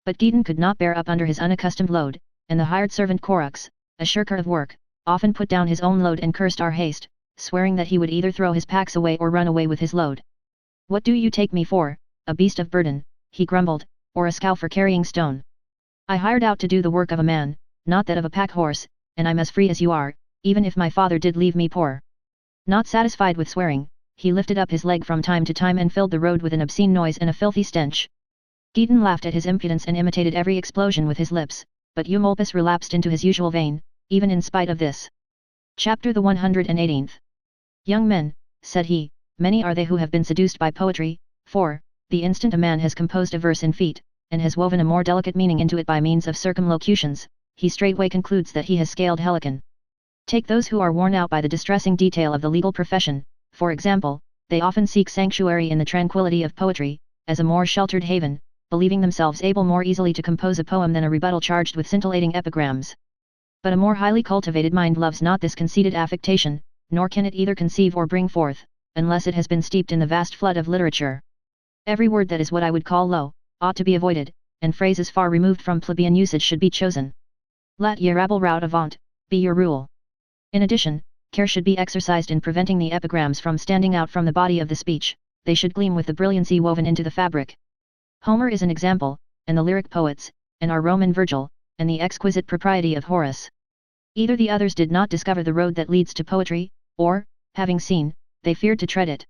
But Giton could not bear up under his unaccustomed load, and the hired servant Corax, a shirker of work, often put down his own load and cursed our haste, swearing that he would either throw his packs away or run away with his load. "What do you take me for, a beast of burden," he grumbled, "or a scow for carrying stone? I hired out to do the work of a man, not that of a pack horse, and I'm as free as you are, even if my father did leave me poor." Not satisfied with swearing, he lifted up his leg from time to time and filled the road with an obscene noise and a filthy stench. Giton laughed at his impudence and imitated every explosion with his lips, but Eumolpus relapsed into his usual vein, even in spite of this. Chapter the 118th. "Young men," said he, "many are they who have been seduced by poetry, for, the instant a man has composed a verse in feet, and has woven a more delicate meaning into it by means of circumlocutions, he straightway concludes that he has scaled Helicon. Take those who are worn out by the distressing detail of the legal profession, for example, they often seek sanctuary in the tranquillity of poetry, as a more sheltered haven, believing themselves able more easily to compose a poem than a rebuttal charged with scintillating epigrams. But a more highly cultivated mind loves not this conceited affectation, nor can it either conceive or bring forth, unless it has been steeped in the vast flood of literature. Every word that is what I would call low, ought to be avoided, and phrases far removed from plebeian usage should be chosen. Let ye rabble rout avant, be your rule. In addition, care should be exercised in preventing the epigrams from standing out from the body of the speech, they should gleam with the brilliancy woven into the fabric. Homer is an example, and the lyric poets, and our Roman Virgil, and the exquisite propriety of Horace. Either the others did not discover the road that leads to poetry, or, having seen, they feared to tread it.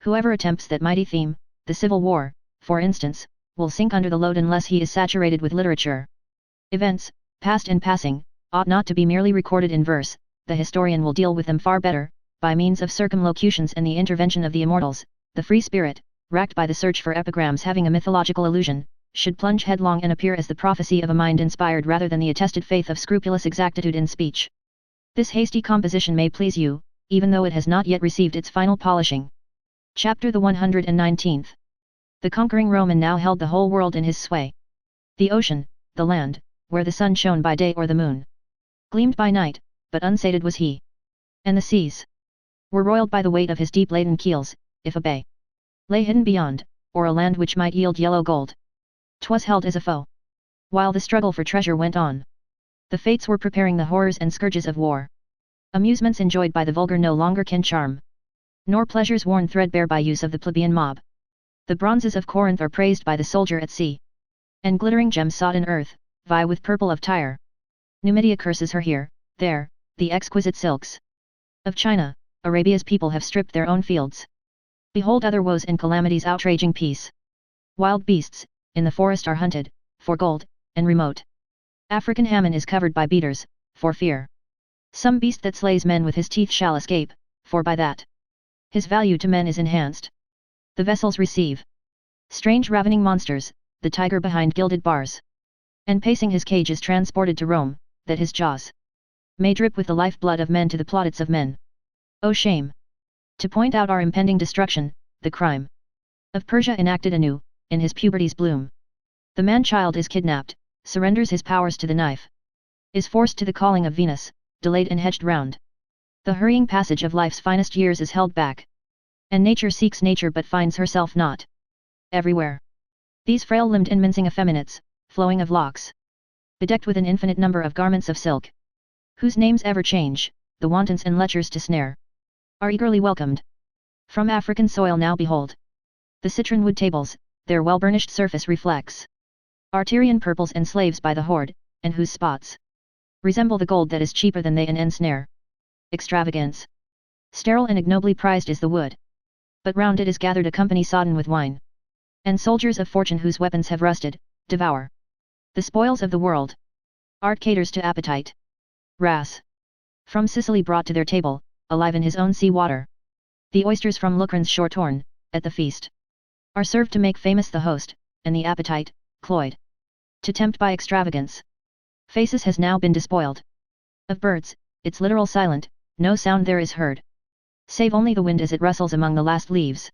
Whoever attempts that mighty theme, the Civil War, for instance, will sink under the load unless he is saturated with literature. Events, past and passing, ought not to be merely recorded in verse, the historian will deal with them far better, by means of circumlocutions and the intervention of the immortals. The free spirit, racked by the search for epigrams having a mythological allusion, should plunge headlong and appear as the prophecy of a mind inspired rather than the attested faith of scrupulous exactitude in speech. This hasty composition may please you, even though it has not yet received its final polishing. Chapter the 119th. The conquering Roman now held the whole world in his sway. The ocean, the land, where the sun shone by day or the moon gleamed by night, but unsated was he. And the seas were roiled by the weight of his deep-laden keels, if a bay lay hidden beyond, or a land which might yield yellow gold, 'twas held as a foe. While the struggle for treasure went on, the fates were preparing the horrors and scourges of war. Amusements enjoyed by the vulgar no longer can charm, nor pleasures worn threadbare by use of the plebeian mob. The bronzes of Corinth are praised by the soldier at sea, and glittering gems sought in earth, vie with purple of Tyre. Numidia curses her here, there, the exquisite silks of China. Arabia's people have stripped their own fields. Behold other woes and calamities outraging peace. Wild beasts, in the forest are hunted, for gold, and remote African Hammon is covered by beaters, for fear some beast that slays men with his teeth shall escape, for by that his value to men is enhanced. The vessels receive strange ravening monsters, the tiger behind gilded bars, and pacing his cage is transported to Rome, that his jaws may drip with the life-blood of men to the plaudits of men. O shame! To point out our impending destruction, the crime of Persia enacted anew, in his puberty's bloom. The man-child is kidnapped, surrenders his powers to the knife, is forced to the calling of Venus, delayed and hedged round. The hurrying passage of life's finest years is held back, and nature seeks nature but finds herself not everywhere. These frail-limbed and mincing effeminates, flowing of locks, bedecked with an infinite number of garments of silk, whose names ever change, the wantons and lechers to snare, are eagerly welcomed. From African soil now behold the citron wood tables, their well-burnished surface reflects Arterian purples and slaves by the hoard, and whose spots resemble the gold that is cheaper than they ensnare. Extravagance. Sterile and ignobly prized is the wood, but round it is gathered a company sodden with wine, and soldiers of fortune whose weapons have rusted, devour the spoils of the world. Art caters to appetite. Wrasse. From Sicily brought to their table, alive in his own sea water. The oysters from Lucrin's shore torn, at the feast, are served to make famous the host, and the appetite, cloyed to tempt by extravagance. Faces has now been despoiled of birds, its literal silent, no sound there is heard, save only the wind as it rustles among the last leaves.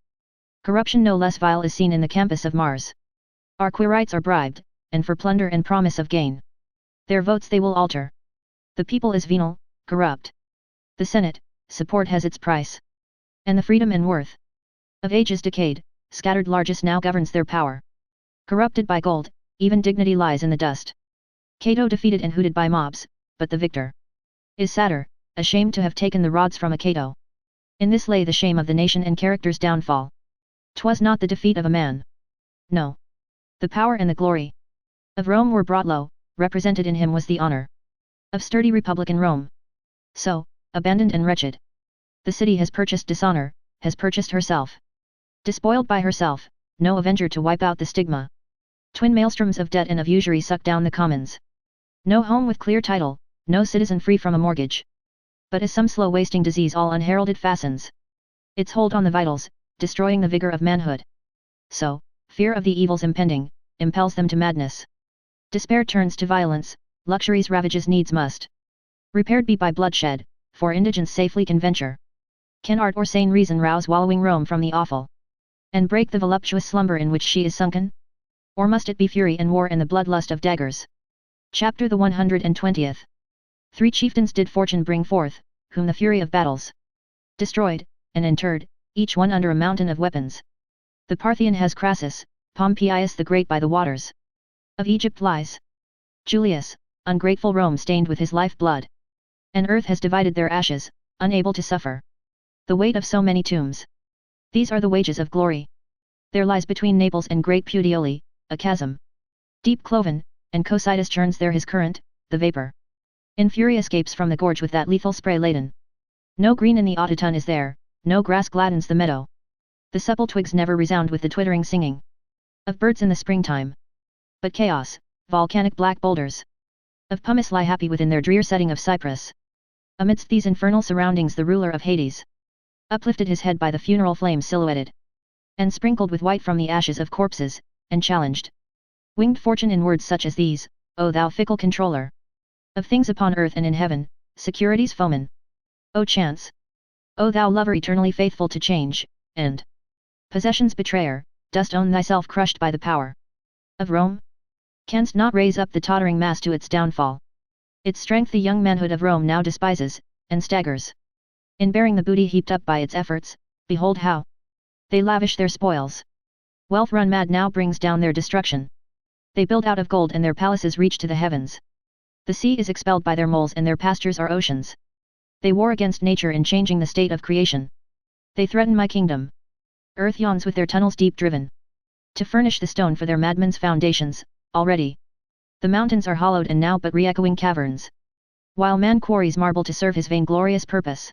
Corruption no less vile is seen in the campus of Mars. Our quirites are bribed, and for plunder and promise of gain, their votes they will alter. The people is venal, corrupt. The Senate, support has its price, and the freedom and worth of ages decayed, scattered largesse now governs their power. Corrupted by gold, even dignity lies in the dust. Cato defeated and hooted by mobs, but the victor is sadder, ashamed to have taken the rods from a Cato. In this lay the shame of the nation and character's downfall. 'Twas not the defeat of a man. No. The power and the glory of Rome were brought low, represented in him was the honor of sturdy republican Rome. So, abandoned and wretched, the city has purchased dishonor, has purchased herself. Despoiled by herself, no avenger to wipe out the stigma. Twin maelstroms of debt and of usury suck down the commons. No home with clear title, no citizen free from a mortgage. But as some slow wasting disease all unheralded fastens its hold on the vitals, destroying the vigor of manhood. So, fear of the evils impending, impels them to madness. Despair turns to violence, luxury's ravages needs must repaired be by bloodshed, for indigence safely can venture. Can art or sane reason rouse wallowing Rome from the awful, and break the voluptuous slumber in which she is sunken? Or must it be fury and war and the bloodlust of daggers? Chapter the 120th. 3 chieftains did fortune bring forth, whom the fury of battles destroyed, and interred, each one under a mountain of weapons. The Parthian has Crassus, Pompeius the Great by the waters of Egypt lies. Julius, ungrateful Rome stained with his life blood, and earth has divided their ashes, unable to suffer the weight of so many tombs. These are the wages of glory. There lies between Naples and great Puteoli, a chasm deep cloven, and Cocytus churns there his current, the vapor in fury escapes from the gorge with that lethal spray laden. No green in the Autoton is there, no grass gladdens the meadow. The supple twigs never resound with the twittering singing of birds in the springtime. But chaos, volcanic black boulders of pumice lie happy within their drear setting of cypress. Amidst these infernal surroundings the ruler of Hades uplifted his head by the funeral flames silhouetted, and sprinkled with white from the ashes of corpses, and challenged winged fortune in words such as these: O thou fickle controller of things upon earth and in heaven, security's foeman. O chance! O thou lover eternally faithful to change, and possession's betrayer, dost own thyself crushed by the power of Rome? Canst not raise up the tottering mass to its downfall? Its strength the young manhood of Rome now despises, and staggers in bearing the booty heaped up by its efforts. Behold how they lavish their spoils. Wealth run mad now brings down their destruction. They build out of gold and their palaces reach to the heavens. The sea is expelled by their moles and their pastures are oceans. They war against nature in changing the state of creation. They threaten my kingdom. Earth yawns with their tunnels deep driven to furnish the stone for their madmen's foundations. Already the mountains are hollowed and now but re-echoing caverns, while man quarries marble to serve his vainglorious purpose.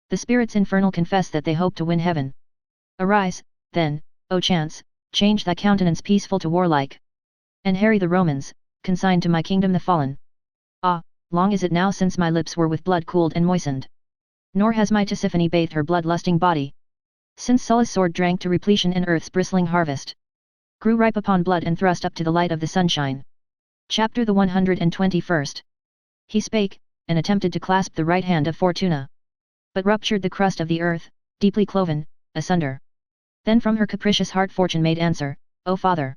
The spirits infernal confess that they hope to win heaven. Arise, then, O chance, change thy countenance peaceful to warlike, and harry the Romans, consign to my kingdom the fallen. Ah, long is it now since my lips were with blood cooled and moistened, nor has my Tisiphone bathed her blood-lusting body, since Sulla's sword drank to repletion and earth's bristling harvest grew ripe upon blood and thrust up to the light of the sunshine. Chapter the 121st. He spake, and attempted to clasp the right hand of Fortuna, but ruptured the crust of the earth, deeply cloven, asunder. Then from her capricious heart Fortune made answer: O Father,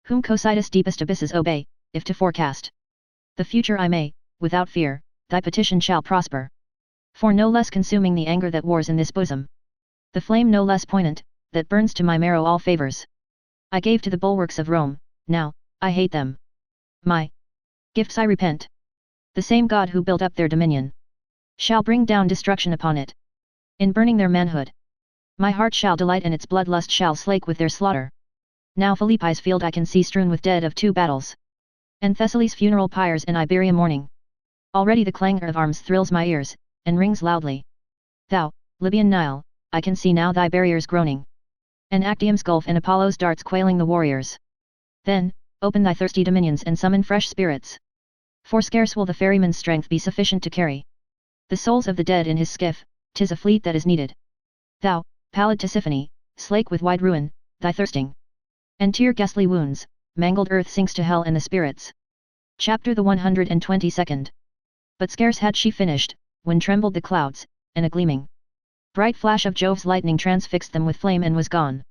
whom Cocytus' deepest abysses obey, if to forecast the future I may, without fear, thy petition shall prosper. For no less consuming the anger that wars in this bosom, the flame no less poignant, that burns to my marrow all favours, I gave to the bulwarks of Rome. Now, I hate them. my gifts I repent. The same God who built up their dominion shall bring down destruction upon it. In burning their manhood, my heart shall delight, and its bloodlust shall slake with their slaughter. Now Philippi's field I can see strewn with dead of 2 battles, and Thessaly's funeral pyres in Iberia mourning. Already the clangor of arms thrills my ears, and rings loudly. Thou, Libyan Nile, I can see now thy barriers groaning, and Actium's gulf and Apollo's darts quailing the warriors. Then, open thy thirsty dominions and summon fresh spirits. For scarce will the ferryman's strength be sufficient to carry the souls of the dead in his skiff, 'tis a fleet that is needed. Thou, pallid Tisiphone, slake with wide ruin, thy thirsting, and tear ghastly wounds, mangled earth sinks to hell and the spirits. Chapter the 122nd. But scarce had she finished, when trembled the clouds, and a gleaming bright flash of Jove's lightning transfixed them with flame and was gone.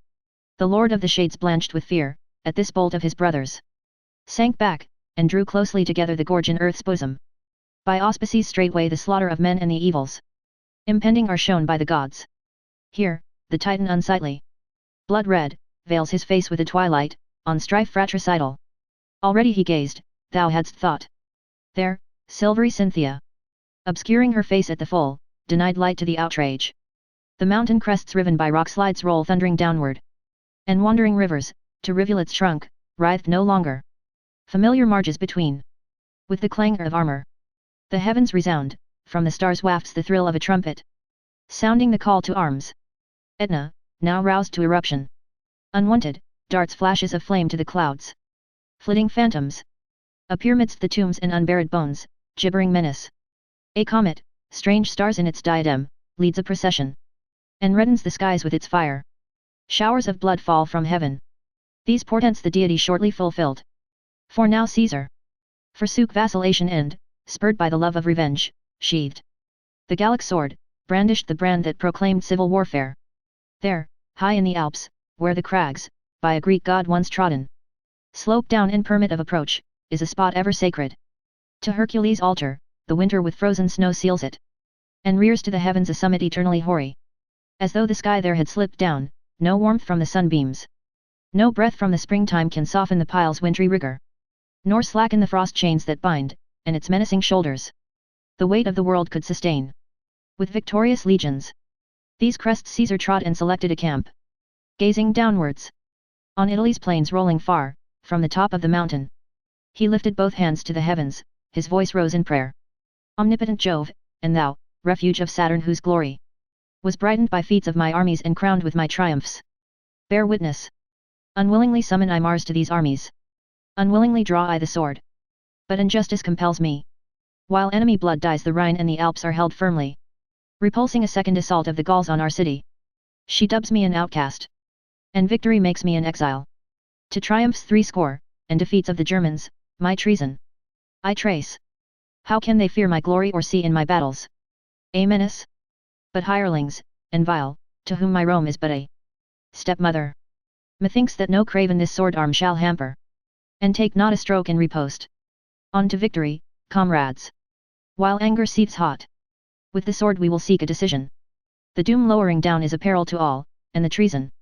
The Lord of the Shades blanched with fear, at this bolt of his brothers, sank back, and drew closely together the gorge in earth's bosom. By auspices straightway the slaughter of men and the evils impending are shown by the gods. Here, the Titan unsightly, blood-red, veils his face with a twilight, on strife fratricidal. Already he gazed, thou hadst thought. There, silvery Cynthia, obscuring her face at the full, denied light to the outrage. The mountain crests riven by rock slides roll thundering downward, and wandering rivers, to rivulets shrunk, writhed no longer. Familiar marges between, with the clangor of armor. The heavens resound, from the stars wafts the thrill of a trumpet, sounding the call to arms. Etna, now roused to eruption, unwanted, darts flashes of flame to the clouds. Flitting phantoms appear midst the tombs and unburied bones, gibbering menace. A comet, strange stars in its diadem, leads a procession, and reddens the skies with its fire. Showers of blood fall from heaven. These portents the deity shortly fulfilled. For now Caesar forsook vacillation and, spurred by the love of revenge, sheathed the Gallic sword, brandished the brand that proclaimed civil warfare. There, high in the Alps, where the crags, by a Greek god once trodden, slope down in permit of approach, is a spot ever sacred. To Hercules' altar, the winter with frozen snow seals it, and rears to the heavens a summit eternally hoary. As though the sky there had slipped down, no warmth from the sunbeams, no breath from the springtime can soften the pile's wintry rigor, nor slacken the frost chains that bind, and its menacing shoulders the weight of the world could sustain. With victorious legions, these crests Caesar trod and selected a camp. Gazing downwards, on Italy's plains rolling far, from the top of the mountain, he lifted both hands to the heavens, his voice rose in prayer. Omnipotent Jove, and thou, refuge of Saturn whose glory was brightened by feats of my armies and crowned with my triumphs, bear witness. Unwillingly summon I Mars to these armies. Unwillingly draw I the sword. But injustice compels me. While enemy blood dyes the Rhine and the Alps are held firmly, repulsing a second assault of the Gauls on our city. She dubs me an outcast, and victory makes me an exile. To triumphs 60, and defeats of the Germans, my treason I trace. How can they fear my glory or see in my battles a menace? But hirelings, and vile, to whom my Rome is but a stepmother. Methinks that no craven this sword arm shall hamper, and take not a stroke in riposte. On to victory, comrades! While anger seethes hot, with the sword we will seek a decision. The doom lowering down is a peril to all, and the treason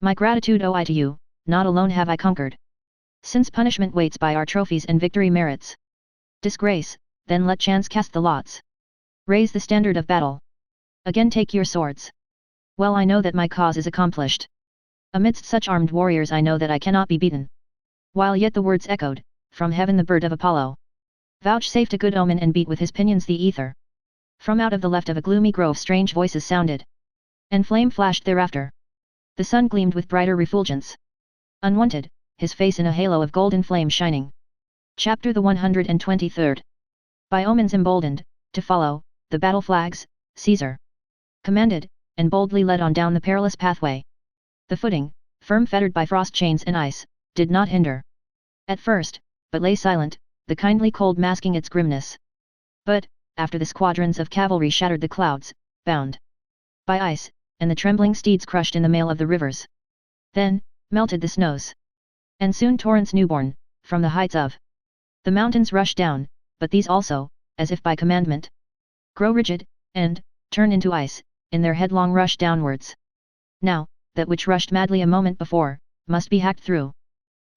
my gratitude owe I to you, not alone have I conquered. Since punishment waits by our trophies and victory merits disgrace, then let chance cast the lots. Raise the standard of battle. Again take your swords. Well I know that my cause is accomplished. Amidst such armed warriors I know that I cannot be beaten. While yet the words echoed, from heaven the bird of Apollo vouchsafed a good omen and beat with his pinions the ether. From out of the left of a gloomy grove strange voices sounded, and flame flashed thereafter. The sun gleamed with brighter refulgence. Unwanted, his face in a halo of golden flame shining. Chapter the 123rd. By omens emboldened, to follow, the battle flags, Caesar commanded, and boldly led on down the perilous pathway. The footing, firm fettered by frost chains and ice, did not hinder at first, but lay silent, the kindly cold masking its grimness. But, after the squadrons of cavalry shattered the clouds, bound by ice, and the trembling steeds crushed in the mail of the rivers, then, melted the snows, and soon torrents newborn, from the heights of the mountains rush down, but these also, as if by commandment, grow rigid, and, turn into ice, in their headlong rush downwards. Now, that which rushed madly a moment before, must be hacked through.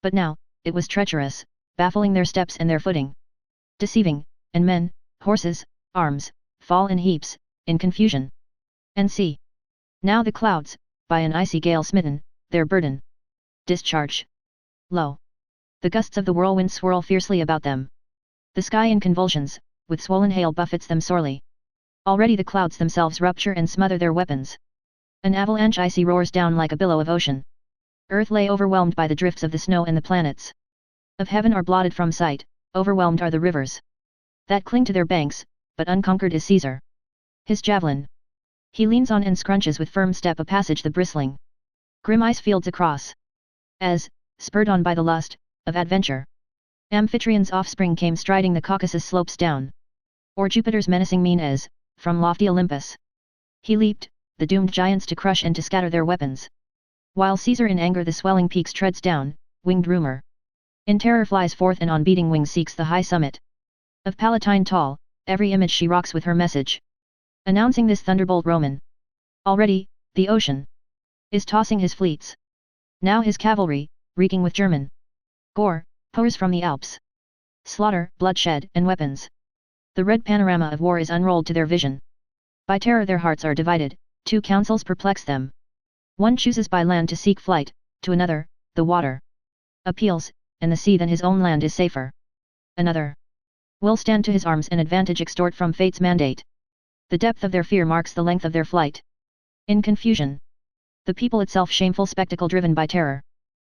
But now, it was treacherous, baffling their steps and their footing. Deceiving, and men, horses, arms, fall in heaps, in confusion. And see! Now the clouds, by an icy gale smitten, their burden discharge. Lo! The gusts of the whirlwind swirl fiercely about them. The sky in convulsions, with swollen hail buffets them sorely. Already the clouds themselves rupture and smother their weapons. An avalanche icy roars down like a billow of ocean. Earth lay overwhelmed by the drifts of the snow and the planets. Of heaven are blotted from sight, overwhelmed are the rivers that cling to their banks, but unconquered is Caesar. His javelin. He leans on and scrunches with firm step a passage the bristling grim ice fields across. As, spurred on by the lust of adventure, Amphitryon's offspring came striding the Caucasus slopes down. Or Jupiter's menacing mien as, from lofty Olympus, he leaped, the doomed giants to crush and to scatter their weapons. While Caesar in anger the swelling peaks treads down, winged rumor in terror flies forth and on beating wings seeks the high summit of Palatine tall, every image she rocks with her message, announcing this thunderbolt Roman. Already, the ocean is tossing his fleets. Now his cavalry, reeking with German gore, pours from the Alps. Slaughter, bloodshed, and weapons. The red panorama of war is unrolled to their vision. By terror their hearts are divided, two counsels perplex them. One chooses by land to seek flight, to another, the water appeals, and the sea than his own land is safer. Another will stand to his arms and advantage extort from fate's mandate. The depth of their fear marks the length of their flight. In confusion, the people itself, shameful spectacle driven by terror,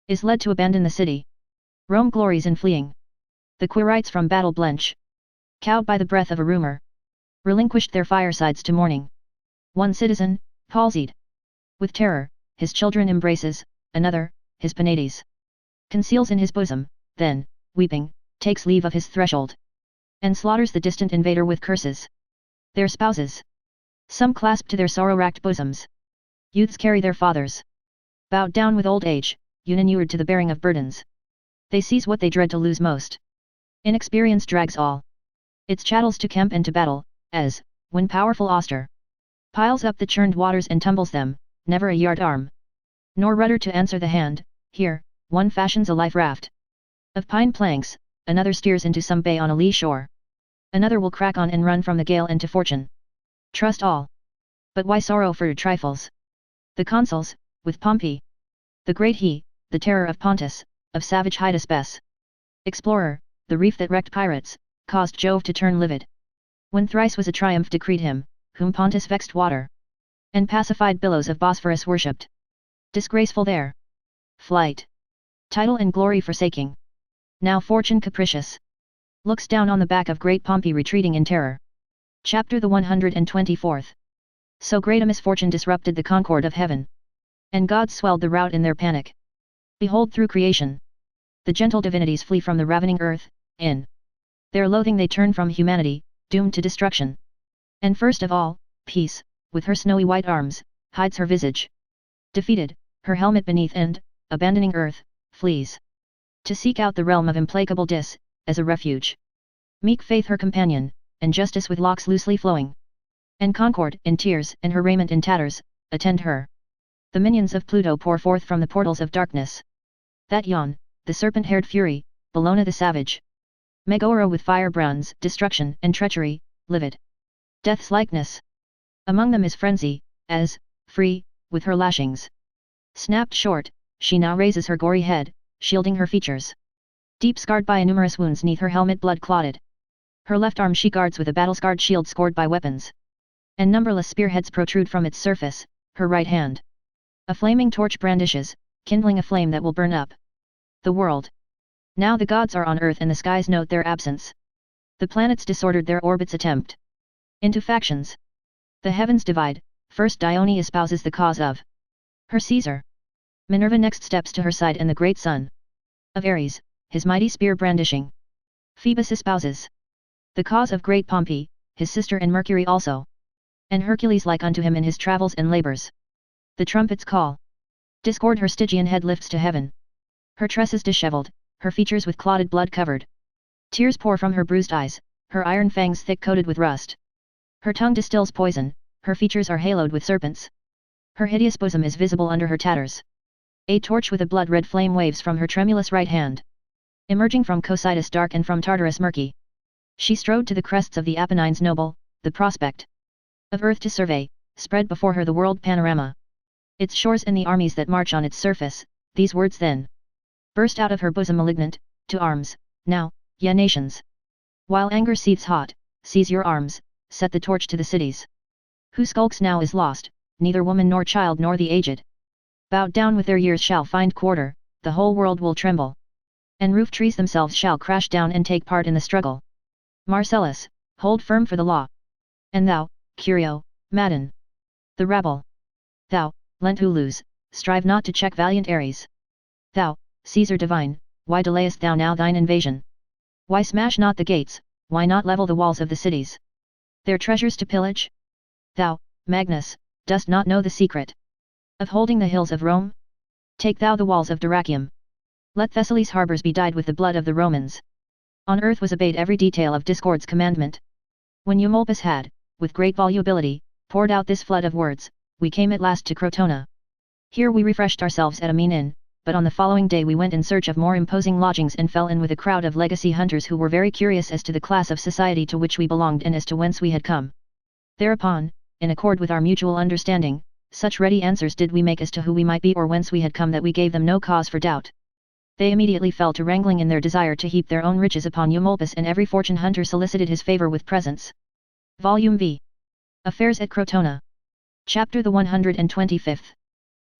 is led to abandon the city. Rome glories in fleeing. The Quirites from battle blench, cowed by the breath of a rumor, relinquished their firesides to mourning. One citizen, palsied with terror, his children embraces, another, his Penates conceals in his bosom, then, weeping, takes leave of his threshold, and slaughters the distant invader with curses. Their spouses, some clasp to their sorrow-racked bosoms. Youths carry their fathers, bowed down with old age, uninured to the bearing of burdens. They seize what they dread to lose most. Inexperience drags all its chattels to camp and to battle, as, when powerful Auster piles up the churned waters and tumbles them, never a yard arm, nor rudder to answer the hand. Here, one fashions a life raft of pine planks, another steers into some bay on a lee shore. Another will crack on and run from the gale and to fortune trust all. But why sorrow for trifles? The consuls, with Pompey the great, he, the terror of Pontus, of savage Hydaspes, explorer, the reef that wrecked pirates, caused Jove to turn livid, when thrice was a triumph decreed him, whom Pontus vexed water, and pacified billows of Bosphorus worshipped. Disgraceful their flight, title and glory forsaking. Now fortune capricious looks down on the back of great Pompey retreating in terror. Chapter the 124th. So great a misfortune disrupted the concord of heaven, and gods swelled the rout in their panic. Behold, through creation, the gentle divinities flee from the ravening earth, in their loathing they turn from humanity, doomed to destruction. And first of all, peace, with her snowy white arms, hides her visage. Defeated, her helmet beneath and, abandoning earth, flees to seek out the realm of implacable Dis, as a refuge. Meek Faith her companion, and Justice with locks loosely flowing, and Concord in tears and her raiment in tatters, attend her. The minions of Pluto pour forth from the portals of darkness that yawn, the serpent-haired Fury, Bellona the savage, Megara with firebrands, destruction and treachery, livid Death's likeness. Among them is Frenzy, as, free, with her lashings snapped short, she now raises her gory head, shielding her features, deep scarred by numerous wounds neath her helmet blood clotted. Her left arm she guards with a battle-scarred shield scored by weapons, and numberless spearheads protrude from its surface. Her right hand a flaming torch brandishes, kindling a flame that will burn up the world. Now the gods are on earth and the skies note their absence. The planets disordered their orbits attempt into factions. The heavens divide, first Dione espouses the cause of her Caesar. Minerva next steps to her side and the great son of Ares, his mighty spear brandishing, Phoebus espouses the cause of great Pompey, his sister, and Mercury also. And Hercules like unto him in his travels and labors. The trumpets call. Discord her Stygian head lifts to heaven. Her tresses dishevelled, her features with clotted blood covered. Tears pour from her bruised eyes, her iron fangs thick coated with rust. Her tongue distills poison, her features are haloed with serpents. Her hideous bosom is visible under her tatters. A torch with a blood-red flame waves from her tremulous right hand. emerging from Cocytus dark and from Tartarus murky. She strode to the crests of the Apennines noble, the prospect of earth to survey, spread before her the world panorama. Its shores and the armies that march on its surface, these words then burst out of her bosom malignant, to arms, now, ye nations! While anger seethes hot, seize your arms, set the torch to the cities. Who skulks now is lost, neither woman nor child nor the aged. Bowed down with their years shall find quarter, the whole world will tremble. And roof trees themselves shall crash down and take part in the struggle. Marcellus, hold firm for the law. And thou, Curio, madden the rabble. Thou, Lentulus, strive not to check valiant Ares. Thou, Caesar divine, why delayest thou now thine invasion? Why smash not the gates, why not level the walls of the cities? Their treasures to pillage? Thou, Magnus, dost not know the secret of holding the hills of Rome? Take thou the walls of Dyrrachium. Let Thessaly's harbours be dyed with the blood of the Romans. On earth was obeyed every detail of discord's commandment. When Eumolpus had, with great volubility, poured out this flood of words, we came at last to Crotona. Here we refreshed ourselves at a mean inn, but on the following day we went in search of more imposing lodgings and fell in with a crowd of legacy hunters who were very curious as to the class of society to which we belonged and as to whence we had come. Thereupon, in accord with our mutual understanding, such ready answers did we make as to who we might be or whence we had come that we gave them no cause for doubt. They immediately fell to wrangling in their desire to heap their own riches upon Eumolpus, and every fortune hunter solicited his favour with presents. Volume V. Affairs at Crotona. Chapter the 125th.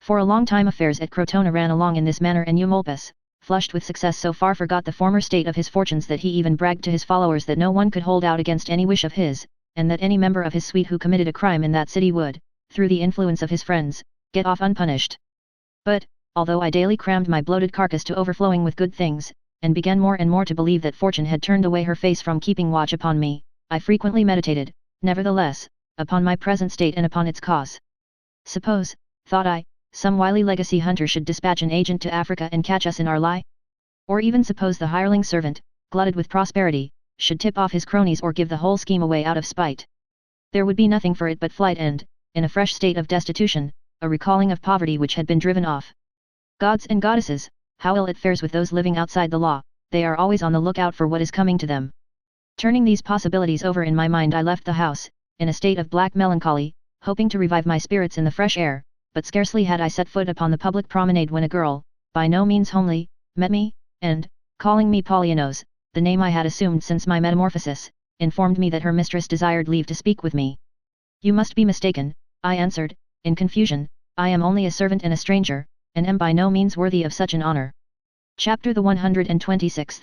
For a long time affairs at Crotona ran along in this manner, and Eumolpus, flushed with success, so far forgot the former state of his fortunes that he even bragged to his followers that no one could hold out against any wish of his, and that any member of his suite who committed a crime in that city would, through the influence of his friends, get off unpunished. But, although I daily crammed my bloated carcass to overflowing with good things, and began more and more to believe that fortune had turned away her face from keeping watch upon me, I frequently meditated, nevertheless, upon my present state and upon its cause. Suppose, thought I, some wily legacy hunter should dispatch an agent to Africa and catch us in our lie? Or even suppose the hireling servant, glutted with prosperity, should tip off his cronies or give the whole scheme away out of spite. There would be nothing for it but flight and, in a fresh state of destitution, a recalling of poverty which had been driven off. Gods and goddesses, how ill it fares with those living outside the law, they are always on the lookout for what is coming to them. Turning these possibilities over in my mind, I left the house, in a state of black melancholy, hoping to revive my spirits in the fresh air, but scarcely had I set foot upon the public promenade when a girl, by no means homely, met me, and, calling me Polyanos, the name I had assumed since my metamorphosis, informed me that her mistress desired leave to speak with me. You must be mistaken, I answered, in confusion, I am only a servant and a stranger, and am by no means worthy of such an honor. Chapter the 126th.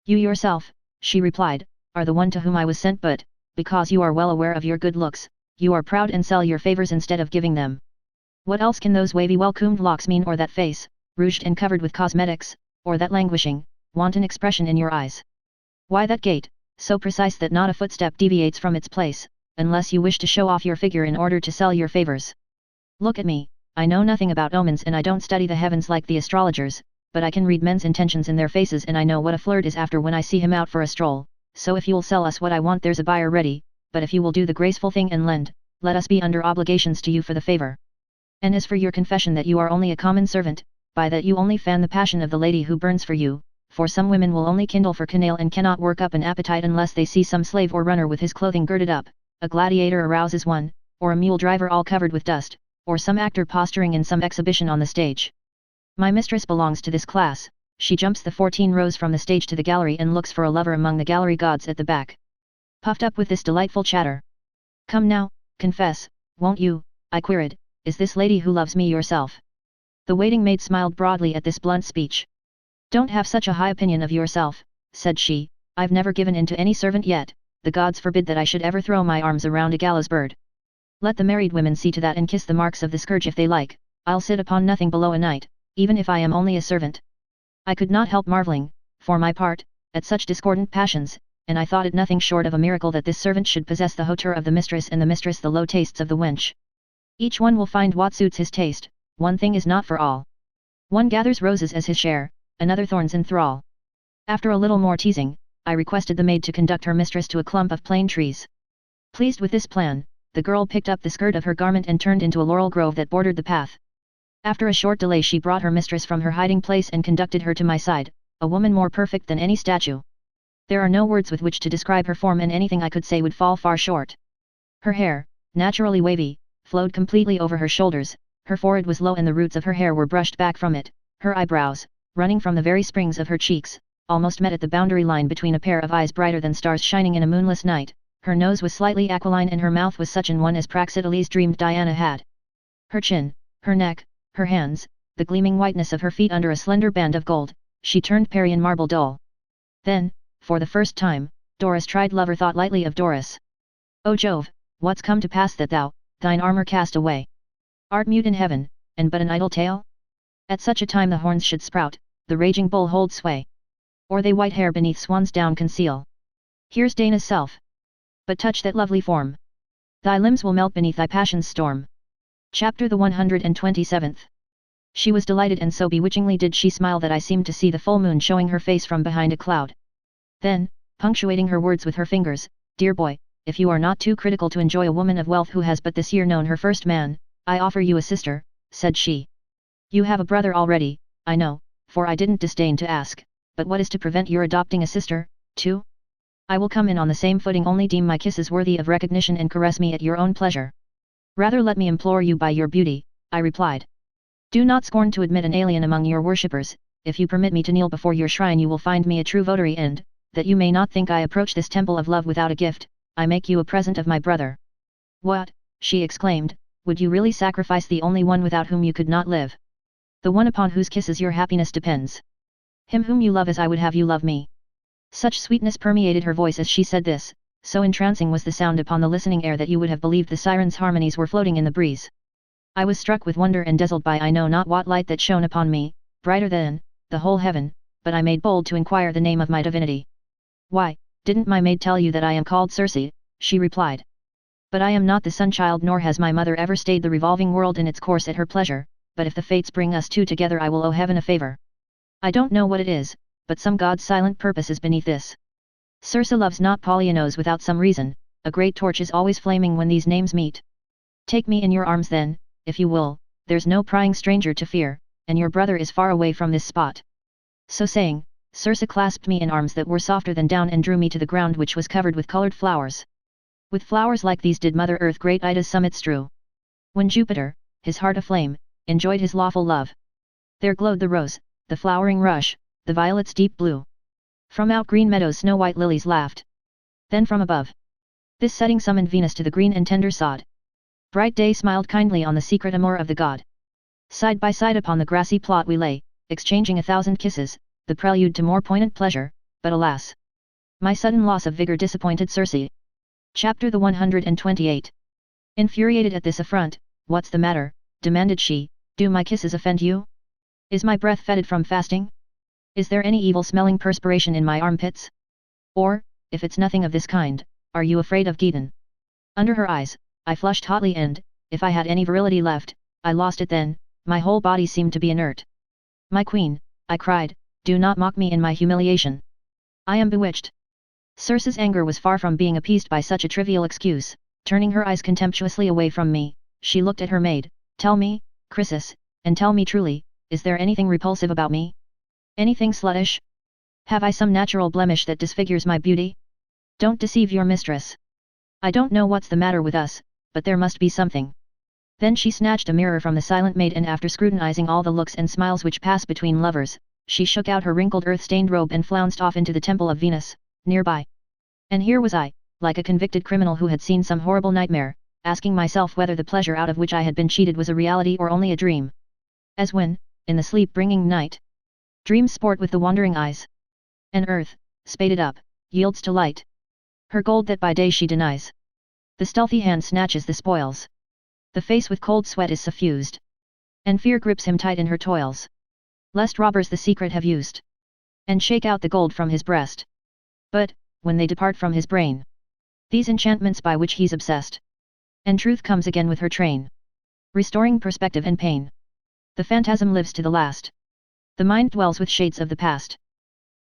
You yourself, she replied, are the one to whom I was sent, but, because you are well aware of your good looks, you are proud and sell your favours instead of giving them. What else can those wavy well-combed locks mean, or that face, rouged and covered with cosmetics, or that languishing, wanton expression in your eyes? Why that gait, so precise that not a footstep deviates from its place, unless you wish to show off your figure in order to sell your favours? Look at me, I know nothing about omens and I don't study the heavens like the astrologers, but I can read men's intentions in their faces, and I know what a flirt is after when I see him out for a stroll. So if you'll sell us what I want, there's a buyer ready, but if you will do the graceful thing and lend, let us be under obligations to you for the favour. And as for your confession that you are only a common servant, by that you only fan the passion of the lady who burns for you, for some women will only kindle for canaille and cannot work up an appetite unless they see some slave or runner with his clothing girded up, a gladiator arouses one, or a mule driver all covered with dust, or some actor posturing in some exhibition on the stage. My mistress belongs to this class. She jumps the 14 rows from the stage to the gallery and looks for a lover among the gallery gods at the back. Puffed up with this delightful chatter. Come now, confess, won't you, I queried, is this lady who loves me yourself? The waiting maid smiled broadly at this blunt speech. Don't have such a high opinion of yourself, said she, I've never given in to any servant yet, the gods forbid that I should ever throw my arms around a gallows bird. Let the married women see to that and kiss the marks of the scourge if they like, I'll sit upon nothing below a knight, even if I am only a servant. I could not help marvelling, for my part, at such discordant passions, and I thought it nothing short of a miracle that this servant should possess the hauteur of the mistress and the mistress the low tastes of the wench. Each one will find what suits his taste, one thing is not for all. One gathers roses as his share, another thorns in thrall. After a little more teasing, I requested the maid to conduct her mistress to a clump of plane trees. Pleased with this plan, the girl picked up the skirt of her garment and turned into a laurel grove that bordered the path. After a short delay she brought her mistress from her hiding place and conducted her to my side, a woman more perfect than any statue. There are no words with which to describe her form, and anything I could say would fall far short. Her hair, naturally wavy, flowed completely over her shoulders, her forehead was low and the roots of her hair were brushed back from it, her eyebrows, running from the very springs of her cheeks, almost met at the boundary line between a pair of eyes brighter than stars shining in a moonless night. Her nose was slightly aquiline and her mouth was such an one as Praxiteles dreamed Diana had. Her chin, her neck, her hands, the gleaming whiteness of her feet under a slender band of gold, she turned Parian marble dull. Then, for the first time, Doris tried lover thought lightly of Doris. O Jove, what's come to pass that thou, thine armor cast away, art mute in heaven, and but an idle tale? At such a time the horns should sprout, the raging bull hold sway, or they white hair beneath swan's down conceal. Here's Dana's self. But touch that lovely form. Thy limbs will melt beneath thy passion's storm. Chapter the 127th. She was delighted, and so bewitchingly did she smile that I seemed to see the full moon showing her face from behind a cloud. Then, punctuating her words with her fingers, dear boy, if you are not too critical to enjoy a woman of wealth who has but this year known her first man, I offer you a sister, said she. You have a brother already, I know, for I didn't disdain to ask, but what is to prevent your adopting a sister, too? I will come in on the same footing, only deem my kisses worthy of recognition and caress me at your own pleasure. Rather let me implore you by your beauty, I replied. Do not scorn to admit an alien among your worshippers. If you permit me to kneel before your shrine you will find me a true votary, and, that you may not think I approach this temple of love without a gift, I make you a present of my brother. What, she exclaimed, would you really sacrifice the only one without whom you could not live? The one upon whose kisses your happiness depends. Him whom you love as I would have you love me. Such sweetness permeated her voice as she said this, so entrancing was the sound upon the listening air that you would have believed the sirens' harmonies were floating in the breeze. I was struck with wonder and dazzled by I know not what light that shone upon me, brighter than the whole heaven, but I made bold to inquire the name of my divinity. Why, didn't my maid tell you that I am called Circe? She replied. But I am not the sun-child, nor has my mother ever stayed the revolving world in its course at her pleasure, but if the fates bring us two together I will owe heaven a favor. I don't know what it is, but some god's silent purpose is beneath this. Circe loves not Polyanos without some reason, a great torch is always flaming when these names meet. Take me in your arms then, if you will, there's no prying stranger to fear, and your brother is far away from this spot. So saying, Circe clasped me in arms that were softer than down and drew me to the ground, which was covered with colored flowers. With flowers like these did Mother Earth great Ida's summit strew. When Jupiter, his heart aflame, enjoyed his lawful love, there glowed the rose, the flowering rush, the violet's deep blue. From out green meadows snow-white lilies laughed. Then from above, this setting summoned Venus to the green and tender sod. Bright day smiled kindly on the secret amour of the god. Side by side upon the grassy plot we lay, exchanging 1,000 kisses, the prelude to more poignant pleasure, but alas! My sudden loss of vigor disappointed Circe. Chapter the 128. Infuriated at this affront, what's the matter, demanded she, do my kisses offend you? Is my breath fetid from fasting? Is there any evil-smelling perspiration in my armpits? Or, if it's nothing of this kind, are you afraid of Geton? Under her eyes, I flushed hotly and, if I had any virility left, I lost it then, my whole body seemed to be inert. My queen, I cried, do not mock me in my humiliation. I am bewitched. Circe's anger was far from being appeased by such a trivial excuse. Turning her eyes contemptuously away from me, she looked at her maid. Tell me, Chrysis, and tell me truly, is there anything repulsive about me? Anything sluttish? Have I some natural blemish that disfigures my beauty? Don't deceive your mistress. I don't know what's the matter with us, but there must be something. Then she snatched a mirror from the silent maid, and after scrutinizing all the looks and smiles which pass between lovers, she shook out her wrinkled earth-stained robe and flounced off into the temple of Venus, nearby. And here was I, like a convicted criminal who had seen some horrible nightmare, asking myself whether the pleasure out of which I had been cheated was a reality or only a dream. As when, in the sleep-bringing night, dreams sport with the wandering eyes, and earth, spaded up, yields to light her gold that by day she denies. The stealthy hand snatches the spoils. The face with cold sweat is suffused, and fear grips him tight in her toils, lest robbers the secret have used, and shake out the gold from his breast. But, when they depart from his brain, these enchantments by which he's obsessed, and truth comes again with her train, restoring perspective and pain. The phantasm lives to the last. The mind dwells with shades of the past.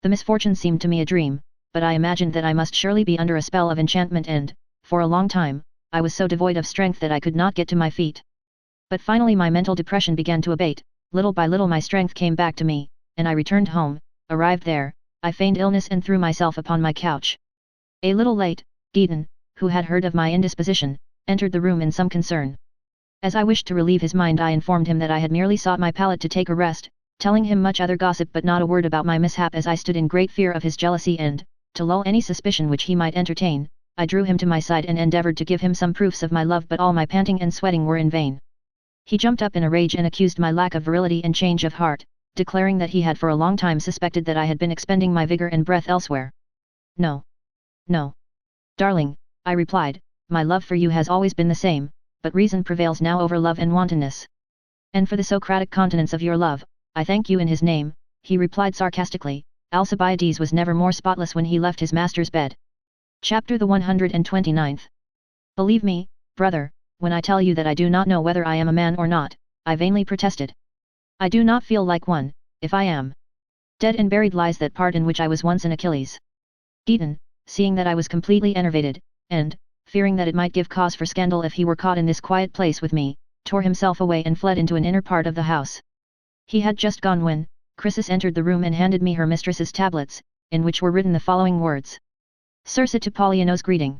The misfortune seemed to me a dream, but I imagined that I must surely be under a spell of enchantment, and, for a long time, I was so devoid of strength that I could not get to my feet. But finally my mental depression began to abate, little by little my strength came back to me, and I returned home, Arrived there, I feigned illness and threw myself upon my couch. A little late, Gideon, who had heard of my indisposition, entered the room in some concern. As I wished to relieve his mind, I informed him that I had merely sought my pallet to take a rest, telling him much other gossip but not a word about my mishap, as I stood in great fear of his jealousy, and, to lull any suspicion which he might entertain, I drew him to my side and endeavoured to give him some proofs of my love, but all my panting and sweating were in vain. He jumped up in a rage and accused my lack of virility and change of heart, declaring that he had for a long time suspected that I had been expending my vigour and breath elsewhere. No. No. Darling, I replied, my love for you has always been the same, but reason prevails now over love and wantonness. And for the Socratic continence of your love, I thank you in his name, he replied sarcastically. Alcibiades was never more spotless when he left his master's bed. Chapter the 129th. Believe me, brother, when I tell you that I do not know whether I am a man or not, I vainly protested. I do not feel like one, if I am dead and buried lies that part in which I was once an Achilles. Gideon, seeing that I was completely enervated, and, fearing that it might give cause for scandal if he were caught in this quiet place with me, tore himself away and fled into an inner part of the house. He had just gone when Chrysis entered the room and handed me her mistress's tablets, in which were written the following words. Circe to Polyanos greeting.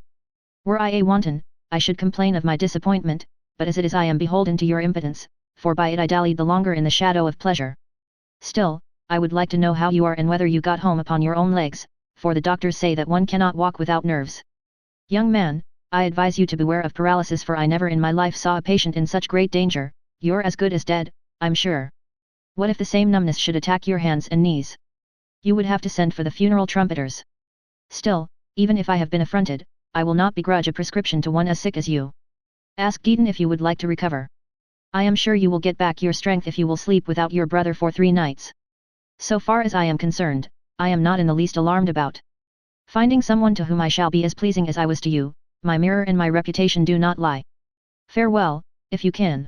Were I a wanton, I should complain of my disappointment, but as it is I am beholden to your impotence, for by it I dallied the longer in the shadow of pleasure. Still, I would like to know how you are and whether you got home upon your own legs, for the doctors say that one cannot walk without nerves. Young man, I advise you to beware of paralysis, for I never in my life saw a patient in such great danger. You're as good as dead, I'm sure. What if the same numbness should attack your hands and knees? You would have to send for the funeral trumpeters. Still, even if I have been affronted, I will not begrudge a prescription to one as sick as you. Ask Gideon if you would like to recover. I am sure you will get back your strength if you will sleep without your brother for 3 nights. So far as I am concerned, I am not in the least alarmed about finding someone to whom I shall be as pleasing as I was to you. My mirror and my reputation do not lie. Farewell, if you can.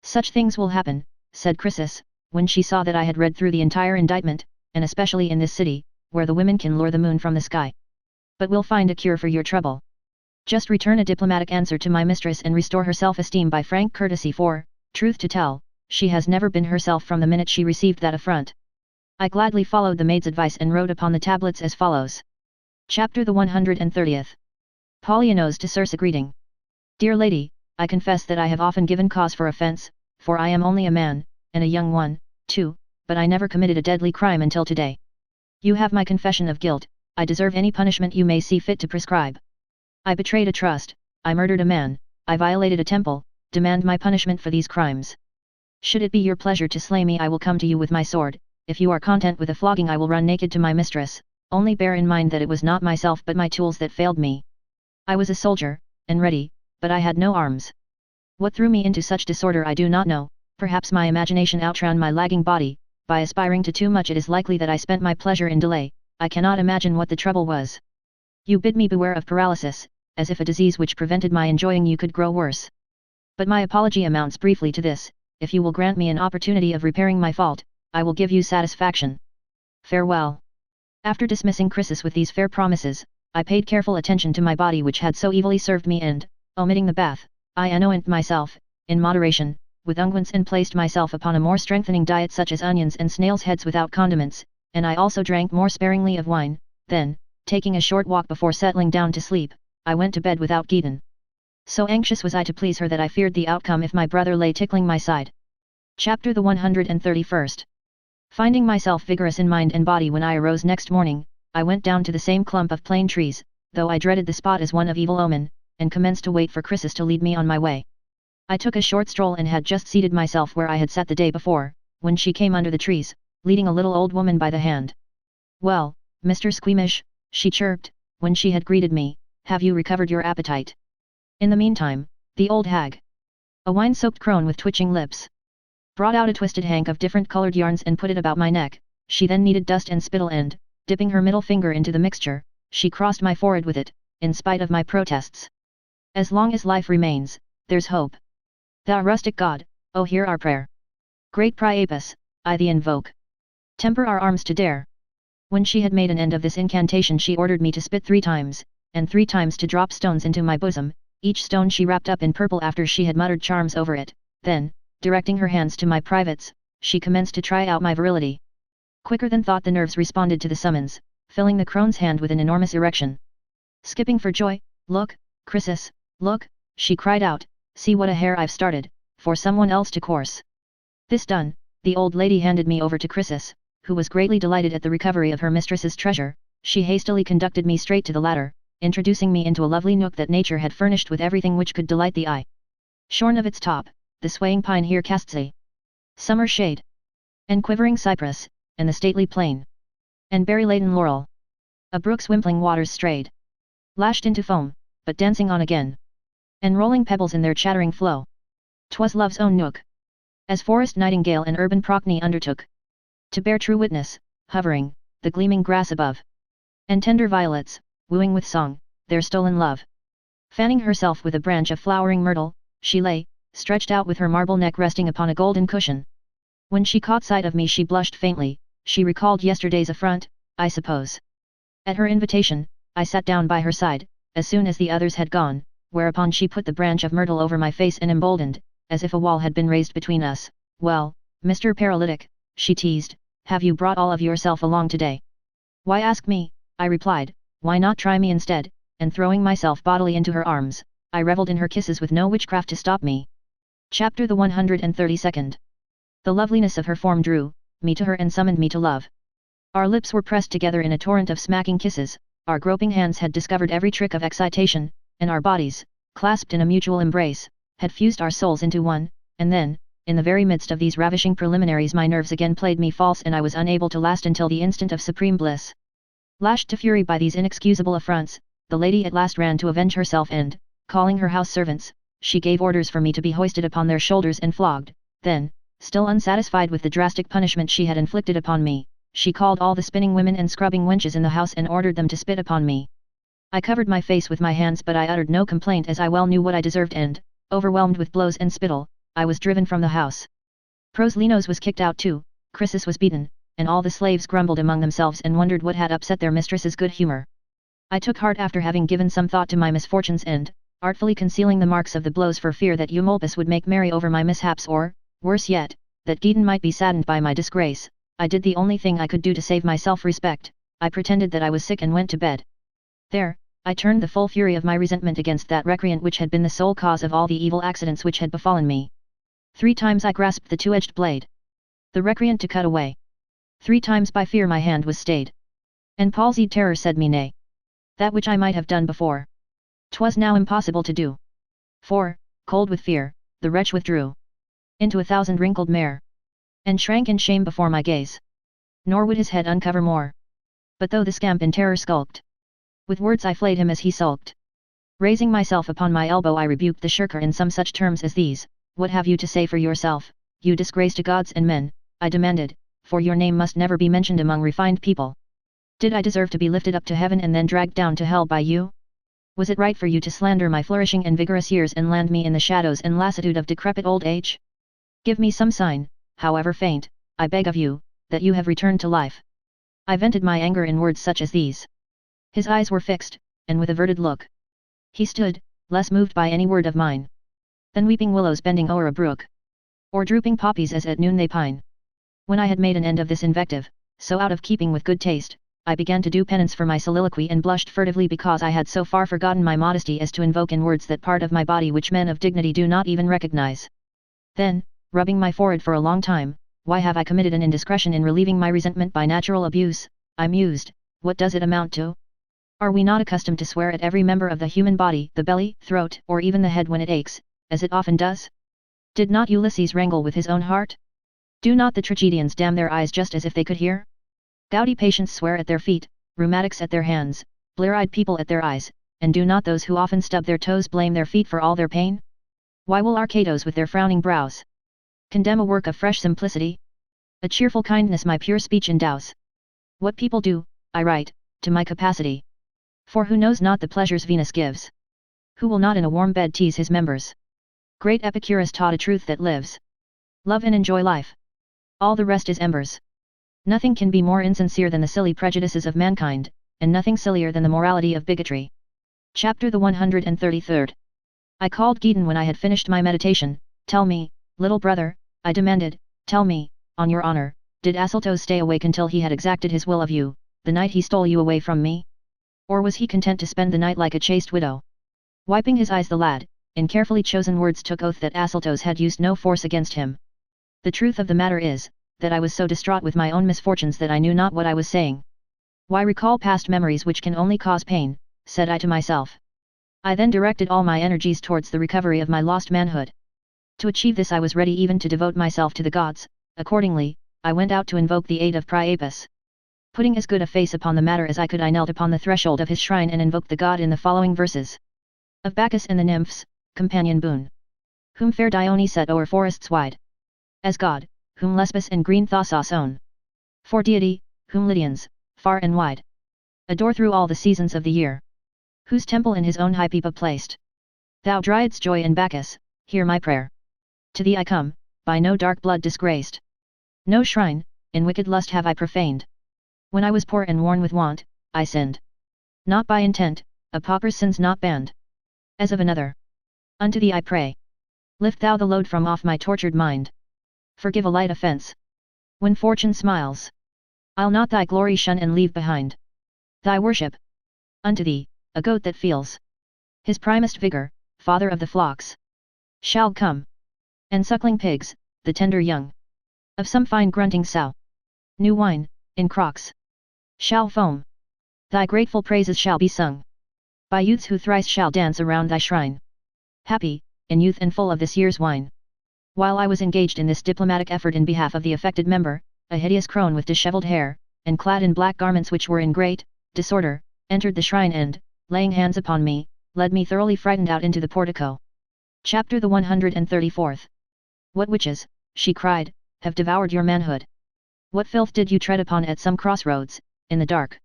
Such things will happen, said Chrysis, when she saw that I had read through the entire indictment, and especially in this city, where the women can lure the moon from the sky. But we'll find a cure for your trouble. Just return a diplomatic answer to my mistress and restore her self-esteem by frank courtesy, for, truth to tell, she has never been herself from the minute she received that affront. I gladly followed the maid's advice and wrote upon the tablets as follows. Chapter the 130th. Polyanos to Circe greeting. Dear lady, I confess that I have often given cause for offence, for I am only a man, and a young one, too, but I never committed a deadly crime until today. You have my confession of guilt. I deserve any punishment you may see fit to prescribe. I betrayed a trust, I murdered a man, I violated a temple, demand my punishment for these crimes. Should it be your pleasure to slay me, I will come to you with my sword. If you are content with a flogging, I will run naked to my mistress. Only bear in mind that it was not myself but my tools that failed me. I was a soldier, and ready, but I had no arms. What threw me into such disorder I do not know. Perhaps my imagination outran my lagging body. By aspiring to too much it is likely that I spent my pleasure in delay. I cannot imagine what the trouble was. You bid me beware of paralysis, as if a disease which prevented my enjoying you could grow worse. But my apology amounts briefly to this: if you will grant me an opportunity of repairing my fault, I will give you satisfaction. Farewell. After dismissing Chrysis with these fair promises, I paid careful attention to my body which had so evilly served me, and, omitting the bath, I anointed myself, in moderation, with unguents, and placed myself upon a more strengthening diet such as onions and snails' heads without condiments, and I also drank more sparingly of wine. Then, taking a short walk before settling down to sleep, I went to bed without Gideon. So anxious was I to please her that I feared the outcome if my brother lay tickling my side. Chapter the 131st. Finding myself vigorous in mind and body when I arose next morning, I went down to the same clump of plane trees, though I dreaded the spot as one of evil omen, and commenced to wait for Chrysis to lead me on my way. I took a short stroll and had just seated myself where I had sat the day before, when she came under the trees, leading a little old woman by the hand. Well, Mr. Squeamish, she chirped, when she had greeted me, have you recovered your appetite? In the meantime, the old hag, a wine-soaked crone with twitching lips, brought out a twisted hank of different colored yarns and put it about my neck. She then kneaded dust and spittle and, dipping her middle finger into the mixture, she crossed my forehead with it, in spite of my protests. As long as life remains, there's hope. Thou rustic god, oh hear our prayer. Great Priapus, I thee invoke. Temper our arms to dare. When she had made an end of this incantation she ordered me to spit 3 times, and 3 times to drop stones into my bosom. Each stone she wrapped up in purple after she had muttered charms over it. Then, directing her hands to my privates, she commenced to try out my virility. Quicker than thought the nerves responded to the summons, filling the crone's hand with an enormous erection. Skipping for joy, "Look, Chrysis, look," she cried out, "see what a hair I've started, for someone else to course." This done, the old lady handed me over to Chrysis, who was greatly delighted at the recovery of her mistress's treasure. She hastily conducted me straight to the ladder, introducing me into a lovely nook that nature had furnished with everything which could delight the eye. Shorn of its top, the swaying pine here casts a summer shade, and quivering cypress, and the stately plane, and berry-laden laurel. A brook's wimpling waters strayed, lashed into foam, but dancing on again, and rolling pebbles in their chattering flow. 'Twas love's own nook, as forest nightingale and urban Procne undertook to bear true witness, hovering, the gleaming grass above, and tender violets, wooing with song, their stolen love. Fanning herself with a branch of flowering myrtle, she lay, stretched out with her marble neck resting upon a golden cushion. When she caught sight of me she blushed faintly. She recalled yesterday's affront, I suppose. At her invitation, I sat down by her side, as soon as the others had gone, whereupon she put the branch of myrtle over my face and emboldened, as if a wall had been raised between us. "Well, Mr. Paralytic," she teased, "have you brought all of yourself along today?" "Why ask me?" I replied, "why not try me instead?" And throwing myself bodily into her arms, I revelled in her kisses with no witchcraft to stop me. Chapter the 132nd. The loveliness of her form drew me to her and summoned me to love. Our lips were pressed together in a torrent of smacking kisses, our groping hands had discovered every trick of excitation, and our bodies, clasped in a mutual embrace, had fused our souls into one, and then, in the very midst of these ravishing preliminaries my nerves again played me false and I was unable to last until the instant of supreme bliss. Lashed to fury by these inexcusable affronts, the lady at last ran to avenge herself and, calling her house servants, she gave orders for me to be hoisted upon their shoulders and flogged. Then, still unsatisfied with the drastic punishment she had inflicted upon me, she called all the spinning women and scrubbing wenches in the house and ordered them to spit upon me. I covered my face with my hands but I uttered no complaint as I well knew what I deserved and, overwhelmed with blows and spittle, I was driven from the house. Proslenos was kicked out too, Chrysis was beaten, and all the slaves grumbled among themselves and wondered what had upset their mistress's good humor. I took heart after having given some thought to my misfortunes and, artfully concealing the marks of the blows for fear that Eumolpus would make merry over my mishaps or, worse yet, that Gedon might be saddened by my disgrace, I did the only thing I could do to save my self-respect. I pretended that I was sick and went to bed. There, I turned the full fury of my resentment against that recreant which had been the sole cause of all the evil accidents which had befallen me. 3 times I grasped the two-edged blade, the recreant to cut away. 3 times by fear my hand was stayed, and palsied terror said me nay. That which I might have done before, 'twas now impossible to do. For, cold with fear, the wretch withdrew into a 1,000 wrinkled mare, and shrank in shame before my gaze. Nor would his head uncover more. But though the scamp in terror skulked, with words I flayed him as he sulked. Raising myself upon my elbow I rebuked the shirker in some such terms as these: "What have you to say for yourself, you disgrace to gods and men?" I demanded, "for your name must never be mentioned among refined people. Did I deserve to be lifted up to heaven and then dragged down to hell by you? Was it right for you to slander my flourishing and vigorous years and land me in the shadows and lassitude of decrepit old age? Give me some sign, however faint, I beg of you, that you have returned to life." I vented my anger in words such as these. His eyes were fixed, and with averted look, he stood, less moved by any word of mine than weeping willows bending o'er a brook, or drooping poppies as at noon they pine. When I had made an end of this invective, so out of keeping with good taste, I began to do penance for my soliloquy and blushed furtively because I had so far forgotten my modesty as to invoke in words that part of my body which men of dignity do not even recognize. Then, rubbing my forehead for a long time, "Why have I committed an indiscretion in relieving my resentment by natural abuse?" I mused. "What does it amount to? Are we not accustomed to swear at every member of the human body, the belly, throat, or even the head when it aches, as it often does? Did not Ulysses wrangle with his own heart? Do not the tragedians damn their eyes just as if they could hear? Gouty patients swear at their feet, rheumatics at their hands, blear-eyed people at their eyes, and do not those who often stub their toes blame their feet for all their pain? Why will Arcatos with their frowning brows condemn a work of fresh simplicity? A cheerful kindness my pure speech endows. What people do, I write, to my capacity. For who knows not the pleasures Venus gives? Who will not in a warm bed tease his members? Great Epicurus taught a truth that lives. Love and enjoy life. All the rest is embers. Nothing can be more insincere than the silly prejudices of mankind, and nothing sillier than the morality of bigotry. Chapter the 133rd. I called Gedon when I had finished my meditation. "Tell me, little brother," I demanded, "tell me, on your honor, Did Asyltos stay awake until he had exacted his will of you, the night he stole you away from me? Or was he content to spend the night like a chaste widow? Wiping his eyes, the lad, in carefully chosen words, took oath that Asyltos had used no force against him. The truth of the matter is, that I was so distraught with my own misfortunes that I knew not what I was saying. Why recall past memories which can only cause pain, said I to myself. I then directed all my energies towards the recovery of my lost manhood. To achieve this I was ready even to devote myself to the gods. Accordingly, I went out to invoke the aid of Priapus. Putting as good a face upon the matter as I could, I knelt upon the threshold of his shrine and invoked the god in the following verses. Of Bacchus and the nymphs, companion boon. Whom fair Dione set o'er forests wide. As god, whom Lesbos and green Thasos own. For deity, whom Lydians, far and wide, adore through all the seasons of the year. Whose temple in his own hypaepa placed. Thou Dryad's joy and Bacchus, hear my prayer. To thee I come, by no dark blood disgraced. No shrine, in wicked lust have I profaned. When I was poor and worn with want, I sinned. Not by intent, a pauper's sins not banned. As of another. Unto thee I pray. Lift thou the load from off my tortured mind. Forgive a light offence. When fortune smiles, I'll not thy glory shun and leave behind. Thy worship. Unto thee, a goat that feels his primest vigor, father of the flocks, shall come. And suckling pigs, the tender young of some fine grunting sow. New wine, in crocks, shall foam. Thy grateful praises shall be sung by youths who thrice shall dance around thy shrine. Happy, in youth and full of this year's wine. While I was engaged in this diplomatic effort in behalf of the affected member, a hideous crone with dishevelled hair, and clad in black garments which were in great disorder, entered the shrine and, laying hands upon me, led me thoroughly frightened out into the portico. Chapter the 134th. What witches, she cried, have devoured your manhood? What filth did you tread upon at some crossroads, in the dark?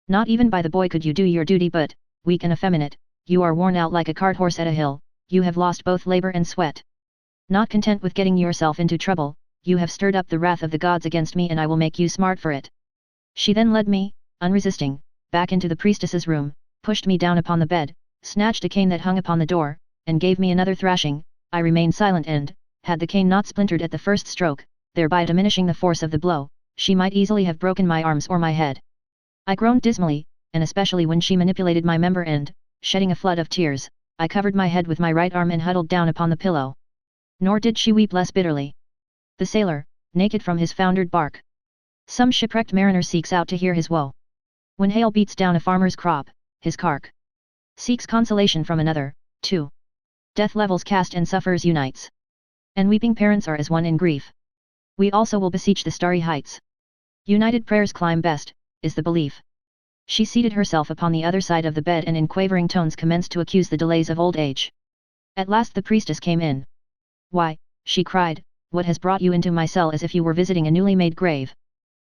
Not even by the boy could you do your duty, but, weak and effeminate, you are worn out like a cart horse at a hill, you have lost both labor and sweat. Not content with getting yourself into trouble, you have stirred up the wrath of the gods against me, and I will make you smart for it. She then led me, unresisting, back into the priestess's room, pushed me down upon the bed, snatched a cane that hung upon the door, and gave me another thrashing. I remained silent and, had the cane not splintered at the first stroke, thereby diminishing the force of the blow, she might easily have broken my arms or my head. I groaned dismally, and especially when she manipulated my member and, shedding a flood of tears, I covered my head with my right arm and huddled down upon the pillow. Nor did she weep less bitterly. The sailor, naked from his foundered bark. Some shipwrecked mariner seeks out to hear his woe. When hail beats down a farmer's crop, his cark seeks consolation from another, too. Death levels caste and sufferers unites. And weeping parents are as one in grief. We also will beseech the starry heights. United prayers climb best, is the belief. She seated herself upon the other side of the bed and in quavering tones commenced to accuse the delays of old age. At last the priestess came in. Why, she cried, what has brought you into my cell as if you were visiting a newly made grave?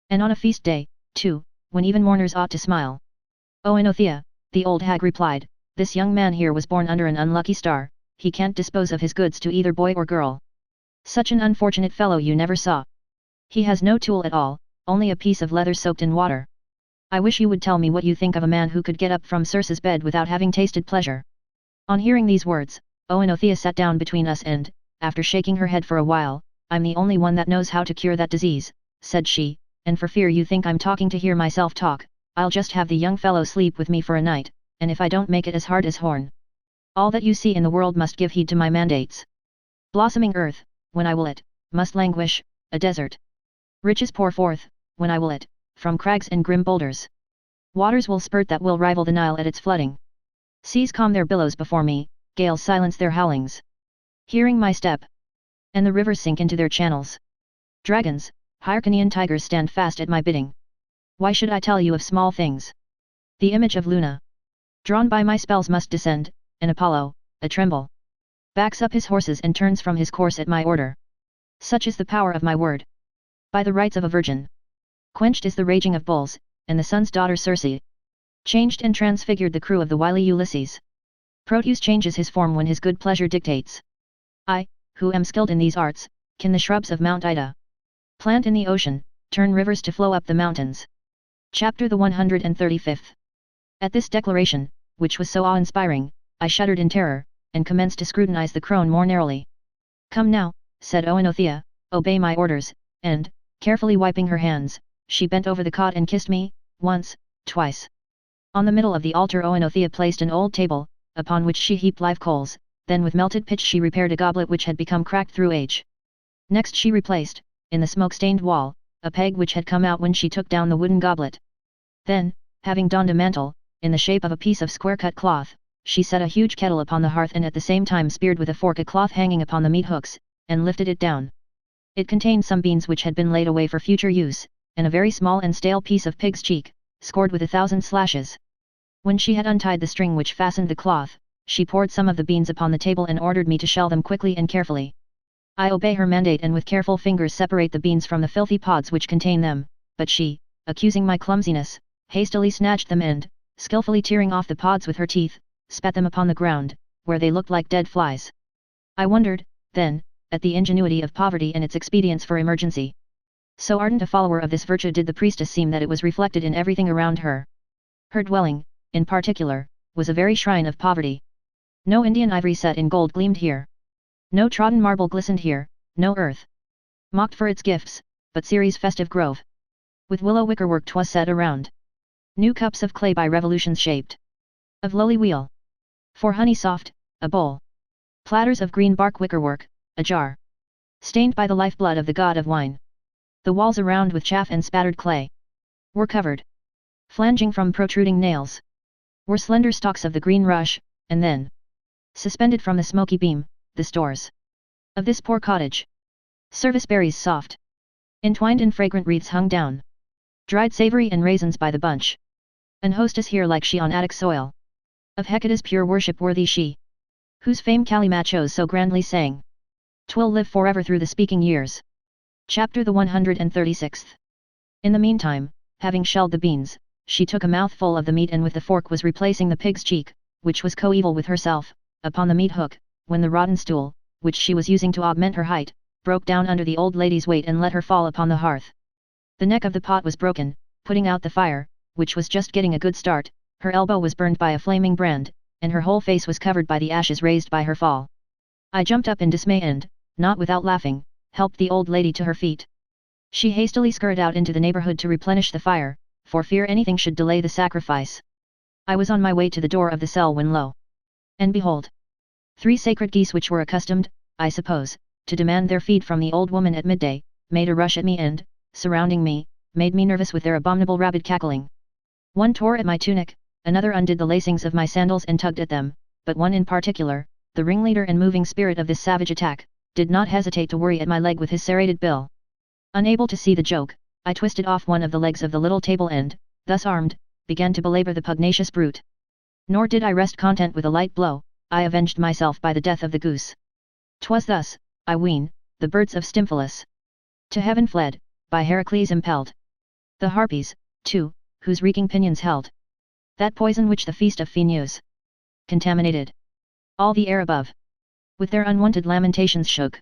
And on a feast day, too, when even mourners ought to smile. Oh Enothea, the old hag replied, this young man here was born under an unlucky star, he can't dispose of his goods to either boy or girl. Such an unfortunate fellow you never saw. He has no tool at all, only a piece of leather soaked in water. I wish you would tell me what you think of a man who could get up from Circe's bed without having tasted pleasure. On hearing these words, Oenothea sat down between us and, after shaking her head for a while, I'm the only one that knows how to cure that disease, said she, and for fear you think I'm talking to hear myself talk, I'll just have the young fellow sleep with me for a night, and if I don't make it as hard as horn. All that you see in the world must give heed to my mandates. Blossoming earth, when I will it, must languish, a desert. Riches pour forth, when I will it, from crags and grim boulders. Waters will spurt that will rival the Nile at its flooding. Seas calm their billows before me, gales silence their howlings. Hearing my step, and the rivers sink into their channels. Dragons, Hyrcanian tigers stand fast at my bidding. Why should I tell you of small things? The image of Luna, drawn by my spells, must descend, and Apollo, a tremble, backs up his horses and turns from his course at my order. Such is the power of my word. By the rights of a virgin, quenched is the raging of bulls, and the sun's daughter Circe changed and transfigured the crew of the wily Ulysses. Proteus changes his form when his good pleasure dictates. I, who am skilled in these arts, can the shrubs of Mount Ida plant in the ocean, turn rivers to flow up the mountains. Chapter the 135th. At this declaration, which was so awe-inspiring, I shuddered in terror, and commenced to scrutinize the crone more narrowly. Come now, said Oenothea, obey my orders, and, Carefully wiping her hands, she bent over the cot and kissed me, once, twice. On the middle of the altar Oenothea placed an old table, upon which she heaped live coals, then with melted pitch she repaired a goblet which had become cracked through age. Next she replaced, in the smoke-stained wall, a peg which had come out when she took down the wooden goblet. Then, having donned a mantle, in the shape of a piece of square-cut cloth, she set a huge kettle upon the hearth and at the same time speared with a fork a cloth hanging upon the meat hooks, and lifted it down. It contained some beans which had been laid away for future use, and a very small and stale piece of pig's cheek, scored with 1,000 slashes. When she had untied the string which fastened the cloth, she poured some of the beans upon the table and ordered me to shell them quickly and carefully. I obey her mandate and with careful fingers separate the beans from the filthy pods which contain them, but she, accusing my clumsiness, hastily snatched them and, skillfully tearing off the pods with her teeth, spat them upon the ground, where they looked like dead flies. I wondered, then, at the ingenuity of poverty and its expedients for emergency. So ardent a follower of this virtue did the priestess seem that it was reflected in everything around her. Her dwelling, in particular, was a very shrine of poverty. No Indian ivory set in gold gleamed here. No trodden marble glistened here, no earth mocked for its gifts, but Ceres' festive grove. With willow wickerwork 'twas set around. New cups of clay by revolutions shaped. Of lowly wheel. For honey soft, a bowl. Platters of green bark wickerwork, a jar. Stained by the lifeblood of the god of wine. The walls around with chaff and spattered clay. Were covered. Flanging from protruding nails. Were slender stalks of the green rush, and then, suspended from the smoky beam, the stores of this poor cottage. Service berries soft, entwined in fragrant wreaths hung down. Dried savory and raisins by the bunch. An hostess here like she on Attic soil. Of Hecate's pure worship worthy she. Whose fame Callimachos so grandly sang. 'Twill live forever through the speaking years. Chapter the 136th. In the meantime, having shelled the beans, she took a mouthful of the meat and with the fork was replacing the pig's cheek, which was coeval with herself, upon the meat hook, when the rotten stool, which she was using to augment her height, broke down under the old lady's weight and let her fall upon the hearth. The neck of the pot was broken, putting out the fire, which was just getting a good start, her elbow was burned by a flaming brand, and her whole face was covered by the ashes raised by her fall. I jumped up in dismay and, not without laughing, helped the old lady to her feet. She hastily scurried out into the neighborhood to replenish the fire, for fear anything should delay the sacrifice. I was on my way to the door of the cell when lo! And behold! 3 sacred geese which were accustomed, I suppose, to demand their feed from the old woman at midday, made a rush at me and, surrounding me, made me nervous with their abominable rabid cackling. One tore at my tunic, another undid the lacings of my sandals and tugged at them, but one in particular, the ringleader and moving spirit of this savage attack, did not hesitate to worry at my leg with his serrated bill. Unable to see the joke, I twisted off one of the legs of the little table and, thus armed, began to belabor the pugnacious brute. Nor did I rest content with a light blow, I avenged myself by the death of the goose. 'Twas thus, I ween, the birds of Stymphalus to heaven fled, by Heracles impelled. The harpies, too, whose reeking pinions held that poison which the feast of Phaeneus contaminated all the air above. With their unwonted lamentations shook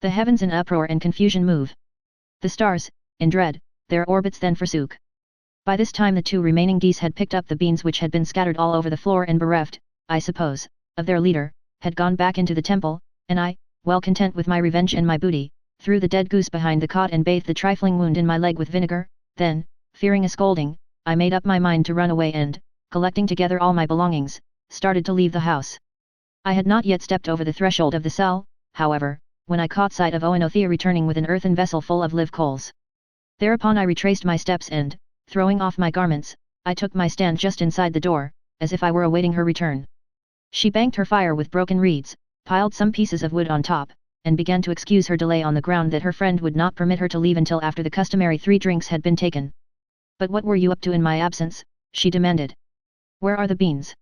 the heavens in uproar and confusion move. The stars, in dread, their orbits then forsook. By this time the 2 remaining geese had picked up the beans which had been scattered all over the floor and bereft, I suppose, of their leader, had gone back into the temple, and I, well content with my revenge and my booty, threw the dead goose behind the cot and bathed the trifling wound in my leg with vinegar. Then, fearing a scolding, I made up my mind to run away and, collecting together all my belongings, started to leave the house. I had not yet stepped over the threshold of the cell, however, when I caught sight of Oenothea returning with an earthen vessel full of live coals. Thereupon I retraced my steps and, throwing off my garments, I took my stand just inside the door, as if I were awaiting her return. She banked her fire with broken reeds, piled some pieces of wood on top, and began to excuse her delay on the ground that her friend would not permit her to leave until after the customary 3 drinks had been taken. "But what were you up to in my absence?" she demanded. "Where are the beans?"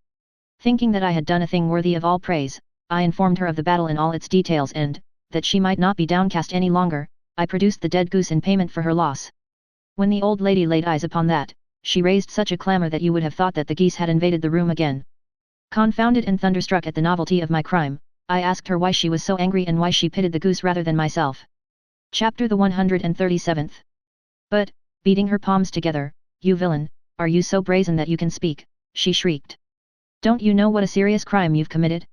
Thinking that I had done a thing worthy of all praise, I informed her of the battle in all its details and, that she might not be downcast any longer, I produced the dead goose in payment for her loss. When the old lady laid eyes upon that, she raised such a clamour that you would have thought that the geese had invaded the room again. Confounded and thunderstruck at the novelty of my crime, I asked her why she was so angry and why she pitted the goose rather than myself. Chapter the 137th. "But," beating her palms together, "you villain, are you so brazen that you can speak?" she shrieked. "Don't you know what a serious crime you've committed?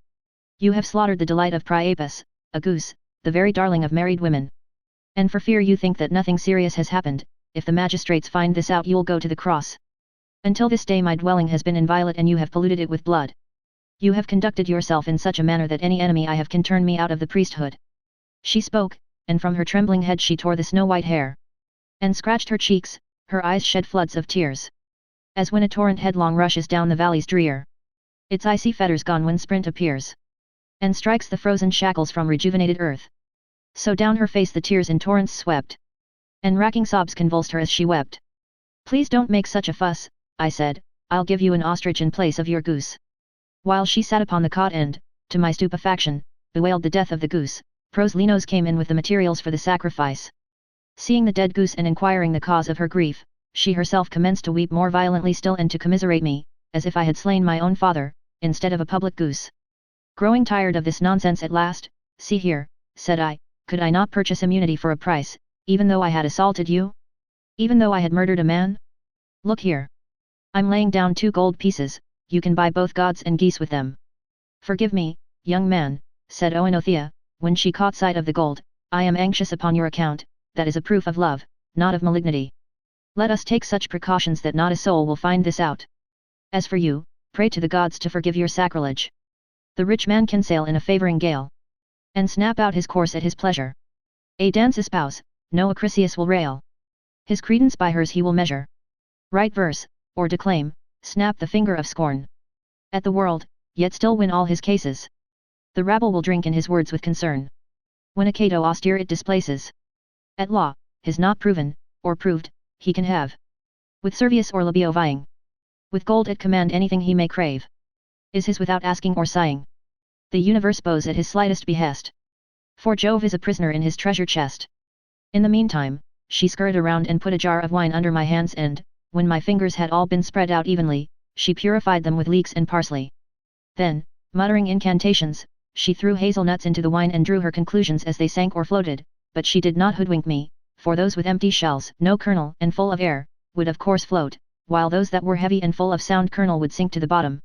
You have slaughtered the delight of Priapus, a goose, the very darling of married women. And for fear you think that nothing serious has happened, if the magistrates find this out you'll go to the cross. Until this day my dwelling has been inviolate and you have polluted it with blood. You have conducted yourself in such a manner that any enemy I have can turn me out of the priesthood." She spoke, and from her trembling head she tore the snow-white hair. And scratched her cheeks, her eyes shed floods of tears. As when a torrent headlong rushes down the valleys drear. Its icy fetters gone when sprint appears. And strikes the frozen shackles from rejuvenated earth. So down her face the tears in torrents swept. And racking sobs convulsed her as she wept. "Please don't make such a fuss," I said, "I'll give you an ostrich in place of your goose." While she sat upon the cot and, to my stupefaction, bewailed the death of the goose, Proslinos came in with the materials for the sacrifice. Seeing the dead goose and inquiring the cause of her grief, she herself commenced to weep more violently still and to commiserate me, as if I had slain my own father, instead of a public goose. Growing tired of this nonsense at last, "See here," said I, "could I not purchase immunity for a price, even though I had assaulted you? Even though I had murdered a man? Look here. I'm laying down 2 gold pieces, you can buy both gods and geese with them." "Forgive me, young man," said Oenothea, when she caught sight of the gold, "I am anxious upon your account, that is a proof of love, not of malignity. Let us take such precautions that not a soul will find this out. As for you, pray to the gods to forgive your sacrilege. The rich man can sail in a favouring gale, and snap out his course at his pleasure. A dance espouse, no Acrisius will rail. His credence by hers he will measure. Write verse, or declaim, snap the finger of scorn. At the world, yet still win all his cases. The rabble will drink in his words with concern. When a Cato austere it displaces. At law, his not proven, or proved, he can have. With Servius or Labeo vying. With gold at command anything he may crave. Is his without asking or sighing. The universe bows at his slightest behest. For Jove is a prisoner in his treasure chest. In the meantime, she scurried around and put a jar of wine under my hands and, when my fingers had all been spread out evenly, she purified them with leeks and parsley. Then, muttering incantations, she threw hazelnuts into the wine and drew her conclusions as they sank or floated, but she did not hoodwink me, for those with empty shells, no kernel and full of air, would of course float, while those that were heavy and full of sound kernel would sink to the bottom.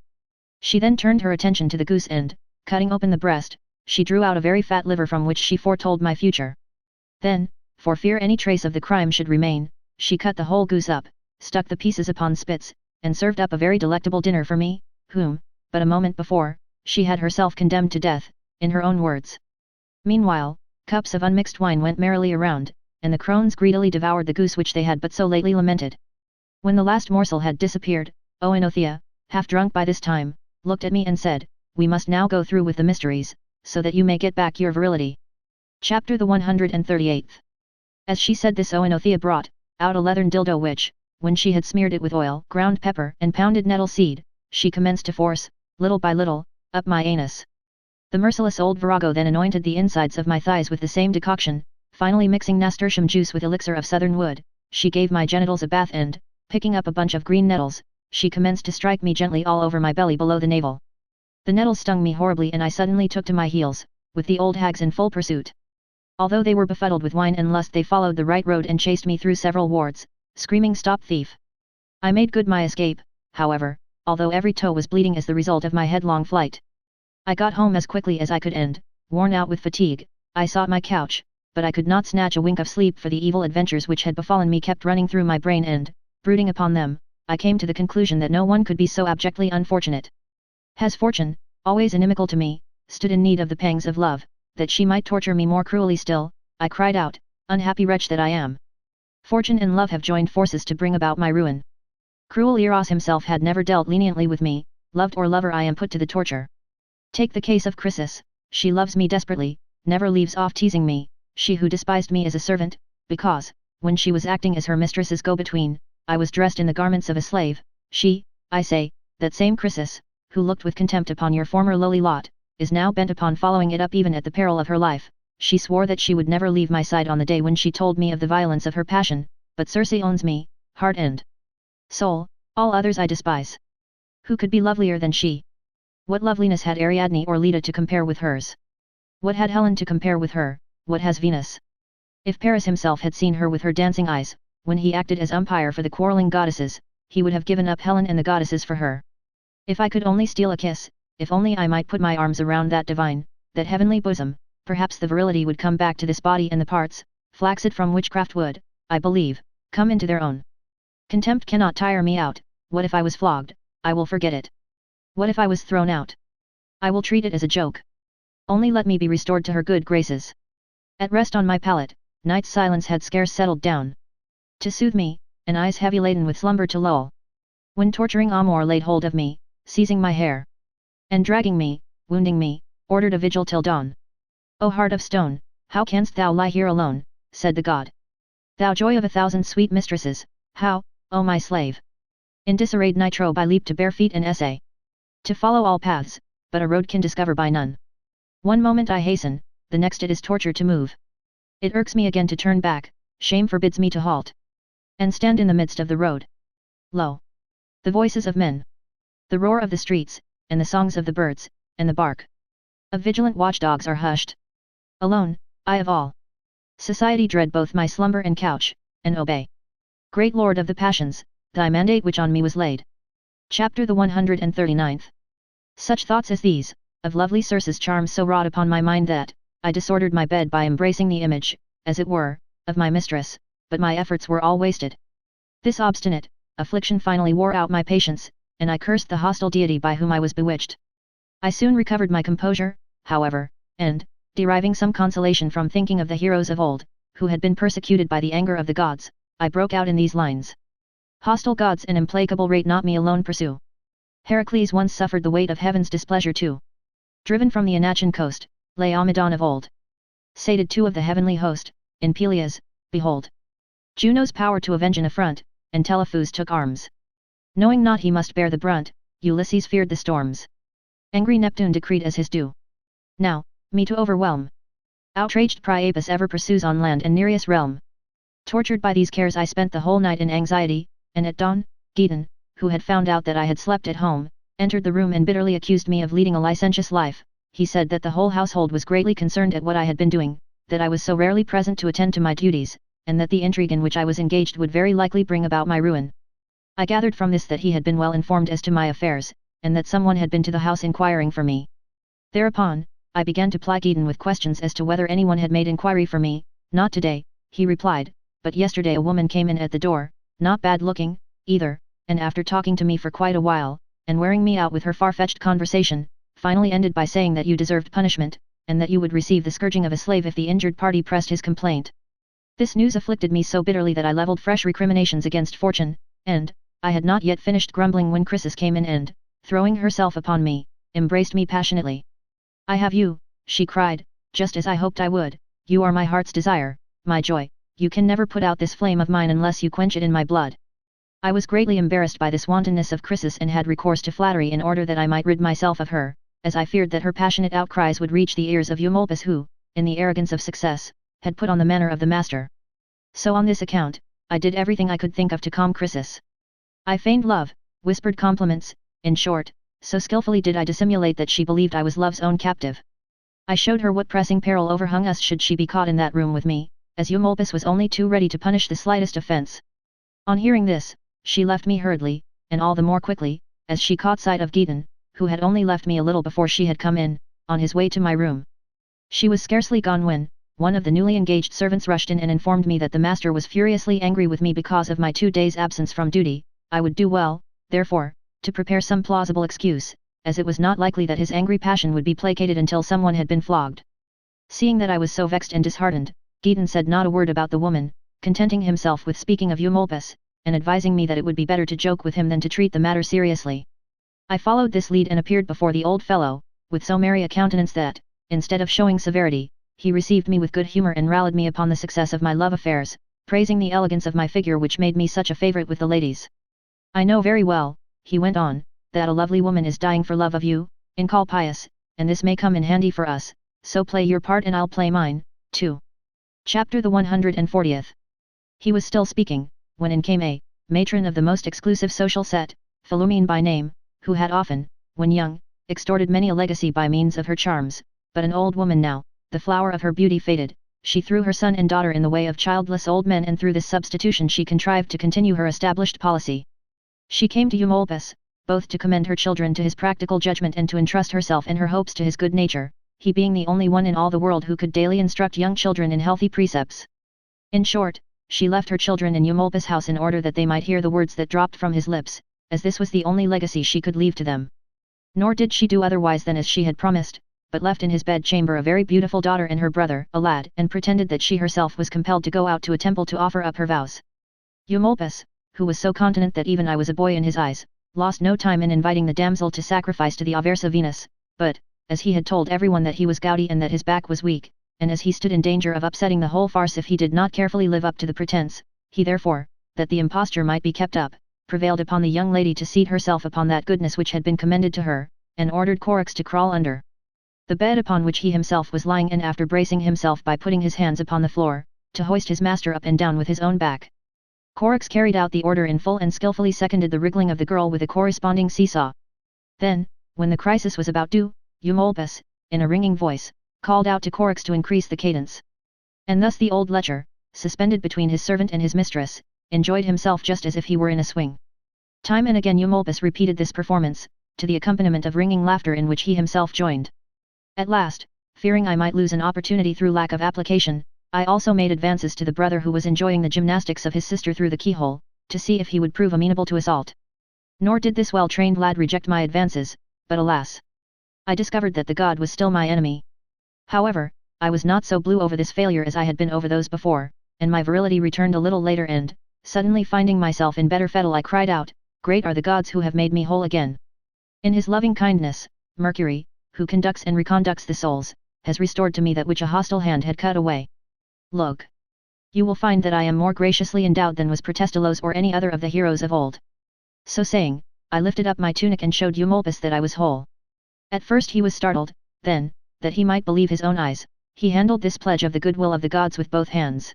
She then turned her attention to the goose and, cutting open the breast, she drew out a very fat liver from which she foretold my future. Then, for fear any trace of the crime should remain, she cut the whole goose up, stuck the pieces upon spits, and served up a very delectable dinner for me, whom, but a moment before, she had herself condemned to death, in her own words. Meanwhile, cups of unmixed wine went merrily around, and the crones greedily devoured the goose which they had but so lately lamented. When the last morsel had disappeared, Oenothea, half drunk by this time, looked at me and said, "We must now go through with the mysteries, so that you may get back your virility." Chapter the 138th. As she said this Oenothea brought out a leathern dildo which, when she had smeared it with oil, ground pepper and pounded nettle seed, she commenced to force, little by little, up my anus. The merciless old virago then anointed the insides of my thighs with the same decoction, finally mixing nasturtium juice with elixir of southern wood, she gave my genitals a bath and, picking up a bunch of green nettles, she commenced to strike me gently all over my belly below the navel. The nettles stung me horribly and I suddenly took to my heels, with the old hags in full pursuit. Although they were befuddled with wine and lust they followed the right road and chased me through several wards, screaming "Stop thief!" I made good my escape, however, although every toe was bleeding as the result of my headlong flight. I got home as quickly as I could and, worn out with fatigue, I sought my couch, but I could not snatch a wink of sleep for the evil adventures which had befallen me kept running through my brain and, brooding upon them, I came to the conclusion that no one could be so abjectly unfortunate. Has fortune, always inimical to me, stood in need of the pangs of love, that she might torture me more cruelly still, I cried out, unhappy wretch that I am. Fortune and love have joined forces to bring about my ruin. Cruel Eros himself had never dealt leniently with me, loved or lover I am put to the torture. Take the case of Chrysis, she loves me desperately, never leaves off teasing me, she who despised me as a servant, because, when she was acting as her mistress's go-between, I was dressed in the garments of a slave, she, I say, that same Chrysis, who looked with contempt upon your former lowly lot, is now bent upon following it up even at the peril of her life. She swore that she would never leave my side on the day when she told me of the violence of her passion, but Circe owns me, heart and soul, all others I despise. Who could be lovelier than she? What loveliness had Ariadne or Leda to compare with hers? What had Helen to compare with her, what has Venus? If Paris himself had seen her with her dancing eyes, when he acted as umpire for the quarrelling goddesses, he would have given up Helen and the goddesses for her. If I could only steal a kiss, if only I might put my arms around that divine, that heavenly bosom, perhaps the virility would come back to this body and the parts, flaccid from witchcraft would, I believe, come into their own. Contempt cannot tire me out. What if I was flogged? I will forget it. What if I was thrown out? I will treat it as a joke. Only let me be restored to her good graces. At rest on my pallet, night's silence had scarce settled down. To soothe me, and eyes heavy laden with slumber to lull. When torturing amour laid hold of me, seizing my hair, and dragging me, wounding me, ordered a vigil till dawn. O heart of stone, how canst thou lie here alone, said the god. Thou joy of 1,000 sweet mistresses, how, O my slave? In disarrayed nitrobe I leap to bare feet and essay to follow all paths, but a road can discover by none. One moment I hasten, the next it is torture to move. It irks me again to turn back, shame forbids me to halt, and stand in the midst of the road. Lo! The voices of men, the roar of the streets, and the songs of the birds, and the bark of vigilant watchdogs are hushed. Alone, I of all society dread both my slumber and couch, and obey. Great Lord of the passions, thy mandate which on me was laid. Chapter the 139th. Such thoughts as these, of lovely Circe's charms so wrought upon my mind that, I disordered my bed by embracing the image, as it were, of my mistress, but my efforts were all wasted. This obstinate affliction finally wore out my patience, and I cursed the hostile deity by whom I was bewitched. I soon recovered my composure, however, and, deriving some consolation from thinking of the heroes of old, who had been persecuted by the anger of the gods, I broke out in these lines. Hostile gods and implacable rate not me alone pursue. Heracles once suffered the weight of heaven's displeasure too. Driven from the Anachian coast, Laomedon of old sated two of the heavenly host, in Peleus, behold. Juno's power to avenge an affront, and Telephus took arms. Knowing not he must bear the brunt, Ulysses feared the storms. Angry Neptune decreed as his due. Now, me to overwhelm. Outraged Priapus ever pursues on land and Nereus' realm. Tortured by these cares I spent the whole night in anxiety, and at dawn, Gedon, who had found out that I had slept at home, entered the room and bitterly accused me of leading a licentious life. He said that the whole household was greatly concerned at what I had been doing, that I was so rarely present to attend to my duties, and that the intrigue in which I was engaged would very likely bring about my ruin. I gathered from this that he had been well informed as to my affairs, and that someone had been to the house inquiring for me. Thereupon, I began to ply Gedon with questions as to whether anyone had made inquiry for me. Not today, he replied, but yesterday a woman came in at the door, not bad looking, either, and after talking to me for quite a while, and wearing me out with her far-fetched conversation, finally ended by saying that you deserved punishment, and that you would receive the scourging of a slave if the injured party pressed his complaint. This news afflicted me so bitterly that I levelled fresh recriminations against fortune, and, I had not yet finished grumbling when Chrysis came in and, throwing herself upon me, embraced me passionately. I have you, she cried, just as I hoped I would. You are my heart's desire, my joy. You can never put out this flame of mine unless you quench it in my blood. I was greatly embarrassed by this wantonness of Chrysis and had recourse to flattery in order that I might rid myself of her, as I feared that her passionate outcries would reach the ears of Eumolpus who, in the arrogance of success, had put on the manner of the master. So on this account, I did everything I could think of to calm Chrysis. I feigned love, whispered compliments, in short, so skillfully did I dissimulate that she believed I was love's own captive. I showed her what pressing peril overhung us should she be caught in that room with me, as Eumolpus was only too ready to punish the slightest offence. On hearing this, she left me hurriedly, and all the more quickly, as she caught sight of Gedon, who had only left me a little before she had come in, on his way to my room. She was scarcely gone when, one of the newly engaged servants rushed in and informed me that the master was furiously angry with me because of my 2 days' absence from duty. I would do well, therefore, to prepare some plausible excuse, as it was not likely that his angry passion would be placated until someone had been flogged. Seeing that I was so vexed and disheartened, Gedon said not a word about the woman, contenting himself with speaking of Eumolpus, and advising me that it would be better to joke with him than to treat the matter seriously. I followed this lead and appeared before the old fellow, with so merry a countenance that, instead of showing severity, he received me with good humour and rallied me upon the success of my love affairs, praising the elegance of my figure which made me such a favourite with the ladies. I know very well, he went on, that a lovely woman is dying for love of you, in Calpias, and this may come in handy for us, so play your part and I'll play mine, too. Chapter the 140th. He was still speaking, when in came a matron of the most exclusive social set, Philomene by name, who had often, when young, extorted many a legacy by means of her charms, but an old woman now, the flower of her beauty faded, she threw her son and daughter in the way of childless old men and through this substitution she contrived to continue her established policy. She came to Eumolpus, both to commend her children to his practical judgment and to entrust herself and her hopes to his good nature, he being the only one in all the world who could daily instruct young children in healthy precepts. In short, she left her children in Eumolpus' house in order that they might hear the words that dropped from his lips, as this was the only legacy she could leave to them. Nor did she do otherwise than as she had promised, but left in his bed-chamber a very beautiful daughter and her brother, a lad, and pretended that she herself was compelled to go out to a temple to offer up her vows. Eumolpus, who was so continent that even I was a boy in his eyes, lost no time in inviting the damsel to sacrifice to the Aversa Venus, but, as he had told everyone that he was gouty and that his back was weak, and as he stood in danger of upsetting the whole farce if he did not carefully live up to the pretense, he therefore, that the imposture might be kept up, prevailed upon the young lady to seat herself upon that goodness which had been commended to her, and ordered Corax to crawl under the bed upon which he himself was lying, and after bracing himself by putting his hands upon the floor, to hoist his master up and down with his own back. Corax carried out the order in full and skillfully seconded the wriggling of the girl with a corresponding seesaw. Then, when the crisis was about due, Eumolpus, in a ringing voice, called out to Corax to increase the cadence. And thus the old lecher, suspended between his servant and his mistress, enjoyed himself just as if he were in a swing. Time and again Eumolpus repeated this performance, to the accompaniment of ringing laughter in which he himself joined. At last, fearing I might lose an opportunity through lack of application, I also made advances to the brother who was enjoying the gymnastics of his sister through the keyhole, to see if he would prove amenable to assault. Nor did this well-trained lad reject my advances, but alas! I discovered that the god was still my enemy. However, I was not so blue over this failure as I had been over those before, and my virility returned a little later and, suddenly finding myself in better fettle, I cried out, "Great are the gods who have made me whole again! In his loving kindness, Mercury, who conducts and reconducts the souls, has restored to me that which a hostile hand had cut away. Look! You will find that I am more graciously endowed than was Protestilos or any other of the heroes of old." So saying, I lifted up my tunic and showed Eumolpus that I was whole. At first he was startled, then, that he might believe his own eyes, he handled this pledge of the goodwill of the gods with both hands.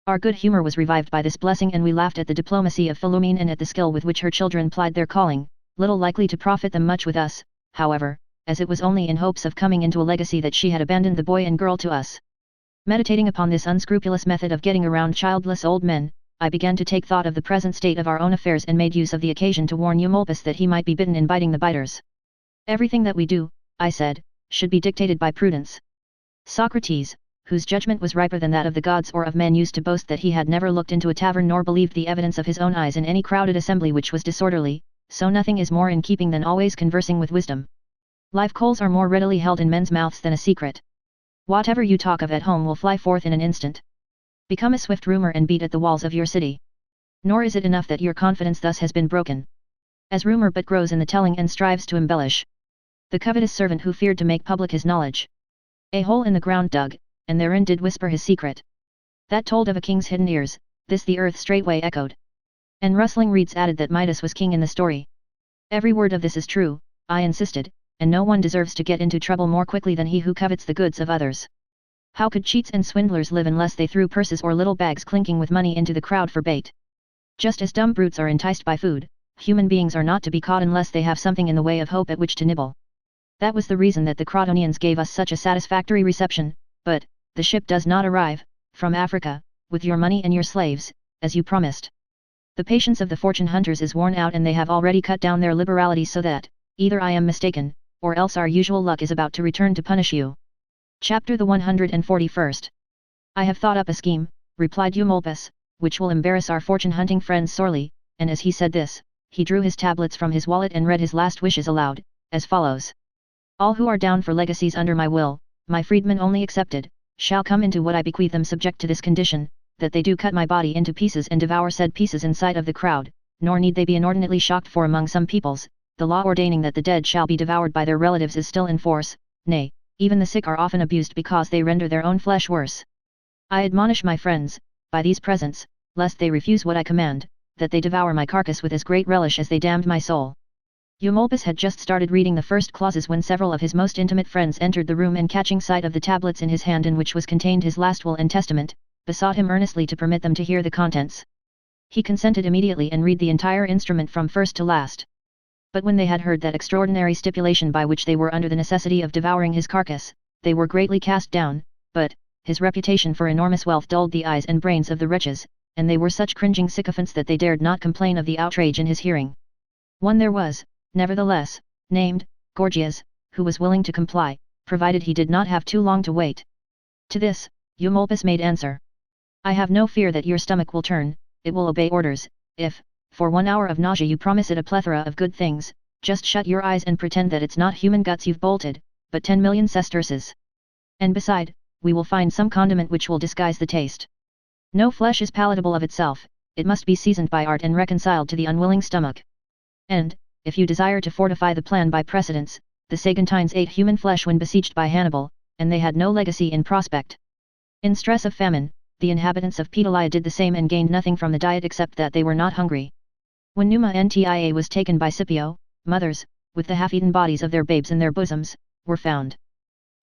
Our good humour was revived by this blessing, and we laughed at the diplomacy of Philomene and at the skill with which her children plied their calling, little likely to profit them much with us, however, as it was only in hopes of coming into a legacy that she had abandoned the boy and girl to us. Meditating upon this unscrupulous method of getting around childless old men, I began to take thought of the present state of our own affairs and made use of the occasion to warn Eumolpus that he might be bitten in biting the biters. Everything that we do, I said, should be dictated by prudence. Socrates, whose judgment was riper than that of the gods or of men, used to boast that he had never looked into a tavern nor believed the evidence of his own eyes in any crowded assembly which was disorderly, so nothing is more in keeping than always conversing with wisdom. Live coals are more readily held in men's mouths than a secret. Whatever you talk of at home will fly forth in an instant. Become a swift rumour and beat at the walls of your city. Nor is it enough that your confidence thus has been broken. As rumour but grows in the telling and strives to embellish. The covetous servant who feared to make public his knowledge. A hole in the ground dug, and therein did whisper his secret. That told of a king's hidden ears, this the earth straightway echoed. And rustling reeds added that Midas was king in the story. Every word of this is true, I insisted, and no one deserves to get into trouble more quickly than he who covets the goods of others. How could cheats and swindlers live unless they threw purses or little bags clinking with money into the crowd for bait? Just as dumb brutes are enticed by food, human beings are not to be caught unless they have something in the way of hope at which to nibble. That was the reason that the Crotonians gave us such a satisfactory reception, but, the ship does not arrive, from Africa, with your money and your slaves, as you promised. The patience of the fortune hunters is worn out, and they have already cut down their liberality, so that, either I am mistaken, or else our usual luck is about to return to punish you. Chapter the 141st. I have thought up a scheme, replied Eumolpus, which will embarrass our fortune-hunting friends sorely, and as he said this, he drew his tablets from his wallet and read his last wishes aloud, as follows. All who are down for legacies under my will, my freedmen only excepted, shall come into what I bequeath them subject to this condition, that they do cut my body into pieces and devour said pieces in sight of the crowd, nor need they be inordinately shocked, for among some peoples, the law ordaining that the dead shall be devoured by their relatives is still in force, nay, even the sick are often abused because they render their own flesh worse. I admonish my friends, by these presents, lest they refuse what I command, that they devour my carcass with as great relish as they damned my soul. Eumolpus had just started reading the first clauses when several of his most intimate friends entered the room, and catching sight of the tablets in his hand in which was contained his last will and testament, besought him earnestly to permit them to hear the contents. He consented immediately and read the entire instrument from first to last. But when they had heard that extraordinary stipulation by which they were under the necessity of devouring his carcass, they were greatly cast down, but, his reputation for enormous wealth dulled the eyes and brains of the wretches, and they were such cringing sycophants that they dared not complain of the outrage in his hearing. One there was, nevertheless, named Gorgias, who was willing to comply, provided he did not have too long to wait. To this, Eumolpus made answer. I have no fear that your stomach will turn, it will obey orders. If, for 1 hour of nausea you promise it a plethora of good things, just shut your eyes and pretend that it's not human guts you've bolted, but 10 million sesterces. And beside, we will find some condiment which will disguise the taste. No flesh is palatable of itself, it must be seasoned by art and reconciled to the unwilling stomach. And, if you desire to fortify the plan by precedents, the Saguntines ate human flesh when besieged by Hannibal, and they had no legacy in prospect. In stress of famine, the inhabitants of Pedalia did the same and gained nothing from the diet except that they were not hungry. When Numa Ntia was taken by Scipio, mothers, with the half-eaten bodies of their babes in their bosoms, were found.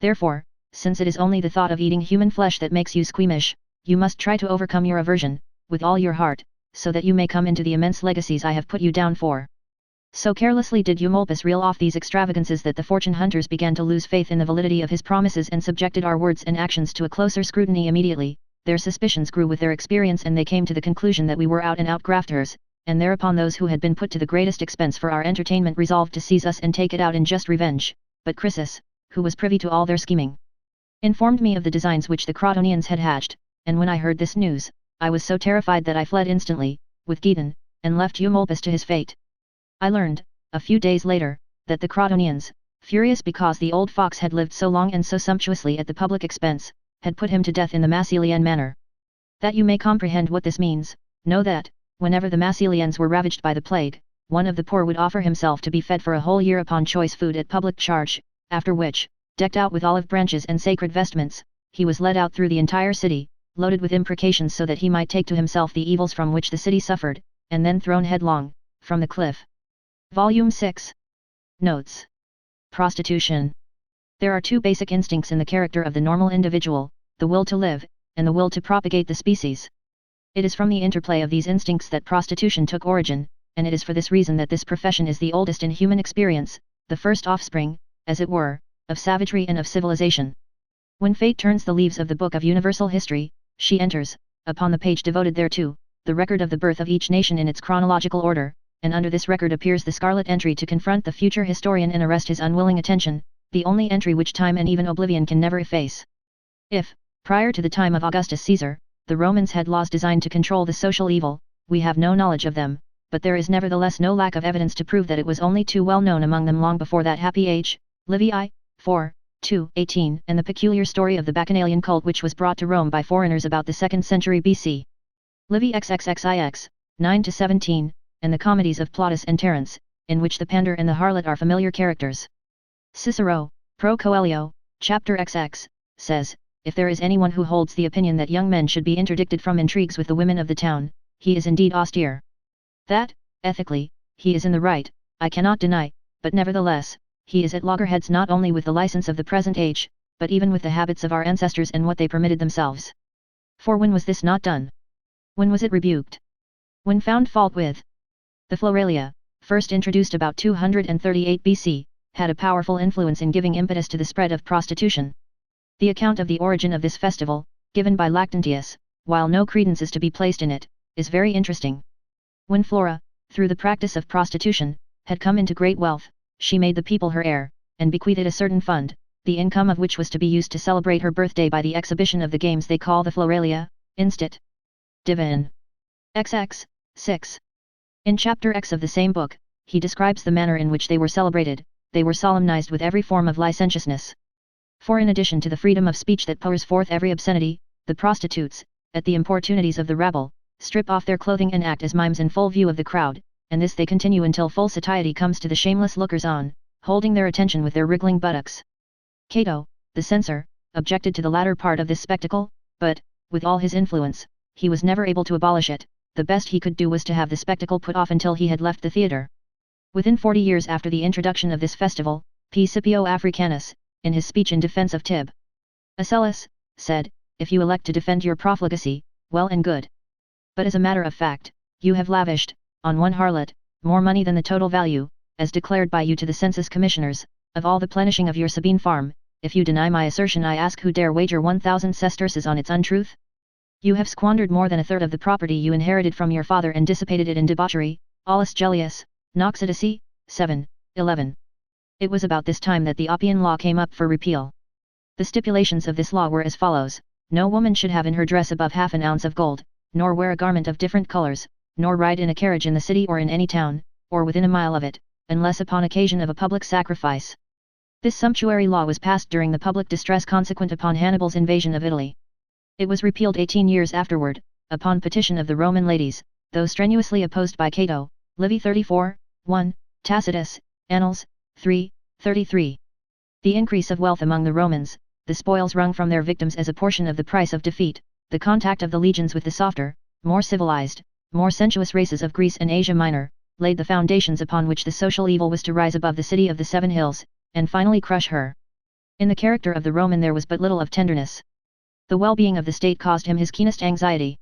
Therefore, since it is only the thought of eating human flesh that makes you squeamish, you must try to overcome your aversion, with all your heart, so that you may come into the immense legacies I have put you down for. So carelessly did Eumolpus reel off these extravagances that the fortune hunters began to lose faith in the validity of his promises and subjected our words and actions to a closer scrutiny immediately. Their suspicions grew with their experience and they came to the conclusion that we were out-and-out grafters, and thereupon those who had been put to the greatest expense for our entertainment resolved to seize us and take it out in just revenge, but Chrysis, who was privy to all their scheming, informed me of the designs which the Crotonians had hatched, and when I heard this news, I was so terrified that I fled instantly, with Gedon, and left Eumolpus to his fate. I learned, a few days later, that the Crotonians, furious because the old fox had lived so long and so sumptuously at the public expense, had put him to death in the Massilian manner. That you may comprehend what this means, know that, whenever the Massilians were ravaged by the plague, one of the poor would offer himself to be fed for a whole year upon choice food at public charge, after which, decked out with olive branches and sacred vestments, he was led out through the entire city, loaded with imprecations so that he might take to himself the evils from which the city suffered, and then thrown headlong, from the cliff. Volume 6. Notes. Prostitution. There are two basic instincts in the character of the normal individual, the will to live, and the will to propagate the species. It is from the interplay of these instincts that prostitution took origin, and it is for this reason that this profession is the oldest in human experience, the first offspring, as it were, of savagery and of civilization. When fate turns the leaves of the book of universal history, she enters, upon the page devoted thereto, the record of the birth of each nation in its chronological order, and under this record appears the scarlet entry to confront the future historian and arrest his unwilling attention, the only entry which time and even oblivion can never efface. If, prior to the time of Augustus Caesar, the Romans had laws designed to control the social evil, we have no knowledge of them, but there is nevertheless no lack of evidence to prove that it was only too well known among them long before that happy age. Livy 4, 2:18, and the peculiar story of the Bacchanalian cult which was brought to Rome by foreigners about the 2nd century BC. Livy XXXIX, 9-17, and the comedies of Plautus and Terence, in which the pander and the harlot are familiar characters. Cicero, Pro Coelho, chapter XX, says, if there is anyone who holds the opinion that young men should be interdicted from intrigues with the women of the town, he is indeed austere. That, ethically, he is in the right, I cannot deny, but nevertheless, he is at loggerheads not only with the license of the present age, but even with the habits of our ancestors and what they permitted themselves. For when was this not done? When was it rebuked? When found fault with? The Floralia, first introduced about 238 BC, had a powerful influence in giving impetus to the spread of prostitution. The account of the origin of this festival, given by Lactantius, while no credence is to be placed in it, is very interesting. When Flora, through the practice of prostitution, had come into great wealth, she made the people her heir, and bequeathed a certain fund, the income of which was to be used to celebrate her birthday by the exhibition of the games they call the Floralia, instit. Divin. XX, 6. In chapter X of the same book, he describes the manner in which they were celebrated. They were solemnized with every form of licentiousness. For in addition to the freedom of speech that pours forth every obscenity, the prostitutes, at the importunities of the rabble, strip off their clothing and act as mimes in full view of the crowd, and this they continue until full satiety comes to the shameless lookers-on, holding their attention with their wriggling buttocks. Cato, the censor, objected to the latter part of this spectacle, but, with all his influence, he was never able to abolish it. The best he could do was to have the spectacle put off until he had left the theatre. Within 40 years after the introduction of this festival, P. Scipio Africanus, in his speech in defense of Tib. Asellus, said, if you elect to defend your profligacy, well and good. But as a matter of fact, you have lavished, on one harlot, more money than the total value, as declared by you to the census commissioners, of all the plenishing of your Sabine farm. If you deny my assertion, I ask who dare wager 1,000 sesterces on its untruth? You have squandered more than a third of the property you inherited from your father and dissipated it in debauchery. Aulus Gellius, Noxidae, 7:11. It was about this time that the Oppian Law came up for repeal. The stipulations of this law were as follows: no woman should have in her dress above half an ounce of gold, nor wear a garment of different colors, nor ride in a carriage in the city or in any town, or within a mile of it, unless upon occasion of a public sacrifice. This sumptuary law was passed during the public distress consequent upon Hannibal's invasion of Italy. It was repealed 18 years afterward, upon petition of the Roman ladies, though strenuously opposed by Cato, Livy 34, 1, Tacitus, Annals, 3, 33. The increase of wealth among the Romans, the spoils wrung from their victims as a portion of the price of defeat, the contact of the legions with the softer, more civilized, more sensuous races of Greece and Asia Minor, laid the foundations upon which the social evil was to rise above the city of the Seven Hills, and finally crush her. In the character of the Roman there was but little of tenderness. The well-being of the state caused him his keenest anxiety.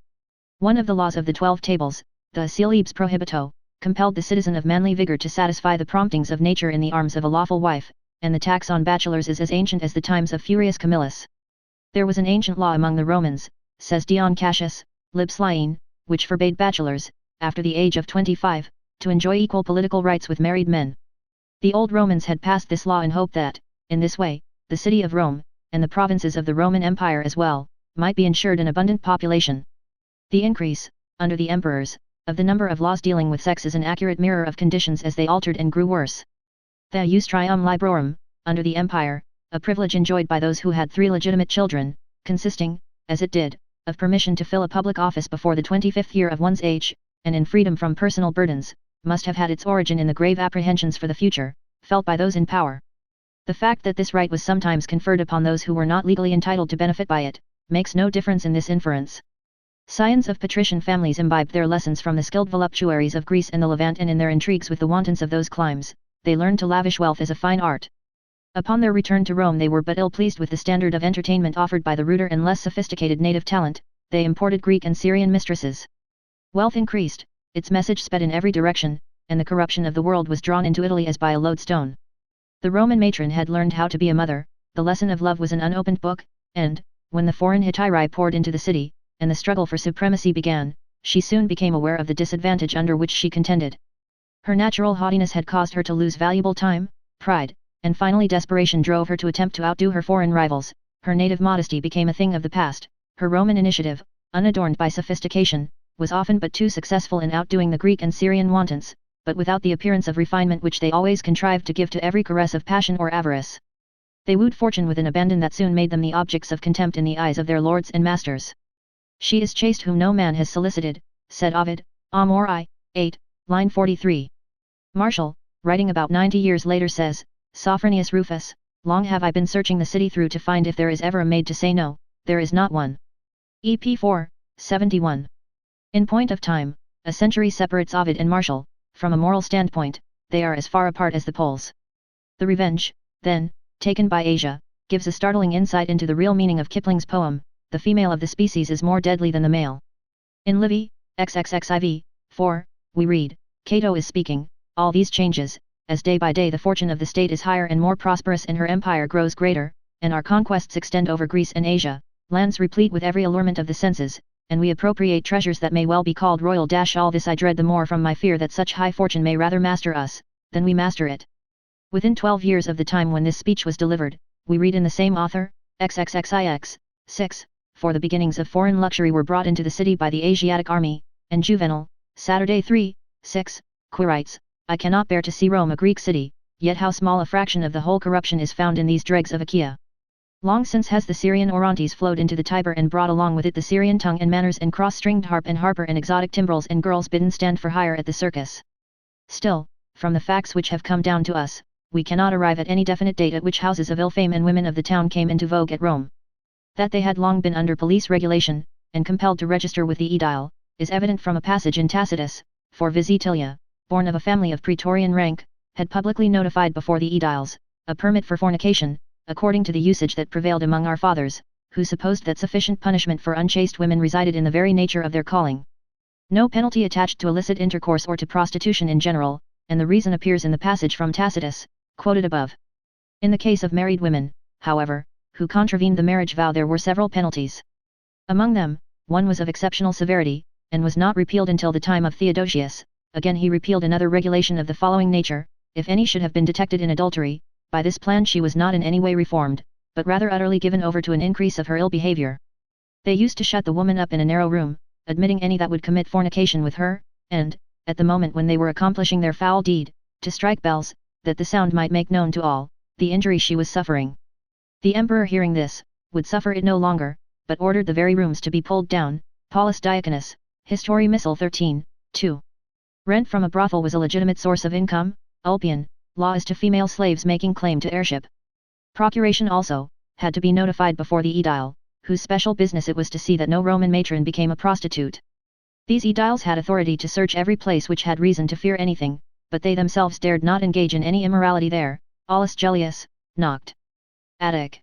One of the laws of the 12 Tables, the Celebes Prohibito, compelled the citizen of manly vigor to satisfy the promptings of nature in the arms of a lawful wife, and the tax on bachelors is as ancient as the times of Furius Camillus. There was an ancient law among the Romans, says Dion Cassius, Lib. Slyene, which forbade bachelors, after the age of 25, to enjoy equal political rights with married men. The old Romans had passed this law in hope that, in this way, the city of Rome, and the provinces of the Roman Empire as well, might be ensured an abundant population. The increase, under the emperors, of the number of laws dealing with sex is an accurate mirror of conditions as they altered and grew worse. The jus trium librorum, under the empire, a privilege enjoyed by those who had 3 legitimate children, consisting, as it did, of permission to fill a public office before the 25th year of one's age, and in freedom from personal burdens, must have had its origin in the grave apprehensions for the future, felt by those in power. The fact that this right was sometimes conferred upon those who were not legally entitled to benefit by it, makes no difference in this inference. Scions of patrician families imbibed their lessons from the skilled voluptuaries of Greece and the Levant, and in their intrigues with the wantons of those climes, they learned to lavish wealth as a fine art. Upon their return to Rome they were but ill pleased with the standard of entertainment offered by the ruder and less sophisticated native talent, they imported Greek and Syrian mistresses. Wealth increased, its message sped in every direction, and the corruption of the world was drawn into Italy as by a lodestone. The Roman matron had learned how to be a mother, the lesson of love was an unopened book, and, when the foreign hetairai poured into the city, and the struggle for supremacy began, she soon became aware of the disadvantage under which she contended. Her natural haughtiness had caused her to lose valuable time, pride, and finally desperation drove her to attempt to outdo her foreign rivals. Her native modesty became a thing of the past, her Roman initiative, unadorned by sophistication, was often but too successful in outdoing the Greek and Syrian wantons, but without the appearance of refinement which they always contrived to give to every caress of passion or avarice. They wooed fortune with an abandon that soon made them the objects of contempt in the eyes of their lords and masters. She is chaste whom no man has solicited, said Ovid, Amor I, 8, line 43. Martial, writing about 90 years later says, Sophronius Rufus, long have I been searching the city through to find if there is ever a maid to say no, there is not one. EP 4, 71. In point of time, a century separates Ovid and Martial, from a moral standpoint, they are as far apart as the poles. The Revenge, then, taken by Asia, gives a startling insight into the real meaning of Kipling's poem, the female of the species is more deadly than the male. In Livy, XXXIV, 4, we read, Cato is speaking, all these changes, as day by day the fortune of the state is higher and more prosperous and her empire grows greater, and our conquests extend over Greece and Asia, lands replete with every allurement of the senses, and we appropriate treasures that may well be called royal. All this I dread the more from my fear that such high fortune may rather master us, than we master it. Within 12 years of the time when this speech was delivered, we read in the same author, XXXIX, 6, for the beginnings of foreign luxury were brought into the city by the Asiatic army, and Juvenal, Saturday 3, 6, writes, I cannot bear to see Rome a Greek city, yet how small a fraction of the whole corruption is found in these dregs of Achaia. Long since has the Syrian Orontes flowed into the Tiber and brought along with it the Syrian tongue and manners and cross-stringed harp and harper and exotic timbrels and girls bidden stand for hire at the circus. Still, from the facts which have come down to us, we cannot arrive at any definite date at which houses of ill fame and women of the town came into vogue at Rome. That they had long been under police regulation, and compelled to register with the aedile, is evident from a passage in Tacitus, for Visitilia, born of a family of praetorian rank, had publicly notified before the aediles, a permit for fornication, according to the usage that prevailed among our fathers, who supposed that sufficient punishment for unchaste women resided in the very nature of their calling. No penalty attached to illicit intercourse or to prostitution in general, and the reason appears in the passage from Tacitus, quoted above. In the case of married women, however, who contravened the marriage vow there were several penalties. Among them, one was of exceptional severity, and was not repealed until the time of Theodosius. Again he repealed another regulation of the following nature, if any should have been detected in adultery, by this plan she was not in any way reformed, but rather utterly given over to an increase of her ill behavior. They used to shut the woman up in a narrow room, admitting any that would commit fornication with her, and, at the moment when they were accomplishing their foul deed, to strike bells, that the sound might make known to all, the injury she was suffering. The emperor hearing this, would suffer it no longer, but ordered the very rooms to be pulled down. Paulus Diaconus, History Missal 13, 2. Rent from a brothel was a legitimate source of income. Ulpian, law as to female slaves making claim to heirship. Procuration also, had to be notified before the aedile, whose special business it was to see that no Roman matron became a prostitute. These aediles had authority to search every place which had reason to fear anything, but they themselves dared not engage in any immorality there. Aulus Gellius, Noct. Attic.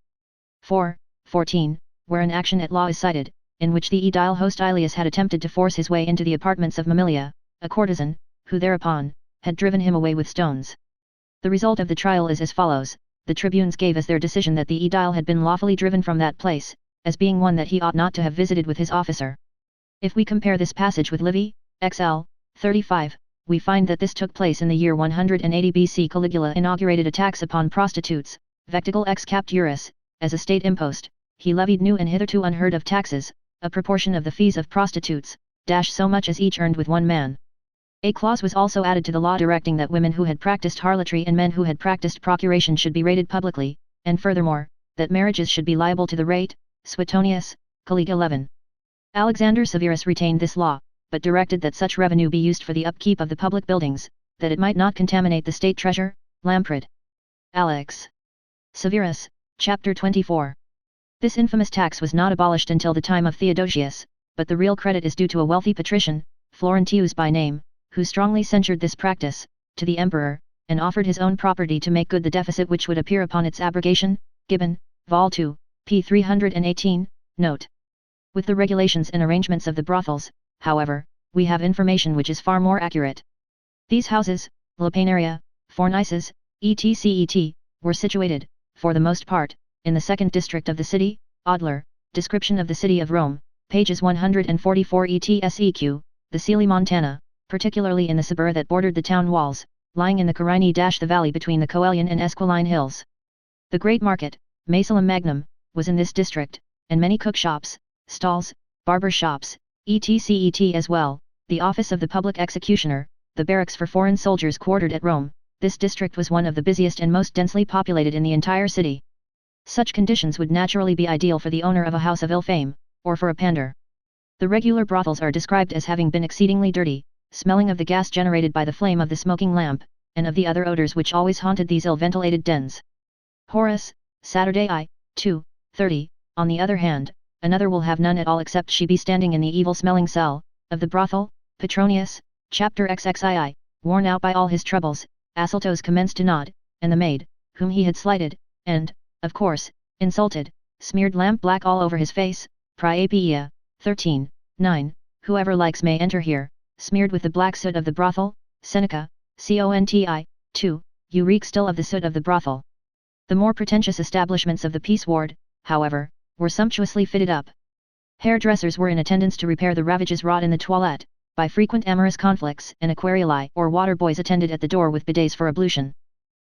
4, 14, where an action at law is cited, in which the aedile host Aelius had attempted to force his way into the apartments of Mamilia, a courtesan, who thereupon, had driven him away with stones. The result of the trial is as follows: the tribunes gave as their decision that the aedile had been lawfully driven from that place, as being one that he ought not to have visited with his officer. If we compare this passage with Livy, XL. 35, we find that this took place in the year 180 BC. Caligula inaugurated a tax upon prostitutes, vectigul ex capturis, as a state impost. He levied new and hitherto unheard of taxes, a proportion of the fees of prostitutes, so much as each earned with one man. A clause was also added to the law directing that women who had practiced harlotry and men who had practiced procuration should be rated publicly, and furthermore, that marriages should be liable to the rate. Suetonius, Colleg 11. Alexander Severus retained this law, but directed that such revenue be used for the upkeep of the public buildings, that it might not contaminate the state treasure. Lamprad. Alex. Severus, chapter 24. This infamous tax was not abolished until the time of Theodosius, but the real credit is due to a wealthy patrician, Florentius by name, who strongly censured this practice, to the emperor, and offered his own property to make good the deficit which would appear upon its abrogation. Gibbon, Vol. 2, p. 318, note. With the regulations and arrangements of the brothels, however, we have information which is far more accurate. These houses, Lopanaria, Fornices, etc., were situated, for the most part, in the second district of the city. Adler, Description of the City of Rome, pages 144 etseq, the Sili Montana, particularly in the suburb that bordered the town walls, lying in the Carini the valley between the Coelian and Esquiline hills. The great market, Macelum Magnum, was in this district, and many cook shops, stalls, barber shops, etc. as well, the office of the public executioner, the barracks for foreign soldiers quartered at Rome. This district was one of the busiest and most densely populated in the entire city. Such conditions would naturally be ideal for the owner of a house of ill fame, or for a pander. The regular brothels are described as having been exceedingly dirty, smelling of the gas generated by the flame of the smoking lamp, and of the other odors which always haunted these ill-ventilated dens. Horace, Saturday I, 2, 30, on the other hand, another will have none at all except she be standing in the evil-smelling cell, of the brothel. Petronius, chapter XXII, worn out by all his troubles, Asyltos commenced to nod, and the maid, whom he had slighted, and, of course, insulted, smeared lamp black all over his face. Priapeia, 13, 9, whoever likes may enter here, smeared with the black soot of the brothel. Seneca, Conti, 2, you reek still of the soot of the brothel. The more pretentious establishments of the peace ward, however, were sumptuously fitted up. Hairdressers were in attendance to repair the ravages wrought in the toilette, by frequent amorous conflicts, and aquarioli or water boys attended at the door with bidets for ablution.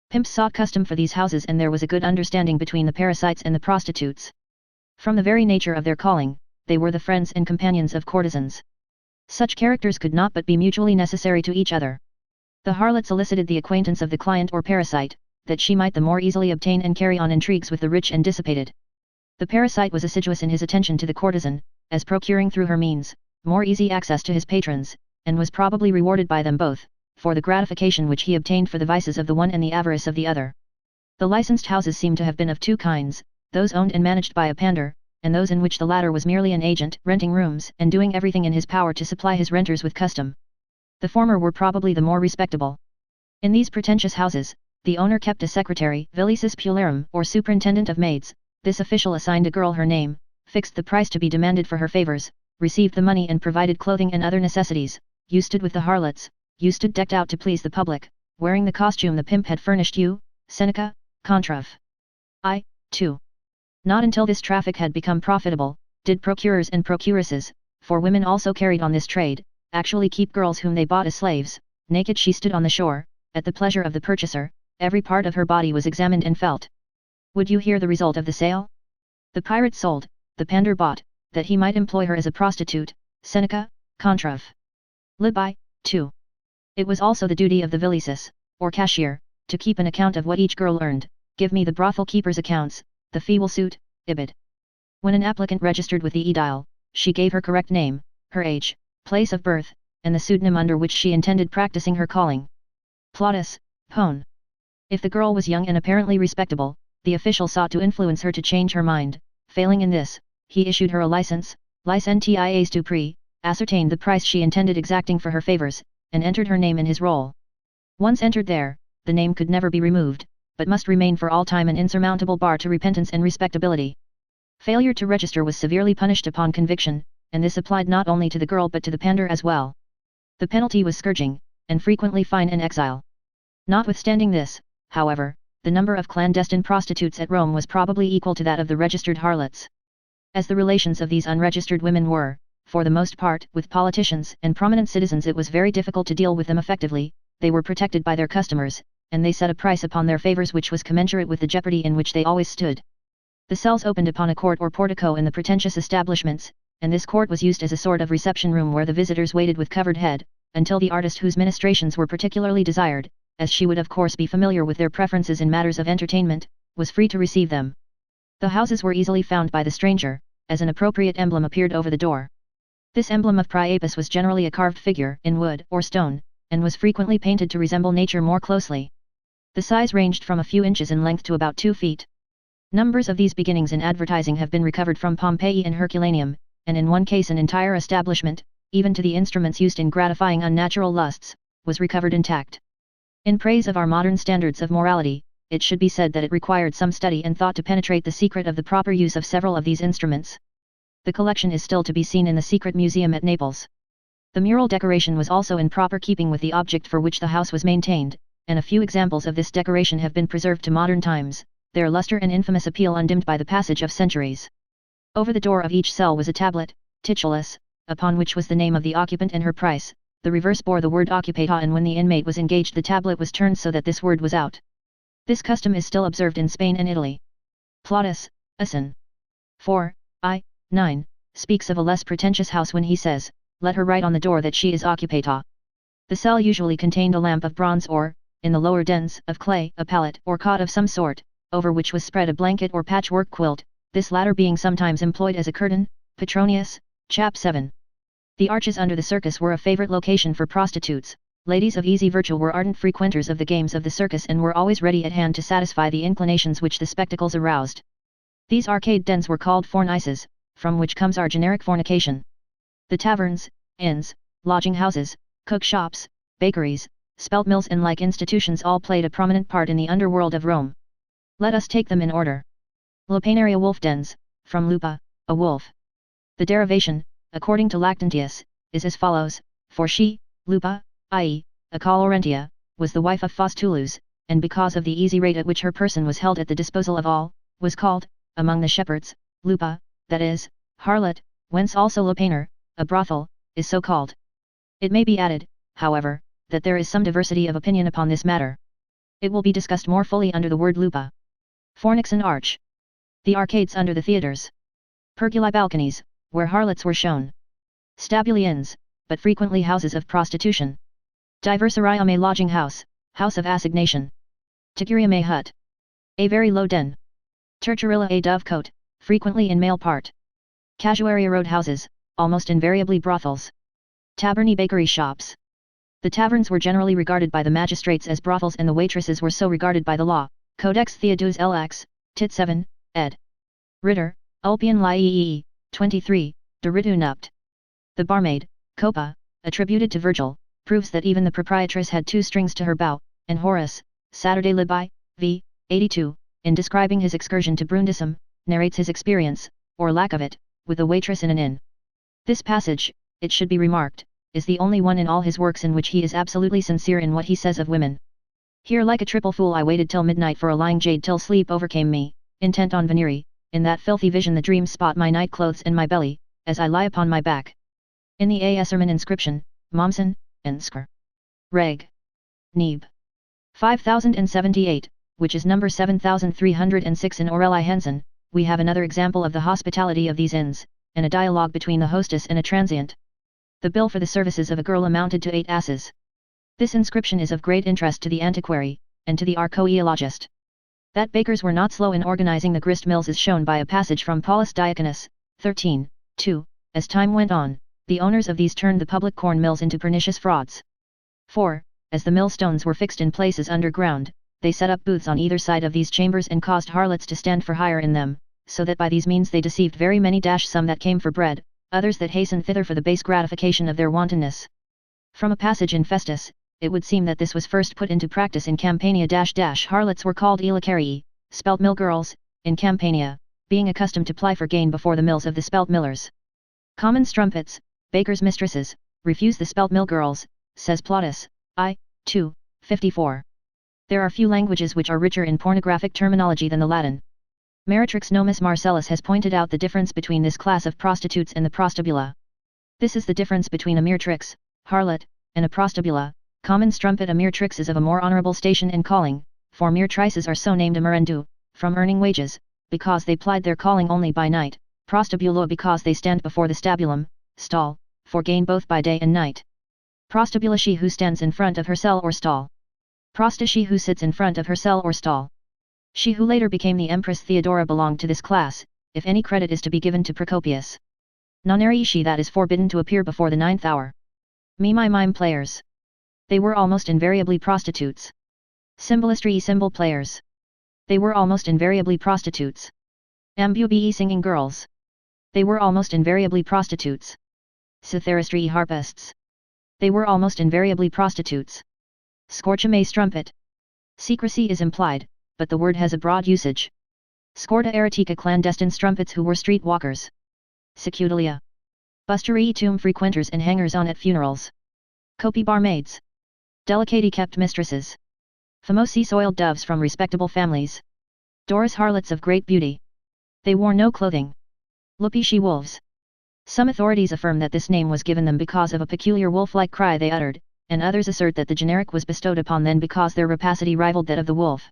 Pimps sought custom for these houses, and there was a good understanding between the parasites and the prostitutes. From the very nature of their calling, they were the friends and companions of courtesans. Such characters could not but be mutually necessary to each other. The harlot solicited the acquaintance of the client or parasite, that she might the more easily obtain and carry on intrigues with the rich and dissipated. The parasite was assiduous in his attention to the courtesan, as procuring through her means, more easy access to his patrons, and was probably rewarded by them both, for the gratification which he obtained for the vices of the one and the avarice of the other. The licensed houses seem to have been of two kinds, those owned and managed by a pander, and those in which the latter was merely an agent, renting rooms and doing everything in his power to supply his renters with custom. The former were probably the more respectable. In these pretentious houses, the owner kept a secretary, vilicis pullarum, or superintendent of maids. This official assigned a girl her name, fixed the price to be demanded for her favors, received the money and provided clothing and other necessities. You stood with the harlots, you stood decked out to please the public, wearing the costume the pimp had furnished you. Seneca, Contra. I, 2. Not until this traffic had become profitable, did procurers and procuresses, for women also carried on this trade, actually keep girls whom they bought as slaves. Naked she stood on the shore, at the pleasure of the purchaser, every part of her body was examined and felt. Would you hear the result of the sale? The pirate sold, the pander bought, that he might employ her as a prostitute, Seneca, Contra. Lib. 2. It was also the duty of the vilices, or cashier, to keep an account of what each girl earned. Give me the brothel keeper's accounts, the fee will suit, Ibid. When an applicant registered with the edile, she gave her correct name, her age, place of birth, and the pseudonym under which she intended practicing her calling. Plautus, Pone. If the girl was young and apparently respectable, the official sought to influence her to change her mind. Failing in this, he issued her a license, licentiae stupri, ascertained the price she intended exacting for her favors, and entered her name in his roll. Once entered there, the name could never be removed, but must remain for all time an insurmountable bar to repentance and respectability. Failure to register was severely punished upon conviction, and this applied not only to the girl but to the pander as well. The penalty was scourging, and frequently fine and exile. Notwithstanding this, however, the number of clandestine prostitutes at Rome was probably equal to that of the registered harlots. As the relations of these unregistered women were, for the most part, with politicians and prominent citizens, it was very difficult to deal with them effectively. They were protected by their customers, and they set a price upon their favors which was commensurate with the jeopardy in which they always stood. The cells opened upon a court or portico in the pretentious establishments, and this court was used as a sort of reception room where the visitors waited with covered head, until the artist whose ministrations were particularly desired, as she would of course be familiar with their preferences in matters of entertainment, was free to receive them. The houses were easily found by the stranger, as an appropriate emblem appeared over the door. This emblem of Priapus was generally a carved figure in wood or stone, and was frequently painted to resemble nature more closely. The size ranged from a few inches in length to about 2 feet. Numbers of these beginnings in advertising have been recovered from Pompeii and Herculaneum, and in one case an entire establishment, even to the instruments used in gratifying unnatural lusts, was recovered intact. In praise of our modern standards of morality, it should be said that it required some study and thought to penetrate the secret of the proper use of several of these instruments. The collection is still to be seen in the Secret Museum at Naples. The mural decoration was also in proper keeping with the object for which the house was maintained, and a few examples of this decoration have been preserved to modern times, their luster and infamous appeal undimmed by the passage of centuries. Over the door of each cell was a tablet, titulus, upon which was the name of the occupant and her price. The reverse bore the word occupata, and when the inmate was engaged the tablet was turned so that this word was out. This custom is still observed in Spain and Italy. Plautus, Asin. 4:9, speaks of a less pretentious house when he says, "Let her write on the door that she is occupata." The cell usually contained a lamp of bronze or, in the lower dens, of clay, a pallet or cot of some sort, over which was spread a blanket or patchwork quilt, this latter being sometimes employed as a curtain. Petronius, Chap 7. The arches under the circus were a favorite location for prostitutes. Ladies of easy virtue were ardent frequenters of the games of the circus and were always ready at hand to satisfy the inclinations which the spectacles aroused. These arcade dens were called fornices, from which comes our generic fornication. The taverns, inns, lodging houses, cook shops, bakeries, spelt mills and like institutions all played a prominent part in the underworld of Rome. Let us take them in order. Lupanaria wolf dens, from lupa, a wolf. The derivation, according to Lactantius, is as follows: for she, lupa, i.e., a Colorentia, was the wife of Faustulus, and because of the easy rate at which her person was held at the disposal of all, was called, among the shepherds, lupa, that is, harlot, whence also lupaner, a brothel, is so called. It may be added, however, that there is some diversity of opinion upon this matter. It will be discussed more fully under the word lupa. Fornix and arch. The arcades under the theatres. Perguli balconies, where harlots were shown. Stabuli inns, but frequently houses of prostitution. Diversarium a lodging house, house of assignation. Tigurium a hut. A very low den. Terturilla a dovecote, frequently in male part. Casuaria road houses, almost invariably brothels. Taberni bakery shops. The taverns were generally regarded by the magistrates as brothels, and the waitresses were so regarded by the law. Codex Theodus LX, Tit 7, ed. Ritter, Ulpian Liii, 23, de Ritu Nupt. The barmaid, Copa, attributed to Virgil, proves that even the proprietress had 2 strings to her bow, and Horace, Saturday Libai, v. 82, in describing his excursion to Brundisium, narrates his experience, or lack of it, with a waitress in an inn. This passage, it should be remarked, is the only one in all his works in which he is absolutely sincere in what he says of women. Here like a triple fool I waited till midnight for a lying jade till sleep overcame me, intent on venery, in that filthy vision the dream spot my night clothes and my belly, as I lie upon my back. In the A. Esserman inscription, Mommsen, Inskr. Reg. Neb. 5078, which is number 7306 in Aureli Henson, we have another example of the hospitality of these inns, and a dialogue between the hostess and a transient. The bill for the services of a girl amounted to 8 asses. This inscription is of great interest to the antiquary, and to the archaeologist. That bakers were not slow in organizing the grist mills is shown by a passage from Paulus Diaconus, 13:2. As time went on, the owners of these turned the public corn mills into pernicious frauds. 4. As the millstones were fixed in places underground, they set up booths on either side of these chambers and caused harlots to stand for hire in them, so that by these means they deceived very many. Some that came for bread, others that hastened thither for the base gratification of their wantonness. From a passage in Festus, it would seem that this was first put into practice in Campania. Harlots were called elacarii, spelt mill girls, in Campania, being accustomed to ply for gain before the mills of the spelt millers. Common strumpets, bakers' mistresses, refuse the spelt mill girls, says Plautus, I. 2:54. There are few languages which are richer in pornographic terminology than the Latin. Meretrix Nomus Marcellus has pointed out the difference between this class of prostitutes and the prostibula. This is the difference between a meretrix, harlot, and a prostibula. Common strumpet. A meretrix is of a more honorable station and calling, for meretrices are so named amerendu, from earning wages, because they plied their calling only by night, prostibula because they stand before the stabulum, stall, for gain both by day and night. Prostibula she who stands in front of her cell or stall. Prosta she who sits in front of her cell or stall. She who later became the Empress Theodora belonged to this class, if any credit is to be given to Procopius. Noneri she that is forbidden to appear before the 9th hour. Mime players. They were almost invariably prostitutes. Symbolistry symbol players. They were almost invariably prostitutes. Ambubii singing girls. They were almost invariably prostitutes. Cytheristry harpists. They were almost invariably prostitutes. Scorchame strumpet. Secrecy is implied, but the word has a broad usage. Scorta erotica clandestine strumpets who were street walkers. Secudalia. Busterii tomb frequenters and hangers-on at funerals. Copi barmaids. Delicately kept mistresses. Famosi soiled doves from respectable families. Doris harlots of great beauty. They wore no clothing. Lupi she wolves. Some authorities affirm that this name was given them because of a peculiar wolf-like cry they uttered, and others assert that the generic was bestowed upon them because their rapacity rivaled that of the wolf.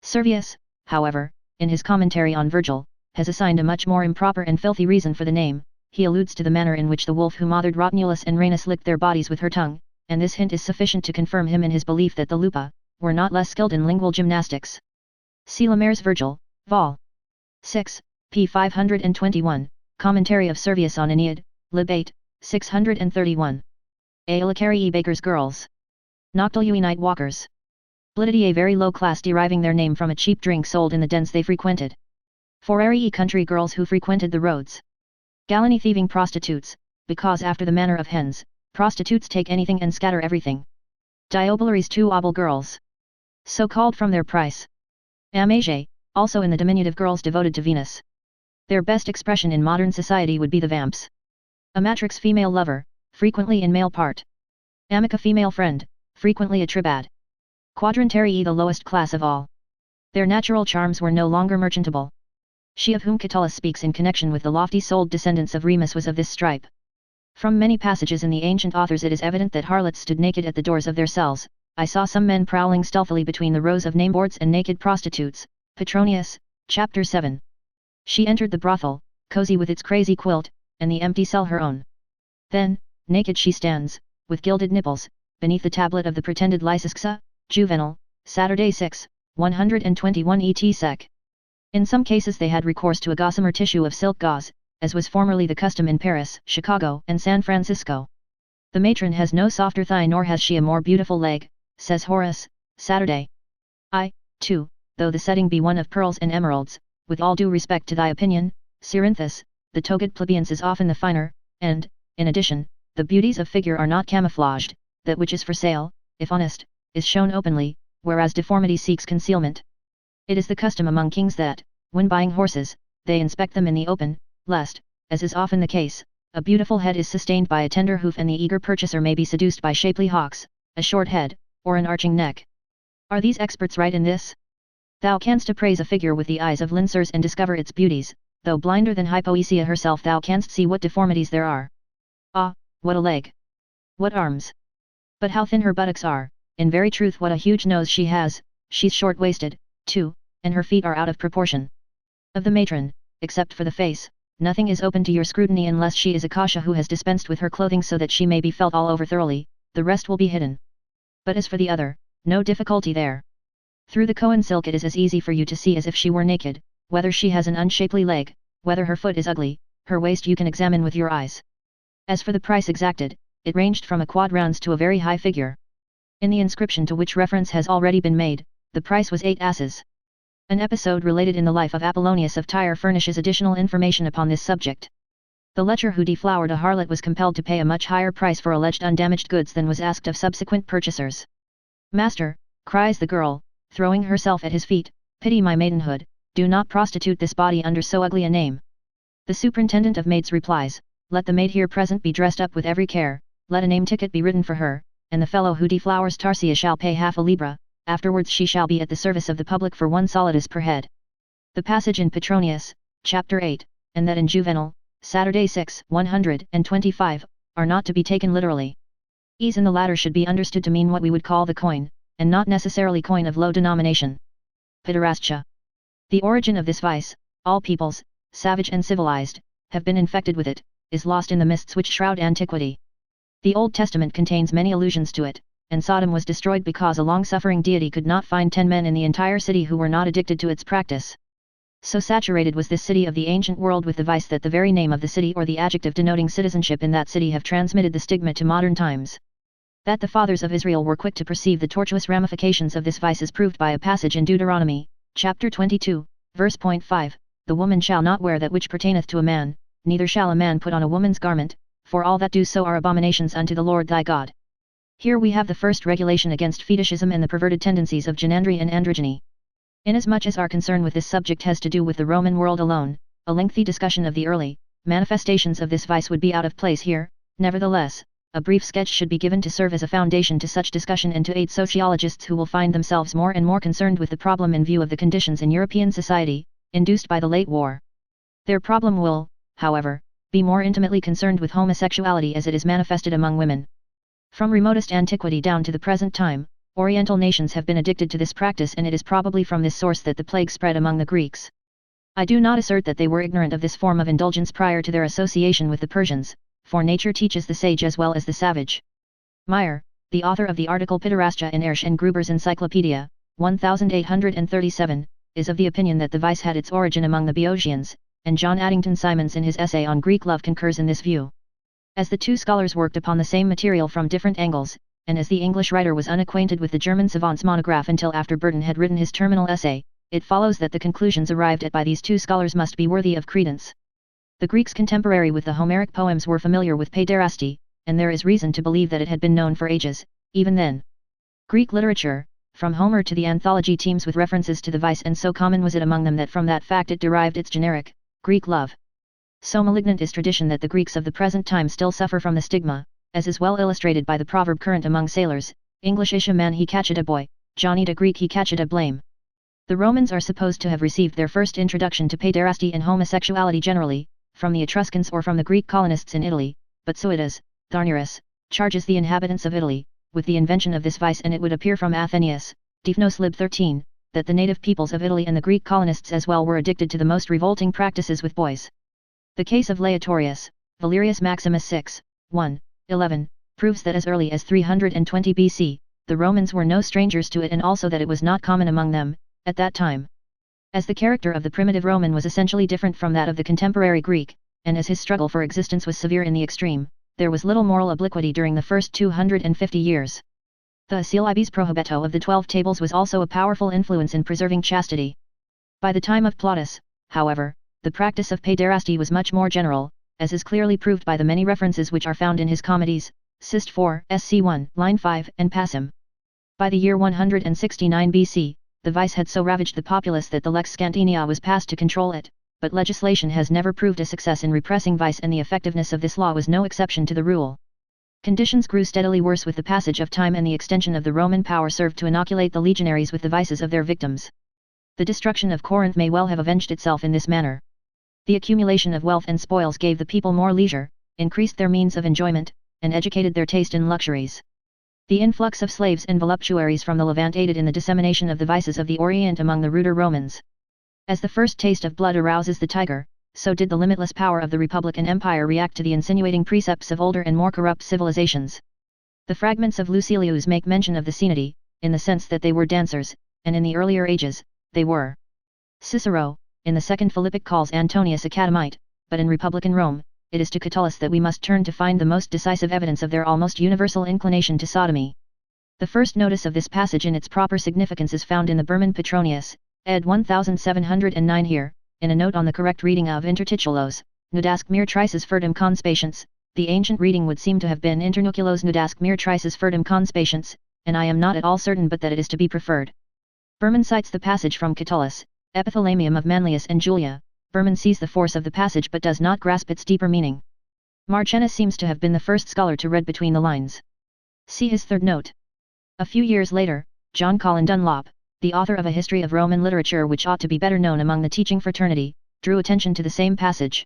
Servius, however, in his commentary on Virgil, has assigned a much more improper and filthy reason for the name. He alludes to the manner in which the wolf who mothered Rotnulus and Rhenus licked their bodies with her tongue, and this hint is sufficient to confirm him in his belief that the Lupa were not less skilled in lingual gymnastics. See Lemaire's Virgil, Vol. 6, p. 521, Commentary of Servius on Aeneid, Lib 8, 631. Aelacarii bakers' girls. Noctilui night walkers. Blitidii a very low class deriving their name from a cheap drink sold in the dens they frequented. Forarii country girls who frequented the roads. Gallini thieving prostitutes, because after the manner of hens, prostitutes take anything and scatter everything. Diobularies two obol girls. So called from their price. Amages, also in the diminutive girls devoted to Venus. Their best expression in modern society would be the vamps. Amatrix female lover, frequently in male part. Amica female friend, frequently a tribad. Quadrantarii the lowest class of all. Their natural charms were no longer merchantable. She of whom Catullus speaks in connection with the lofty-souled descendants of Remus was of this stripe. From many passages in the ancient authors it is evident that harlots stood naked at the doors of their cells. I saw some men prowling stealthily between the rows of nameboards and naked prostitutes. Petronius, chapter 7. She entered the brothel, cozy with its crazy quilt, and the empty cell her own. Then, naked she stands, with gilded nipples, beneath the tablet of the pretended Lysisksa, Juvenal, Saturday 6, 121 et sec. In some cases they had recourse to a gossamer tissue of silk gauze, as was formerly the custom in Paris, Chicago, and San Francisco. The matron has no softer thigh nor has she a more beautiful leg, says Horace, Saturday. I, too, though the setting be one of pearls and emeralds, with all due respect to thy opinion, Cerinthus, the togaed plebeians is often the finer, and, in addition, the beauties of figure are not camouflaged. That which is for sale, if honest, is shown openly, whereas deformity seeks concealment. It is the custom among kings that, when buying horses, they inspect them in the open, lest, as is often the case, a beautiful head is sustained by a tender hoof and the eager purchaser may be seduced by shapely hocks, a short head, or an arching neck. Are these experts right in this? Thou canst appraise a figure with the eyes of Lincers and discover its beauties, though blinder than Hypoesia herself thou canst see what deformities there are. Ah, what a leg! What arms! But how thin her buttocks are, in very truth what a huge nose she has, she's short-waisted, too, and her feet are out of proportion. Of the matron, except for the face, nothing is open to your scrutiny unless she is a Kasha who has dispensed with her clothing so that she may be felt all over thoroughly, the rest will be hidden. But as for the other, no difficulty there. Through the Koan silk it is as easy for you to see as if she were naked, whether she has an unshapely leg, whether her foot is ugly, her waist you can examine with your eyes. As for the price exacted, it ranged from a quadrans to a very high figure. In the inscription to which reference has already been made, the price was 8 asses. An episode related in the life of Apollonius of Tyre furnishes additional information upon this subject. The lecher who deflowered a harlot was compelled to pay a much higher price for alleged undamaged goods than was asked of subsequent purchasers. "Master," cries the girl, throwing herself at his feet, "pity my maidenhood, do not prostitute this body under so ugly a name." The superintendent of maids replies, "Let the maid here present be dressed up with every care, let a name ticket be written for her, and the fellow who deflowers Tarsia shall pay half a libra, afterwards she shall be at the service of the public for 1 solidus per head." The passage in Petronius, chapter 8, and that in Juvenal, Saturday 6, 125, are not to be taken literally. Ease in the latter should be understood to mean what we would call the coin, and not necessarily coin of low denomination. Pederastia. The origin of this vice, all peoples, savage and civilized, have been infected with it, is lost in the mists which shroud antiquity. The Old Testament contains many allusions to it, and Sodom was destroyed because a long-suffering deity could not find 10 men in the entire city who were not addicted to its practice. So saturated was this city of the ancient world with the vice that the very name of the city or the adjective denoting citizenship in that city have transmitted the stigma to modern times. That the fathers of Israel were quick to perceive the tortuous ramifications of this vice is proved by a passage in Deuteronomy, chapter 22, verse 5, "The woman shall not wear that which pertaineth to a man, neither shall a man put on a woman's garment, for all that do so are abominations unto the Lord thy God." Here we have the first regulation against fetishism and the perverted tendencies of gynandry and androgyny. Inasmuch as our concern with this subject has to do with the Roman world alone, a lengthy discussion of the early manifestations of this vice would be out of place here. Nevertheless, a brief sketch should be given to serve as a foundation to such discussion and to aid sociologists who will find themselves more and more concerned with the problem in view of the conditions in European society, induced by the late war. Their problem will, however, be more intimately concerned with homosexuality as it is manifested among women. From remotest antiquity down to the present time, Oriental nations have been addicted to this practice, and it is probably from this source that the plague spread among the Greeks. I do not assert that they were ignorant of this form of indulgence prior to their association with the Persians, for nature teaches the sage as well as the savage. Meyer, the author of the article Pederastia in Ersch and Gruber's Encyclopedia, 1837, is of the opinion that the vice had its origin among the Boeotians, and John Addington Symonds in his essay on Greek love concurs in this view. As the two scholars worked upon the same material from different angles, and as the English writer was unacquainted with the German savant's monograph until after Burton had written his terminal essay, it follows that the conclusions arrived at by these two scholars must be worthy of credence. The Greeks contemporary with the Homeric poems were familiar with paiderasty, and there is reason to believe that it had been known for ages, even then. Greek literature, from Homer to the anthology, teems with references to the vice, and so common was it among them that from that fact it derived its generic, Greek love. So malignant is tradition that the Greeks of the present time still suffer from the stigma, as is well illustrated by the proverb current among sailors, "English-ish a man he catched a boy, Johnny to Greek he catched a blame." The Romans are supposed to have received their first introduction to paiderasty and homosexuality generally, from the Etruscans or from the Greek colonists in Italy, but Suidas, Tharnerus, charges the inhabitants of Italy with the invention of this vice, and it would appear from Athenaeus, Dipnos lib 13, that the native peoples of Italy and the Greek colonists as well were addicted to the most revolting practices with boys. The case of Laetorius, Valerius Maximus 6, 1:11, proves that as early as 320 BC, the Romans were no strangers to it, and also that it was not common among them, at that time. As the character of the primitive Roman was essentially different from that of the contemporary Greek, and as his struggle for existence was severe in the extreme, there was little moral obliquity during the first 250 years. The Asilibes Prohibito of the 12 Tables was also a powerful influence in preserving chastity. By the time of Plautus, however, the practice of paiderasty was much more general, as is clearly proved by the many references which are found in his comedies, Syst 4, SC1, line 5, and Passim. By the year 169 BC, the vice had so ravaged the populace that the Lex Scantinia was passed to control it, but legislation has never proved a success in repressing vice, and the effectiveness of this law was no exception to the rule. Conditions grew steadily worse with the passage of time, and the extension of the Roman power served to inoculate the legionaries with the vices of their victims. The destruction of Corinth may well have avenged itself in this manner. The accumulation of wealth and spoils gave the people more leisure, increased their means of enjoyment, and educated their taste in luxuries. The influx of slaves and voluptuaries from the Levant aided in the dissemination of the vices of the Orient among the ruder Romans. As the first taste of blood arouses the tiger, so did the limitless power of the Republican Empire react to the insinuating precepts of older and more corrupt civilizations. The fragments of Lucilius make mention of the Senati, in the sense that they were dancers, and in the earlier ages, they were. Cicero, in the second Philippic calls Antonius a catamite, but in Republican Rome, it is to Catullus that we must turn to find the most decisive evidence of their almost universal inclination to sodomy. The first notice of this passage in its proper significance is found in the Burman Petronius, ed. 1709 here, in a note on the correct reading of intertitulos, nudasque mir trices ferdum conspatiens. The ancient reading would seem to have been internuculos nudasque mir trices ferdum conspatiens, and I am not at all certain but that it is to be preferred. Burman cites the passage from Catullus, Epithalamium of Manlius and Julia. Burman sees the force of the passage but does not grasp its deeper meaning. Marchena seems to have been the first scholar to read between the lines. See his third note. A few years later, John Colin Dunlop, the author of a history of Roman literature which ought to be better known among the teaching fraternity, drew attention to the same passage.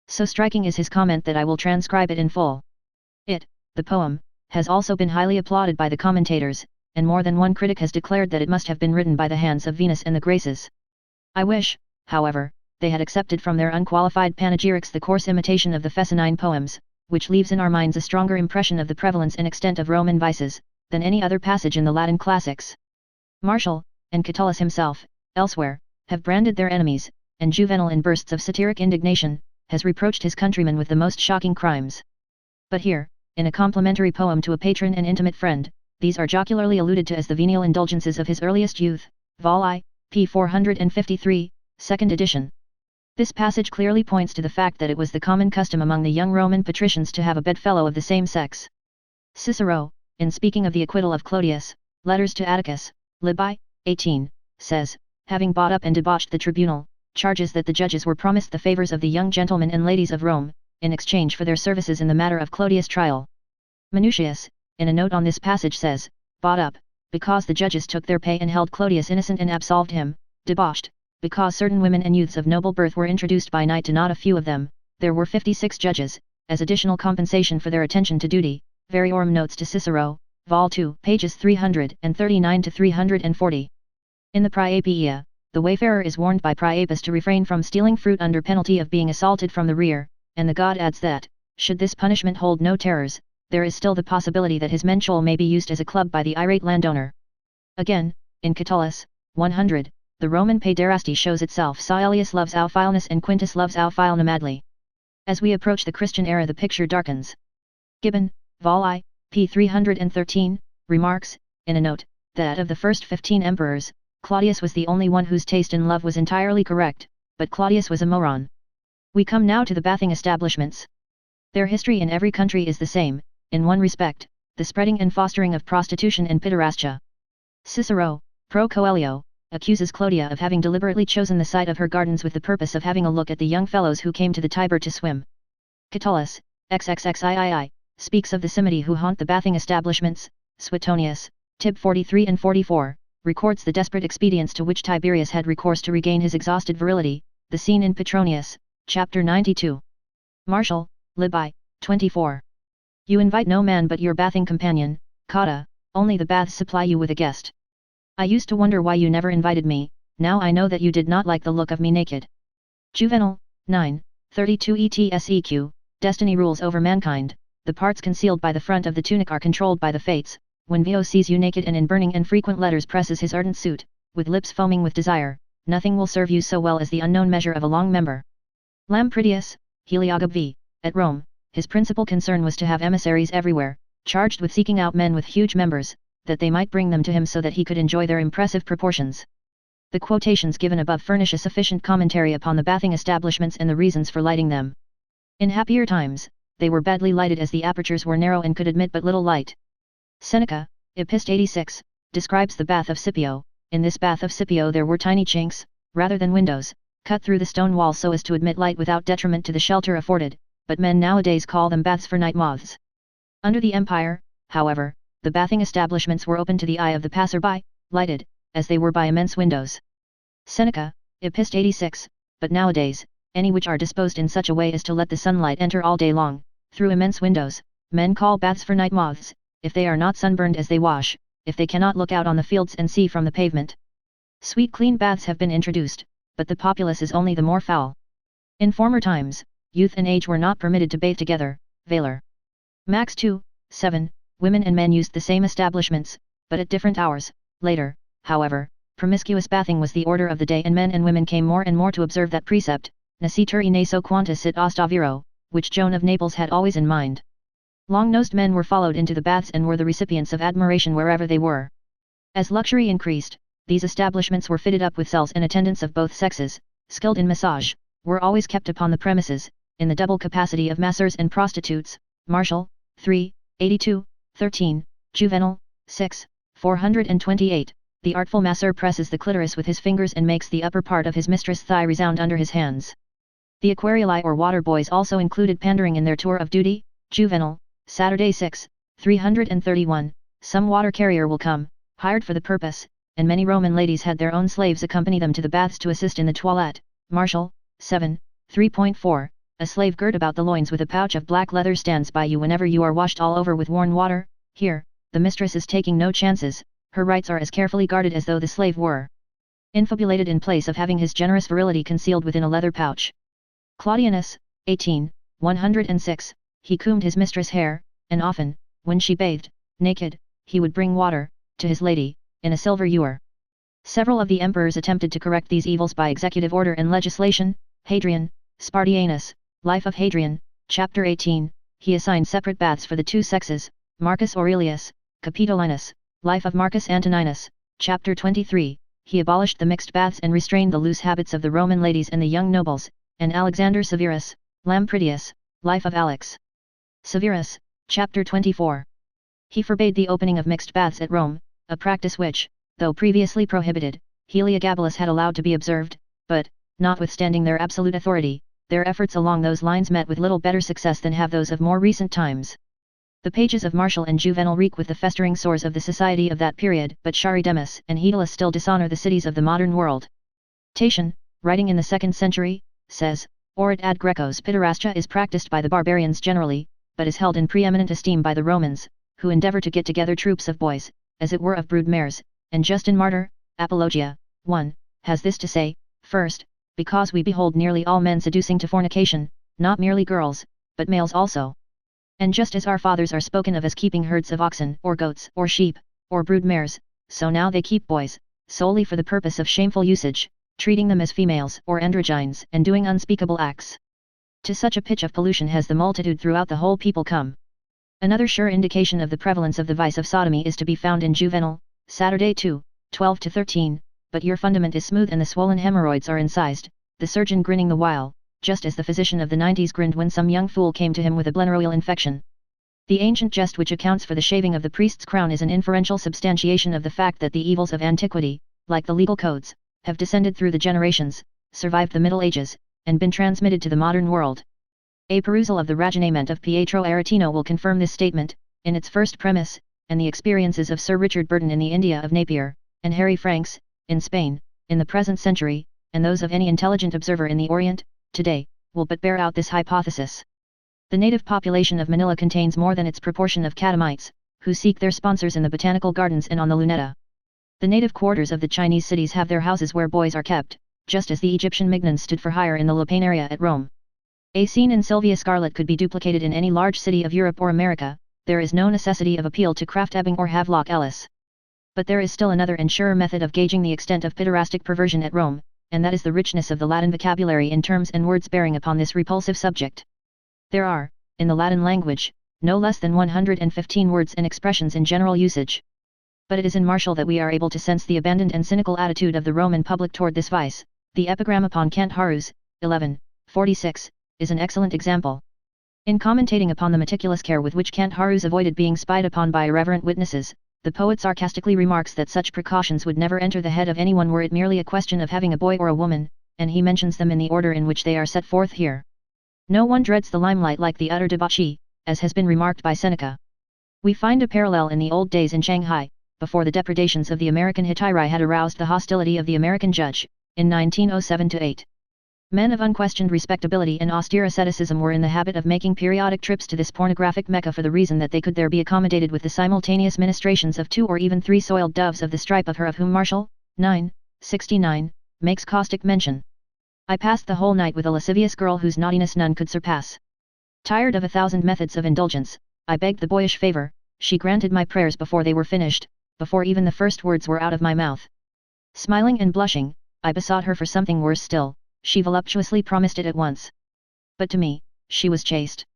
So striking is his comment that I will transcribe it in full. It, the poem, has also been highly applauded by the commentators, and more than one critic has declared that it must have been written by the hands of Venus and the Graces. I wish, however, they had accepted from their unqualified panegyrics the coarse imitation of the Fescennine poems, which leaves in our minds a stronger impression of the prevalence and extent of Roman vices, than any other passage in the Latin classics. Martial, and Catullus himself, elsewhere, have branded their enemies, and Juvenal in bursts of satiric indignation, has reproached his countrymen with the most shocking crimes. But here, in a complimentary poem to a patron and intimate friend, these are jocularly alluded to as the venial indulgences of his earliest youth, Vol I, p. 453, 2nd edition. This passage clearly points to the fact that it was the common custom among the young Roman patricians to have a bedfellow of the same sex. Cicero, in speaking of the acquittal of Clodius, Letters to Atticus, Lib. I, 18, says, having bought up and debauched the tribunal, charges that the judges were promised the favors of the young gentlemen and ladies of Rome, in exchange for their services in the matter of Clodius' trial. Manutius, in a note on this passage says, bought up, because the judges took their pay and held Clodius innocent and absolved him, debauched, because certain women and youths of noble birth were introduced by night to not a few of them, there were 56 judges, as additional compensation for their attention to duty. Variorum Notes to Cicero, Vol. 2, pages 339 to 340. In the Priapeia, the wayfarer is warned by Priapus to refrain from stealing fruit under penalty of being assaulted from the rear, and the god adds that, should this punishment hold no terrors, there is still the possibility that his menschol may be used as a club by the irate landowner. Again, in Catullus, 100, the Roman paiderasty shows itself. Silius loves Auphilenus and Quintus loves Auphilena madly. As we approach the Christian era the picture darkens. Gibbon, Vol I, p. 313, remarks, in a note, that of the first 15 emperors, Claudius was the only one whose taste in love was entirely correct, but Claudius was a moron. We come now to the bathing establishments. Their history in every country is the same, in one respect, the spreading and fostering of prostitution and pederastia. Cicero, Pro Coelio, accuses Clodia of having deliberately chosen the site of her gardens with the purpose of having a look at the young fellows who came to the Tiber to swim. Catullus, XXXIII, speaks of the Simiti who haunt the bathing establishments. Suetonius, Tib 43 and 44, records the desperate expedients to which Tiberius had recourse to regain his exhausted virility, the scene in Petronius, chapter 92. Martial, Lib. I, 24. You invite no man but your bathing companion, Cotta, only the baths supply you with a guest. I used to wonder why you never invited me, now I know that you did not like the look of me naked. Juvenal, 9, 32 etseq, destiny rules over mankind, the parts concealed by the front of the tunic are controlled by the fates. When Vio sees you naked and in burning and frequent letters presses his ardent suit, with lips foaming with desire, nothing will serve you so well as the unknown measure of a long member. Lampridius, Heliogab v. At Rome, his principal concern was to have emissaries everywhere, charged with seeking out men with huge members, that they might bring them to him so that he could enjoy their impressive proportions. The quotations given above furnish a sufficient commentary upon the bathing establishments and the reasons for lighting them. In happier times, they were badly lighted as the apertures were narrow and could admit but little light. Seneca, Epist 86, describes the bath of Scipio. In this bath of Scipio there were tiny chinks, rather than windows, cut through the stone wall so as to admit light without detriment to the shelter afforded, but men nowadays call them baths for night moths. Under the Empire, however, the bathing establishments were open to the eye of the passer-by, lighted, as they were by immense windows. Seneca, Epist 86, but nowadays, any which are disposed in such a way as to let the sunlight enter all day long, through immense windows, men call baths for night moths, if they are not sunburned as they wash, if they cannot look out on the fields and see from the pavement. Sweet clean baths have been introduced, but the populace is only the more foul. In former times, youth and age were not permitted to bathe together, Valor. Max 2, 7, women and men used the same establishments, but at different hours. Later, however, promiscuous bathing was the order of the day and men and women came more and more to observe that precept, nascituri naso quantus sit osta viro, which Joan of Naples had always in mind. Long-nosed men were followed into the baths and were the recipients of admiration wherever they were. As luxury increased, these establishments were fitted up with cells and attendants of both sexes, skilled in massage, were always kept upon the premises, in the double capacity of masseurs and prostitutes. Martial, 3, 82, 13, Juvenal, 6, 428. The artful masseur presses the clitoris with his fingers and makes the upper part of his mistress' thigh resound under his hands. The aquarioli or water boys also included pandering in their tour of duty. Juvenal, Saturday 6, 331. Some water carrier will come, hired for the purpose, and many Roman ladies had their own slaves accompany them to the baths to assist in the toilette. Martial, 7, 3.4. A slave girt about the loins with a pouch of black leather stands by you whenever you are washed all over with warm water. Here, the mistress is taking no chances, her rights are as carefully guarded as though the slave were infabulated in place of having his generous virility concealed within a leather pouch. Claudianus, 18, 106, he combed his mistress' hair, and often, when she bathed, naked, he would bring water, to his lady, in a silver ewer. Several of the emperors attempted to correct these evils by executive order and legislation. Hadrian, Spartianus, Life of Hadrian, Chapter 18, he assigned separate baths for the two sexes. Marcus Aurelius, Capitolinus, Life of Marcus Antoninus, Chapter 23, he abolished the mixed baths and restrained the loose habits of the Roman ladies and the young nobles. And Alexander Severus, Lampridius, Life of Alex. Severus, Chapter 24. He forbade the opening of mixed baths at Rome, a practice which, though previously prohibited, Heliogabalus had allowed to be observed, but, notwithstanding their absolute authority, their efforts along those lines met with little better success than have those of more recent times. The pages of Martial and Juvenal reek with the festering sores of the society of that period, but Charidemus and Hedylus still dishonor the cities of the modern world. Tatian, writing in the 2nd century, says, Orat ad Grecos pederastia is practiced by the barbarians generally, but is held in preeminent esteem by the Romans, who endeavor to get together troops of boys, as it were of brood mares, and Justin Martyr, Apologia, 1, has this to say, first, because we behold nearly all men seducing to fornication, not merely girls, but males also. And just as our fathers are spoken of as keeping herds of oxen, or goats, or sheep, or brood mares, so now they keep boys, solely for the purpose of shameful usage, treating them as females or androgynes and doing unspeakable acts. To such a pitch of pollution has the multitude throughout the whole people come. Another sure indication of the prevalence of the vice of sodomy is to be found in Juvenal, Saturday 2, 12-13, but your fundament is smooth and the swollen hemorrhoids are incised, the surgeon grinning the while, just as the physician of the 90s grinned when some young fool came to him with a blenheroidal infection. The ancient jest which accounts for the shaving of the priest's crown is an inferential substantiation of the fact that the evils of antiquity, like the legal codes, have descended through the generations, survived the Middle Ages, and been transmitted to the modern world. A perusal of the Ragionament of Pietro Aretino will confirm this statement, in its first premise, and the experiences of Sir Richard Burton in the India of Napier, and Harry Franks, in Spain, in the present century, and those of any intelligent observer in the Orient, today, will but bear out this hypothesis. The native population of Manila contains more than its proportion of catamites, who seek their sponsors in the botanical gardens and on the Luneta. The native quarters of the Chinese cities have their houses where boys are kept, just as the Egyptian mignons stood for hire in the Lopaneria at Rome. A scene in Sylvia Scarlett could be duplicated in any large city of Europe or America, there is no necessity of appeal to Krafft Ebing or Havelock Ellis. But there is still another and surer method of gauging the extent of pederastic perversion at Rome, and that is the richness of the Latin vocabulary in terms and words bearing upon this repulsive subject. There are, in the Latin language, no less than 115 words and expressions in general usage. But it is in Martial that we are able to sense the abandoned and cynical attitude of the Roman public toward this vice. The epigram upon Kant Harus, 11, 46, is an excellent example. In commentating upon the meticulous care with which Kant Harus avoided being spied upon by irreverent witnesses, the poet sarcastically remarks that such precautions would never enter the head of anyone were it merely a question of having a boy or a woman, and he mentions them in the order in which they are set forth here. No one dreads the limelight like the utter debauchee, as has been remarked by Seneca. We find a parallel in the old days in Shanghai, before the depredations of the American Hittirai had aroused the hostility of the American judge, in 1907-8. Men of unquestioned respectability and austere asceticism were in the habit of making periodic trips to this pornographic mecca for the reason that they could there be accommodated with the simultaneous ministrations of 2 or even 3 soiled doves of the stripe of her of whom Martial, 9, 69, makes caustic mention. I passed the whole night with a lascivious girl whose naughtiness none could surpass. Tired of 1,000 methods of indulgence, I begged the boyish favor, she granted my prayers before they were finished, before even the first words were out of my mouth. Smiling and blushing, I besought her for something worse still, she voluptuously promised it at once. But to me, she was chaste.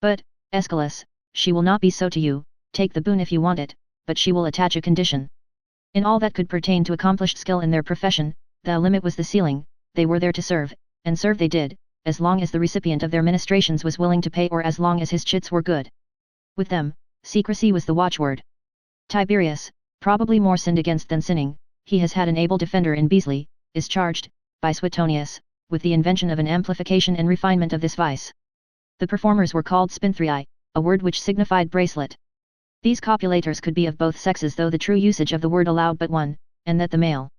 But, Aeschylus, she will not be so to you, take the boon if you want it, but she will attach a condition. In all that could pertain to accomplished skill in their profession, the limit was the ceiling, they were there to serve, and serve they did, as long as the recipient of their ministrations was willing to pay or as long as his chits were good. With them, secrecy was the watchword. Tiberius, probably more sinned against than sinning, he has had an able defender in Beasley, is charged, by Suetonius, with the invention of an amplification and refinement of this vice. The performers were called spinthrii, a word which signified bracelet. These copulators could be of both sexes, though the true usage of the word allowed but one, and that the male.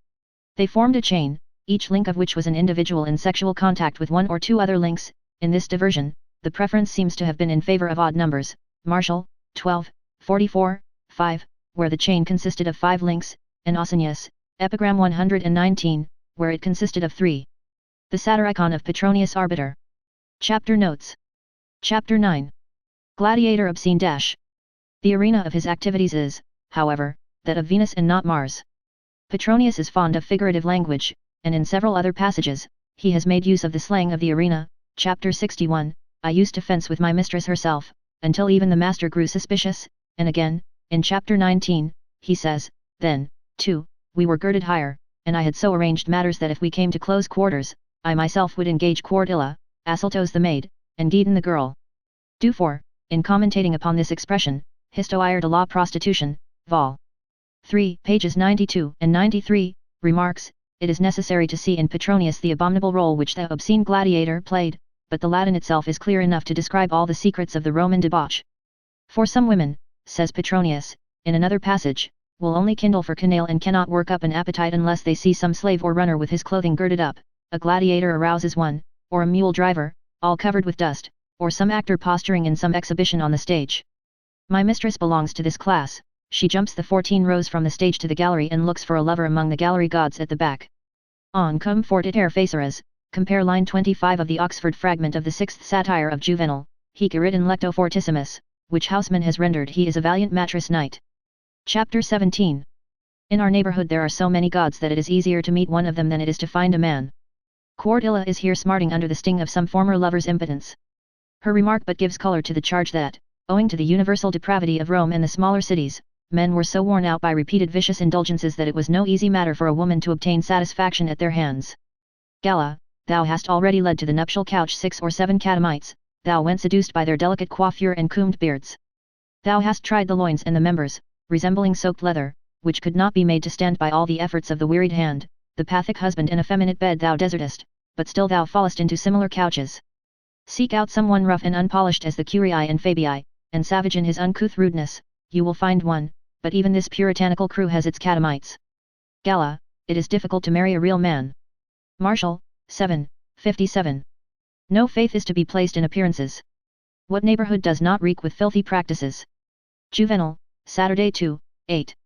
They formed a chain, each link of which was an individual in sexual contact with one or two other links. In this diversion, the preference seems to have been in favor of odd numbers, Martial, 12, 44, 5, where the chain consisted of 5 links, and Ausonius, epigram 119, where it consisted of 3. The Satyricon of Petronius Arbiter. Chapter Notes. Chapter 9. Gladiator obscene dash. The arena of his activities is, however, that of Venus and not Mars. Petronius is fond of figurative language, and in several other passages, he has made use of the slang of the arena. Chapter 61, I used to fence with my mistress herself, until even the master grew suspicious, and again, in chapter 19, he says, then, too, we were girded higher, and I had so arranged matters that if we came to close quarters, I myself would engage Quardilla, Asaltos the maid, and Gedon the girl. Dufour, in commentating upon this expression, Histoire de la Prostitution, vol. 3, pages 92 and 93, remarks, it is necessary to see in Petronius the abominable role which the obscene gladiator played, but the Latin itself is clear enough to describe all the secrets of the Roman debauch. For some women, says Petronius, in another passage, will only kindle for canaille and cannot work up an appetite unless they see some slave or runner with his clothing girded up, a gladiator arouses one, or a mule driver, all covered with dust, or some actor posturing in some exhibition on the stage. My mistress belongs to this class. She jumps the 14 rows from the stage to the gallery and looks for a lover among the gallery gods at the back. On cum fortiter faceres, compare line 25 of the Oxford fragment of the 6th satire of Juvenal, hic iridin lecto fortissimus, which Houseman has rendered he is a valiant mattress knight. Chapter 17. In our neighborhood there are so many gods that it is easier to meet one of them than it is to find a man. Quardilla is here smarting under the sting of some former lover's impotence. Her remark but gives color to the charge that, owing to the universal depravity of Rome and the smaller cities, men were so worn out by repeated vicious indulgences that it was no easy matter for a woman to obtain satisfaction at their hands. Galla, thou hast already led to the nuptial couch 6 or 7 catamites, thou went seduced by their delicate coiffure and combed beards. Thou hast tried the loins and the members, resembling soaked leather, which could not be made to stand by all the efforts of the wearied hand, the Pathic husband and effeminate bed thou desertest, but still thou fallest into similar couches. Seek out some one rough and unpolished as the Curii and Fabii, and savage in his uncouth rudeness, you will find one, but even this puritanical crew has its catamites. Galla, it is difficult to marry a real man. Martial, 7, 57. No faith is to be placed in appearances. What neighborhood does not reek with filthy practices? Juvenal, Saturday 2, 8.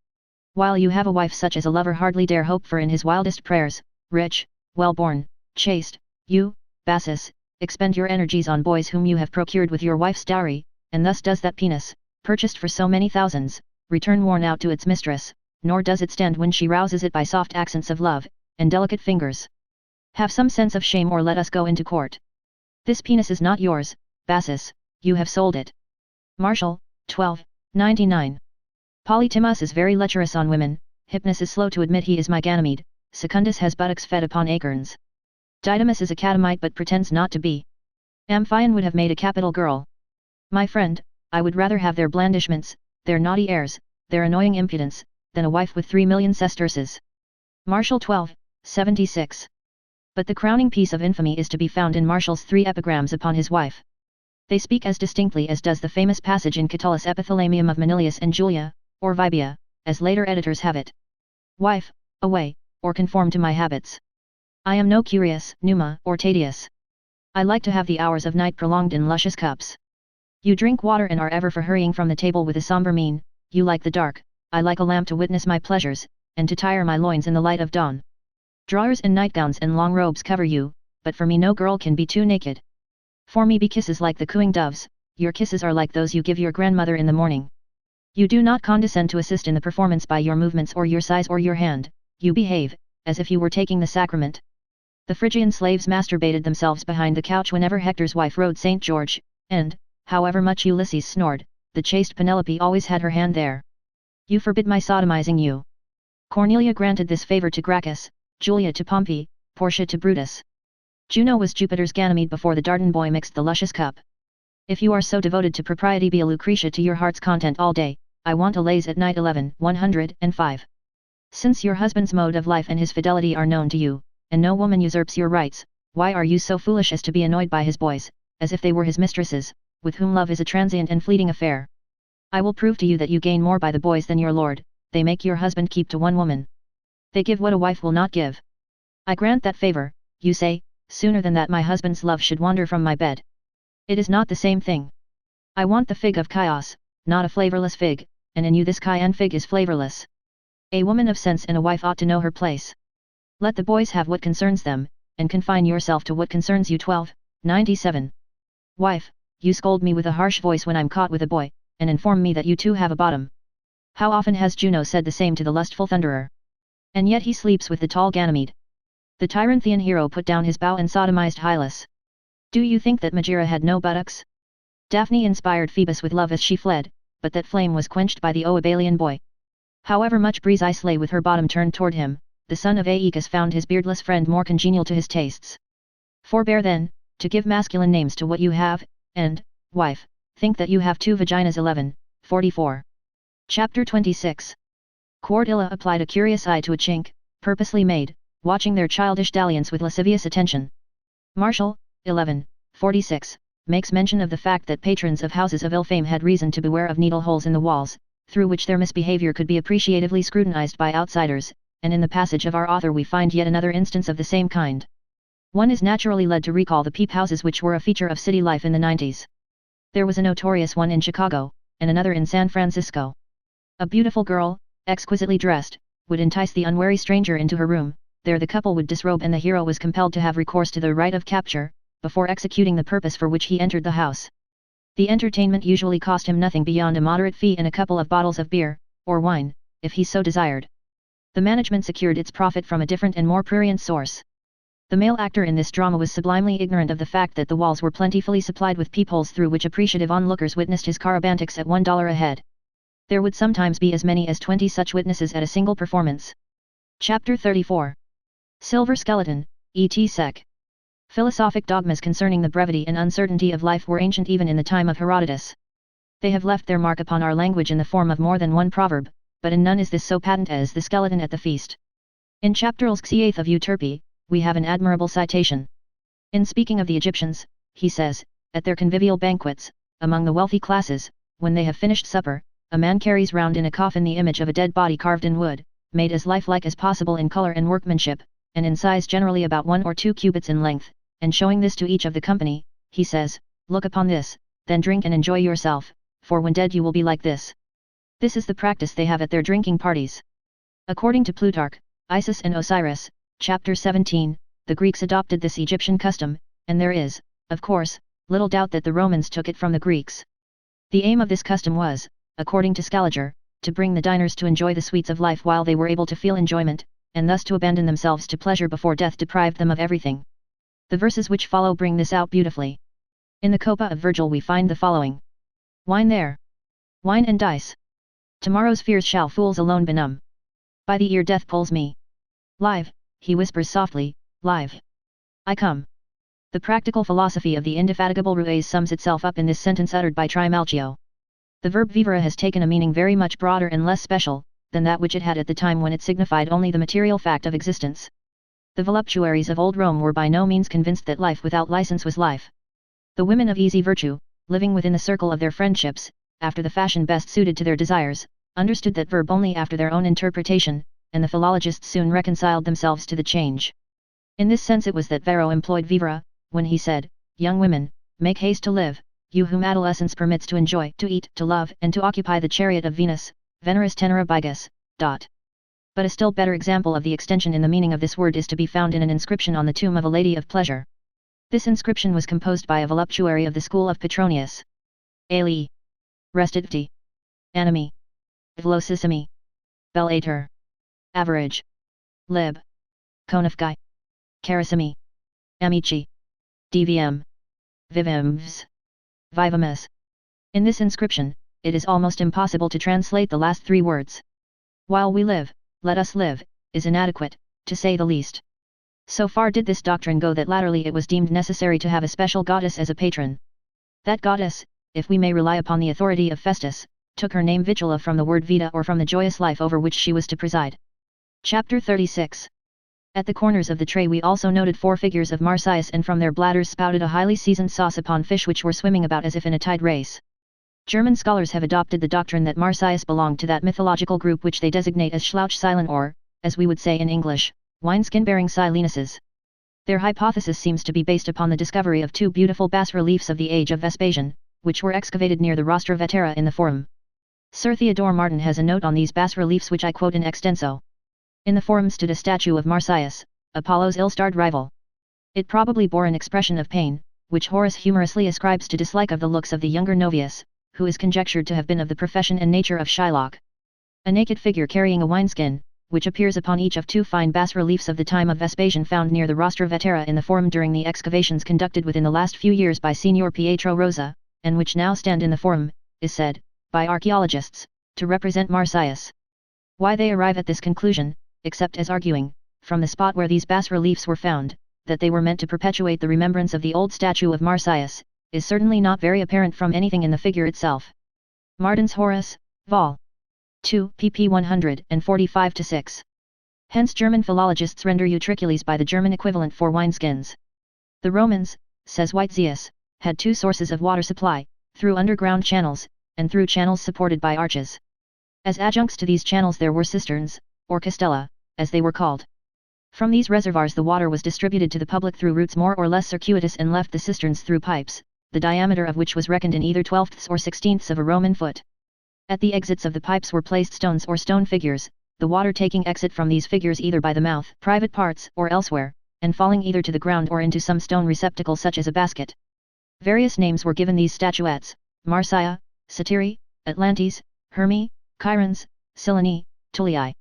While you have a wife such as a lover hardly dare hope for in his wildest prayers, rich, well-born, chaste, you, Bassus, expend your energies on boys whom you have procured with your wife's dowry, and thus does that penis, purchased for so many thousands, return worn out to its mistress, nor does it stand when she rouses it by soft accents of love, and delicate fingers. Have some sense of shame or let us go into court. This penis is not yours, Bassus, you have sold it. Martial, 12, 99. Polytimus is very lecherous on women, Hypnus is slow to admit he is my Ganymede, Secundus has buttocks fed upon acorns. Didymus is a catamite but pretends not to be. Amphion would have made a capital girl. My friend, I would rather have their blandishments, their naughty airs, their annoying impudence, than a wife with 3 million sesterces. Martial 12, 76. But the crowning piece of infamy is to be found in Martial's 3 epigrams upon his wife. They speak as distinctly as does the famous passage in Catullus' Epithalamium of Manilius and Julia, or Vibia, as later editors have it. Wife, away, or conform to my habits. I am no Curious, Numa, or Tadius. I like to have the hours of night prolonged in luscious cups. You drink water and are ever for hurrying from the table with a sombre mien, you like the dark, I like a lamp to witness my pleasures, and to tire my loins in the light of dawn. Drawers and nightgowns and long robes cover you, but for me no girl can be too naked. For me be kisses like the cooing doves, your kisses are like those you give your grandmother in the morning. You do not condescend to assist in the performance by your movements or your size or your hand, you behave, as if you were taking the sacrament. The Phrygian slaves masturbated themselves behind the couch whenever Hector's wife rode St. George, and, however much Ulysses snored, the chaste Penelope always had her hand there. You forbid my sodomizing you. Cornelia granted this favor to Gracchus, Julia to Pompey, Portia to Brutus. Juno was Jupiter's Ganymede before the Dardan boy mixed the luscious cup. If you are so devoted to propriety, be a Lucretia to your heart's content all day, I want a lays at night. 105. Since your husband's mode of life and his fidelity are known to you, and no woman usurps your rights, why are you so foolish as to be annoyed by his boys, as if they were his mistresses, with whom love is a transient and fleeting affair? I will prove to you that you gain more by the boys than your lord, they make your husband keep to one woman. They give what a wife will not give. I grant that favor, you say, sooner than that my husband's love should wander from my bed. It is not the same thing. I want the fig of Chios, not a flavorless fig, and in you this Chian fig is flavorless. A woman of sense and a wife ought to know her place. Let the boys have what concerns them, and confine yourself to what concerns you. 97. Wife, you scold me with a harsh voice when I'm caught with a boy, and inform me that you too have a bottom. How often has Juno said the same to the lustful thunderer? And yet he sleeps with the tall Ganymede. The Tyranthian hero put down his bow and sodomized Hylas. Do you think that Megaera had no buttocks? Daphne inspired Phoebus with love as she fled, but that flame was quenched by the Oebalian boy. However much breeze I slay with her bottom turned toward him, the son of Aeacus found his beardless friend more congenial to his tastes. Forbear then, to give masculine names to what you have, and, wife, think that you have two vaginas. 44. Chapter 26. Cordelia applied a curious eye to a chink, purposely made, watching their childish dalliance with lascivious attention. Martial, 46, makes mention of the fact that patrons of houses of ill fame had reason to beware of needle holes in the walls, through which their misbehavior could be appreciatively scrutinized by outsiders, and in the passage of our author we find yet another instance of the same kind. One is naturally led to recall the peep houses which were a feature of city life in the 90s. There was a notorious one in Chicago, and another in San Francisco. A beautiful girl, exquisitely dressed, would entice the unwary stranger into her room. There the couple would disrobe and the hero was compelled to have recourse to the right of capture, before executing the purpose for which he entered the house. The entertainment usually cost him nothing beyond a moderate fee and a couple of bottles of beer, or wine, if he so desired. The management secured its profit from a different and more prurient source. The male actor in this drama was sublimely ignorant of the fact that the walls were plentifully supplied with peepholes through which appreciative onlookers witnessed his carabantics at $1 a head. There would sometimes be as many as 20 such witnesses at a single performance. Chapter 34. Silver Skeleton, E.T. Sec. Philosophic dogmas concerning the brevity and uncertainty of life were ancient even in the time of Herodotus. They have left their mark upon our language in the form of more than one proverb, but in none is this so patent as the skeleton at the feast. In chapter Xviii of Euterpe, we have an admirable citation. In speaking of the Egyptians, he says, at their convivial banquets, among the wealthy classes, when they have finished supper, a man carries round in a coffin the image of a dead body carved in wood, made as lifelike as possible in color and workmanship, and in size generally about 1 or 2 cubits in length, and showing this to each of the company, he says, look upon this, then drink and enjoy yourself, for when dead you will be like this. This is the practice they have at their drinking parties. According to Plutarch, Isis and Osiris, chapter 17, the Greeks adopted this Egyptian custom, and there is, of course, little doubt that the Romans took it from the Greeks. The aim of this custom was, according to Scaliger, to bring the diners to enjoy the sweets of life while they were able to feel enjoyment, and thus to abandon themselves to pleasure before death deprived them of everything. The verses which follow bring this out beautifully. In the Copa of Virgil we find the following. Wine there. Wine and dice. Tomorrow's fears shall fools alone benumb. By the ear death pulls me. Live, he whispers softly, live. I come. The practical philosophy of the indefatigable Ruiz sums itself up in this sentence uttered by Trimalchio. The verb vivere has taken a meaning very much broader and less special, than that which it had at the time when it signified only the material fact of existence. The voluptuaries of old Rome were by no means convinced that life without license was life. The women of easy virtue, living within the circle of their friendships, after the fashion best suited to their desires, understood that verb only after their own interpretation, and the philologists soon reconciled themselves to the change. In this sense it was that Varro employed vivere, when he said, young women, make haste to live, you whom adolescence permits to enjoy, to eat, to love, and to occupy the chariot of Venus, Veneris tenera bigas. But a still better example of the extension in the meaning of this word is to be found in an inscription on the tomb of a lady of pleasure. This inscription was composed by a voluptuary of the school of Petronius. Ali. Restivti. Animi. Velocissimi. Bellator. Average. Lib. Konafkai. Carissimi. Amici. DVM. Vivimvs. Vivamus. In this inscription, it is almost impossible to translate the last three words. While we live, let us live, is inadequate, to say the least. So far did this doctrine go that latterly it was deemed necessary to have a special goddess as a patron. That goddess, if we may rely upon the authority of Festus, took her name Vitula from the word vita or from the joyous life over which she was to preside. Chapter 36. At the corners of the tray we also noted 4 figures of Marsyas, and from their bladders spouted a highly seasoned sauce upon fish which were swimming about as if in a tide race. German scholars have adopted the doctrine that Marsyas belonged to that mythological group which they designate as Schlauchseilen, or, as we would say in English, wineskin-bearing Silenuses. Their hypothesis seems to be based upon the discovery of 2 beautiful bas-reliefs of the age of Vespasian, which were excavated near the Rostra Vetera in the Forum. Sir Theodore Martin has a note on these bas-reliefs which I quote in extenso. In the Forum stood a statue of Marsyas, Apollo's ill-starred rival. It probably bore an expression of pain, which Horace humorously ascribes to dislike of the looks of the younger Novius, who is conjectured to have been of the profession and nature of Shylock. A naked figure carrying a wineskin, which appears upon each of 2 fine bas-reliefs of the time of Vespasian found near the Rostra Vetera in the Forum during the excavations conducted within the last few years by Signor Pietro Rosa, and which now stand in the Forum, is said, by archaeologists, to represent Marsyas. Why they arrive at this conclusion, except as arguing, from the spot where these bas-reliefs were found, that they were meant to perpetuate the remembrance of the old statue of Marsyas, is certainly not very apparent from anything in the figure itself. Martin's Horace, Vol. 2, pp 145-6. Hence German philologists render utricules by the German equivalent for wineskins. The Romans, says Whitezius, had 2 sources of water supply, through underground channels, and through channels supported by arches. As adjuncts to these channels there were cisterns, or castella, as they were called. From these reservoirs the water was distributed to the public through routes more or less circuitous, and left the cisterns through pipes, the diameter of which was reckoned in either 12ths or 16ths of a Roman foot. At the exits of the pipes were placed stones or stone figures, the water taking exit from these figures either by the mouth, private parts, or elsewhere, and falling either to the ground or into some stone receptacle such as a basket. Various names were given these statuettes: Marsyia, Satyri, Atlantes, Herme, Chirons, Silene, Tulii.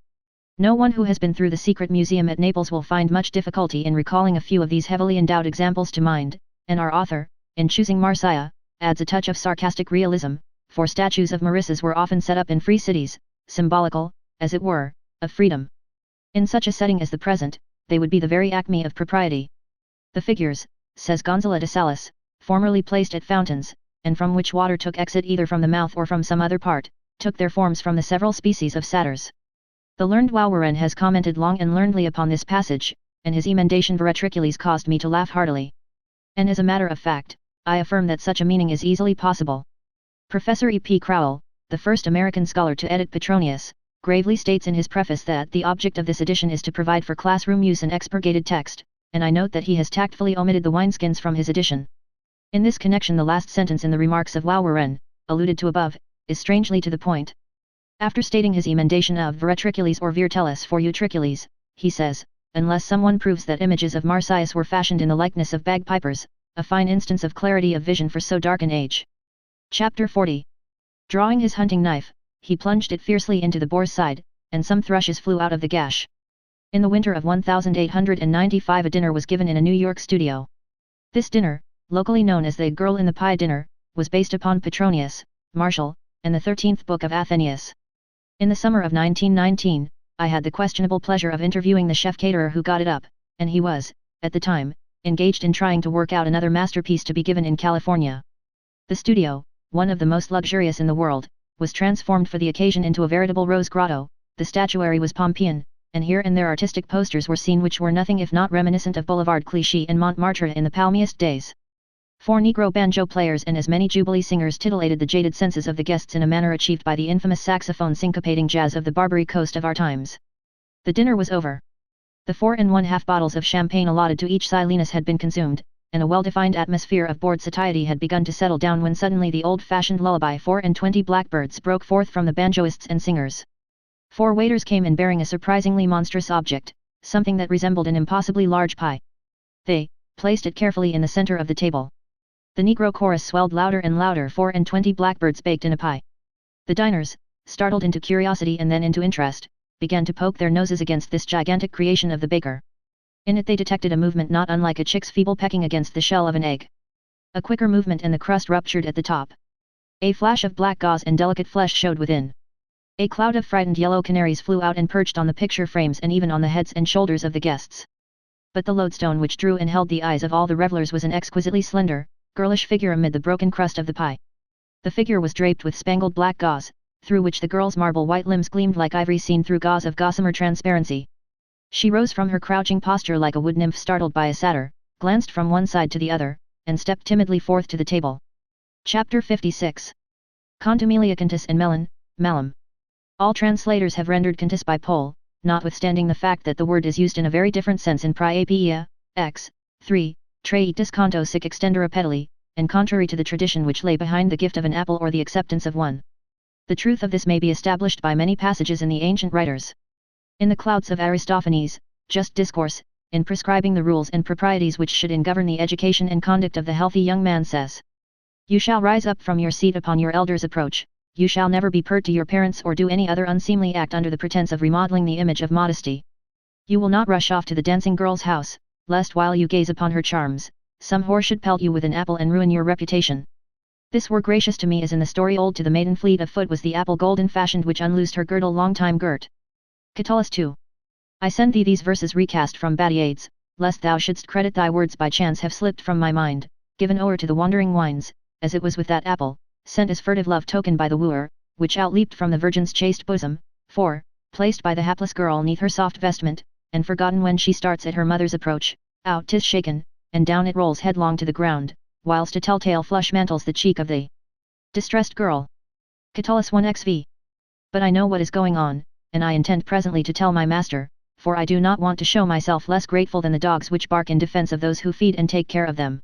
No one who has been through the secret museum at Naples will find much difficulty in recalling a few of these heavily endowed examples to mind, and our author, in choosing Marsyia, adds a touch of sarcastic realism, for statues of Marisses were often set up in free cities, symbolical, as it were, of freedom. In such a setting as the present, they would be the very acme of propriety. The figures, says Gonzalo de Salas, formerly placed at fountains, and from which water took exit either from the mouth or from some other part, took their forms from the several species of satyrs. The learned Wauwaren has commented long and learnedly upon this passage, and his emendation Veretricules caused me to laugh heartily. And as a matter of fact, I affirm that such a meaning is easily possible. Professor E. P. Crowell, the first American scholar to edit Petronius, gravely states in his preface that the object of this edition is to provide for classroom use an expurgated text, and I note that he has tactfully omitted the wineskins from his edition. In this connection the last sentence in the remarks of Wauwaren, alluded to above, is strangely to the point. After stating his emendation of Veretricules or Virtellus for Utricules, he says, unless someone proves that images of Marsyas were fashioned in the likeness of bagpipers, a fine instance of clarity of vision for so dark an age. Chapter 40. Drawing his hunting knife, he plunged it fiercely into the boar's side, and some thrushes flew out of the gash. In the winter of 1895 a dinner was given in a New York studio. This dinner, locally known as the Girl in the Pie dinner, was based upon Petronius, Martial, and the 13th book of Athenaeus. In the summer of 1919, I had the questionable pleasure of interviewing the chef-caterer who got it up, and he was, at the time, engaged in trying to work out another masterpiece to be given in California. The studio, one of the most luxurious in the world, was transformed for the occasion into a veritable rose grotto. The statuary was Pompeian, and here and there artistic posters were seen which were nothing if not reminiscent of Boulevard Clichy and Montmartre in the palmiest days. 4 Negro banjo players and as many Jubilee singers titillated the jaded senses of the guests in a manner achieved by the infamous saxophone syncopating jazz of the Barbary Coast of our times. The dinner was over. The 4 1/2 bottles of champagne allotted to each Silenus had been consumed, and a well-defined atmosphere of bored satiety had begun to settle down when suddenly the old-fashioned lullaby 24 blackbirds broke forth from the banjoists and singers. 4 waiters came in bearing a surprisingly monstrous object, something that resembled an impossibly large pie. They, placed it carefully in the center of the table. The Negro chorus swelled louder and louder. 420 blackbirds baked in a pie. The diners, startled into curiosity and then into interest, began to poke their noses against this gigantic creation of the baker. In it they detected a movement not unlike a chick's feeble pecking against the shell of an egg. A quicker movement and the crust ruptured at the top. A flash of black gauze and delicate flesh showed within. A cloud of frightened yellow canaries flew out and perched on the picture frames and even on the heads and shoulders of the guests. But the lodestone which drew and held the eyes of all the revelers was an exquisitely slender, girlish figure amid the broken crust of the pie. The figure was draped with spangled black gauze, through which the girl's marble white limbs gleamed like ivory seen through gauze of gossamer transparency. She rose from her crouching posture like a wood nymph startled by a satyr, glanced from one side to the other, and stepped timidly forth to the table. Chapter 56. Contumelia cantus and melon, malum. All translators have rendered cantus by pole, notwithstanding the fact that the word is used in a very different sense in Priapia, x. 3, Traitus canto sic extendere pedali, and contrary to the tradition which lay behind the gift of an apple or the acceptance of one. The truth of this may be established by many passages in the ancient writers. In the Clouds of Aristophanes, Just Discourse, in prescribing the rules and proprieties which should govern the education and conduct of the healthy young man says, "You shall rise up from your seat upon your elders' approach, you shall never be pert to your parents or do any other unseemly act under the pretense of remodeling the image of modesty. You will not rush off to the dancing girl's house, lest while you gaze upon her charms, some whore should pelt you with an apple and ruin your reputation. This were gracious to me as in the story old to the maiden fleet of foot was the apple golden fashioned which unloosed her girdle long time girt." Catullus 2. I send thee these verses recast from Batiades, lest thou shouldst credit thy words by chance have slipped from my mind, given o'er to the wandering wines, as it was with that apple, sent as furtive love token by the wooer, which outleaped from the virgin's chaste bosom, for, placed by the hapless girl neath her soft vestment, and forgotten when she starts at her mother's approach, out 'tis shaken, and down it rolls headlong to the ground, whilst a telltale flush mantles the cheek of the distressed girl. Catullus 1 xv. But I know what is going on, and I intend presently to tell my master, for I do not want to show myself less grateful than the dogs which bark in defense of those who feed and take care of them.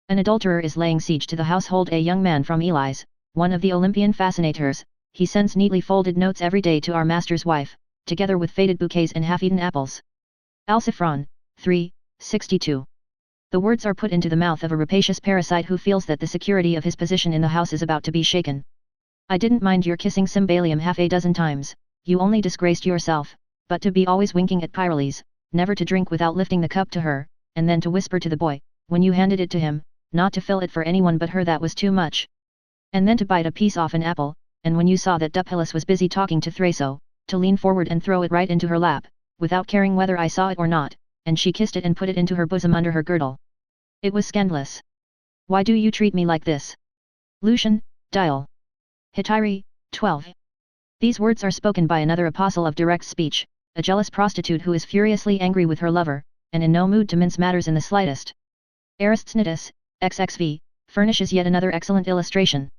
An adulterer is laying siege to the household. A young man from Elis, one of the Olympian fascinators, he sends neatly folded notes every day to our master's wife, together with faded bouquets and half-eaten apples. Alciphron, 3, 62. The words are put into the mouth of a rapacious parasite who feels that the security of his position in the house is about to be shaken. I didn't mind your kissing Symbalium half a dozen times, you only disgraced yourself, but to be always winking at Pyrales, never to drink without lifting the cup to her, and then to whisper to the boy, when you handed it to him, not to fill it for anyone but her, that was too much. And then to bite a piece off an apple, and when you saw that Dupillus was busy talking to Thraso, to lean forward and throw it right into her lap, without caring whether I saw it or not, and she kissed it and put it into her bosom under her girdle. It was scandalous. Why do you treat me like this? Lucian, Dial. Hetairai, 12. These words are spoken by another apostle of direct speech, a jealous prostitute who is furiously angry with her lover, and in no mood to mince matters in the slightest. Aristoxenidus, XXV, furnishes yet another excellent illustration.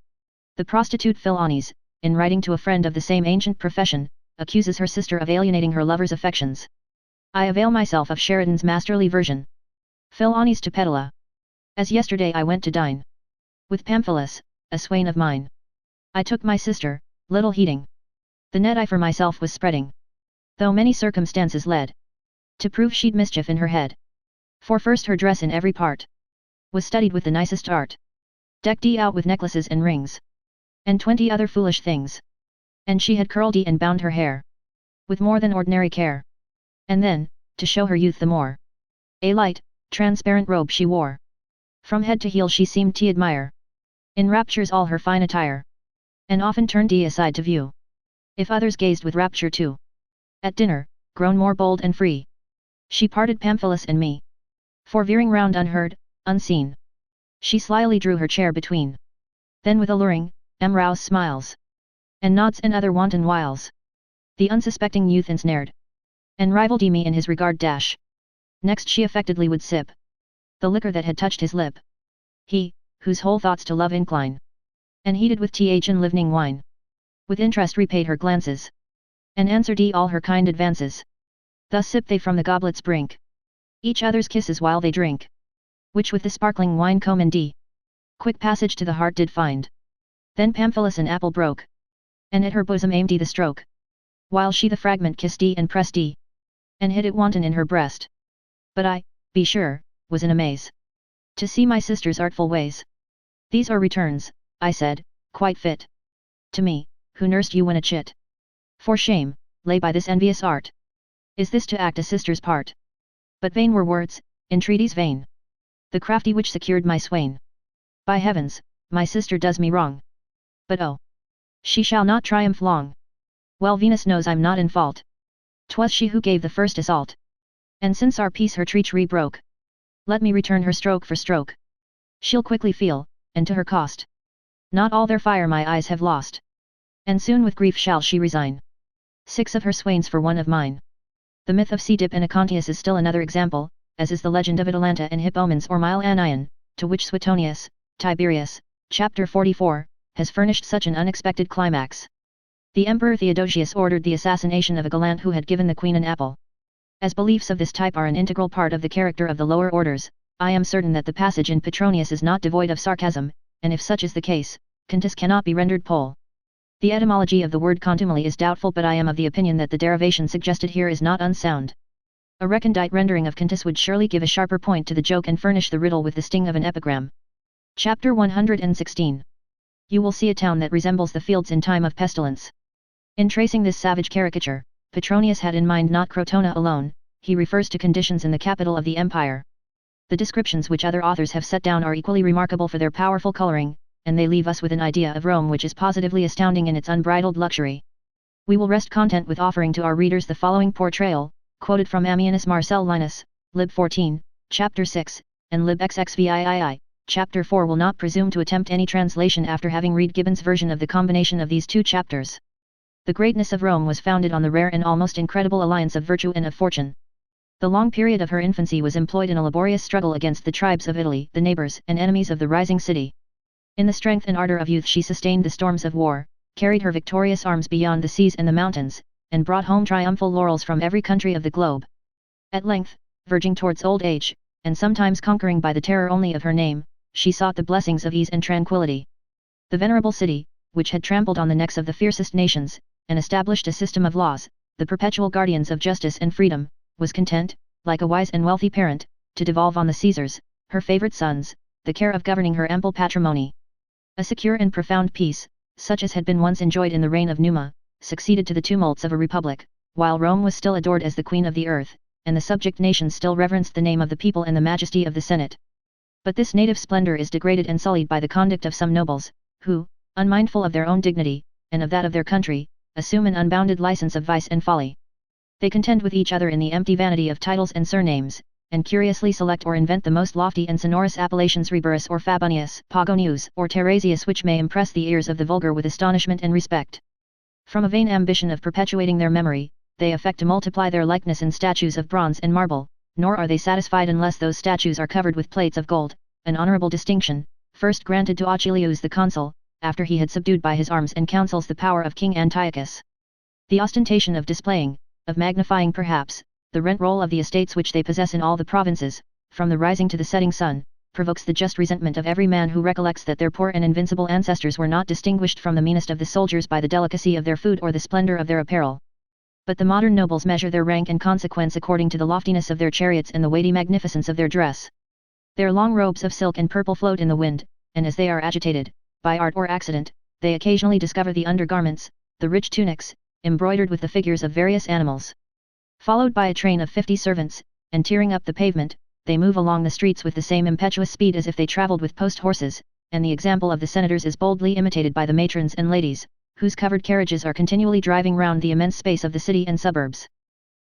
The prostitute Philonis, in writing to a friend of the same ancient profession, accuses her sister of alienating her lover's affections. I avail myself of Sheridan's masterly version. Philonis to Pedala. As yesterday I went to dine with Pamphilus, a swain of mine. I took my sister, little heeding the net I for myself was spreading, though many circumstances led to prove she'd mischief in her head. For first her dress in every part was studied with the nicest art, decked out with necklaces and rings, and 20 other foolish things, and she had curled and bound her hair with more than ordinary care, and then, to show her youth the more, a light, transparent robe she wore. From head to heel she seemed to admire in raptures all her fine attire, and often turned aside to view, if others gazed with rapture too. At dinner, grown more bold and free, she parted Pamphilus and me, for veering round unheard, unseen, she slyly drew her chair between. Then with alluring, rouse smiles, and nods and other wanton wiles, the unsuspecting youth ensnared, and rivaled me in his regard. Next she affectedly would sip the liquor that had touched his lip. He, whose whole thoughts to love incline, and heated with th and livening wine, with interest repaid her glances, and answered all her kind advances. Thus sip they from the goblet's brink, each other's kisses while they drink, which with the sparkling wine commend quick passage to the heart did find. Then Pamphilus an apple broke, and at her bosom aimed the stroke, while she the fragment kissed and pressed and hid it wanton in her breast. But I, be sure, was in amaze. To see my sister's artful ways. These are returns, I said, quite fit to me, who nursed you when a chit. For shame, lay by this envious art. Is this to act a sister's part? But vain were words, entreaties vain. The crafty which secured my swain. By heavens, my sister does me wrong. But oh! She shall not triumph long. Well, Venus knows I'm not in fault. 'Twas she who gave the first assault. And since our peace her treachery broke, let me return her stroke for stroke. She'll quickly feel, and to her cost. Not all their fire my eyes have lost. And soon with grief shall she resign 6 of her swains for one of mine. The myth of Ctip and Acontius is still another example, as is the legend of Atalanta and Hippomens or Mile Anion, to which Suetonius, Tiberius, chapter 44, has furnished such an unexpected climax. The Emperor Theodosius ordered the assassination of a gallant who had given the queen an apple. As beliefs of this type are an integral part of the character of the lower orders, I am certain that the passage in Petronius is not devoid of sarcasm, and if such is the case, contus cannot be rendered pole. The etymology of the word contumely is doubtful, but I am of the opinion that the derivation suggested here is not unsound. A recondite rendering of contus would surely give a sharper point to the joke and furnish the riddle with the sting of an epigram. Chapter 116. You will see a town that resembles the fields in time of pestilence. In tracing this savage caricature, Petronius had in mind not Crotona alone, he refers to conditions in the capital of the empire. The descriptions which other authors have set down are equally remarkable for their powerful coloring, and they leave us with an idea of Rome which is positively astounding in its unbridled luxury. We will rest content with offering to our readers the following portrayal, quoted from Ammianus Marcellinus, Lib 14, Chapter 6, and Lib XXVIII, Chapter 4 will not presume to attempt any translation after having read Gibbon's version of the combination of these two chapters. The greatness of Rome was founded on the rare and almost incredible alliance of virtue and of fortune. The long period of her infancy was employed in a laborious struggle against the tribes of Italy, the neighbors and enemies of the rising city. In the strength and ardor of youth she sustained the storms of war, carried her victorious arms beyond the seas and the mountains, and brought home triumphal laurels from every country of the globe. At length, verging towards old age, and sometimes conquering by the terror only of her name, she sought the blessings of ease and tranquility. The venerable city, which had trampled on the necks of the fiercest nations, and established a system of laws, the perpetual guardians of justice and freedom, was content, like a wise and wealthy parent, to devolve on the Caesars, her favorite sons, the care of governing her ample patrimony. A secure and profound peace, such as had been once enjoyed in the reign of Numa, succeeded to the tumults of a republic, while Rome was still adored as the queen of the earth, and the subject nations still reverenced the name of the people and the majesty of the Senate. But this native splendor is degraded and sullied by the conduct of some nobles, who, unmindful of their own dignity, and of that of their country, assume an unbounded license of vice and folly. They contend with each other in the empty vanity of titles and surnames, and curiously select or invent the most lofty and sonorous appellations Reburus or Fabonius, Pagonius or Teresius, which may impress the ears of the vulgar with astonishment and respect. From a vain ambition of perpetuating their memory, they affect to multiply their likeness in statues of bronze and marble, nor are they satisfied unless those statues are covered with plates of gold, an honorable distinction, first granted to Achilleus the consul, after he had subdued by his arms and counsels the power of King Antiochus. The ostentation of displaying, of magnifying perhaps, the rent roll of the estates which they possess in all the provinces, from the rising to the setting sun, provokes the just resentment of every man who recollects that their poor and invincible ancestors were not distinguished from the meanest of the soldiers by the delicacy of their food or the splendor of their apparel. But the modern nobles measure their rank and consequence according to the loftiness of their chariots and the weighty magnificence of their dress. Their long robes of silk and purple float in the wind, and as they are agitated, by art or accident, they occasionally discover the undergarments, the rich tunics, embroidered with the figures of various animals. Followed by a train of 50 servants, and tearing up the pavement, they move along the streets with the same impetuous speed as if they travelled with post horses, and the example of the senators is boldly imitated by the matrons and ladies, whose covered carriages are continually driving round the immense space of the city and suburbs.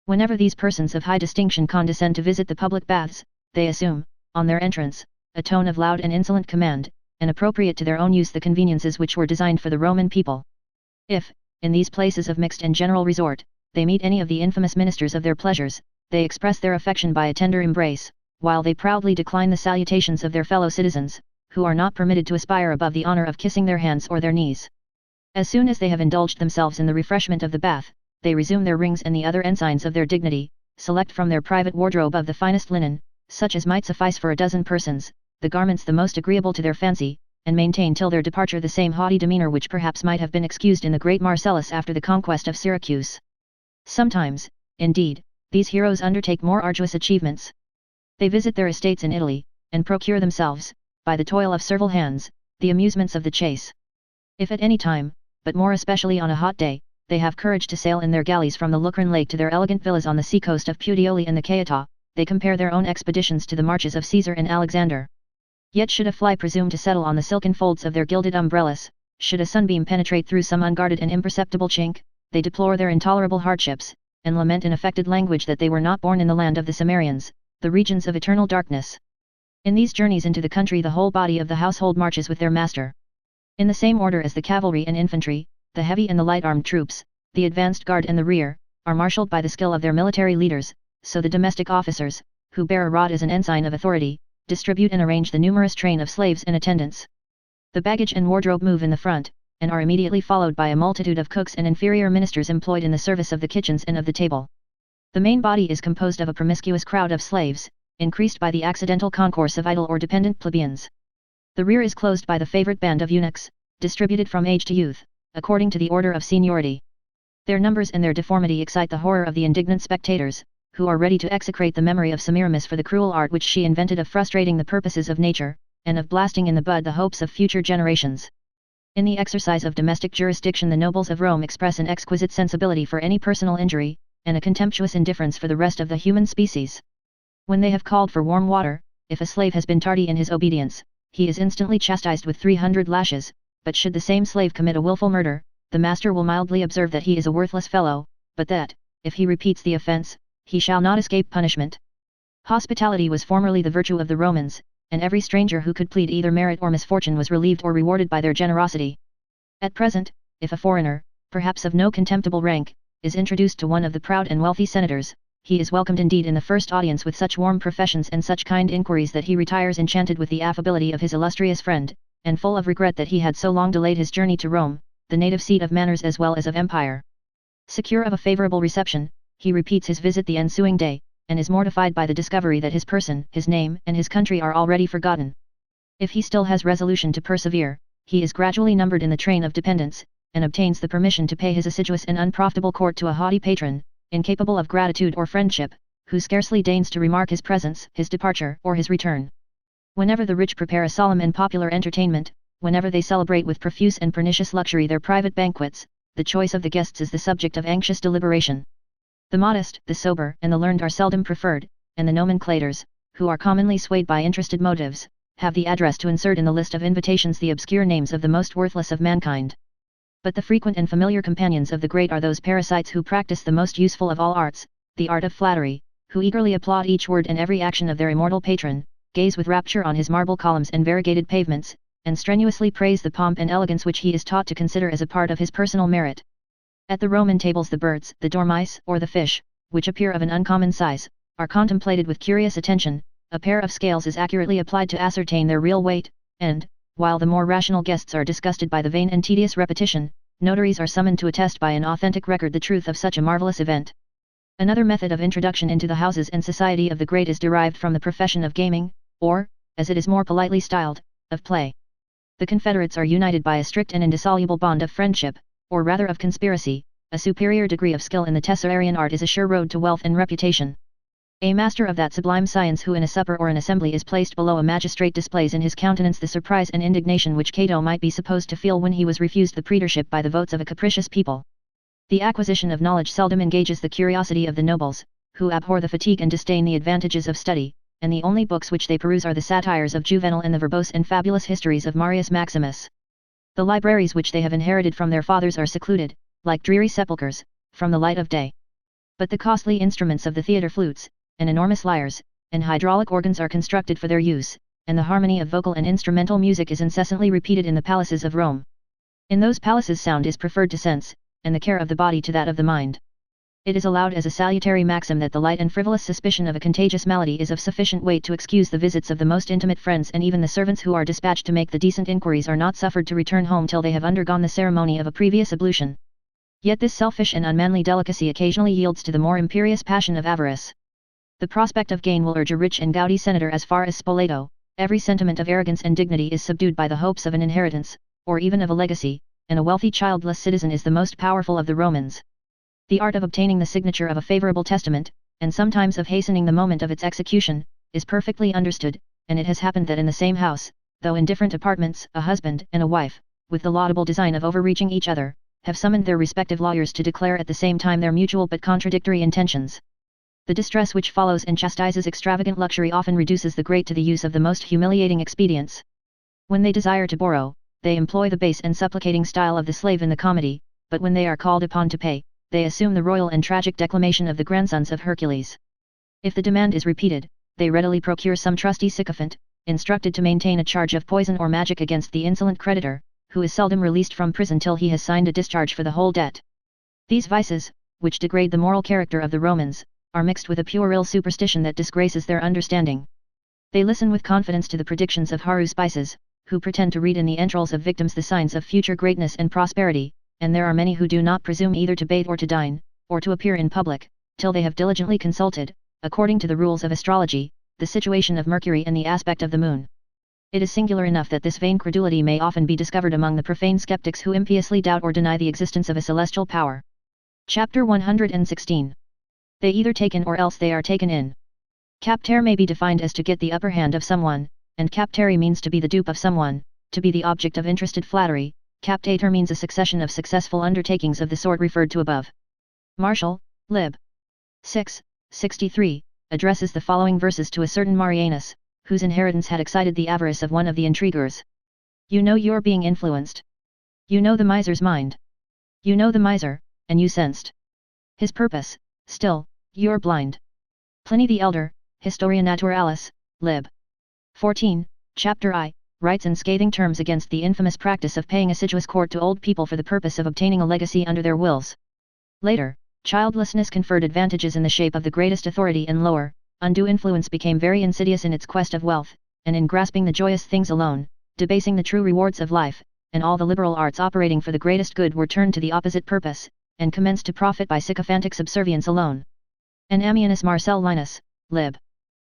Whenever these persons of high distinction condescend to visit the public baths, they assume, on their entrance, a tone of loud and insolent command, and appropriate to their own use the conveniences which were designed for the Roman people. If, in these places of mixed and general resort, they meet any of the infamous ministers of their pleasures, they express their affection by a tender embrace, while they proudly decline the salutations of their fellow citizens, who are not permitted to aspire above the honor of kissing their hands or their knees. As soon as they have indulged themselves in the refreshment of the bath, they resume their rings and the other ensigns of their dignity, select from their private wardrobe of the finest linen, such as might suffice for a dozen persons, the garments the most agreeable to their fancy, and maintain till their departure the same haughty demeanor which perhaps might have been excused in the great Marcellus after the conquest of Syracuse. Sometimes, indeed, these heroes undertake more arduous achievements. They visit their estates in Italy, and procure themselves, by the toil of servile hands, the amusements of the chase. If at any time, but more especially on a hot day, they have courage to sail in their galleys from the Lucrine lake to their elegant villas on the seacoast of Puteoli and the Caeta, they compare their own expeditions to the marches of Caesar and Alexander. Yet should a fly presume to settle on the silken folds of their gilded umbrellas, should a sunbeam penetrate through some unguarded and imperceptible chink, they deplore their intolerable hardships, and lament in affected language that they were not born in the land of the Cimmerians, the regions of eternal darkness. In these journeys into the country the whole body of the household marches with their master. In the same order as the cavalry and infantry, the heavy and the light armed troops, the advanced guard and the rear, are marshalled by the skill of their military leaders, so the domestic officers, who bear a rod as an ensign of authority, distribute and arrange the numerous train of slaves and attendants. The baggage and wardrobe move in the front, and are immediately followed by a multitude of cooks and inferior ministers employed in the service of the kitchens and of the table. The main body is composed of a promiscuous crowd of slaves, increased by the accidental concourse of idle or dependent plebeians. The rear is closed by the favorite band of eunuchs, distributed from age to youth, according to the order of seniority. Their numbers and their deformity excite the horror of the indignant spectators, who are ready to execrate the memory of Semiramis for the cruel art which she invented of frustrating the purposes of nature, and of blasting in the bud the hopes of future generations. In the exercise of domestic jurisdiction the nobles of Rome express an exquisite sensibility for any personal injury, and a contemptuous indifference for the rest of the human species. When they have called for warm water, if a slave has been tardy in his obedience, he is instantly chastised with 300 lashes, but should the same slave commit a wilful murder, the master will mildly observe that he is a worthless fellow, but that, if he repeats the offence, he shall not escape punishment. Hospitality was formerly the virtue of the Romans, and every stranger who could plead either merit or misfortune was relieved or rewarded by their generosity. At present, if a foreigner, perhaps of no contemptible rank, is introduced to one of the proud and wealthy senators, he is welcomed indeed in the first audience with such warm professions and such kind inquiries that he retires enchanted with the affability of his illustrious friend, and full of regret that he had so long delayed his journey to Rome, the native seat of manners as well as of empire. Secure of a favorable reception, he repeats his visit the ensuing day, and is mortified by the discovery that his person, his name, and his country are already forgotten. If he still has resolution to persevere, he is gradually numbered in the train of dependents, and obtains the permission to pay his assiduous and unprofitable court to a haughty patron, incapable of gratitude or friendship, who scarcely deigns to remark his presence, his departure, or his return. Whenever the rich prepare a solemn and popular entertainment, whenever they celebrate with profuse and pernicious luxury their private banquets, the choice of the guests is the subject of anxious deliberation. The modest, the sober, and the learned are seldom preferred, and the nomenclators, who are commonly swayed by interested motives, have the address to insert in the list of invitations the obscure names of the most worthless of mankind. But the frequent and familiar companions of the great are those parasites who practice the most useful of all arts, the art of flattery, who eagerly applaud each word and every action of their immortal patron, gaze with rapture on his marble columns and variegated pavements, and strenuously praise the pomp and elegance which he is taught to consider as a part of his personal merit. At the Roman tables the birds, the dormice, or the fish, which appear of an uncommon size, are contemplated with curious attention, a pair of scales is accurately applied to ascertain their real weight, and, while the more rational guests are disgusted by the vain and tedious repetition, notaries are summoned to attest by an authentic record the truth of such a marvelous event. Another method of introduction into the houses and society of the great is derived from the profession of gaming, or, as it is more politely styled, of play. The confederates are united by a strict and indissoluble bond of friendship, or rather of conspiracy. A superior degree of skill in the Tessarian art is a sure road to wealth and reputation. A master of that sublime science who in a supper or an assembly is placed below a magistrate displays in his countenance the surprise and indignation which Cato might be supposed to feel when he was refused the praetorship by the votes of a capricious people. The acquisition of knowledge seldom engages the curiosity of the nobles, who abhor the fatigue and disdain the advantages of study, and the only books which they peruse are the satires of Juvenal and the verbose and fabulous histories of Marius Maximus. The libraries which they have inherited from their fathers are secluded, like dreary sepulchres, from the light of day. But the costly instruments of the theatre flutes, and enormous lyres, and hydraulic organs are constructed for their use, and the harmony of vocal and instrumental music is incessantly repeated in the palaces of Rome. In those palaces sound is preferred to sense, and the care of the body to that of the mind. It is allowed as a salutary maxim that the light and frivolous suspicion of a contagious malady is of sufficient weight to excuse the visits of the most intimate friends, and even the servants who are dispatched to make the decent inquiries are not suffered to return home till they have undergone the ceremony of a previous ablution. Yet this selfish and unmanly delicacy occasionally yields to the more imperious passion of avarice. The prospect of gain will urge a rich and gouty senator as far as Spoleto. Every sentiment of arrogance and dignity is subdued by the hopes of an inheritance, or even of a legacy, and a wealthy childless citizen is the most powerful of the Romans. The art of obtaining the signature of a favorable testament, and sometimes of hastening the moment of its execution, is perfectly understood, and it has happened that in the same house, though in different apartments, a husband and a wife, with the laudable design of overreaching each other, have summoned their respective lawyers to declare at the same time their mutual but contradictory intentions. The distress which follows and chastises extravagant luxury often reduces the great to the use of the most humiliating expedients. When they desire to borrow, they employ the base and supplicating style of the slave in the comedy, but when they are called upon to pay, they assume the royal and tragic declamation of the grandsons of Hercules. If the demand is repeated, they readily procure some trusty sycophant, instructed to maintain a charge of poison or magic against the insolent creditor, who is seldom released from prison till he has signed a discharge for the whole debt. These vices, which degrade the moral character of the Romans, are mixed with a puerile superstition that disgraces their understanding. They listen with confidence to the predictions of haruspices, who pretend to read in the entrails of victims the signs of future greatness and prosperity, and there are many who do not presume either to bathe or to dine, or to appear in public, till they have diligently consulted, according to the rules of astrology, the situation of Mercury and the aspect of the moon. It is singular enough that this vain credulity may often be discovered among the profane skeptics who impiously doubt or deny the existence of a celestial power. Chapter 116. They either take in or else they are taken in. Captare may be defined as to get the upper hand of someone, and captare means to be the dupe of someone, to be the object of interested flattery. Captator means a succession of successful undertakings of the sort referred to above. Martial, Lib. 6, 63, addresses the following verses to a certain Marianus, whose inheritance had excited the avarice of one of the intriguers. You know you're being influenced. You know the miser's mind. You know the miser, and you sensed his purpose, still, you're blind. Pliny the Elder, Historia Naturalis, Lib. 14, Chapter I, writes in scathing terms against the infamous practice of paying assiduous court to old people for the purpose of obtaining a legacy under their wills. Later, childlessness conferred advantages in the shape of the greatest authority and lower, undue influence became very insidious in its quest of wealth, and in grasping the joyous things alone, debasing the true rewards of life, and all the liberal arts operating for the greatest good were turned to the opposite purpose, and commenced to profit by sycophantic subservience alone. And Ammianus Marcellinus, Lib.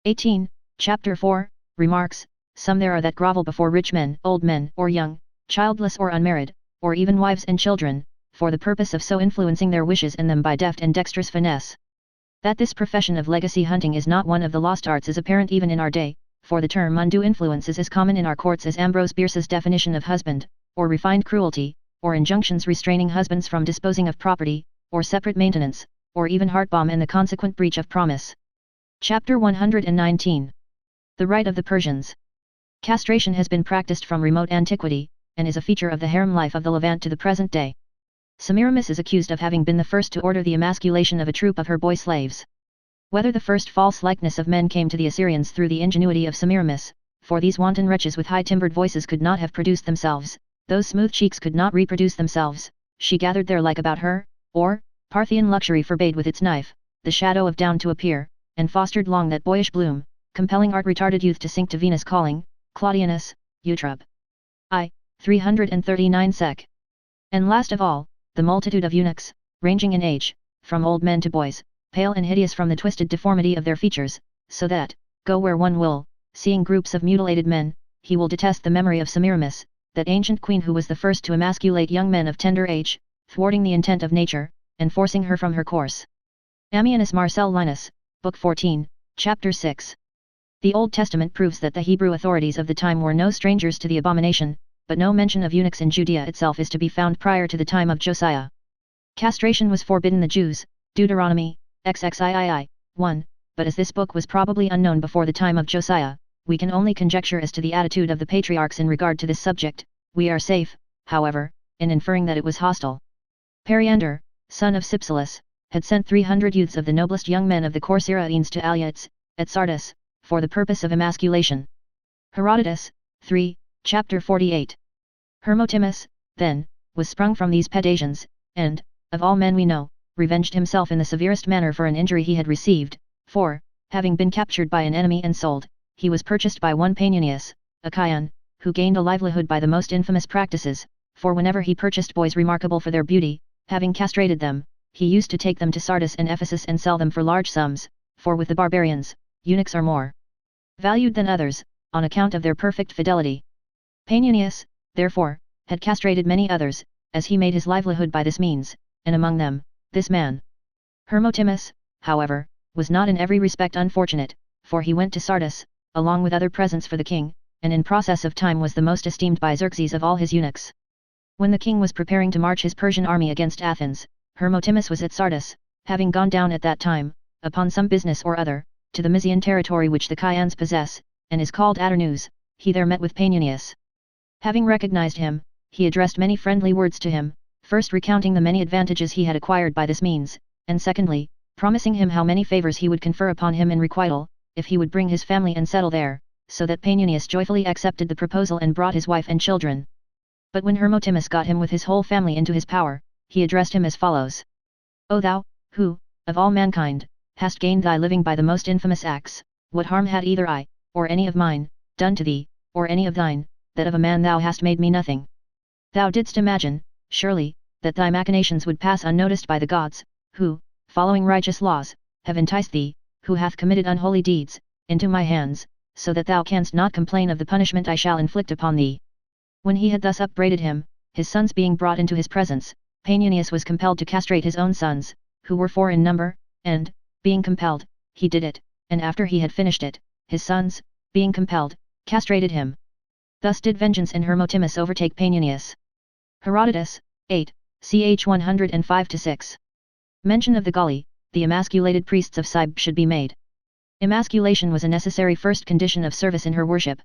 18, Chapter 4, remarks, some there are that grovel before rich men, old men, or young, childless or unmarried, or even wives and children, for the purpose of so influencing their wishes in them by deft and dexterous finesse. That this profession of legacy hunting is not one of the lost arts is apparent even in our day, for the term undue influence is as common in our courts as Ambrose Bierce's definition of husband, or refined cruelty, or injunctions restraining husbands from disposing of property, or separate maintenance, or even heartbalm and the consequent breach of promise. Chapter 119. The Rite of the Persians. Castration has been practiced from remote antiquity, and is a feature of the harem life of the Levant to the present day. Semiramis is accused of having been the first to order the emasculation of a troop of her boy slaves. Whether the first false likeness of men came to the Assyrians through the ingenuity of Semiramis, for these wanton wretches with high-timbered voices could not have produced themselves, those smooth cheeks could not reproduce themselves, she gathered their like about her, or, Parthian luxury forbade with its knife, the shadow of down to appear, and fostered long that boyish bloom, compelling art retarded youth to sink to Venus calling, Claudianus, Eutrub. I. 339 sec. And last of all, the multitude of eunuchs, ranging in age, from old men to boys, pale and hideous from the twisted deformity of their features, so that, go where one will, seeing groups of mutilated men, he will detest the memory of Semiramis, that ancient queen who was the first to emasculate young men of tender age, thwarting the intent of nature, and forcing her from her course. Ammianus Marcellinus, Book 14, Chapter 6. The Old Testament proves that the Hebrew authorities of the time were no strangers to the abomination, but no mention of eunuchs in Judea itself is to be found prior to the time of Josiah. Castration was forbidden the Jews, Deuteronomy, XXIII, 1, but as this book was probably unknown before the time of Josiah, we can only conjecture as to the attitude of the patriarchs in regard to this subject. We are safe, however, in inferring that it was hostile. Periander, son of Cypselus, had sent 300 youths of the noblest young men of the Corcyraeans to Alyattes, at Sardis, for the purpose of emasculation. Herodotus, 3, Chapter 48. Hermotimus, then, was sprung from these Pedasians, and, of all men we know, revenged himself in the severest manner for an injury he had received, for, having been captured by an enemy and sold, he was purchased by one Paeanius, a Chion, who gained a livelihood by the most infamous practices, for whenever he purchased boys remarkable for their beauty, having castrated them, he used to take them to Sardis and Ephesus and sell them for large sums, for with the barbarians, eunuchs are more valued than others, on account of their perfect fidelity. Paeanius, therefore, had castrated many others, as he made his livelihood by this means, and among them, this man. Hermotimus, however, was not in every respect unfortunate, for he went to Sardis, along with other presents for the king, and in process of time was the most esteemed by Xerxes of all his eunuchs. When the king was preparing to march his Persian army against Athens, Hermotimus was at Sardis, having gone down at that time, upon some business or other, to the Mysian territory which the Chians possess, and is called Aternus. He there met with Petronius. Having recognized him, he addressed many friendly words to him, first recounting the many advantages he had acquired by this means, and secondly, promising him how many favors he would confer upon him in requital, if he would bring his family and settle there, so that Petronius joyfully accepted the proposal and brought his wife and children. But when Hermotimus got him with his whole family into his power, he addressed him as follows. O thou, who, of all mankind, hast gained thy living by the most infamous acts, what harm had either I, or any of mine, done to thee, or any of thine, that of a man thou hast made me nothing? Thou didst imagine, surely, that thy machinations would pass unnoticed by the gods, who, following righteous laws, have enticed thee, who hath committed unholy deeds, into my hands, so that thou canst not complain of the punishment I shall inflict upon thee. When he had thus upbraided him, his sons being brought into his presence, Petronius was compelled to castrate his own sons, who were 4 in number, and, being compelled, he did it, and after he had finished it, his sons, being compelled, castrated him. Thus did vengeance and Hermotimus overtake Petronius. Herodotus, 8, ch. 105-6. Mention of the Galli, the emasculated priests of Cybele should be made. Emasculation was a necessary first condition of service in her worship.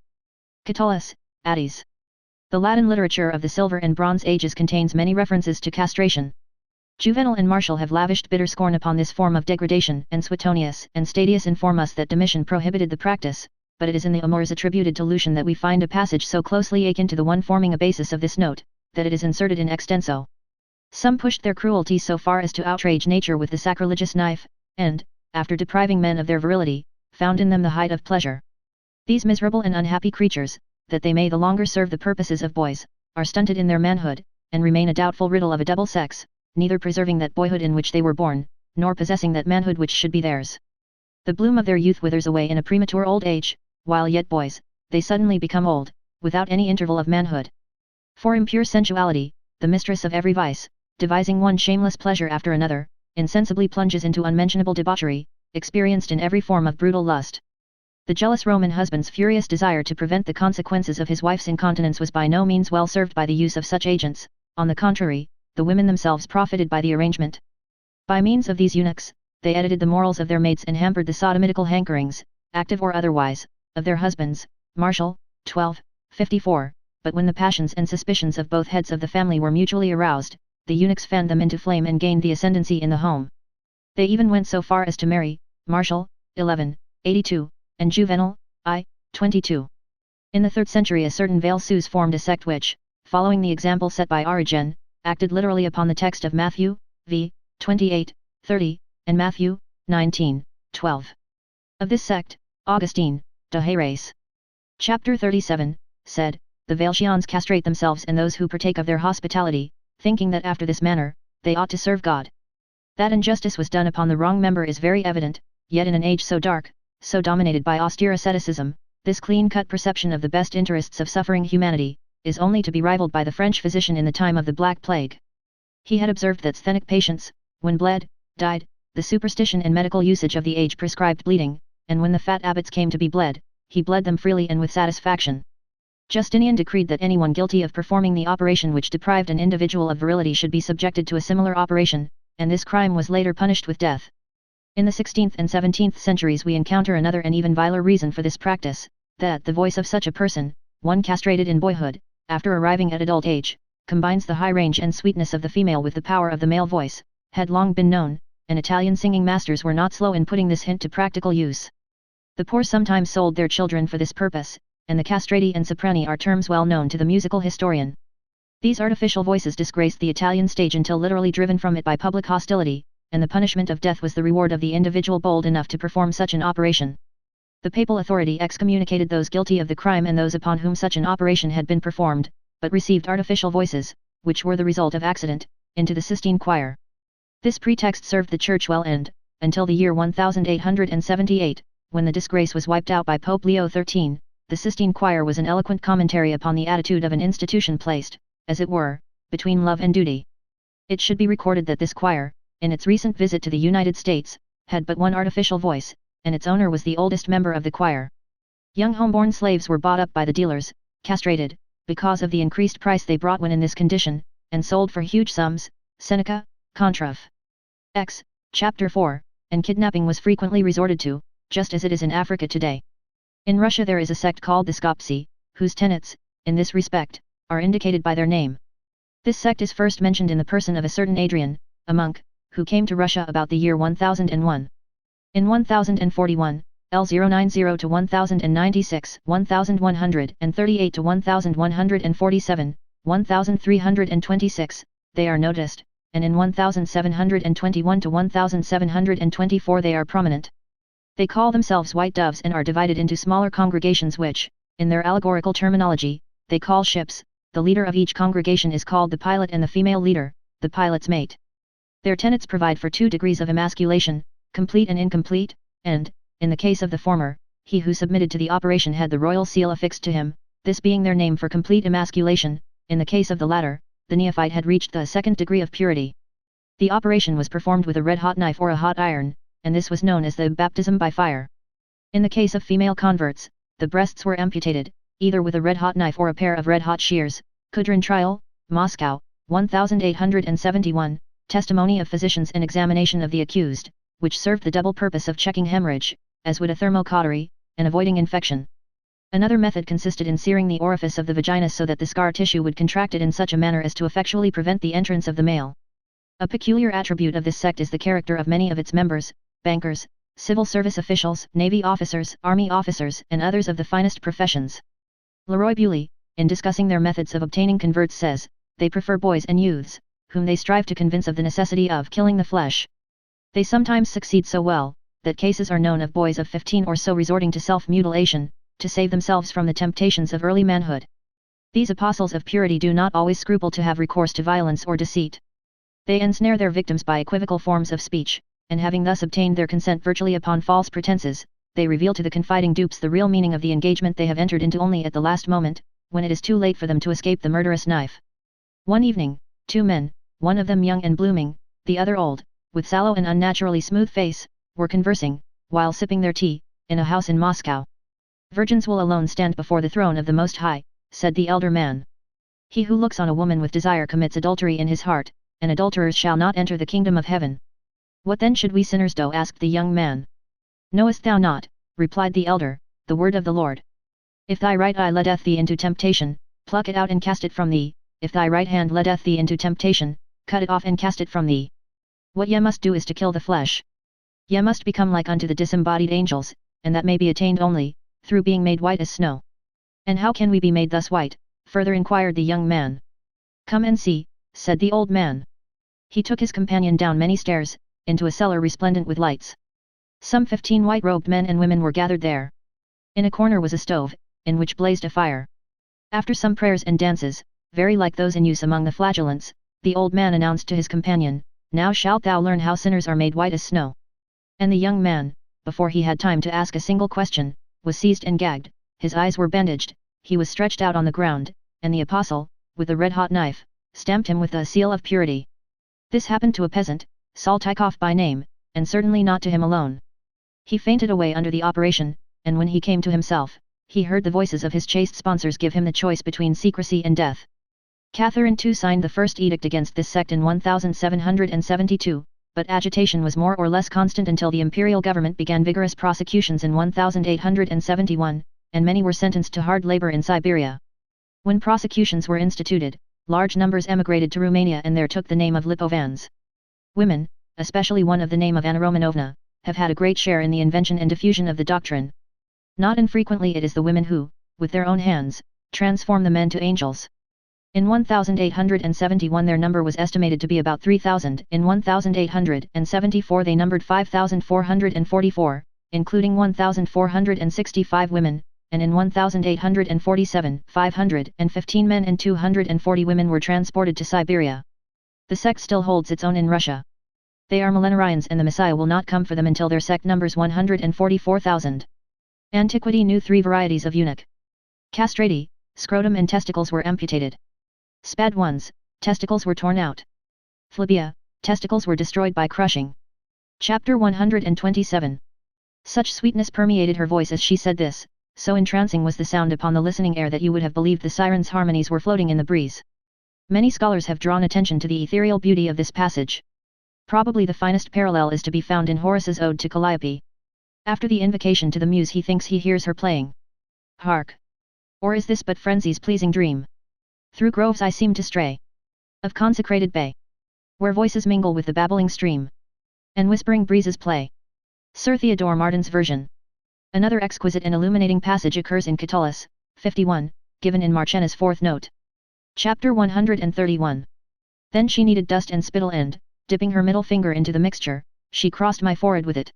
Catullus, Attis. The Latin literature of the Silver and Bronze Ages contains many references to castration. Juvenal and Martial have lavished bitter scorn upon this form of degradation, and Suetonius and Statius inform us that Domitian prohibited the practice, but it is in the Amours attributed to Lucian that we find a passage so closely akin to the one forming a basis of this note, that it is inserted in extenso. Some pushed their cruelty so far as to outrage nature with the sacrilegious knife, and, after depriving men of their virility, found in them the height of pleasure. These miserable and unhappy creatures, that they may the longer serve the purposes of boys, are stunted in their manhood, and remain a doubtful riddle of a double sex, neither preserving that boyhood in which they were born, nor possessing that manhood which should be theirs. The bloom of their youth withers away in a premature old age, while yet boys, they suddenly become old, without any interval of manhood. For impure sensuality, the mistress of every vice, devising one shameless pleasure after another, insensibly plunges into unmentionable debauchery, experienced in every form of brutal lust. The jealous Roman husband's furious desire to prevent the consequences of his wife's incontinence was by no means well served by the use of such agents. On the contrary, the women themselves profited by the arrangement. By means of these eunuchs, they edited the morals of their mates and hampered the sodomitical hankerings, active or otherwise, of their husbands. Martial, 12:54. But when the passions and suspicions of both heads of the family were mutually aroused, the eunuchs fanned them into flame and gained the ascendancy in the home. They even went so far as to marry. Martial, 11:82. And Juvenal, I, 22. In the 3rd century a certain Veil-Sus formed a sect which, following the example set by Origen, acted literally upon the text of Matthew, v. 28:30, and Matthew, 19:12. Of this sect, Augustine, De Haeres. Chapter 37, said, the Veiltians castrate themselves and those who partake of their hospitality, thinking that after this manner, they ought to serve God. That injustice was done upon the wrong member is very evident, yet in an age so dark, so dominated by austere asceticism, this clean-cut perception of the best interests of suffering humanity, is only to be rivaled by the French physician in the time of the Black Plague. He had observed that sthenic patients, when bled, died. The superstition and medical usage of the age prescribed bleeding, and when the fat abbots came to be bled, he bled them freely and with satisfaction. Justinian decreed that anyone guilty of performing the operation which deprived an individual of virility should be subjected to a similar operation, and this crime was later punished with death. In the 16th and 17th centuries we encounter another and even viler reason for this practice, that the voice of such a person, one castrated in boyhood, after arriving at adult age, combines the high range and sweetness of the female with the power of the male voice, had long been known, and Italian singing masters were not slow in putting this hint to practical use. The poor sometimes sold their children for this purpose, and the castrati and soprani are terms well known to the musical historian. These artificial voices disgraced the Italian stage until literally driven from it by public hostility, and the punishment of death was the reward of the individual bold enough to perform such an operation. The papal authority excommunicated those guilty of the crime and those upon whom such an operation had been performed, but received artificial voices, which were the result of accident, into the Sistine choir. This pretext served the Church well and, until the year 1878, when the disgrace was wiped out by Pope Leo XIII, the Sistine choir was an eloquent commentary upon the attitude of an institution placed, as it were, between love and duty. It should be recorded that this choir, in its recent visit to the United States, had but one artificial voice, and its owner was the oldest member of the choir. Young homeborn slaves were bought up by the dealers, castrated, because of the increased price they brought when in this condition, and sold for huge sums. Seneca, Contra X, Chapter 4, and kidnapping was frequently resorted to, just as it is in Africa today. In Russia there is a sect called the Skoptsi, whose tenets, in this respect, are indicated by their name. This sect is first mentioned in the person of a certain Adrian, a monk, who came to Russia about the year 1001. In 1041, L090 to 1096, 1138 to 1147, 1326, they are noticed, and in 1721 to 1724 they are prominent. They call themselves white doves and are divided into smaller congregations which, in their allegorical terminology, they call ships. The leader of each congregation is called the pilot and the female leader, the pilot's mate. Their tenets provide for 2 degrees of emasculation, complete and incomplete, and, in the case of the former, he who submitted to the operation had the royal seal affixed to him, this being their name for complete emasculation. In the case of the latter, the neophyte had reached the 2nd degree of purity. The operation was performed with a red-hot knife or a hot iron, and this was known as the baptism by fire. In the case of female converts, the breasts were amputated, either with a red-hot knife or a pair of red-hot shears. Kudrin Trial, Moscow, 1871, Testimony of Physicians and Examination of the Accused, which served the double purpose of checking hemorrhage, as would a thermocautery, and avoiding infection. Another method consisted in searing the orifice of the vagina so that the scar tissue would contract it in such a manner as to effectually prevent the entrance of the male. A peculiar attribute of this sect is the character of many of its members, bankers, civil service officials, navy officers, army officers, and others of the finest professions. Leroy Bewley, in discussing their methods of obtaining converts says, they prefer boys and youths, whom they strive to convince of the necessity of killing the flesh. They sometimes succeed so well, that cases are known of boys of 15 or so resorting to self-mutilation, to save themselves from the temptations of early manhood. These apostles of purity do not always scruple to have recourse to violence or deceit. They ensnare their victims by equivocal forms of speech, and having thus obtained their consent virtually upon false pretenses, they reveal to the confiding dupes the real meaning of the engagement they have entered into only at the last moment, when it is too late for them to escape the murderous knife. One evening, 2 men, one of them young and blooming, the other old, with sallow and unnaturally smooth face, were conversing, while sipping their tea, in a house in Moscow. Virgins will alone stand before the throne of the Most High, said the elder man. He who looks on a woman with desire commits adultery in his heart, and adulterers shall not enter the kingdom of heaven. What then should we sinners do? Asked the young man. Knowest thou not, replied the elder, the word of the Lord? If thy right eye leadeth thee into temptation, pluck it out and cast it from thee, if thy right hand leadeth thee into temptation, cut it off and cast it from thee. What ye must do is to kill the flesh. Ye must become like unto the disembodied angels, and that may be attained only, through being made white as snow. And how can we be made thus white? Further inquired the young man. Come and see, said the old man. He took his companion down many stairs, into a cellar resplendent with lights. Some 15 white-robed men and women were gathered there. In a corner was a stove, in which blazed a fire. After some prayers and dances, very like those in use among the flagellants, the old man announced to his companion, Now shalt thou learn how sinners are made white as snow. And the young man, before he had time to ask a single question, was seized and gagged, his eyes were bandaged, he was stretched out on the ground, and the apostle, with a red-hot knife, stamped him with the seal of purity. This happened to a peasant, Saltykov by name, and certainly not to him alone. He fainted away under the operation, and when he came to himself, he heard the voices of his chaste sponsors give him the choice between secrecy and death. Catherine II signed the first edict against this sect in 1772, but agitation was more or less constant until the imperial government began vigorous prosecutions in 1871, and many were sentenced to hard labor in Siberia. When prosecutions were instituted, large numbers emigrated to Romania and there took the name of Lipovans. Women, especially one of the name of Anna Romanovna, have had a great share in the invention and diffusion of the doctrine. Not infrequently it is the women who, with their own hands, transform the men to angels. In 1871 their number was estimated to be about 3,000, in 1874 they numbered 5,444, including 1,465 women, and in 1847, 515 men and 240 women were transported to Siberia. The sect still holds its own in Russia. They are millenarians and the Messiah will not come for them until their sect numbers 144,000. Antiquity knew 3 varieties of eunuch. Castrati, scrotum and testicles were amputated. Spad ones, testicles were torn out. Phlebia, testicles were destroyed by crushing. Chapter 127. Such sweetness permeated her voice as she said this, so entrancing was the sound upon the listening air that you would have believed the siren's harmonies were floating in the breeze. Many scholars have drawn attention to the ethereal beauty of this passage. Probably the finest parallel is to be found in Horace's Ode to Calliope. After the invocation to the muse he thinks he hears her playing. Hark! Or is this but frenzy's pleasing dream? Through groves I seem to stray. Of consecrated bay. Where voices mingle with the babbling stream. And whispering breezes play. Sir Theodore Martin's version. Another exquisite and illuminating passage occurs in Catullus, 51, given in Marchena's 4th note. Chapter 131. Then she kneaded dust and spittle and, dipping her middle finger into the mixture, she crossed my forehead with it.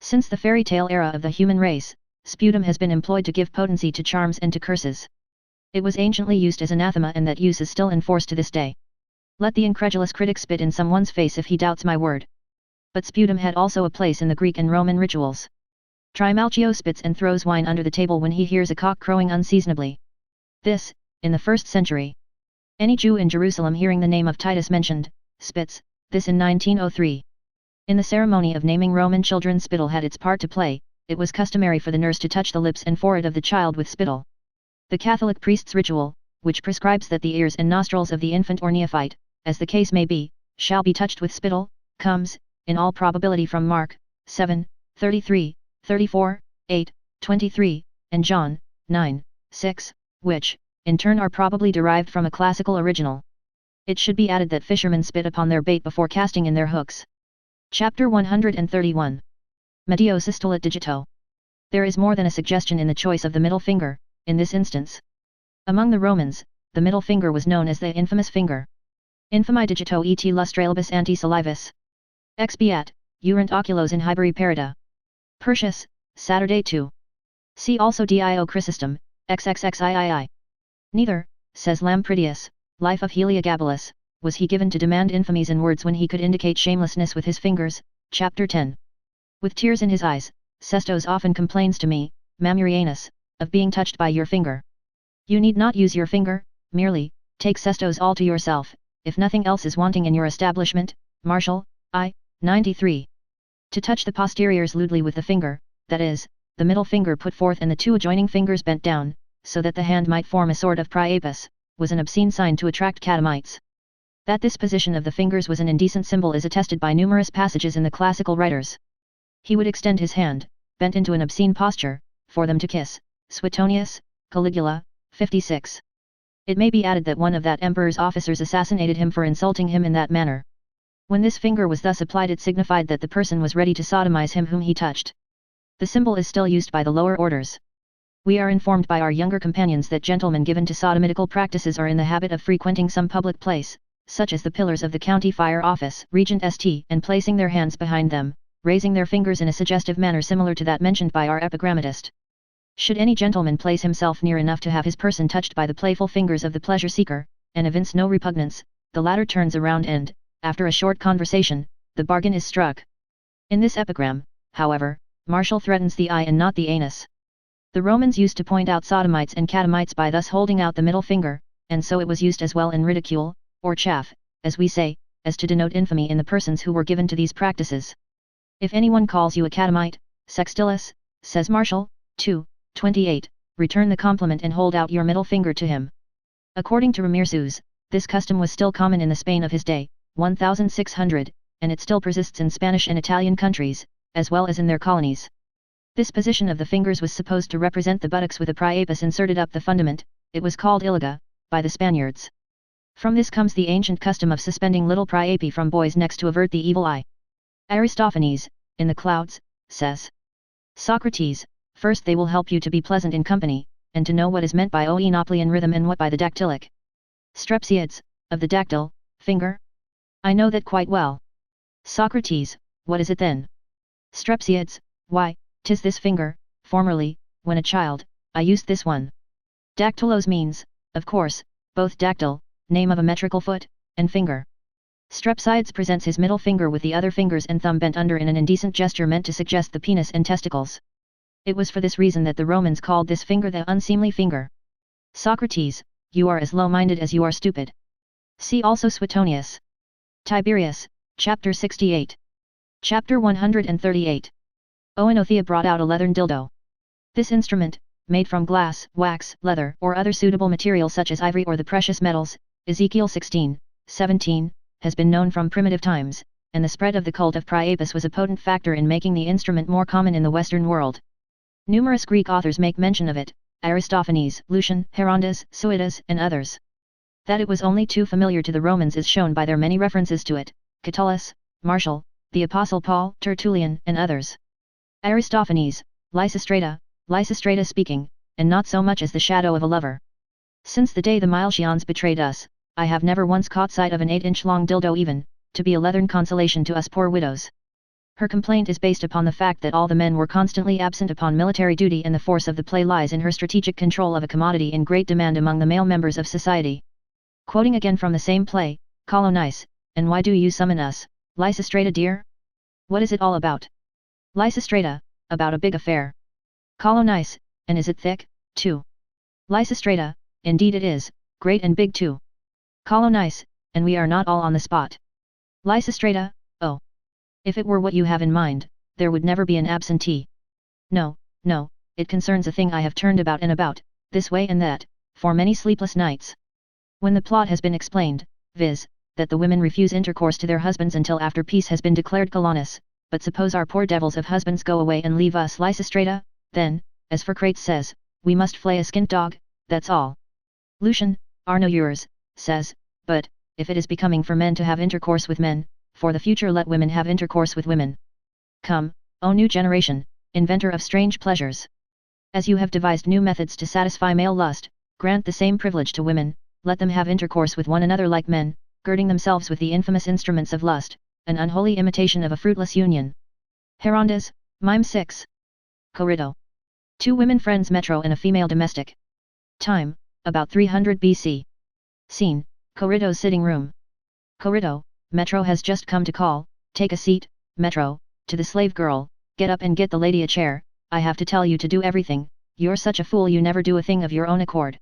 Since the fairy tale era of the human race, sputum has been employed to give potency to charms and to curses. It was anciently used as anathema and that use is still enforced to this day. Let the incredulous critic spit in someone's face if he doubts my word. But sputum had also a place in the Greek and Roman rituals. Trimalchio spits and throws wine under the table when he hears a cock crowing unseasonably. This, in the 1st century. Any Jew in Jerusalem hearing the name of Titus mentioned, spits, this in 1903. In the ceremony of naming Roman children spittle had its part to play, it was customary for the nurse to touch the lips and forehead of the child with spittle. The Catholic priest's ritual, which prescribes that the ears and nostrils of the infant or neophyte, as the case may be, shall be touched with spittle, comes, in all probability from Mark, 7, 33, 34, 8, 23, and John, 9, 6, which, in turn are probably derived from a classical original. It should be added that fishermen spit upon their bait before casting in their hooks. Chapter 131. Medio systolat digito. There is more than a suggestion in the choice of the middle finger, in this instance. Among the Romans, the middle finger was known as the infamous finger. Infami digito et lustralibus anti salivus. Expiat, urant oculos in hyberi parida. Persius, Saturday 2. See also Dio Chrysostom, XXXIII. Neither, says Lampridius, Life of Heliogabalus, was he given to demand infamies in words when he could indicate shamelessness with his fingers, chapter 10. With tears in his eyes, Sestos often complains to me, Mamurianus, of being touched by your finger. You need not use your finger, merely, take Sestos all to yourself, if nothing else is wanting in your establishment, Martial, I, 93. To touch the posteriors lewdly with the finger, that is, the middle finger put forth and the 2 adjoining fingers bent down, so that the hand might form a sort of priapus, was an obscene sign to attract catamites. That this position of the fingers was an indecent symbol is attested by numerous passages in the classical writers. He would extend his hand, bent into an obscene posture, for them to kiss, Suetonius, Caligula, 56. It may be added that one of that emperor's officers assassinated him for insulting him in that manner. When this finger was thus applied it signified that the person was ready to sodomize him whom he touched. The symbol is still used by the lower orders. We are informed by our younger companions that gentlemen given to sodomitical practices are in the habit of frequenting some public place, such as the pillars of the county fire office, Regent St, and placing their hands behind them, raising their fingers in a suggestive manner similar to that mentioned by our epigrammatist. Should any gentleman place himself near enough to have his person touched by the playful fingers of the pleasure seeker, and evince no repugnance, the latter turns around and, after a short conversation, the bargain is struck. In this epigram, however, Martial threatens the eye and not the anus. The Romans used to point out sodomites and catamites by thus holding out the middle finger, and so it was used as well in ridicule, or chaff, as we say, as to denote infamy in the persons who were given to these practices. If anyone calls you a catamite, Sextilis, says Martial, 2, 28, return the compliment and hold out your middle finger to him. According to Ramirez, this custom was still common in the Spain of his day, 1600, and it still persists in Spanish and Italian countries, as well as in their colonies. This position of the fingers was supposed to represent the buttocks with a priapus inserted up the fundament, it was called iliga, by the Spaniards. From this comes the ancient custom of suspending little priapi from boys' necks to avert the evil eye. Aristophanes, in the Clouds, says. Socrates, first they will help you to be pleasant in company, and to know what is meant by Oenoplian rhythm and what by the dactylic. Strepsiads, of the dactyl, finger? I know that quite well. Socrates, what is it then? Strepsiads, why, 'tis this finger, formerly, when a child, I used this one. Dactylos means, of course, both dactyl, name of a metrical foot, and finger. Strepsiades presents his middle finger with the other fingers and thumb bent under in an indecent gesture meant to suggest the penis and testicles. It was for this reason that the Romans called this finger the unseemly finger. Socrates, you are as low-minded as you are stupid. See also Suetonius. Tiberius, chapter 68. Chapter 138. Oenothea brought out a leathern dildo. This instrument, made from glass, wax, leather, or other suitable material such as ivory or the precious metals, Ezekiel 16:17, has been known from primitive times, and the spread of the cult of Priapus was a potent factor in making the instrument more common in the Western world. Numerous Greek authors make mention of it, Aristophanes, Lucian, Herodotus, Suidas, and others. That it was only too familiar to the Romans is shown by their many references to it, Catullus, Martial, the Apostle Paul, Tertullian, and others. Aristophanes, Lysistrata speaking, and not so much as the shadow of a lover. Since the day the Milesians betrayed us, I have never once caught sight of an 8-inch long dildo even, to be a leathern consolation to us poor widows. Her complaint is based upon the fact that all the men were constantly absent upon military duty, and the force of the play lies in her strategic control of a commodity in great demand among the male members of society. Quoting again from the same play, Colonice, and why do you summon us, Lysistrata dear? What is it all about? Lysistrata, about a big affair. Colonice, and is it thick, too? Lysistrata, indeed it is, great and big too. Colonice, and we are not all on the spot. Lysistrata, oh. If it were what you have in mind, there would never be an absentee. No, it concerns a thing I have turned about and about, this way and that, for many sleepless nights. When the plot has been explained, viz., that the women refuse intercourse to their husbands until after peace has been declared, Colonus, but suppose our poor devils of husbands go away and leave us, Lysistrata, then, as Crates says, we must flay a skint dog, that's all. Lucian, Arno yours, says, but, if it is becoming for men to have intercourse with men, for the future let women have intercourse with women. Come, O new generation, inventor of strange pleasures. As you have devised new methods to satisfy male lust, grant the same privilege to women, let them have intercourse with one another like men, girding themselves with the infamous instruments of lust, an unholy imitation of a fruitless union. Herodotus, Mime 6. Corrido. 2 women friends Metro and a female domestic. Time, about 300 BC. Scene, Corrido's sitting room. Corrido, Metro has just come to call, take a seat, Metro, to the slave girl, get up and get the lady a chair, I have to tell you to do everything, you're such a fool you never do a thing of your own accord.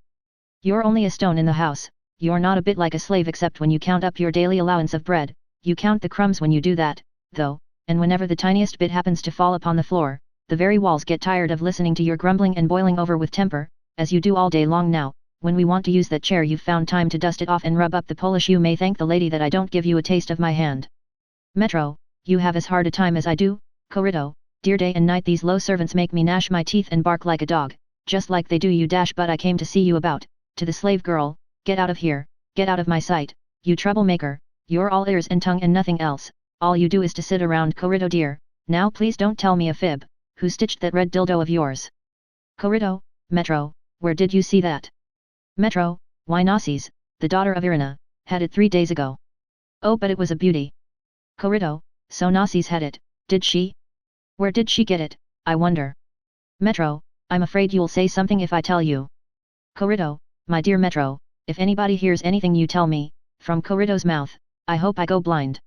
You're only a stone in the house, you're not a bit like a slave except when you count up your daily allowance of bread, you count the crumbs when you do that, though, and whenever the tiniest bit happens to fall upon the floor, the very walls get tired of listening to your grumbling and boiling over with temper, as you do all day long now. When we want to use that chair you've found time to dust it off and rub up the polish. You may thank the lady that I don't give you a taste of my hand. Metro, you have as hard a time as I do, Corrido, dear, day and night these low servants make me gnash my teeth and bark like a dog, just like they do you dash but I came to see you about, to the slave girl, get out of here, get out of my sight, you troublemaker, you're all ears and tongue and nothing else, all you do is to sit around. Corrido dear, now please don't tell me a fib, who stitched that red dildo of yours? Corrido, Metro, where did you see that? Metro, why Nasis, the daughter of Irina, had it 3 days ago. Oh but it was a beauty. Corrido, so Nasis had it, did she? Where did she get it, I wonder? Metro, I'm afraid you'll say something if I tell you. Corrido, my dear Metro, if anybody hears anything you tell me, from Corrido's mouth, I hope I go blind.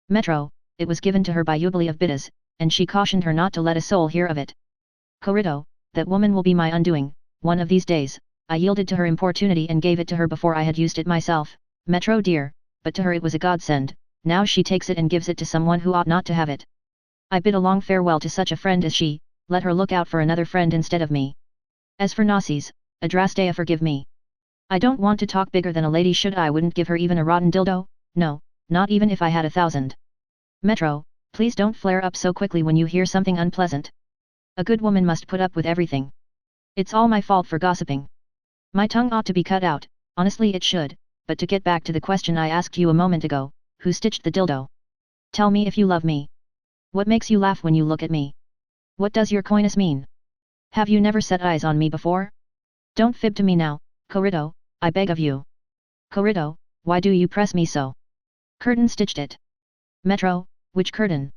Metro, it was given to her by Eubule of Bidas, and she cautioned her not to let a soul hear of it. Corrido, that woman will be my undoing, one of these days. I yielded to her importunity and gave it to her before I had used it myself, Metro dear, but to her it was a godsend, now she takes it and gives it to someone who ought not to have it. I bid a long farewell to such a friend as she, let her look out for another friend instead of me. As for Nasis, Adrastea forgive me. I don't want to talk bigger than a lady should. I wouldn't give her even a rotten dildo, no, not even if I had 1,000. Metro, please don't flare up so quickly when you hear something unpleasant. A good woman must put up with everything. It's all my fault for gossiping. My tongue ought to be cut out, honestly it should, but to get back to the question I asked you a moment ago, who stitched the dildo? Tell me if you love me. What makes you laugh when you look at me? What does your coyness mean? Have you never set eyes on me before? Don't fib to me now, Corrido, I beg of you. Corrido, why do you press me so? Curtain stitched it. Metro, which curtain?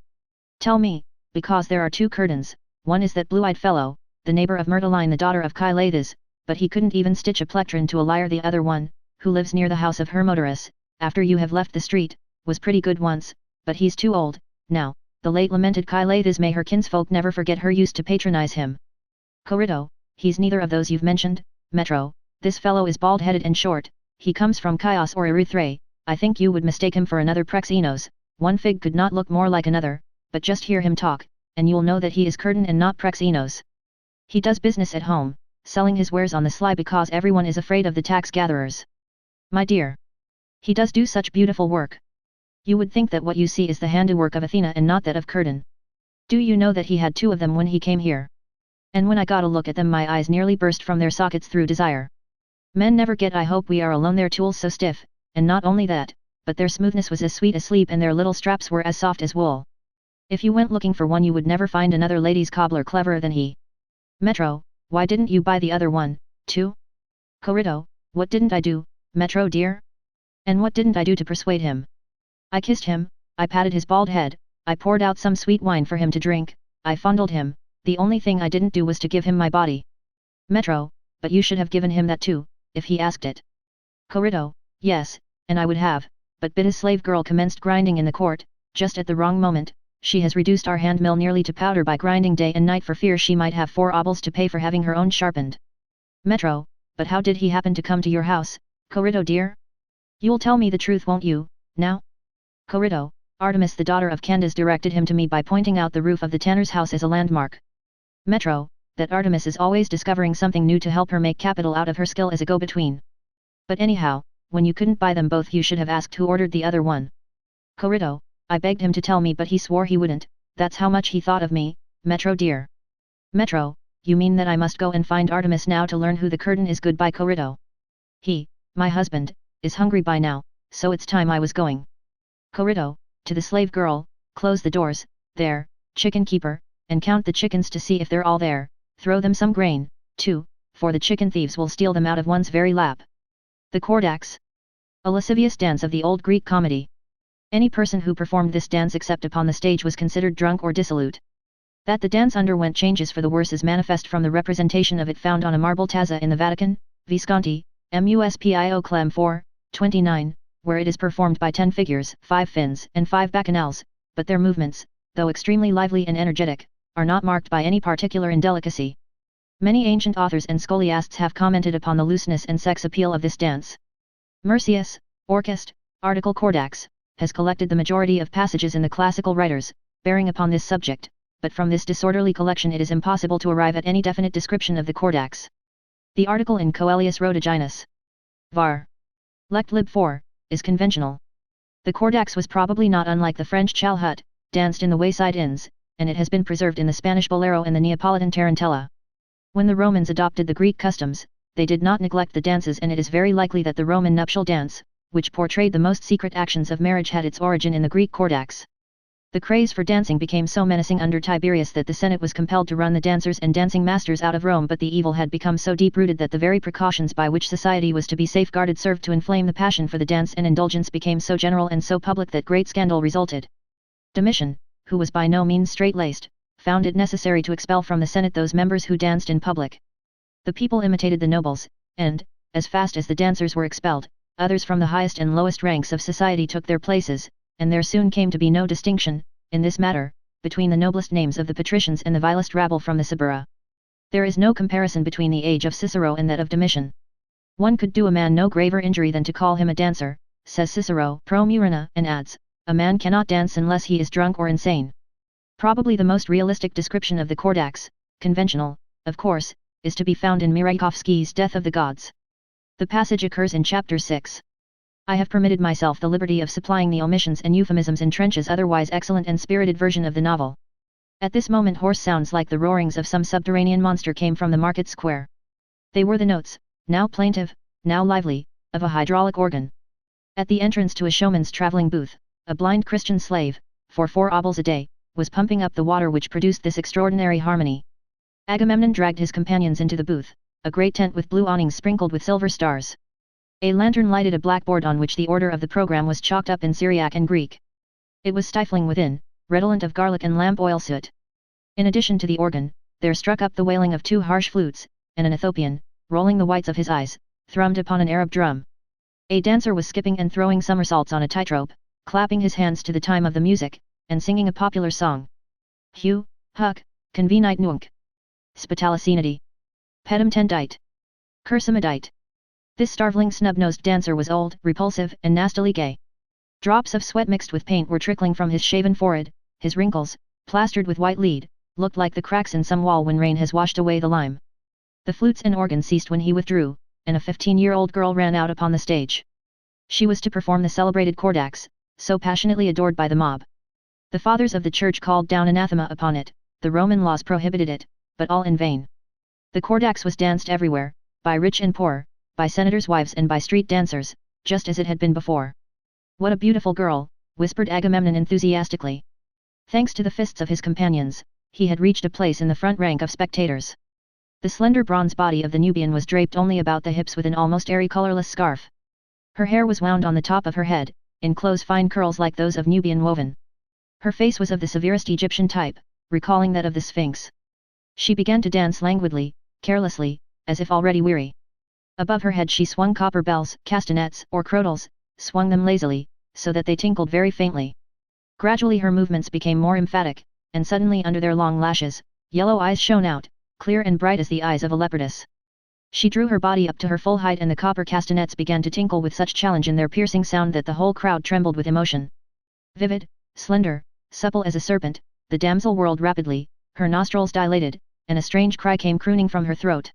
Tell me, because there are 2 curtains, one is that blue-eyed fellow, the neighbor of Myrtiline the daughter of Kylaeus, but he couldn't even stitch a plectron to a lyre. The other one, who lives near the house of Hermodorus, after you have left the street, was pretty good once, but he's too old, now, the late lamented Kylaeus, may her kinsfolk never forget her, used to patronize him. Corrido, he's neither of those you've mentioned, Metro, this fellow is bald-headed and short, he comes from Chios or Erythrae, I think you would mistake him for another Prexenos, one fig could not look more like another, but just hear him talk, and you'll know that he is Curtin and not Prexinos. He does business at home, selling his wares on the sly because everyone is afraid of the tax gatherers. My dear. He does do such beautiful work. You would think that what you see is the handiwork of Athena and not that of Curtin. Do you know that he had 2 of them when he came here? And when I got a look at them my eyes nearly burst from their sockets through desire. Men never get I hope we are alone their tools so stiff, and not only that, but their smoothness was as sweet as sleep and their little straps were as soft as wool. If you went looking for one you would never find another lady's cobbler cleverer than he. Metro, why didn't you buy the other one, too? Corrido, what didn't I do, Metro dear? And what didn't I do to persuade him? I kissed him, I patted his bald head, I poured out some sweet wine for him to drink, I fondled him, the only thing I didn't do was to give him my body. Metro, but you should have given him that too, if he asked it. Corrido, yes, and I would have, but Bitta's slave girl commenced grinding in the court, just at the wrong moment. She has reduced our hand mill nearly to powder by grinding day and night for fear she might have 4 obols to pay for having her own sharpened. Metro, but how did he happen to come to your house, Corrido dear? You'll tell me the truth won't you, now? Corrido, Artemis the daughter of Candace directed him to me by pointing out the roof of the tanner's house as a landmark. Metro, that Artemis is always discovering something new to help her make capital out of her skill as a go-between. But anyhow, when you couldn't buy them both you should have asked who ordered the other one. Corrido, I begged him to tell me but he swore he wouldn't, that's how much he thought of me, Metro dear. Metro, you mean that I must go and find Artemis now to learn who the Curtin is goodbye Corrido. He, my husband, is hungry by now, so it's time I was going. Corrido, to the slave girl, close the doors, there, chicken keeper, and count the chickens to see if they're all there, throw them some grain, too, for the chicken thieves will steal them out of one's very lap. The Kordax. A lascivious dance of the old Greek comedy. Any person who performed this dance except upon the stage was considered drunk or dissolute. That the dance underwent changes for the worse is manifest from the representation of it found on a marble tazza in the Vatican, Visconti, Muspio Clem 4, 29, where it is performed by 10 figures, 5 fins, and 5 bacchanals, but their movements, though extremely lively and energetic, are not marked by any particular indelicacy. Many ancient authors and scholiasts have commented upon the looseness and sex appeal of this dance. Mercius, Orchest, article Kordax, has collected the majority of passages in the classical writers, bearing upon this subject, but from this disorderly collection it is impossible to arrive at any definite description of the Kordax. The article in Coelius Rhodogenus. Var. Lect lib 4, is conventional. The Kordax was probably not unlike the French chalhut, danced in the wayside inns, and it has been preserved in the Spanish bolero and the Neapolitan tarantella. When the Romans adopted the Greek customs, they did not neglect the dances and it is very likely that the Roman nuptial dance, which portrayed the most secret actions of marriage had its origin in the Greek Kordax. The craze for dancing became so menacing under Tiberius that the Senate was compelled to run the dancers and dancing masters out of Rome but the evil had become so deep-rooted that the very precautions by which society was to be safeguarded served to inflame the passion for the dance and indulgence became so general and so public that great scandal resulted. Domitian, who was by no means straight-laced, found it necessary to expel from the Senate those members who danced in public. The people imitated the nobles, and, as fast as the dancers were expelled, others from the highest and lowest ranks of society took their places, and there soon came to be no distinction, in this matter, between the noblest names of the patricians and the vilest rabble from the Suburra. There is no comparison between the age of Cicero and that of Domitian. One could do a man no graver injury than to call him a dancer, says Cicero pro Murena, and adds, a man cannot dance unless he is drunk or insane. Probably the most realistic description of the Kordax, conventional, of course, is to be found in Mirakovsky's Death of the Gods. The passage occurs in chapter 6. I have permitted myself the liberty of supplying the omissions and euphemisms in Trench's otherwise excellent and spirited version of the novel. At this moment hoarse sounds like the roarings of some subterranean monster came from the market square. They were the notes, now plaintive, now lively, of a hydraulic organ. At the entrance to a showman's traveling booth, a blind Christian slave, for 4 obols a day, was pumping up the water which produced this extraordinary harmony. Agamemnon dragged his companions into the booth, a great tent with blue awnings sprinkled with silver stars. A lantern lighted a blackboard on which the order of the program was chalked up in Syriac and Greek. It was stifling within, redolent of garlic and lamp oil soot. In addition to the organ, there struck up the wailing of 2 harsh flutes, and an Ethiopian, rolling the whites of his eyes, thrummed upon an Arab drum. A dancer was skipping and throwing somersaults on a tightrope, clapping his hands to the time of the music, and singing a popular song. Hu, Huck, Convenite Nunc. Spitalicinity. Pedum tendite. Cursumadite. This starveling snub-nosed dancer was old, repulsive, and nastily gay. Drops of sweat mixed with paint were trickling from his shaven forehead, his wrinkles, plastered with white lead, looked like the cracks in some wall when rain has washed away the lime. The flutes and organ ceased when he withdrew, and a 15-year-old girl ran out upon the stage. She was to perform the celebrated Kordax, so passionately adored by the mob. The fathers of the church called down anathema upon it, the Roman laws prohibited it, but all in vain. The Kordax was danced everywhere, by rich and poor, by senators' wives and by street dancers, just as it had been before. "What a beautiful girl," whispered Agamemnon enthusiastically. Thanks to the fists of his companions, he had reached a place in the front rank of spectators. The slender bronze body of the Nubian was draped only about the hips with an almost airy colorless scarf. Her hair was wound on the top of her head, in close fine curls like those of Nubian woven. Her face was of the severest Egyptian type, recalling that of the Sphinx. She began to dance languidly, carelessly, as if already weary. Above her head she swung copper bells, castanets, or crotals, swung them lazily, so that they tinkled very faintly. Gradually her movements became more emphatic, and suddenly under their long lashes, yellow eyes shone out, clear and bright as the eyes of a leopardess. She drew her body up to her full height and the copper castanets began to tinkle with such challenge in their piercing sound that the whole crowd trembled with emotion. Vivid, slender, supple as a serpent, the damsel whirled rapidly, her nostrils dilated, and a strange cry came crooning from her throat.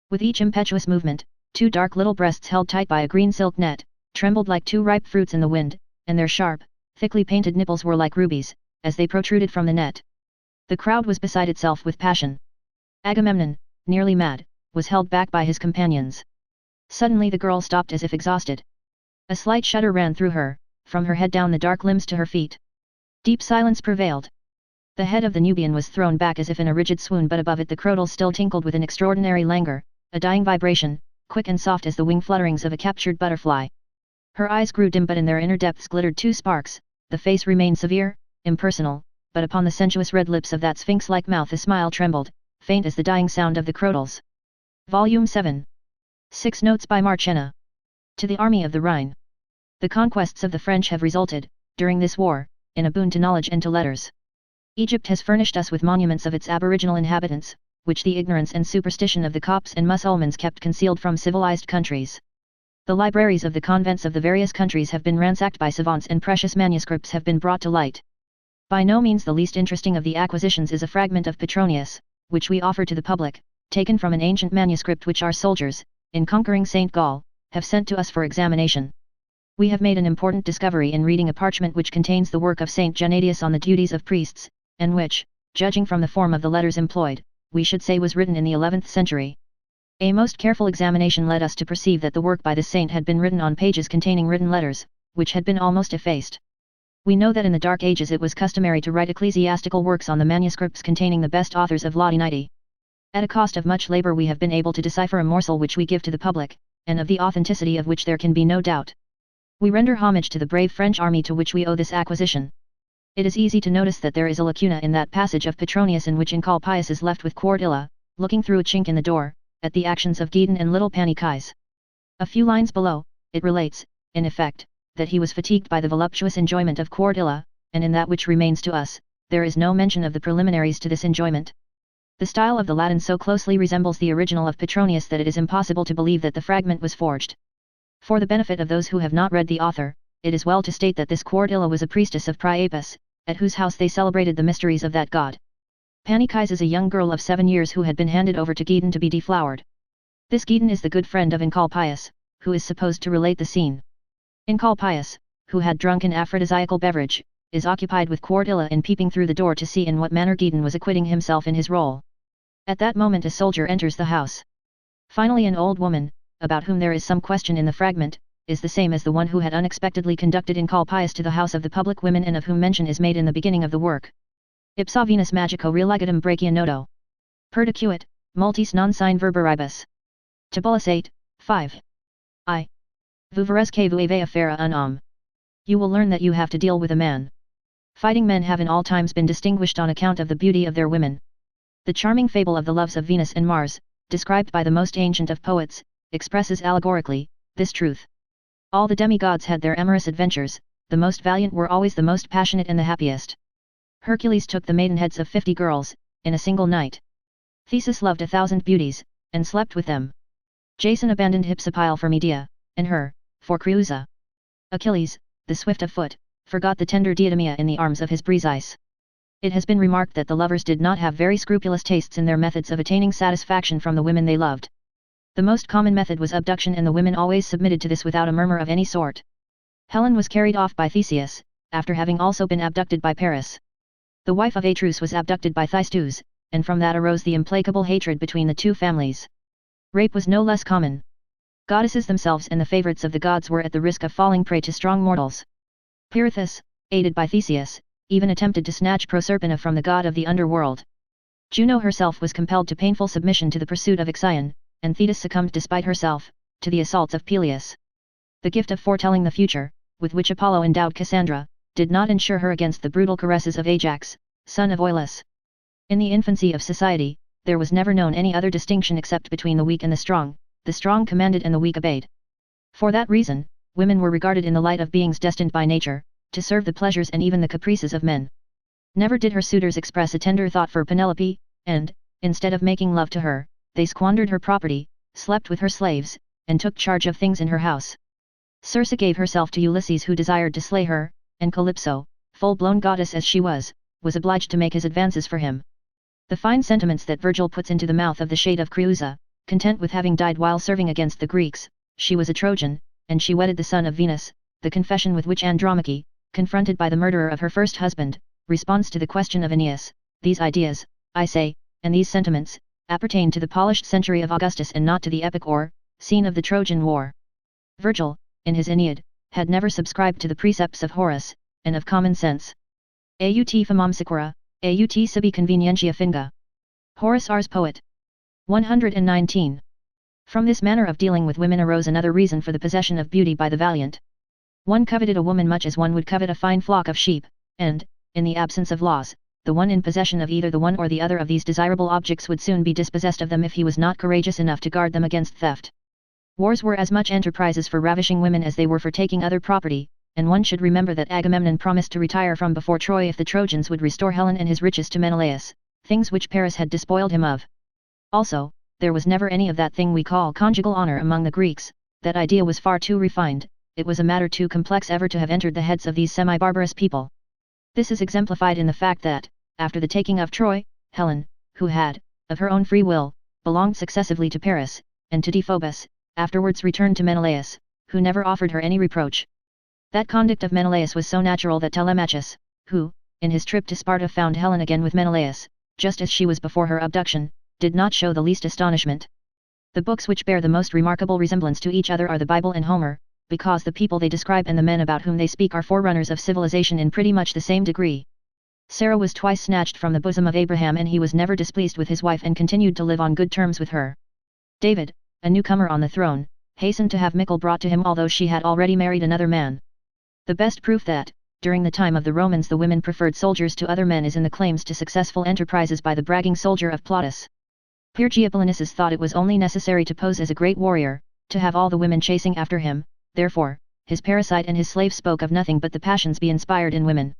With each impetuous movement, two dark little breasts held tight by a green silk net, trembled like two ripe fruits in the wind, and their sharp, thickly painted nipples were like rubies, as they protruded from the net. The crowd was beside itself with passion. Agamemnon, nearly mad, was held back by his companions. Suddenly the girl stopped as if exhausted. A slight shudder ran through her, from her head down the dark limbs to her feet. Deep silence prevailed. The head of the Nubian was thrown back as if in a rigid swoon, but above it the crotals still tinkled with an extraordinary languor, a dying vibration, quick and soft as the wing flutterings of a captured butterfly. Her eyes grew dim, but in their inner depths glittered two sparks. The face remained severe, impersonal, but upon the sensuous red lips of that sphinx-like mouth a smile trembled, faint as the dying sound of the crotals. Volume 7. 6 Notes by Marchena. To the Army of the Rhine. The conquests of the French have resulted, during this war, in a boon to knowledge and to letters. Egypt has furnished us with monuments of its aboriginal inhabitants, which the ignorance and superstition of the Copts and Mussulmans kept concealed from civilized countries. The libraries of the convents of the various countries have been ransacked by savants and precious manuscripts have been brought to light. By no means the least interesting of the acquisitions is a fragment of Petronius, which we offer to the public, taken from an ancient manuscript which our soldiers, in conquering St. Gall, have sent to us for examination. We have made an important discovery in reading a parchment which contains the work of St. Gennadius on the duties of priests, and which, judging from the form of the letters employed, we should say was written in the 11th century. A most careful examination led us to perceive that the work by the saint had been written on pages containing written letters, which had been almost effaced. We know that in the Dark Ages it was customary to write ecclesiastical works on the manuscripts containing the best authors of Latinity. At a cost of much labor we have been able to decipher a morsel which we give to the public, and of the authenticity of which there can be no doubt. We render homage to the brave French army to which we owe this acquisition. It is easy to notice that there is a lacuna in that passage of Petronius in which Encolpius is left with Quartilla, looking through a chink in the door, at the actions of Gedon and little Panikais. A few lines below, it relates, in effect, that he was fatigued by the voluptuous enjoyment of Quartilla, and in that which remains to us, there is no mention of the preliminaries to this enjoyment. The style of the Latin so closely resembles the original of Petronius that it is impossible to believe that the fragment was forged. For the benefit of those who have not read the author, it is well to state that this Quartilla was a priestess of Priapus, at whose house they celebrated the mysteries of that god. Panikais is a young girl of 7 years who had been handed over to Gedon to be deflowered. This Gedon is the good friend of Encolpius, who is supposed to relate the scene. Encolpius, who had drunk an aphrodisiacal beverage, is occupied with Quartilla in peeping through the door to see in what manner Gedon was acquitting himself in his role. At that moment a soldier enters the house. Finally an old woman, about whom there is some question in the fragment, is the same as the one who had unexpectedly conducted Encolpius to the house of the public women and of whom mention is made in the beginning of the work. Ipsa Venus magico religatum bracia noto. Perdicuit, multis non sine verberibus. Tabulus 8, 5. I. Vuveresque vueve affera unam. You will learn that you have to deal with a man. Fighting men have in all times been distinguished on account of the beauty of their women. The charming fable of the loves of Venus and Mars, described by the most ancient of poets, expresses allegorically this truth. All the demigods had their amorous adventures, the most valiant were always the most passionate and the happiest. Hercules took the maidenheads of 50 girls, in a single night. Theseus loved 1,000 beauties, and slept with them. Jason abandoned Hypsipyle for Medea, and her, for Creusa. Achilles, the swift of foot, forgot the tender Deidomia in the arms of his Briseis. It has been remarked that the lovers did not have very scrupulous tastes in their methods of attaining satisfaction from the women they loved. The most common method was abduction, and the women always submitted to this without a murmur of any sort. Helen was carried off by Theseus, after having also been abducted by Paris. The wife of Atreus was abducted by Thyestes, and from that arose the implacable hatred between the two families. Rape was no less common. Goddesses themselves and the favorites of the gods were at the risk of falling prey to strong mortals. Pirithous, aided by Theseus, even attempted to snatch Proserpina from the god of the underworld. Juno herself was compelled to painful submission to the pursuit of Ixion, and Thetis succumbed despite herself, to the assaults of Peleus. The gift of foretelling the future, with which Apollo endowed Cassandra, did not ensure her against the brutal caresses of Ajax, son of Oileus. In the infancy of society, there was never known any other distinction except between the weak and the strong commanded and the weak obeyed. For that reason, women were regarded in the light of beings destined by nature, to serve the pleasures and even the caprices of men. Never did her suitors express a tender thought for Penelope, and, instead of making love to her, they squandered her property, slept with her slaves, and took charge of things in her house. Circe gave herself to Ulysses, who desired to slay her, and Calypso, full-blown goddess as she was obliged to make his advances for him. The fine sentiments that Virgil puts into the mouth of the shade of Creusa, content with having died while serving against the Greeks, she was a Trojan, and she wedded the son of Venus, the confession with which Andromache, confronted by the murderer of her first husband, responds to the question of Aeneas. These ideas, I say, and these sentiments, appertain to the polished century of Augustus and not to the epic or scene of the Trojan War. Virgil, in his Aeneid, had never subscribed to the precepts of Horace, and of common sense. Aut famam secura, aut sibi convenientia finga. Horace Ars Poet. 119. From this manner of dealing with women arose another reason for the possession of beauty by the valiant. One coveted a woman much as one would covet a fine flock of sheep, and, in the absence of laws, the one in possession of either the one or the other of these desirable objects would soon be dispossessed of them if he was not courageous enough to guard them against theft. Wars were as much enterprises for ravishing women as they were for taking other property, and one should remember that Agamemnon promised to retire from before Troy if the Trojans would restore Helen and his riches to Menelaus, things which Paris had despoiled him of. Also, there was never any of that thing we call conjugal honor among the Greeks. That idea was far too refined, it was a matter too complex ever to have entered the heads of these semi-barbarous people. This is exemplified in the fact that, after the taking of Troy, Helen, who had, of her own free will, belonged successively to Paris, and to Deiphobus, afterwards returned to Menelaus, who never offered her any reproach. That conduct of Menelaus was so natural that Telemachus, who, in his trip to Sparta found Helen again with Menelaus, just as she was before her abduction, did not show the least astonishment. The books which bear the most remarkable resemblance to each other are the Bible and Homer, because the people they describe and the men about whom they speak are forerunners of civilization in pretty much the same degree. Sarah was twice snatched from the bosom of Abraham, and he was never displeased with his wife and continued to live on good terms with her. David, a newcomer on the throne, hastened to have Michal brought to him although she had already married another man. The best proof that, during the time of the Romans, the women preferred soldiers to other men is in the claims to successful enterprises by the bragging soldier of Plautus. Pyrgi thought it was only necessary to pose as a great warrior, to have all the women chasing after him. Therefore, his parasite and his slave spoke of nothing but the passions be inspired in women.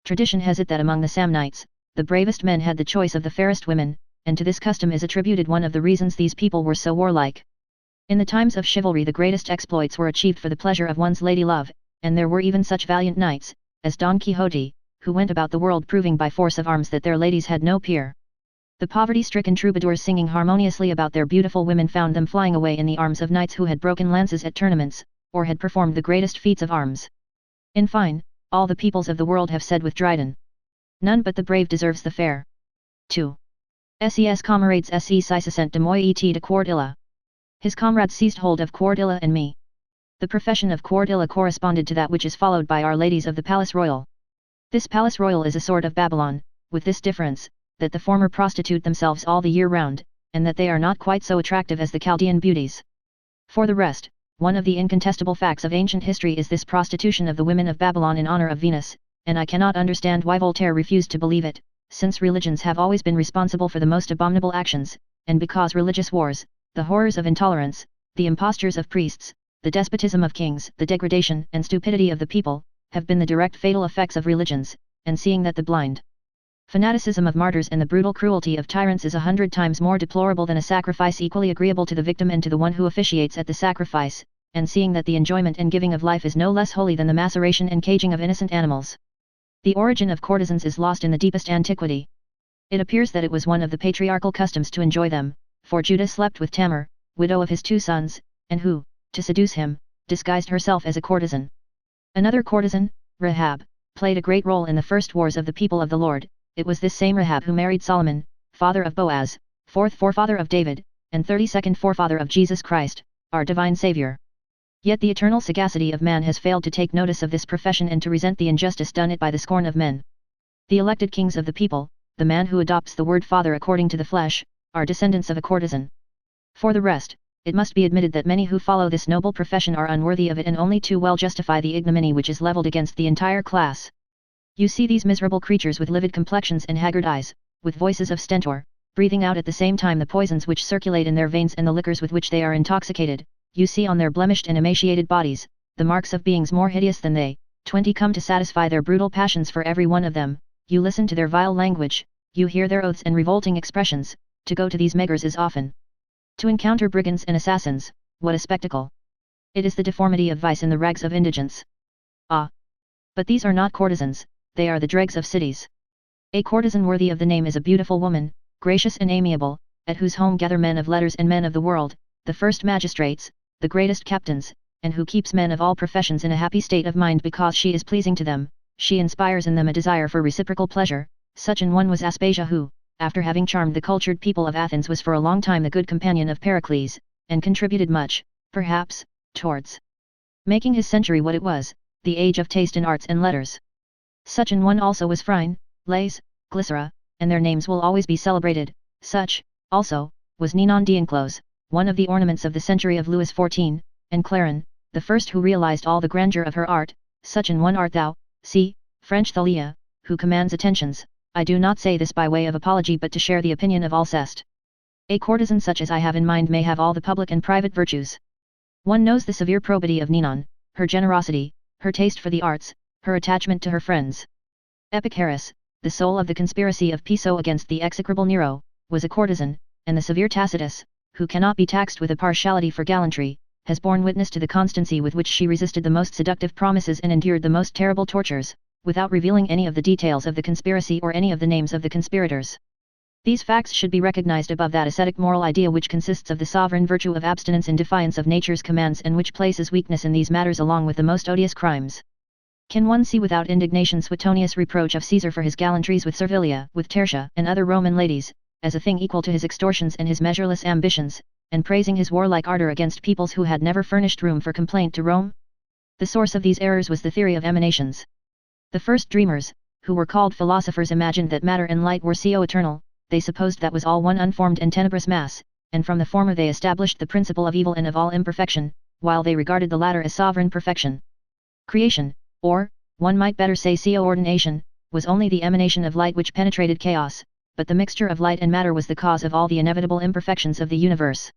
Tradition has it that among the Samnites, the bravest men had the choice of the fairest women, and to this custom is attributed one of the reasons these people were so warlike. In the times of chivalry the greatest exploits were achieved for the pleasure of one's lady love, and there were even such valiant knights, as Don Quixote, who went about the world proving by force of arms that their ladies had no peer. The poverty-stricken troubadours singing harmoniously about their beautiful women found them flying away in the arms of knights who had broken lances at tournaments, or had performed the greatest feats of arms. In fine, all the peoples of the world have said with Dryden, "None but the brave deserves the fair." 2. Ses camarades se saisissent de moi et de Quord Illa. His comrades seized hold of Quord Illa and me. The profession of Quord Illa corresponded to that which is followed by our ladies of the Palace Royal. This Palace Royal is a sort of Babylon, with this difference, that the former prostitute themselves all the year round, and that they are not quite so attractive as the Chaldean beauties. For the rest, one of the incontestable facts of ancient history is this prostitution of the women of Babylon in honor of Venus, and I cannot understand why Voltaire refused to believe it, since religions have always been responsible for the most abominable actions, and because religious wars, the horrors of intolerance, the impostures of priests, the despotism of kings, the degradation and stupidity of the people, have been the direct fatal effects of religions, and seeing that the blind fanaticism of martyrs and the brutal cruelty of tyrants is 100 times more deplorable than a sacrifice equally agreeable to the victim and to the one who officiates at the sacrifice, and seeing that the enjoyment and giving of life is no less holy than the maceration and caging of innocent animals. The origin of courtesans is lost in the deepest antiquity. It appears that it was one of the patriarchal customs to enjoy them, for Judah slept with Tamar, widow of his 2 sons, and who, to seduce him, disguised herself as a courtesan. Another courtesan, Rahab, played a great role in the first wars of the people of the Lord. It was this same Rahab who married Solomon, father of Boaz, 4th forefather of David, and 32nd forefather of Jesus Christ, our divine Saviour. Yet the eternal sagacity of man has failed to take notice of this profession and to resent the injustice done it by the scorn of men. The elected kings of the people, the man who adopts the word father according to the flesh, are descendants of a courtesan. For the rest, it must be admitted that many who follow this noble profession are unworthy of it and only too well justify the ignominy which is levelled against the entire class. You see these miserable creatures with livid complexions and haggard eyes, with voices of stentor, breathing out at the same time the poisons which circulate in their veins and the liquors with which they are intoxicated. You see on their blemished and emaciated bodies, the marks of beings more hideous than they. 20 come to satisfy their brutal passions for every one of them. You listen to their vile language, you hear their oaths and revolting expressions. To go to these beggars is often to encounter brigands and assassins. What a spectacle! It is the deformity of vice in the rags of indigence. Ah! But these are not courtesans, they are the dregs of cities. A courtesan worthy of the name is a beautiful woman, gracious and amiable, at whose home gather men of letters and men of the world, the first magistrates, the greatest captains, and who keeps men of all professions in a happy state of mind because she is pleasing to them. She inspires in them a desire for reciprocal pleasure. Such an one was Aspasia who, after having charmed the cultured people of Athens, was for a long time the good companion of Pericles, and contributed much, perhaps, towards making his century what it was, the age of taste in arts and letters. Such an one also was Phryne, Lais, Glycera, and their names will always be celebrated. Such, also, was Ninon d'Enclos, one of the ornaments of the century of Louis XIV, and Clarin, the first who realized all the grandeur of her art. Such an one art thou, see, French Thalia, who commands attentions. I do not say this by way of apology but to share the opinion of Alceste. A courtesan such as I have in mind may have all the public and private virtues. One knows the severe probity of Ninon, her generosity, her taste for the arts, her attachment to her friends. Epicharis, the soul of the conspiracy of Piso against the execrable Nero, was a courtesan, and the severe Tacitus, who cannot be taxed with a partiality for gallantry, has borne witness to the constancy with which she resisted the most seductive promises and endured the most terrible tortures, without revealing any of the details of the conspiracy or any of the names of the conspirators. These facts should be recognized above that ascetic moral idea which consists of the sovereign virtue of abstinence in defiance of nature's commands and which places weakness in these matters along with the most odious crimes. Can one see without indignation Suetonius' reproach of Caesar for his gallantries with Servilia, with Tertia and other Roman ladies, as a thing equal to his extortions and his measureless ambitions, and praising his warlike ardor against peoples who had never furnished room for complaint to Rome? The source of these errors was the theory of emanations. The first dreamers, who were called philosophers, imagined that matter and light were co-eternal. They supposed that was all one unformed and tenebrous mass, and from the former they established the principle of evil and of all imperfection, while they regarded the latter as sovereign perfection. Creation, or, one might better say co-ordination, was only the emanation of light which penetrated chaos, but the mixture of light and matter was the cause of all the inevitable imperfections of the universe.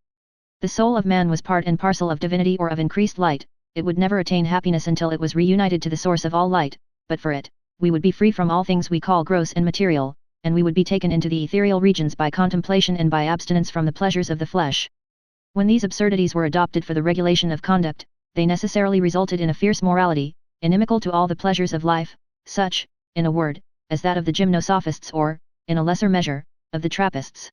The soul of man was part and parcel of divinity or of increased light. It would never attain happiness until it was reunited to the source of all light, but for it, we would be free from all things we call gross and material, and we would be taken into the ethereal regions by contemplation and by abstinence from the pleasures of the flesh. When these absurdities were adopted for the regulation of conduct, they necessarily resulted in a fierce morality, inimical to all the pleasures of life, such, in a word, as that of the gymnosophists or, in a lesser measure, of the Trappists.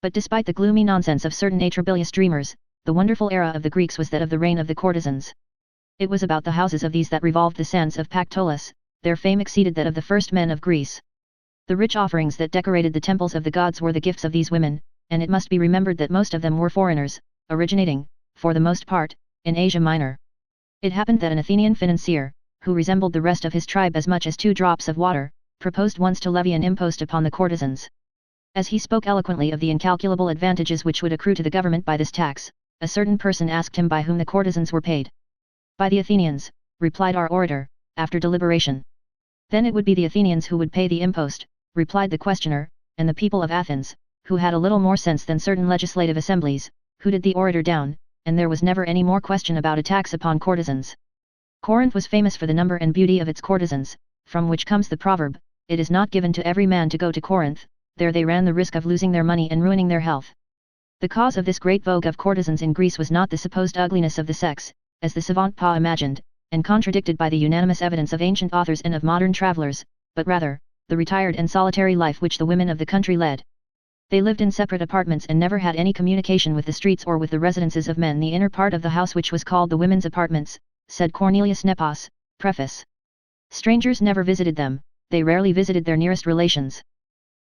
But despite the gloomy nonsense of certain atrabilious dreamers, the wonderful era of the Greeks was that of the reign of the courtesans. It was about the houses of these that revolved the sands of Pactolus. Their fame exceeded that of the first men of Greece. The rich offerings that decorated the temples of the gods were the gifts of these women, and it must be remembered that most of them were foreigners, originating, for the most part, in Asia Minor. It happened that an Athenian financier, who resembled the rest of his tribe as much as 2 drops of water, proposed once to levy an impost upon the courtesans. As he spoke eloquently of the incalculable advantages which would accrue to the government by this tax, a certain person asked him by whom the courtesans were paid. By the Athenians, replied our orator, after deliberation. Then it would be the Athenians who would pay the impost, replied the questioner, and the people of Athens, who had a little more sense than certain legislative assemblies, hooted the orator down, and there was never any more question about a tax upon courtesans. Corinth was famous for the number and beauty of its courtesans, from which comes the proverb, "It is not given to every man to go to Corinth." There they ran the risk of losing their money and ruining their health. The cause of this great vogue of courtesans in Greece was not the supposed ugliness of the sex, as the savant Pa imagined, and contradicted by the unanimous evidence of ancient authors and of modern travelers, but rather, the retired and solitary life which the women of the country led. They lived in separate apartments and never had any communication with the streets or with the residences of men. The inner part of the house, which was called the women's apartments, said Cornelius Nepos, preface. Strangers never visited them, they rarely visited their nearest relations.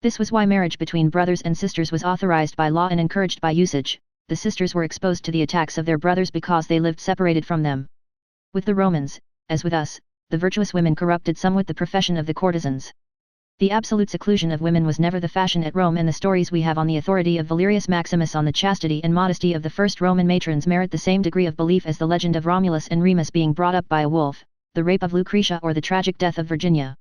This was why marriage between brothers and sisters was authorized by law and encouraged by usage. The sisters were exposed to the attacks of their brothers because they lived separated from them. With the Romans, as with us, the virtuous women corrupted somewhat the profession of the courtesans. The absolute seclusion of women was never the fashion at Rome, and the stories we have on the authority of Valerius Maximus on the chastity and modesty of the first Roman matrons merit the same degree of belief as the legend of Romulus and Remus being brought up by a wolf, the rape of Lucretia, or the tragic death of Virginia.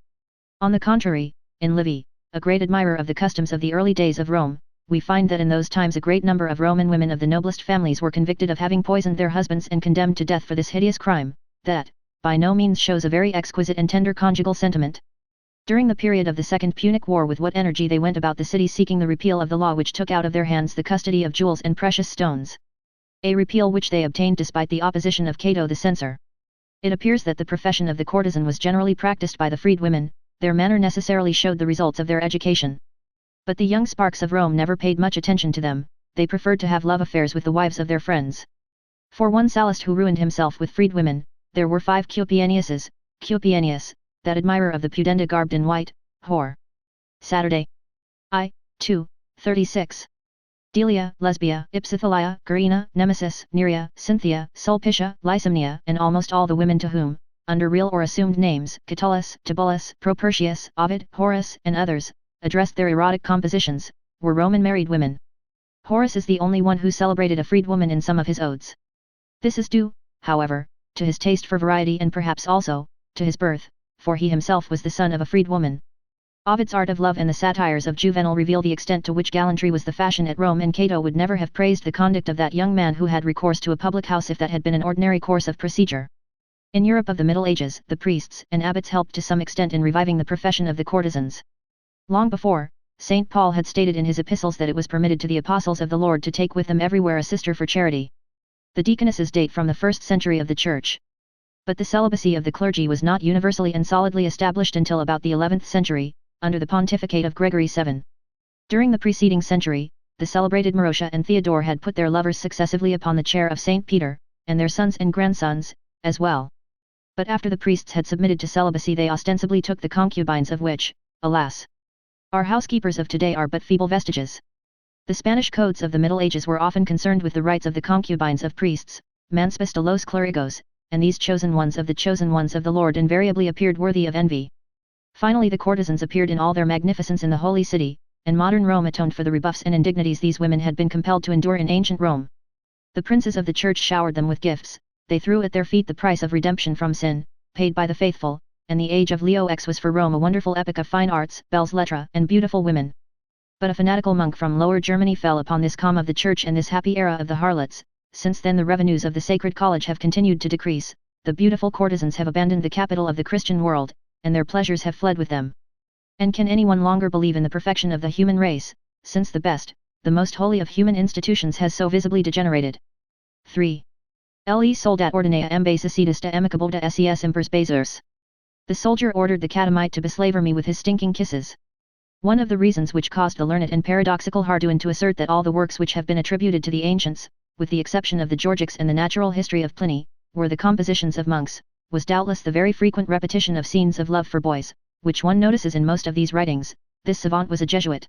On the contrary, in Livy, a great admirer of the customs of the early days of Rome, we find that in those times a great number of Roman women of the noblest families were convicted of having poisoned their husbands and condemned to death for this hideous crime, that, by no means shows a very exquisite and tender conjugal sentiment. During the period of the Second Punic War, with what energy they went about the city seeking the repeal of the law which took out of their hands the custody of jewels and precious stones. A repeal which they obtained despite the opposition of Cato the censor. It appears that the profession of the courtesan was generally practiced by the freed women. Their manner necessarily showed the results of their education. But the young sparks of Rome never paid much attention to them, they preferred to have love affairs with the wives of their friends. For one Sallust who ruined himself with freed women, there were 5 Cupianiuses. Cupianius, that admirer of the pudenda garbed in white, whore. Saturday. I. 2. 36. Delia, Lesbia, Ipsithalia, Garina, Nemesis, Nerea, Cynthia, Sulpicia, Lysymnia, and almost all the women to whom, under real or assumed names, Catullus, Tibullus, Propertius, Ovid, Horace, and others, addressed their erotic compositions, were Roman married women. Horace is the only one who celebrated a freed woman in some of his odes. This is due, however, to his taste for variety and perhaps also, to his birth, for he himself was the son of a freed woman. Ovid's Art of Love and the satires of Juvenal reveal the extent to which gallantry was the fashion at Rome, and Cato would never have praised the conduct of that young man who had recourse to a public house if that had been an ordinary course of procedure. In Europe of the Middle Ages, the priests and abbots helped to some extent in reviving the profession of the courtesans. Long before, St. Paul had stated in his epistles that it was permitted to the apostles of the Lord to take with them everywhere a sister for charity. The deaconesses date from the 1st century of the Church. But the celibacy of the clergy was not universally and solidly established until about the 11th century, under the pontificate of Gregory VII. During the preceding century, the celebrated Marosha and Theodore had put their lovers successively upon the chair of St. Peter, and their sons and grandsons, as well. But after the priests had submitted to celibacy, they ostensibly took the concubines of which, alas, our housekeepers of today are but feeble vestiges. The Spanish codes of the Middle Ages were often concerned with the rights of the concubines of priests, manspes de los clérigos, and these chosen ones of the Lord invariably appeared worthy of envy. Finally the courtesans appeared in all their magnificence in the Holy City, and modern Rome atoned for the rebuffs and indignities these women had been compelled to endure in ancient Rome. The princes of the Church showered them with gifts, they threw at their feet the price of redemption from sin, paid by the faithful, and the age of Leo X was for Rome a wonderful epoch of fine arts, belles lettres, and beautiful women. But a fanatical monk from Lower Germany fell upon this calm of the Church and this happy era of the harlots. Since then the revenues of the Sacred College have continued to decrease, the beautiful courtesans have abandoned the capital of the Christian world, and their pleasures have fled with them. And can anyone longer believe in the perfection of the human race, since the best, the most holy of human institutions has so visibly degenerated? 3. Le soldat ordinea embassicidas de amicabota ses impers basers. The soldier ordered the catamite to beslaver me with his stinking kisses. One of the reasons which caused the learned and paradoxical Harduin to assert that all the works which have been attributed to the ancients, with the exception of the Georgics and the natural history of Pliny, were the compositions of monks, was doubtless the very frequent repetition of scenes of love for boys, which one notices in most of these writings. This savant was a Jesuit.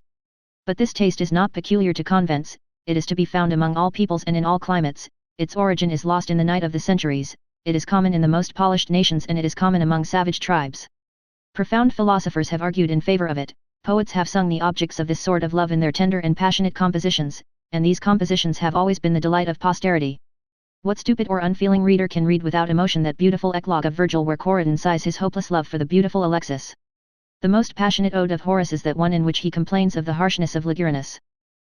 But this taste is not peculiar to convents, it is to be found among all peoples and in all climates. Its origin is lost in the night of the centuries, it is common in the most polished nations, and it is common among savage tribes. Profound philosophers have argued in favor of it, poets have sung the objects of this sort of love in their tender and passionate compositions, and these compositions have always been the delight of posterity. What stupid or unfeeling reader can read without emotion that beautiful eclogue of Virgil where Corydon sighs his hopeless love for the beautiful Alexis? The most passionate ode of Horace is that one in which he complains of the harshness of Ligurianus.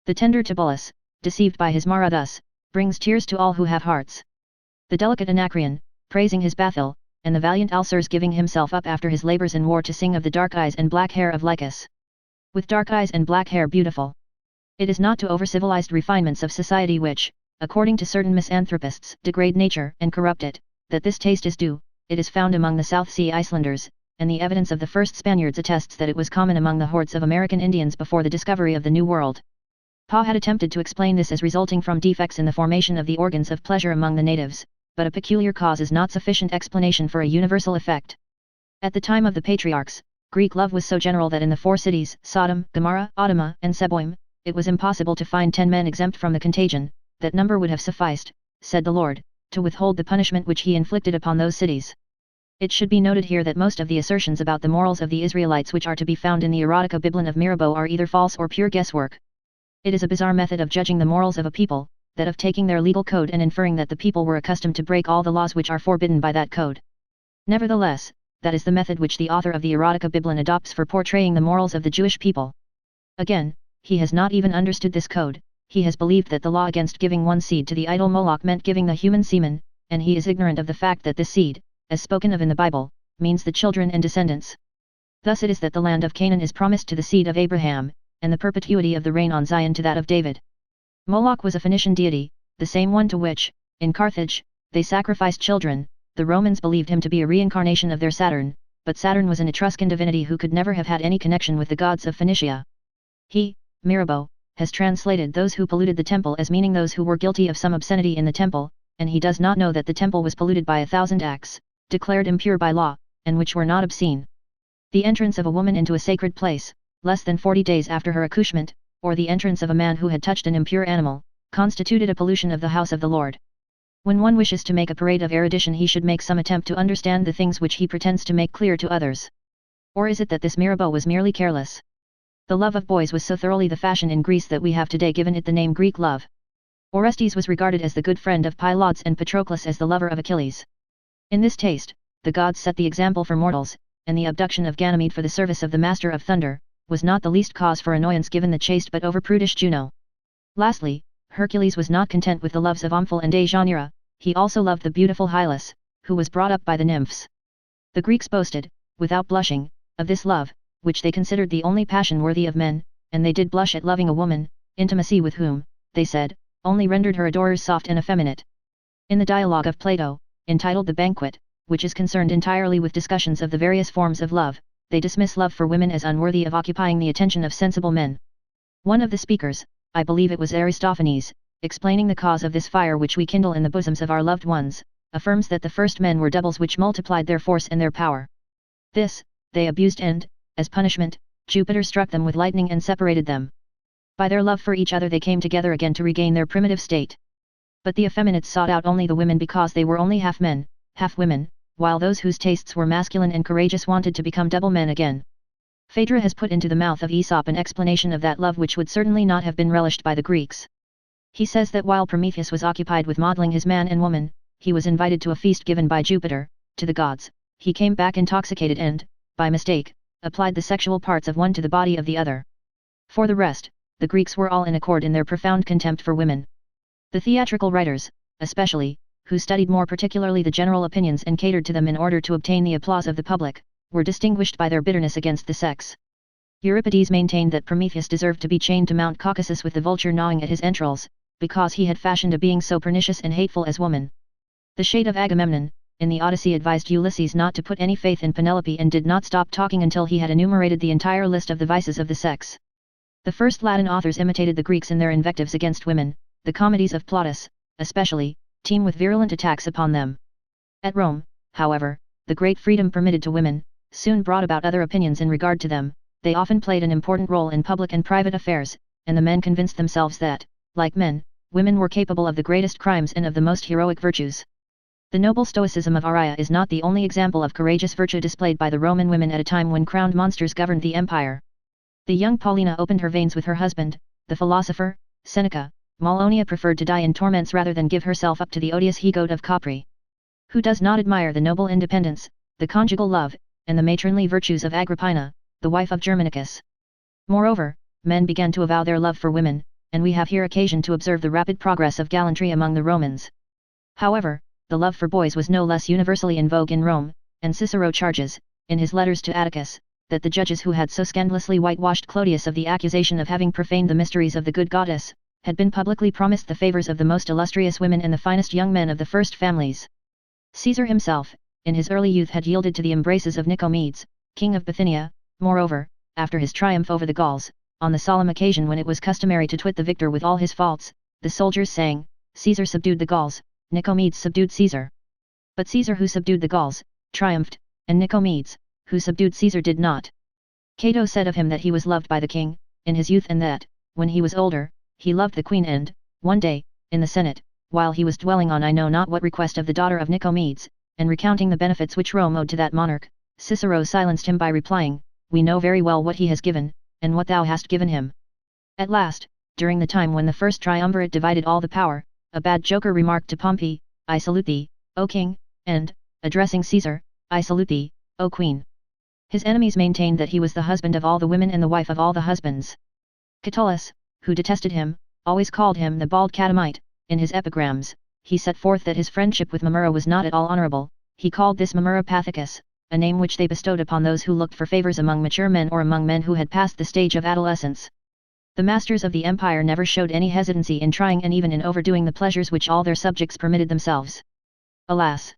The tender Tibullus, deceived by his Mara thus, brings tears to all who have hearts. The delicate Anacreon, praising his Bathil, and the valiant Alcers giving himself up after his labors in war to sing of the dark eyes and black hair of Lycus. With dark eyes and black hair beautiful. It is not to over-civilized refinements of society which, according to certain misanthropists, degrade nature and corrupt it, that this taste is due. It is found among the South Sea Icelanders, and the evidence of the first Spaniards attests that it was common among the hordes of American Indians before the discovery of the New World. Poe had attempted to explain this as resulting from defects in the formation of the organs of pleasure among the natives, but a peculiar cause is not sufficient explanation for a universal effect. At the time of the patriarchs, Greek love was so general that in the 4 cities, Sodom, Gomorrah, Admah, and Seboim, it was impossible to find 10 men exempt from the contagion. That number would have sufficed, said the Lord, to withhold the punishment which he inflicted upon those cities. It should be noted here that most of the assertions about the morals of the Israelites which are to be found in the Erotica Biblon of Mirabeau are either false or pure guesswork. It is a bizarre method of judging the morals of a people, that of taking their legal code and inferring that the people were accustomed to break all the laws which are forbidden by that code. Nevertheless, that is the method which the author of the Erotica Biblon adopts for portraying the morals of the Jewish people. Again, he has not even understood this code. He has believed that the law against giving one seed to the idol Moloch meant giving the human semen, and he is ignorant of the fact that this seed, as spoken of in the Bible, means the children and descendants. Thus it is that the land of Canaan is promised to the seed of Abraham, and the perpetuity of the reign on Zion to that of David. Moloch was a Phoenician deity, the same one to which, in Carthage, they sacrificed children. The Romans believed him to be a reincarnation of their Saturn, but Saturn was an Etruscan divinity who could never have had any connection with the gods of Phoenicia. He, Mirabeau, has translated those who polluted the temple as meaning those who were guilty of some obscenity in the temple, and he does not know that the temple was polluted by 1,000 acts, declared impure by law, and which were not obscene. The entrance of a woman into a sacred place, less than 40 days after her accouchement, or the entrance of a man who had touched an impure animal, constituted a pollution of the house of the Lord. When one wishes to make a parade of erudition, he should make some attempt to understand the things which he pretends to make clear to others. Or is it that this Mirabeau was merely careless? The love of boys was so thoroughly the fashion in Greece that we have today given it the name Greek love. Orestes was regarded as the good friend of Pylades and Patroclus as the lover of Achilles. In this taste, the gods set the example for mortals, and the abduction of Ganymede for the service of the Master of Thunder, was not the least cause for annoyance given the chaste but over-prudish Juno. Lastly, Hercules was not content with the loves of Omphale and Deianira, he also loved the beautiful Hylas, who was brought up by the nymphs. The Greeks boasted, without blushing, of this love, which they considered the only passion worthy of men, and they did blush at loving a woman, intimacy with whom, they said, only rendered her adorers soft and effeminate. In the dialogue of Plato, entitled The Banquet, which is concerned entirely with discussions of the various forms of love, they dismiss love for women as unworthy of occupying the attention of sensible men. One of the speakers, I believe it was Aristophanes, explaining the cause of this fire which we kindle in the bosoms of our loved ones, affirms that the first men were devils which multiplied their force and their power. This, they abused and, as punishment, Jupiter struck them with lightning and separated them. By their love for each other they came together again to regain their primitive state. But the effeminates sought out only the women because they were only half men, half women, while those whose tastes were masculine and courageous wanted to become double men again. Phaedra has put into the mouth of Aesop an explanation of that love which would certainly not have been relished by the Greeks. He says that while Prometheus was occupied with modeling his man and woman, he was invited to a feast given by Jupiter, to the gods. He came back intoxicated and, by mistake, applied the sexual parts of one to the body of the other. For the rest, the Greeks were all in accord in their profound contempt for women. The theatrical writers, especially, who studied more particularly the general opinions and catered to them in order to obtain the applause of the public, were distinguished by their bitterness against the sex. Euripides maintained that Prometheus deserved to be chained to Mount Caucasus with the vulture gnawing at his entrails, because he had fashioned a being so pernicious and hateful as woman. The shade of Agamemnon, in the Odyssey, advised Ulysses not to put any faith in Penelope and did not stop talking until he had enumerated the entire list of the vices of the sex. The first Latin authors imitated the Greeks in their invectives against women. The comedies of Plautus, especially, teem with virulent attacks upon them. At Rome, however, the great freedom permitted to women, soon brought about other opinions in regard to them. They often played an important role in public and private affairs, and the men convinced themselves that, like men, women were capable of the greatest crimes and of the most heroic virtues. The noble stoicism of Arria is not the only example of courageous virtue displayed by the Roman women at a time when crowned monsters governed the empire. The young Paulina opened her veins with her husband, the philosopher, Seneca. Maulonia preferred to die in torments rather than give herself up to the odious he-goat of Capri. Who does not admire the noble independence, the conjugal love, and the matronly virtues of Agrippina, the wife of Germanicus? Moreover, men began to avow their love for women, and we have here occasion to observe the rapid progress of gallantry among the Romans. However, the love for boys was no less universally in vogue in Rome, and Cicero charges, in his letters to Atticus, that the judges who had so scandalously whitewashed Clodius of the accusation of having profaned the mysteries of the good goddess, had been publicly promised the favors of the most illustrious women and the finest young men of the first families. Caesar himself, in his early youth had yielded to the embraces of Nicomedes, king of Bithynia. Moreover, after his triumph over the Gauls, on the solemn occasion when it was customary to twit the victor with all his faults, the soldiers sang, Caesar subdued the Gauls, Nicomedes subdued Caesar. But Caesar who subdued the Gauls, triumphed, and Nicomedes, who subdued Caesar did not. Cato said of him that he was loved by the king, in his youth, and that, when he was older, he loved the queen, and, one day, in the Senate, while he was dwelling on I know not what request of the daughter of Nicomedes, and recounting the benefits which Rome owed to that monarch, Cicero silenced him by replying, We know very well what he has given, and what thou hast given him. At last, during the time when the first triumvirate divided all the power, a bad joker remarked to Pompey, I salute thee, O king, and, addressing Caesar, I salute thee, O queen. His enemies maintained that he was the husband of all the women and the wife of all the husbands. Catullus, who detested him, always called him the bald catamite. In his epigrams, he set forth that his friendship with Mamurra was not at all honorable. He called this Mamurra Pathicus, a name which they bestowed upon those who looked for favors among mature men or among men who had passed the stage of adolescence. The masters of the empire never showed any hesitancy in trying and even in overdoing the pleasures which all their subjects permitted themselves. Alas!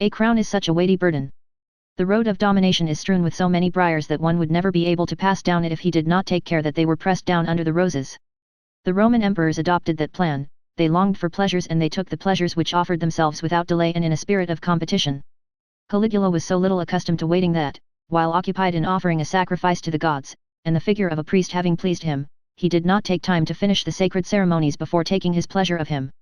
A crown is such a weighty burden. The road of domination is strewn with so many briars that one would never be able to pass down it if he did not take care that they were pressed down under the roses. The Roman emperors adopted that plan. They longed for pleasures and they took the pleasures which offered themselves without delay and in a spirit of competition. Caligula was so little accustomed to waiting that, while occupied in offering a sacrifice to the gods, and the figure of a priest having pleased him, he did not take time to finish the sacred ceremonies before taking his pleasure of him.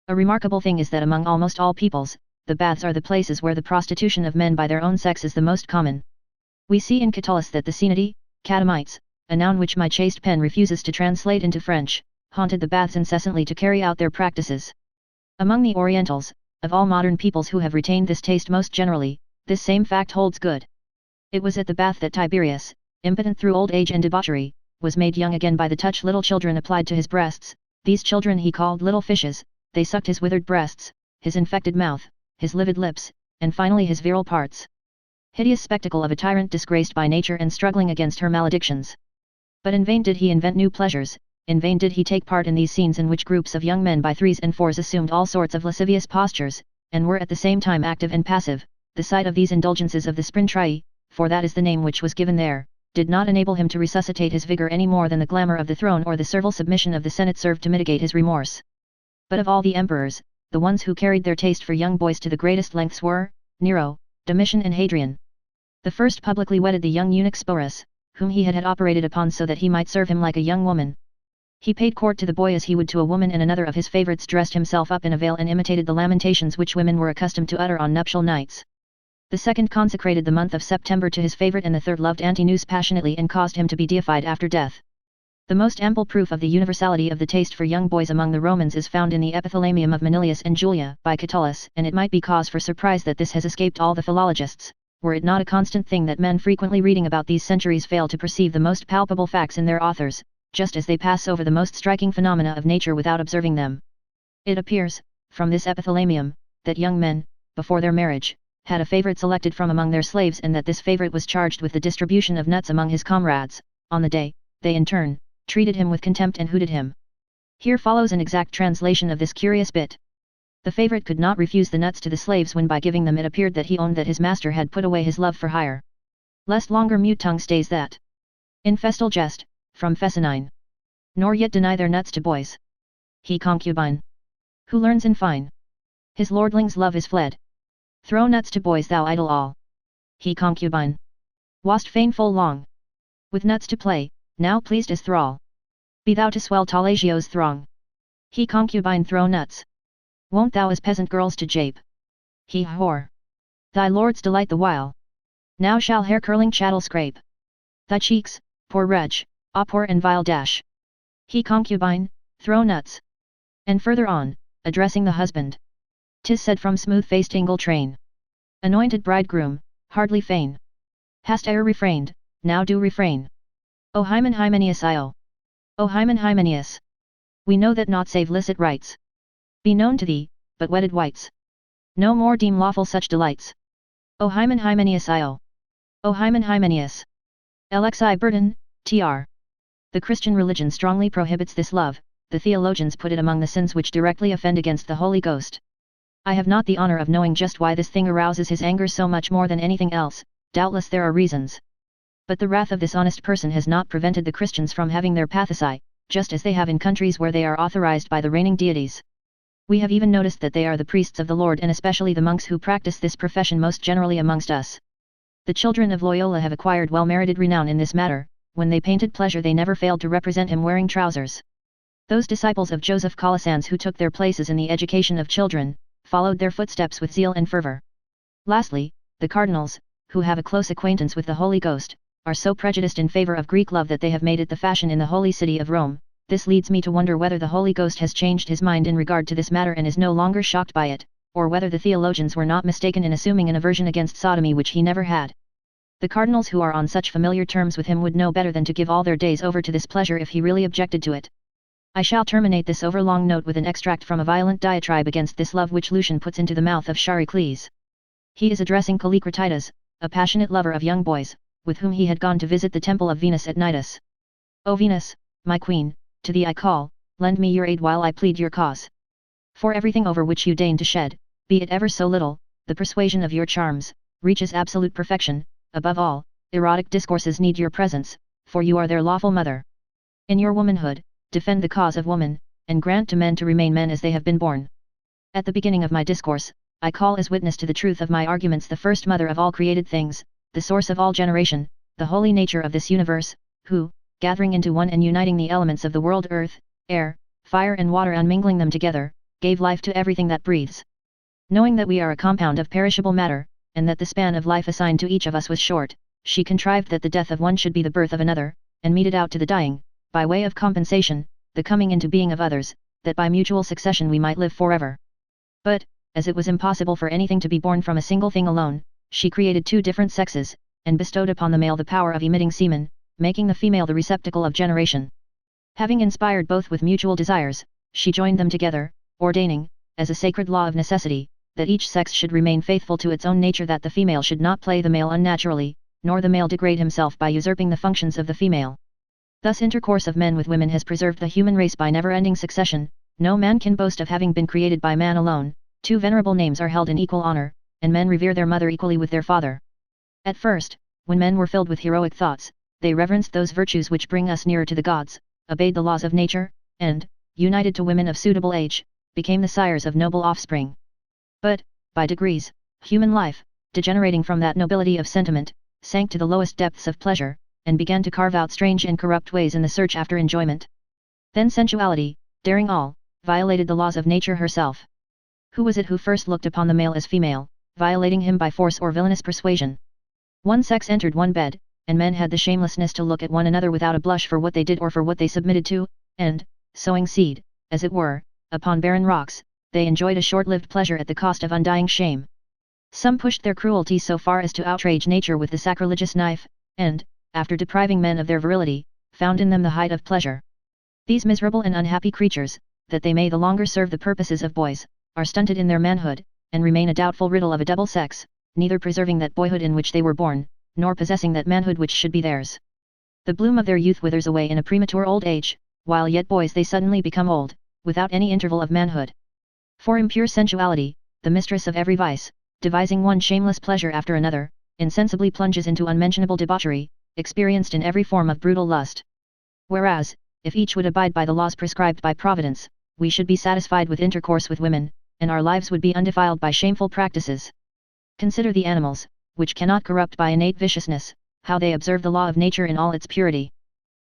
A remarkable thing is that among almost all peoples, the baths are the places where the prostitution of men by their own sex is the most common. We see in Catullus that the Caenidi, catamites, a noun which my chaste pen refuses to translate into French, haunted the baths incessantly to carry out their practices. Among the Orientals, of all modern peoples who have retained this taste most generally, this same fact holds good. It was at the bath that Tiberius, impotent through old age and debauchery, was made young again by the touch little children applied to his breasts. These children he called little fishes. They sucked his withered breasts, his infected mouth, his livid lips, and finally his virile parts. Hideous spectacle of a tyrant disgraced by nature and struggling against her maledictions. But in vain did he invent new pleasures, in vain did he take part in these scenes in which groups of young men by threes and fours assumed all sorts of lascivious postures, and were at the same time active and passive. The sight of these indulgences of the Sprintrii, for that is the name which was given there, did not enable him to resuscitate his vigor any more than the glamour of the throne or the servile submission of the Senate served to mitigate his remorse. But of all the emperors, the ones who carried their taste for young boys to the greatest lengths were, Nero, Domitian and Hadrian. The first publicly wedded the young eunuch Sporus, whom he had operated upon so that he might serve him like a young woman. He paid court to the boy as he would to a woman, and another of his favorites dressed himself up in a veil and imitated the lamentations which women were accustomed to utter on nuptial nights. The second consecrated the month of September to his favorite, and the third loved Antinous passionately and caused him to be deified after death. The most ample proof of the universality of the taste for young boys among the Romans is found in the epithalamium of Manilius and Julia by Catullus, and it might be cause for surprise that this has escaped all the philologists, were it not a constant thing that men frequently reading about these centuries fail to perceive the most palpable facts in their authors, just as they pass over the most striking phenomena of nature without observing them. It appears, from this epithalamium, that young men, before their marriage, had a favorite selected from among their slaves, and that this favorite was charged with the distribution of nuts among his comrades. On the day, they in turn, treated him with contempt and hooted him. Here follows an exact translation of this curious bit. The favorite could not refuse the nuts to the slaves when by giving them it appeared that he owned that his master had put away his love for hire. Lest longer mute tongue stays that. In festal jest, from Fescennine. Nor yet deny their nuts to boys. He concubine. Who learns in fine. His lordling's love is fled. Throw nuts to boys thou idle all. He concubine. Wast fain full long. With nuts to play, now pleased as thrall. Be thou to swell Talagio's throng. He concubine throw nuts. Won't thou as peasant girls to jape? He whore. Thy lords delight the while. Now shall hair curling chattel scrape. Thy cheeks, poor wretch, ah poor and vile dash. He concubine, throw nuts. And further on, addressing the husband. 'Tis said from smooth-faced Ingle train. Anointed bridegroom, hardly fain. Hast e'er refrained, now do refrain. O Hymen Hymenius Io. O Hymen Hymenius. We know that naught save licit rights be known to thee, but wedded wights no more deem lawful such delights. O Hymen Hymenius Io. O Hymen Hymenius. Lxi burden, tr. The Christian religion strongly prohibits this love. The theologians put it among the sins which directly offend against the Holy Ghost. I have not the honor of knowing just why this thing arouses his anger so much more than anything else, doubtless there are reasons. But the wrath of this honest person has not prevented the Christians from having their pathicide, just as they have in countries where they are authorized by the reigning deities. We have even noticed that they are the priests of the Lord and especially the monks who practice this profession most generally amongst us. The children of Loyola have acquired well-merited renown in this matter. When they painted pleasure they never failed to represent him wearing trousers. Those disciples of Joseph Colasanz who took their places in the education of children, followed their footsteps with zeal and fervor. Lastly, the cardinals, who have a close acquaintance with the Holy Ghost, are so prejudiced in favor of Greek love that they have made it the fashion in the holy city of Rome. This leads me to wonder whether the Holy Ghost has changed his mind in regard to this matter and is no longer shocked by it, or whether the theologians were not mistaken in assuming an aversion against sodomy which he never had. The cardinals who are on such familiar terms with him would know better than to give all their days over to this pleasure if he really objected to it. I shall terminate this overlong note with an extract from a violent diatribe against this love which Lucian puts into the mouth of Charicles. He is addressing Callicratidas, a passionate lover of young boys, with whom he had gone to visit the temple of Venus at Cnidus. O Venus, my queen, to thee I call, lend me your aid while I plead your cause. For everything over which you deign to shed, be it ever so little, the persuasion of your charms, reaches absolute perfection. Above all, erotic discourses need your presence, for you are their lawful mother. In your womanhood, defend the cause of woman, and grant to men to remain men as they have been born. At the beginning of my discourse, I call as witness to the truth of my arguments the first mother of all created things, the source of all generation, the holy nature of this universe, who, gathering into one and uniting the elements of the world earth, air, fire and water unmingling them together, gave life to everything that breathes. Knowing that we are a compound of perishable matter, and that the span of life assigned to each of us was short, she contrived that the death of one should be the birth of another, and meted out to the dying, by way of compensation, the coming into being of others, that by mutual succession we might live forever. But, as it was impossible for anything to be born from a single thing alone, she created two different sexes, and bestowed upon the male the power of emitting semen, making the female the receptacle of generation. Having inspired both with mutual desires, she joined them together, ordaining, as a sacred law of necessity, that each sex should remain faithful to its own nature, that the female should not play the male unnaturally, nor the male degrade himself by usurping the functions of the female. Thus intercourse of men with women has preserved the human race by never-ending succession. No man can boast of having been created by man alone. Two venerable names are held in equal honor, and men revere their mother equally with their father. At first, when men were filled with heroic thoughts, they reverenced those virtues which bring us nearer to the gods, obeyed the laws of nature, and, united to women of suitable age, became the sires of noble offspring. But, by degrees, human life, degenerating from that nobility of sentiment, sank to the lowest depths of pleasure, and began to carve out strange and corrupt ways in the search after enjoyment. Then sensuality, daring all, violated the laws of nature herself. Who was it who first looked upon the male as female, violating him by force or villainous persuasion? One sex entered one bed, and men had the shamelessness to look at one another without a blush for what they did or for what they submitted to, and, sowing seed, as it were, upon barren rocks, they enjoyed a short-lived pleasure at the cost of undying shame. Some pushed their cruelty so far as to outrage nature with the sacrilegious knife, and, after depriving men of their virility, found in them the height of pleasure. These miserable and unhappy creatures, that they may the longer serve the purposes of boys, are stunted in their manhood, and remain a doubtful riddle of a double sex, neither preserving that boyhood in which they were born, nor possessing that manhood which should be theirs. The bloom of their youth withers away in a premature old age, while yet boys they suddenly become old, without any interval of manhood. For impure sensuality, the mistress of every vice, devising one shameless pleasure after another, insensibly plunges into unmentionable debauchery, experienced in every form of brutal lust. Whereas, if each would abide by the laws prescribed by Providence, we should be satisfied with intercourse with women, and our lives would be undefiled by shameful practices. Consider the animals, which cannot corrupt by innate viciousness, how they observe the law of nature in all its purity.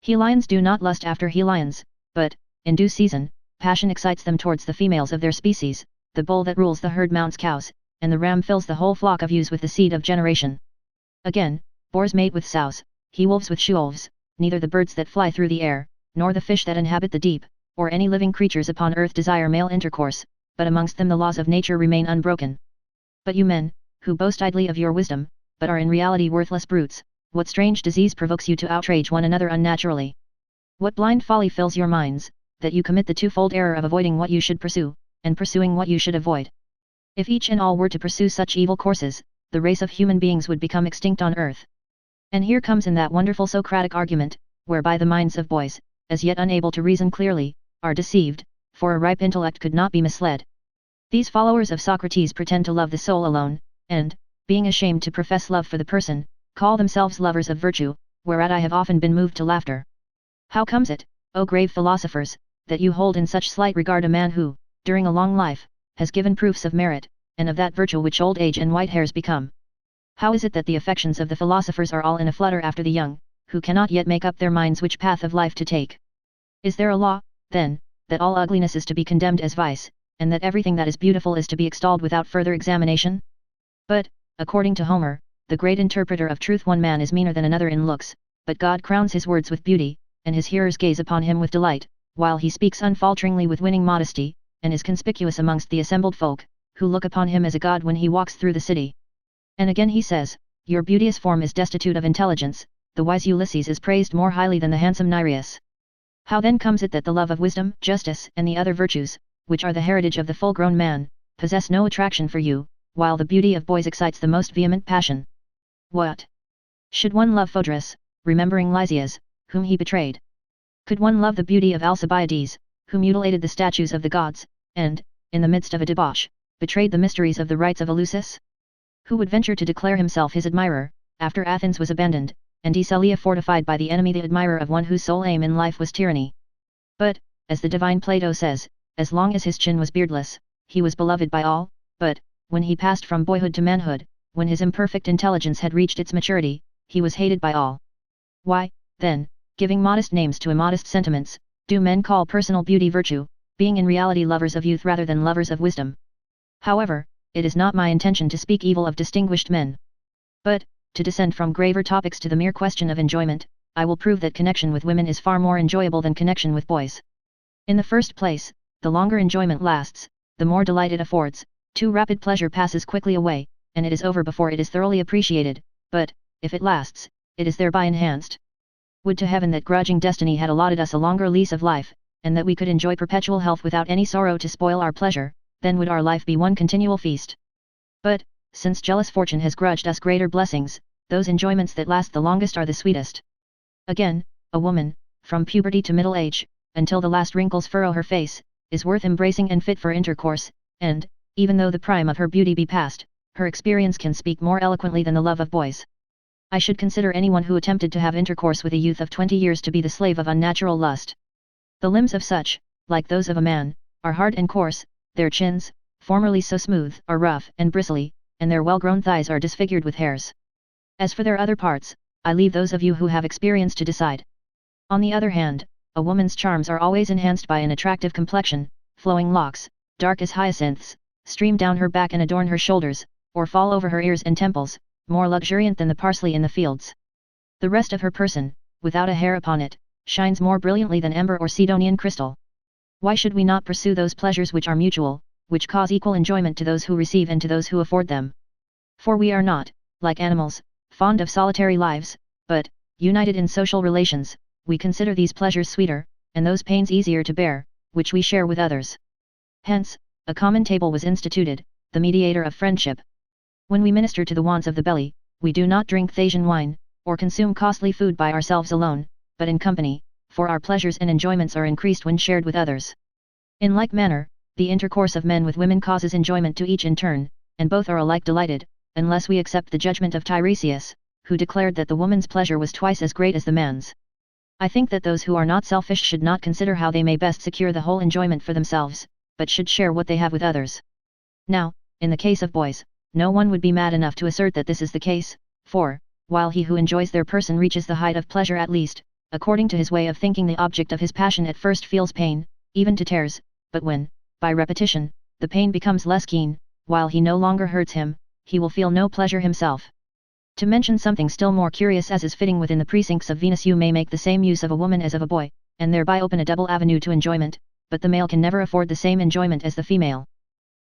He-lions do not lust after he-lions, but, in due season, passion excites them towards the females of their species. The bull that rules the herd mounts cows, and the ram fills the whole flock of ewes with the seed of generation. Again, boars mate with sows, he-wolves with she-wolves. Neither the birds that fly through the air, nor the fish that inhabit the deep, or any living creatures upon earth desire male intercourse, but amongst them the laws of nature remain unbroken. But you men, who boast idly of your wisdom, but are in reality worthless brutes, what strange disease provokes you to outrage one another unnaturally? What blind folly fills your minds, that you commit the twofold error of avoiding what you should pursue, and pursuing what you should avoid? If each and all were to pursue such evil courses, the race of human beings would become extinct on earth. And here comes in that wonderful Socratic argument, whereby the minds of boys, as yet unable to reason clearly, are deceived, for a ripe intellect could not be misled. These followers of Socrates pretend to love the soul alone, and, being ashamed to profess love for the person, call themselves lovers of virtue, whereat I have often been moved to laughter. How comes it, O grave philosophers, that you hold in such slight regard a man who, during a long life, has given proofs of merit, and of that virtue which old age and white hairs become? How is it that the affections of the philosophers are all in a flutter after the young, who cannot yet make up their minds which path of life to take? Is there a law, then, that all ugliness is to be condemned as vice, and that everything that is beautiful is to be extolled without further examination? But, according to Homer, the great interpreter of truth, one man is meaner than another in looks, but God crowns his words with beauty, and his hearers gaze upon him with delight, while he speaks unfalteringly with winning modesty, and is conspicuous amongst the assembled folk, who look upon him as a god when he walks through the city. And again he says, your beauteous form is destitute of intelligence, the wise Ulysses is praised more highly than the handsome Nireus. How then comes it that the love of wisdom, justice, and the other virtues, which are the heritage of the full-grown man, possess no attraction for you, while the beauty of boys excites the most vehement passion? What? Should one love Phaedrus, remembering Lysias, whom he betrayed? Could one love the beauty of Alcibiades, who mutilated the statues of the gods, and, in the midst of a debauch, betrayed the mysteries of the rites of Eleusis? Who would venture to declare himself his admirer, after Athens was abandoned, and Aesolia fortified by the enemy, the admirer of one whose sole aim in life was tyranny? But, as the divine Plato says, as long as his chin was beardless, he was beloved by all, but, when he passed from boyhood to manhood, when his imperfect intelligence had reached its maturity, he was hated by all. Why, then, giving modest names to immodest sentiments, do men call personal beauty virtue, being in reality lovers of youth rather than lovers of wisdom? However, it is not my intention to speak evil of distinguished men. But, to descend from graver topics to the mere question of enjoyment, I will prove that connection with women is far more enjoyable than connection with boys. In the first place, the longer enjoyment lasts, the more delight it affords. Too rapid pleasure passes quickly away, and it is over before it is thoroughly appreciated, but, if it lasts, it is thereby enhanced. Would to heaven that grudging destiny had allotted us a longer lease of life, and that we could enjoy perpetual health without any sorrow to spoil our pleasure, then would our life be one continual feast. But, since jealous fortune has grudged us greater blessings, those enjoyments that last the longest are the sweetest. Again, a woman, from puberty to middle age, until the last wrinkles furrow her face, is worth embracing and fit for intercourse, and, even though the prime of her beauty be past, her experience can speak more eloquently than the love of boys. I should consider anyone who attempted to have intercourse with a youth of 20 years to be the slave of unnatural lust. The limbs of such, like those of a man, are hard and coarse, their chins, formerly so smooth, are rough and bristly, and their well-grown thighs are disfigured with hairs. As for their other parts, I leave those of you who have experience to decide. On the other hand, a woman's charms are always enhanced by an attractive complexion, flowing locks, dark as hyacinths, stream down her back and adorn her shoulders, or fall over her ears and temples, more luxuriant than the parsley in the fields. The rest of her person, without a hair upon it, shines more brilliantly than ember or Sidonian crystal. Why should we not pursue those pleasures which are mutual, which cause equal enjoyment to those who receive and to those who afford them? For we are not, like animals, fond of solitary lives, but, united in social relations, we consider these pleasures sweeter, and those pains easier to bear, which we share with others. Hence, a common table was instituted, the mediator of friendship. When we minister to the wants of the belly, we do not drink Thasian wine, or consume costly food by ourselves alone, but in company, for our pleasures and enjoyments are increased when shared with others. In like manner, the intercourse of men with women causes enjoyment to each in turn, and both are alike delighted, unless we accept the judgment of Tiresias, who declared that the woman's pleasure was twice as great as the man's. I think that those who are not selfish should not consider how they may best secure the whole enjoyment for themselves, but should share what they have with others. Now, in the case of boys, no one would be mad enough to assert that this is the case, for, while he who enjoys their person reaches the height of pleasure at least, according to his way of thinking the object of his passion at first feels pain, even to tears, but when, by repetition, the pain becomes less keen, while he no longer hurts him, he will feel no pleasure himself. To mention something still more curious as is fitting within the precincts of Venus, you may make the same use of a woman as of a boy, and thereby open a double avenue to enjoyment, but the male can never afford the same enjoyment as the female.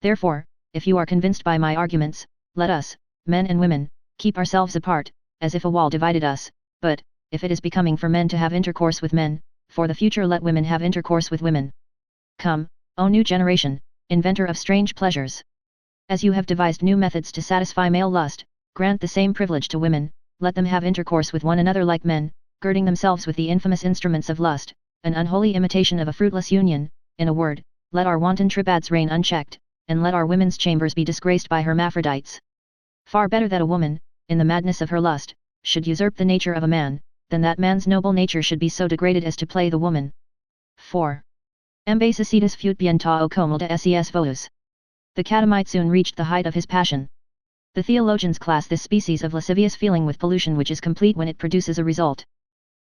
Therefore, if you are convinced by my arguments, let us, men and women, keep ourselves apart, as if a wall divided us, but, if it is becoming for men to have intercourse with men, for the future let women have intercourse with women. Come, O new generation, inventor of strange pleasures! As you have devised new methods to satisfy male lust, grant the same privilege to women, let them have intercourse with one another like men, girding themselves with the infamous instruments of lust, an unholy imitation of a fruitless union. In a word, let our wanton tripads reign unchecked, and let our women's chambers be disgraced by hermaphrodites. Far better that a woman, in the madness of her lust, should usurp the nature of a man, than that man's noble nature should be so degraded as to play the woman. 4. Ambasicitas fut bien tao como de ses vous. The catamite soon reached the height of his passion. The theologians class this species of lascivious feeling with pollution which is complete when it produces a result.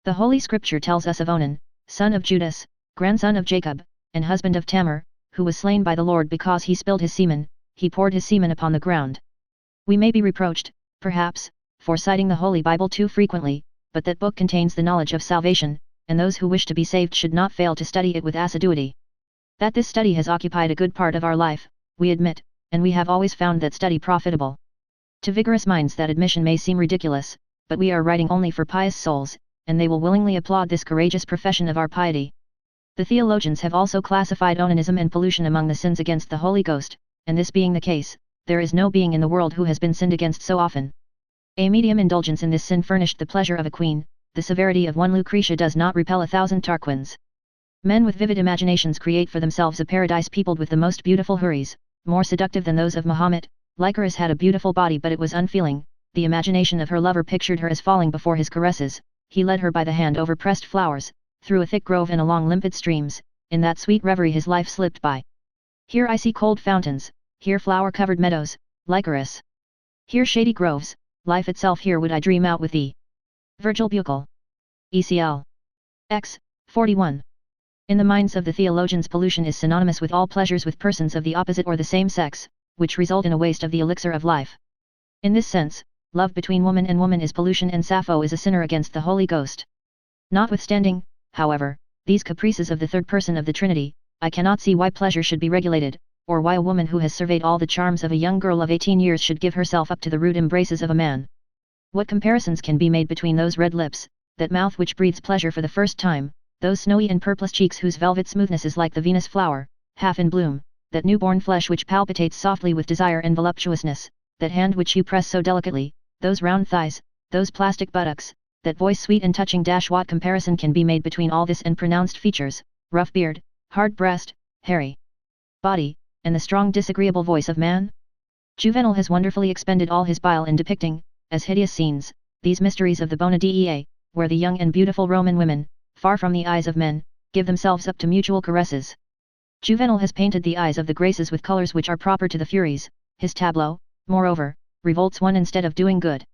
The Holy Scripture tells us of Onan, son of Judas, grandson of Jacob, and husband of Tamar, who was slain by the Lord because he spilled his semen, he poured his semen upon the ground. We may be reproached, perhaps, for citing the Holy Bible too frequently, but that book contains the knowledge of salvation, and those who wish to be saved should not fail to study it with assiduity. That this study has occupied a good part of our life, we admit, and we have always found that study profitable. To vigorous minds that admission may seem ridiculous, but we are writing only for pious souls, and they will willingly applaud this courageous profession of our piety. The theologians have also classified onanism and pollution among the sins against the Holy Ghost, and this being the case, there is no being in the world who has been sinned against so often. A medium indulgence in this sin furnished the pleasure of a queen, the severity of one Lucretia does not repel 1,000 Tarquins. Men with vivid imaginations create for themselves a paradise peopled with the most beautiful houris, more seductive than those of Mahomet. Lycoris had a beautiful body but it was unfeeling, the imagination of her lover pictured her as falling before his caresses, he led her by the hand over pressed flowers, through a thick grove and along limpid streams, in that sweet reverie his life slipped by. Here I see cold fountains, here flower-covered meadows, Lycoris. Here shady groves, life itself here would I dream out with thee. Virgil Bucol. ECL. X. 41. In the minds of the theologians pollution is synonymous with all pleasures with persons of the opposite or the same sex, which result in a waste of the elixir of life. In this sense, love between woman and woman is pollution and Sappho is a sinner against the Holy Ghost. Notwithstanding, however, these caprices of the third person of the Trinity, I cannot see why pleasure should be regulated, or why a woman who has surveyed all the charms of a young girl of 18 years should give herself up to the rude embraces of a man. What comparisons can be made between those red lips, that mouth which breathes pleasure for the first time, those snowy and purplish cheeks whose velvet smoothness is like the Venus flower, half in bloom, that newborn flesh which palpitates softly with desire and voluptuousness, that hand which you press so delicately, those round thighs, those plastic buttocks, that voice sweet and touching. What comparison can be made between all this and pronounced features, rough beard, hard breast, hairy body, and the strong disagreeable voice of man? Juvenal has wonderfully expended all his bile in depicting, as hideous scenes, these mysteries of the Bona Dea, where the young and beautiful Roman women, far from the eyes of men, give themselves up to mutual caresses. Juvenal has painted the eyes of the Graces with colors which are proper to the Furies. His tableau, moreover, revolts one instead of doing good.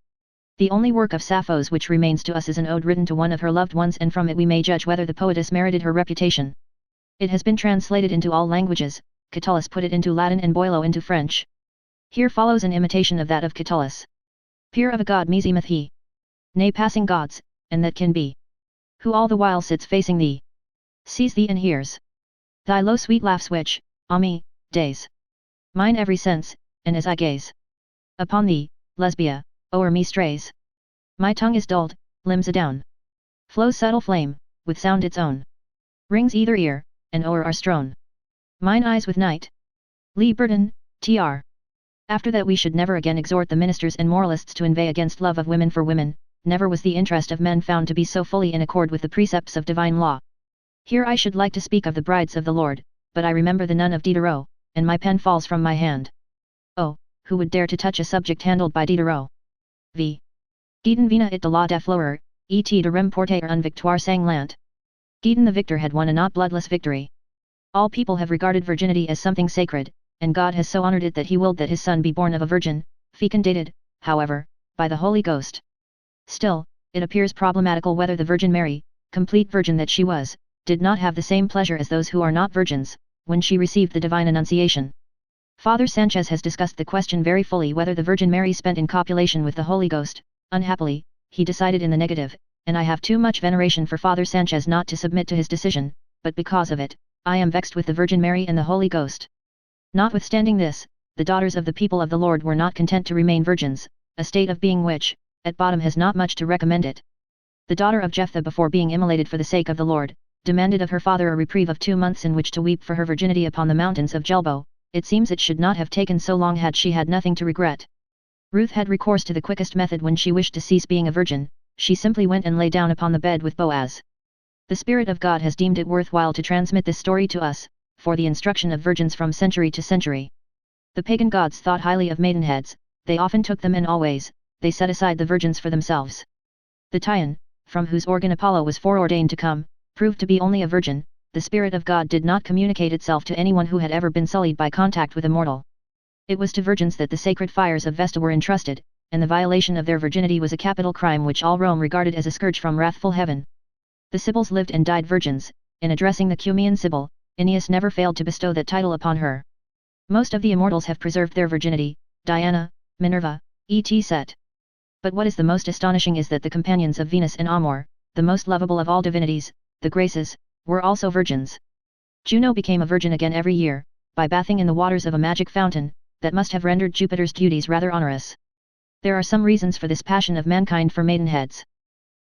The only work of Sappho's which remains to us is an ode written to one of her loved ones, and from it we may judge whether the poetess merited her reputation. It has been translated into all languages, Catullus put it into Latin and Boileau into French. Here follows an imitation of that of Catullus. Peer of a god meseemeth he. Nay, passing gods, and that can be. Who all the while sits facing thee. Sees thee and hears thy low sweet laughs which, ah me, daze mine every sense, and as I gaze upon thee, Lesbia, o'er me strays. My tongue is dulled, limbs adown. Flows subtle flame, with sound its own. Rings either ear, and o'er are strown mine eyes with night. Lee Burton, Tr. After that we should never again exhort the ministers and moralists to inveigh against love of women for women, never was the interest of men found to be so fully in accord with the precepts of divine law. Here I should like to speak of the brides of the Lord, but I remember the nun of Diderot, and my pen falls from my hand. Oh, who would dare to touch a subject handled by Diderot? V. Guidon vina it de la deflorer, et de remporter un victoire sanglant. Guidon the victor had won a not bloodless victory. All people have regarded virginity as something sacred, and God has so honored it that he willed that his son be born of a virgin, fecundated, however, by the Holy Ghost. Still, it appears problematical whether the Virgin Mary, complete virgin that she was, did not have the same pleasure as those who are not virgins, when she received the divine annunciation. Father Sanchez has discussed the question very fully whether the Virgin Mary spent in copulation with the Holy Ghost. Unhappily, he decided in the negative, and I have too much veneration for Father Sanchez not to submit to his decision, but because of it, I am vexed with the Virgin Mary and the Holy Ghost. Notwithstanding this, the daughters of the people of the Lord were not content to remain virgins, a state of being which, at bottom has not much to recommend it. The daughter of Jephthah, before being immolated for the sake of the Lord, demanded of her father a reprieve of 2 months in which to weep for her virginity upon the mountains of Jelbo. It seems it should not have taken so long had she had nothing to regret. Ruth had recourse to the quickest method when she wished to cease being a virgin. She simply went and lay down upon the bed with Boaz. The Spirit of God has deemed it worthwhile to transmit this story to us, for the instruction of virgins from century to century. The pagan gods thought highly of maidenheads, they often took them and always, they set aside the virgins for themselves. The Teian, from whose organ Apollo was foreordained to come, proved to be only a virgin. The Spirit of God did not communicate itself to anyone who had ever been sullied by contact with a mortal. It was to virgins that the sacred fires of Vesta were entrusted, and the violation of their virginity was a capital crime which all Rome regarded as a scourge from wrathful heaven. The Sibyls lived and died virgins. In addressing the Cumaean Sibyl, Aeneas never failed to bestow that title upon her. Most of the immortals have preserved their virginity, Diana, Minerva, etc. But what is the most astonishing is that the companions of Venus and Amor, the most lovable of all divinities, the Graces, were also virgins. Juno became a virgin again every year, by bathing in the waters of a magic fountain, that must have rendered Jupiter's duties rather onerous. There are some reasons for this passion of mankind for maidenheads.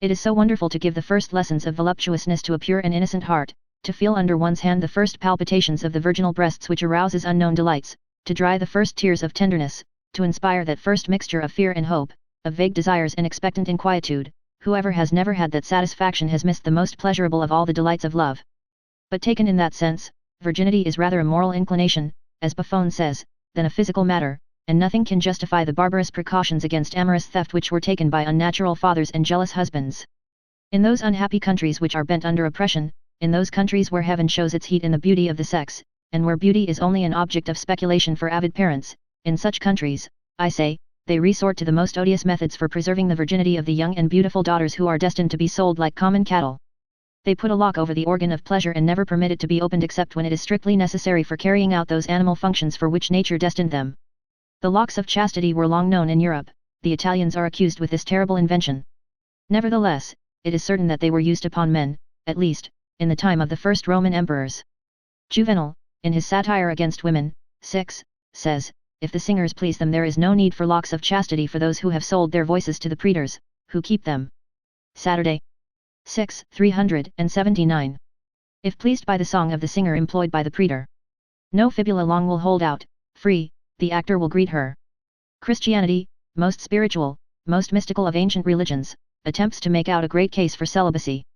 It is so wonderful to give the first lessons of voluptuousness to a pure and innocent heart, to feel under one's hand the first palpitations of the virginal breasts which arouses unknown delights, to dry the first tears of tenderness, to inspire that first mixture of fear and hope, of vague desires and expectant inquietude. Whoever has never had that satisfaction has missed the most pleasurable of all the delights of love. But taken in that sense, virginity is rather a moral inclination, as Buffon says, than a physical matter, and nothing can justify the barbarous precautions against amorous theft which were taken by unnatural fathers and jealous husbands. In those unhappy countries which are bent under oppression, in those countries where heaven shows its heat in the beauty of the sex, and where beauty is only an object of speculation for avid parents, in such countries, I say, they resort to the most odious methods for preserving the virginity of the young and beautiful daughters who are destined to be sold like common cattle. They put a lock over the organ of pleasure and never permit it to be opened except when it is strictly necessary for carrying out those animal functions for which nature destined them. The locks of chastity were long known in Europe. The Italians are accused with this terrible invention. Nevertheless, it is certain that they were used upon men, at least, in the time of the first Roman emperors. Juvenal, in his satire against women, 6, says, if the singers please them there is no need for locks of chastity for those who have sold their voices to the praetors, who keep them. Saturday. 6, 379. If pleased by the song of the singer employed by the praetor, no fibula long will hold out, free, the actor will greet her. Christianity, most spiritual, most mystical of ancient religions, attempts to make out a great case for celibacy.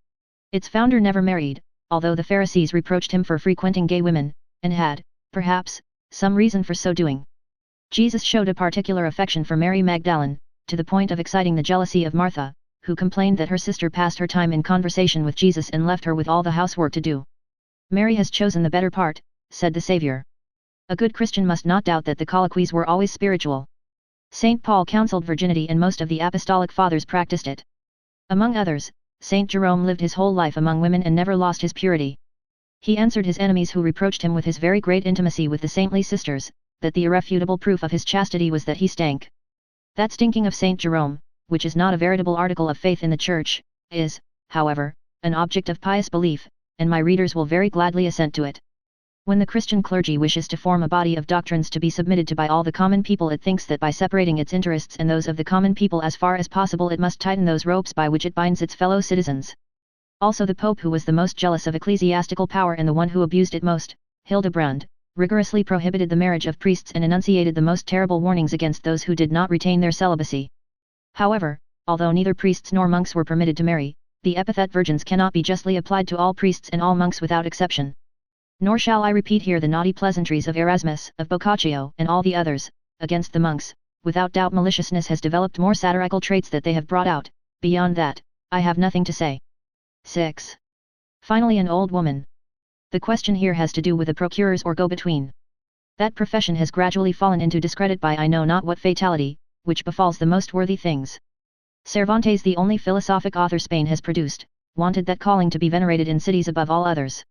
Its founder never married, although the Pharisees reproached him for frequenting gay women, and had, perhaps, some reason for so doing. Jesus showed a particular affection for Mary Magdalene, to the point of exciting the jealousy of Martha, who complained that her sister passed her time in conversation with Jesus and left her with all the housework to do. Mary has chosen the better part, said the Saviour. A good Christian must not doubt that the colloquies were always spiritual. St. Paul counseled virginity and most of the apostolic fathers practiced it. Among others, St. Jerome lived his whole life among women and never lost his purity. He answered his enemies who reproached him with his very great intimacy with the saintly sisters, that the irrefutable proof of his chastity was that he stank. That stinking of St. Jerome, which is not a veritable article of faith in the Church, is, however, an object of pious belief, and my readers will very gladly assent to it. When the Christian clergy wishes to form a body of doctrines to be submitted to by all the common people, it thinks that by separating its interests and those of the common people as far as possible it must tighten those ropes by which it binds its fellow citizens. Also the Pope, who was the most jealous of ecclesiastical power and the one who abused it most, Hildebrand, rigorously prohibited the marriage of priests and enunciated the most terrible warnings against those who did not retain their celibacy. However, although neither priests nor monks were permitted to marry, the epithet virgins cannot be justly applied to all priests and all monks without exception. Nor shall I repeat here the naughty pleasantries of Erasmus, of Boccaccio, and all the others, against the monks. Without doubt maliciousness has developed more satirical traits that they have brought out. Beyond that, I have nothing to say. 6. Finally, an old woman. The question here has to do with the procurers or go-between. That profession has gradually fallen into discredit by I know not what fatality, which befalls the most worthy things. Cervantes, the only philosophic author Spain has produced, wanted that calling to be venerated in cities above all others.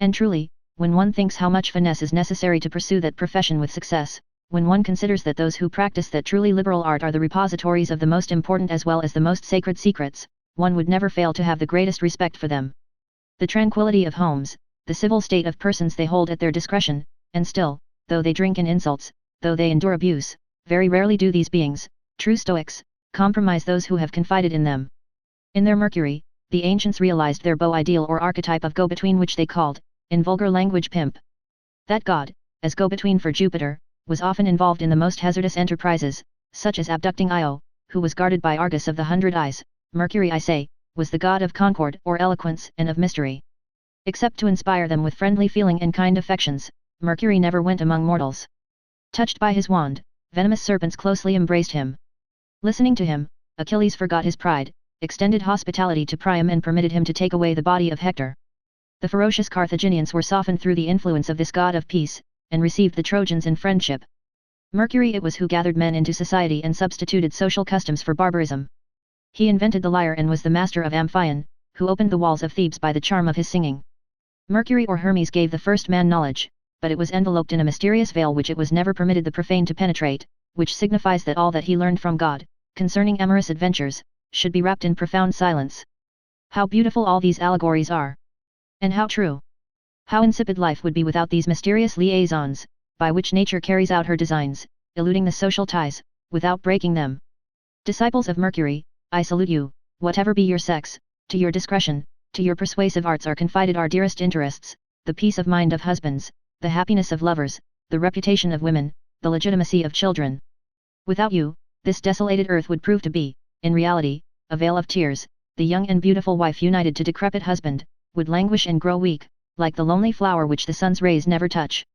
And truly, when one thinks how much finesse is necessary to pursue that profession with success, when one considers that those who practice that truly liberal art are the repositories of the most important as well as the most sacred secrets, one would never fail to have the greatest respect for them. The tranquility of homes, the civil state of persons they hold at their discretion, and still, though they drink in insults, though they endure abuse, very rarely do these beings, true Stoics, compromise those who have confided in them. In their Mercury, the ancients realized their beau ideal or archetype of go-between, which they called, in vulgar language, pimp. That god, as go-between for Jupiter, was often involved in the most hazardous enterprises, such as abducting Io, who was guarded by Argus of the 100 Eyes. Mercury, I say, was the god of concord or eloquence and of mystery. Except to inspire them with friendly feeling and kind affections, Mercury never went among mortals. Touched by his wand, venomous serpents closely embraced him. Listening to him, Achilles forgot his pride, extended hospitality to Priam and permitted him to take away the body of Hector. The ferocious Carthaginians were softened through the influence of this god of peace, and received the Trojans in friendship. Mercury it was who gathered men into society and substituted social customs for barbarism. He invented the lyre and was the master of Amphion, who opened the walls of Thebes by the charm of his singing. Mercury or Hermes gave the first man knowledge, but it was enveloped in a mysterious veil which it was never permitted the profane to penetrate, which signifies that all that he learned from God, concerning amorous adventures, should be wrapped in profound silence. How beautiful all these allegories are! And how true! How insipid life would be without these mysterious liaisons, by which nature carries out her designs, eluding the social ties, without breaking them. Disciples of Mercury, I salute you, whatever be your sex, to your discretion, to your persuasive arts are confided our dearest interests, the peace of mind of husbands, the happiness of lovers, the reputation of women, the legitimacy of children. Without you, this desolated earth would prove to be, in reality, a vale of tears, the young and beautiful wife united to decrepit husband, would languish and grow weak, like the lonely flower which the sun's rays never touch.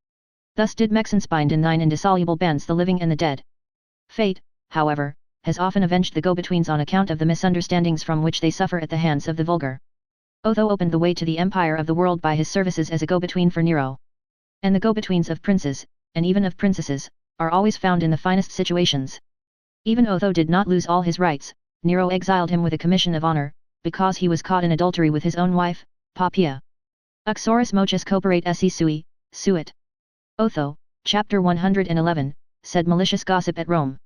Thus did Mexens bind in thine indissoluble bands the living and the dead. Fate, however, has often avenged the go-betweens on account of the misunderstandings from which they suffer at the hands of the vulgar. Otho opened the way to the empire of the world by his services as a go-between for Nero. And the go-betweens of princes, and even of princesses, are always found in the finest situations. Even Otho did not lose all his rights. Nero exiled him with a commission of honor, because he was caught in adultery with his own wife, Poppaea. Uxorus mochus coperate esse sui, suit. Otho, chapter 111, said malicious gossip at Rome.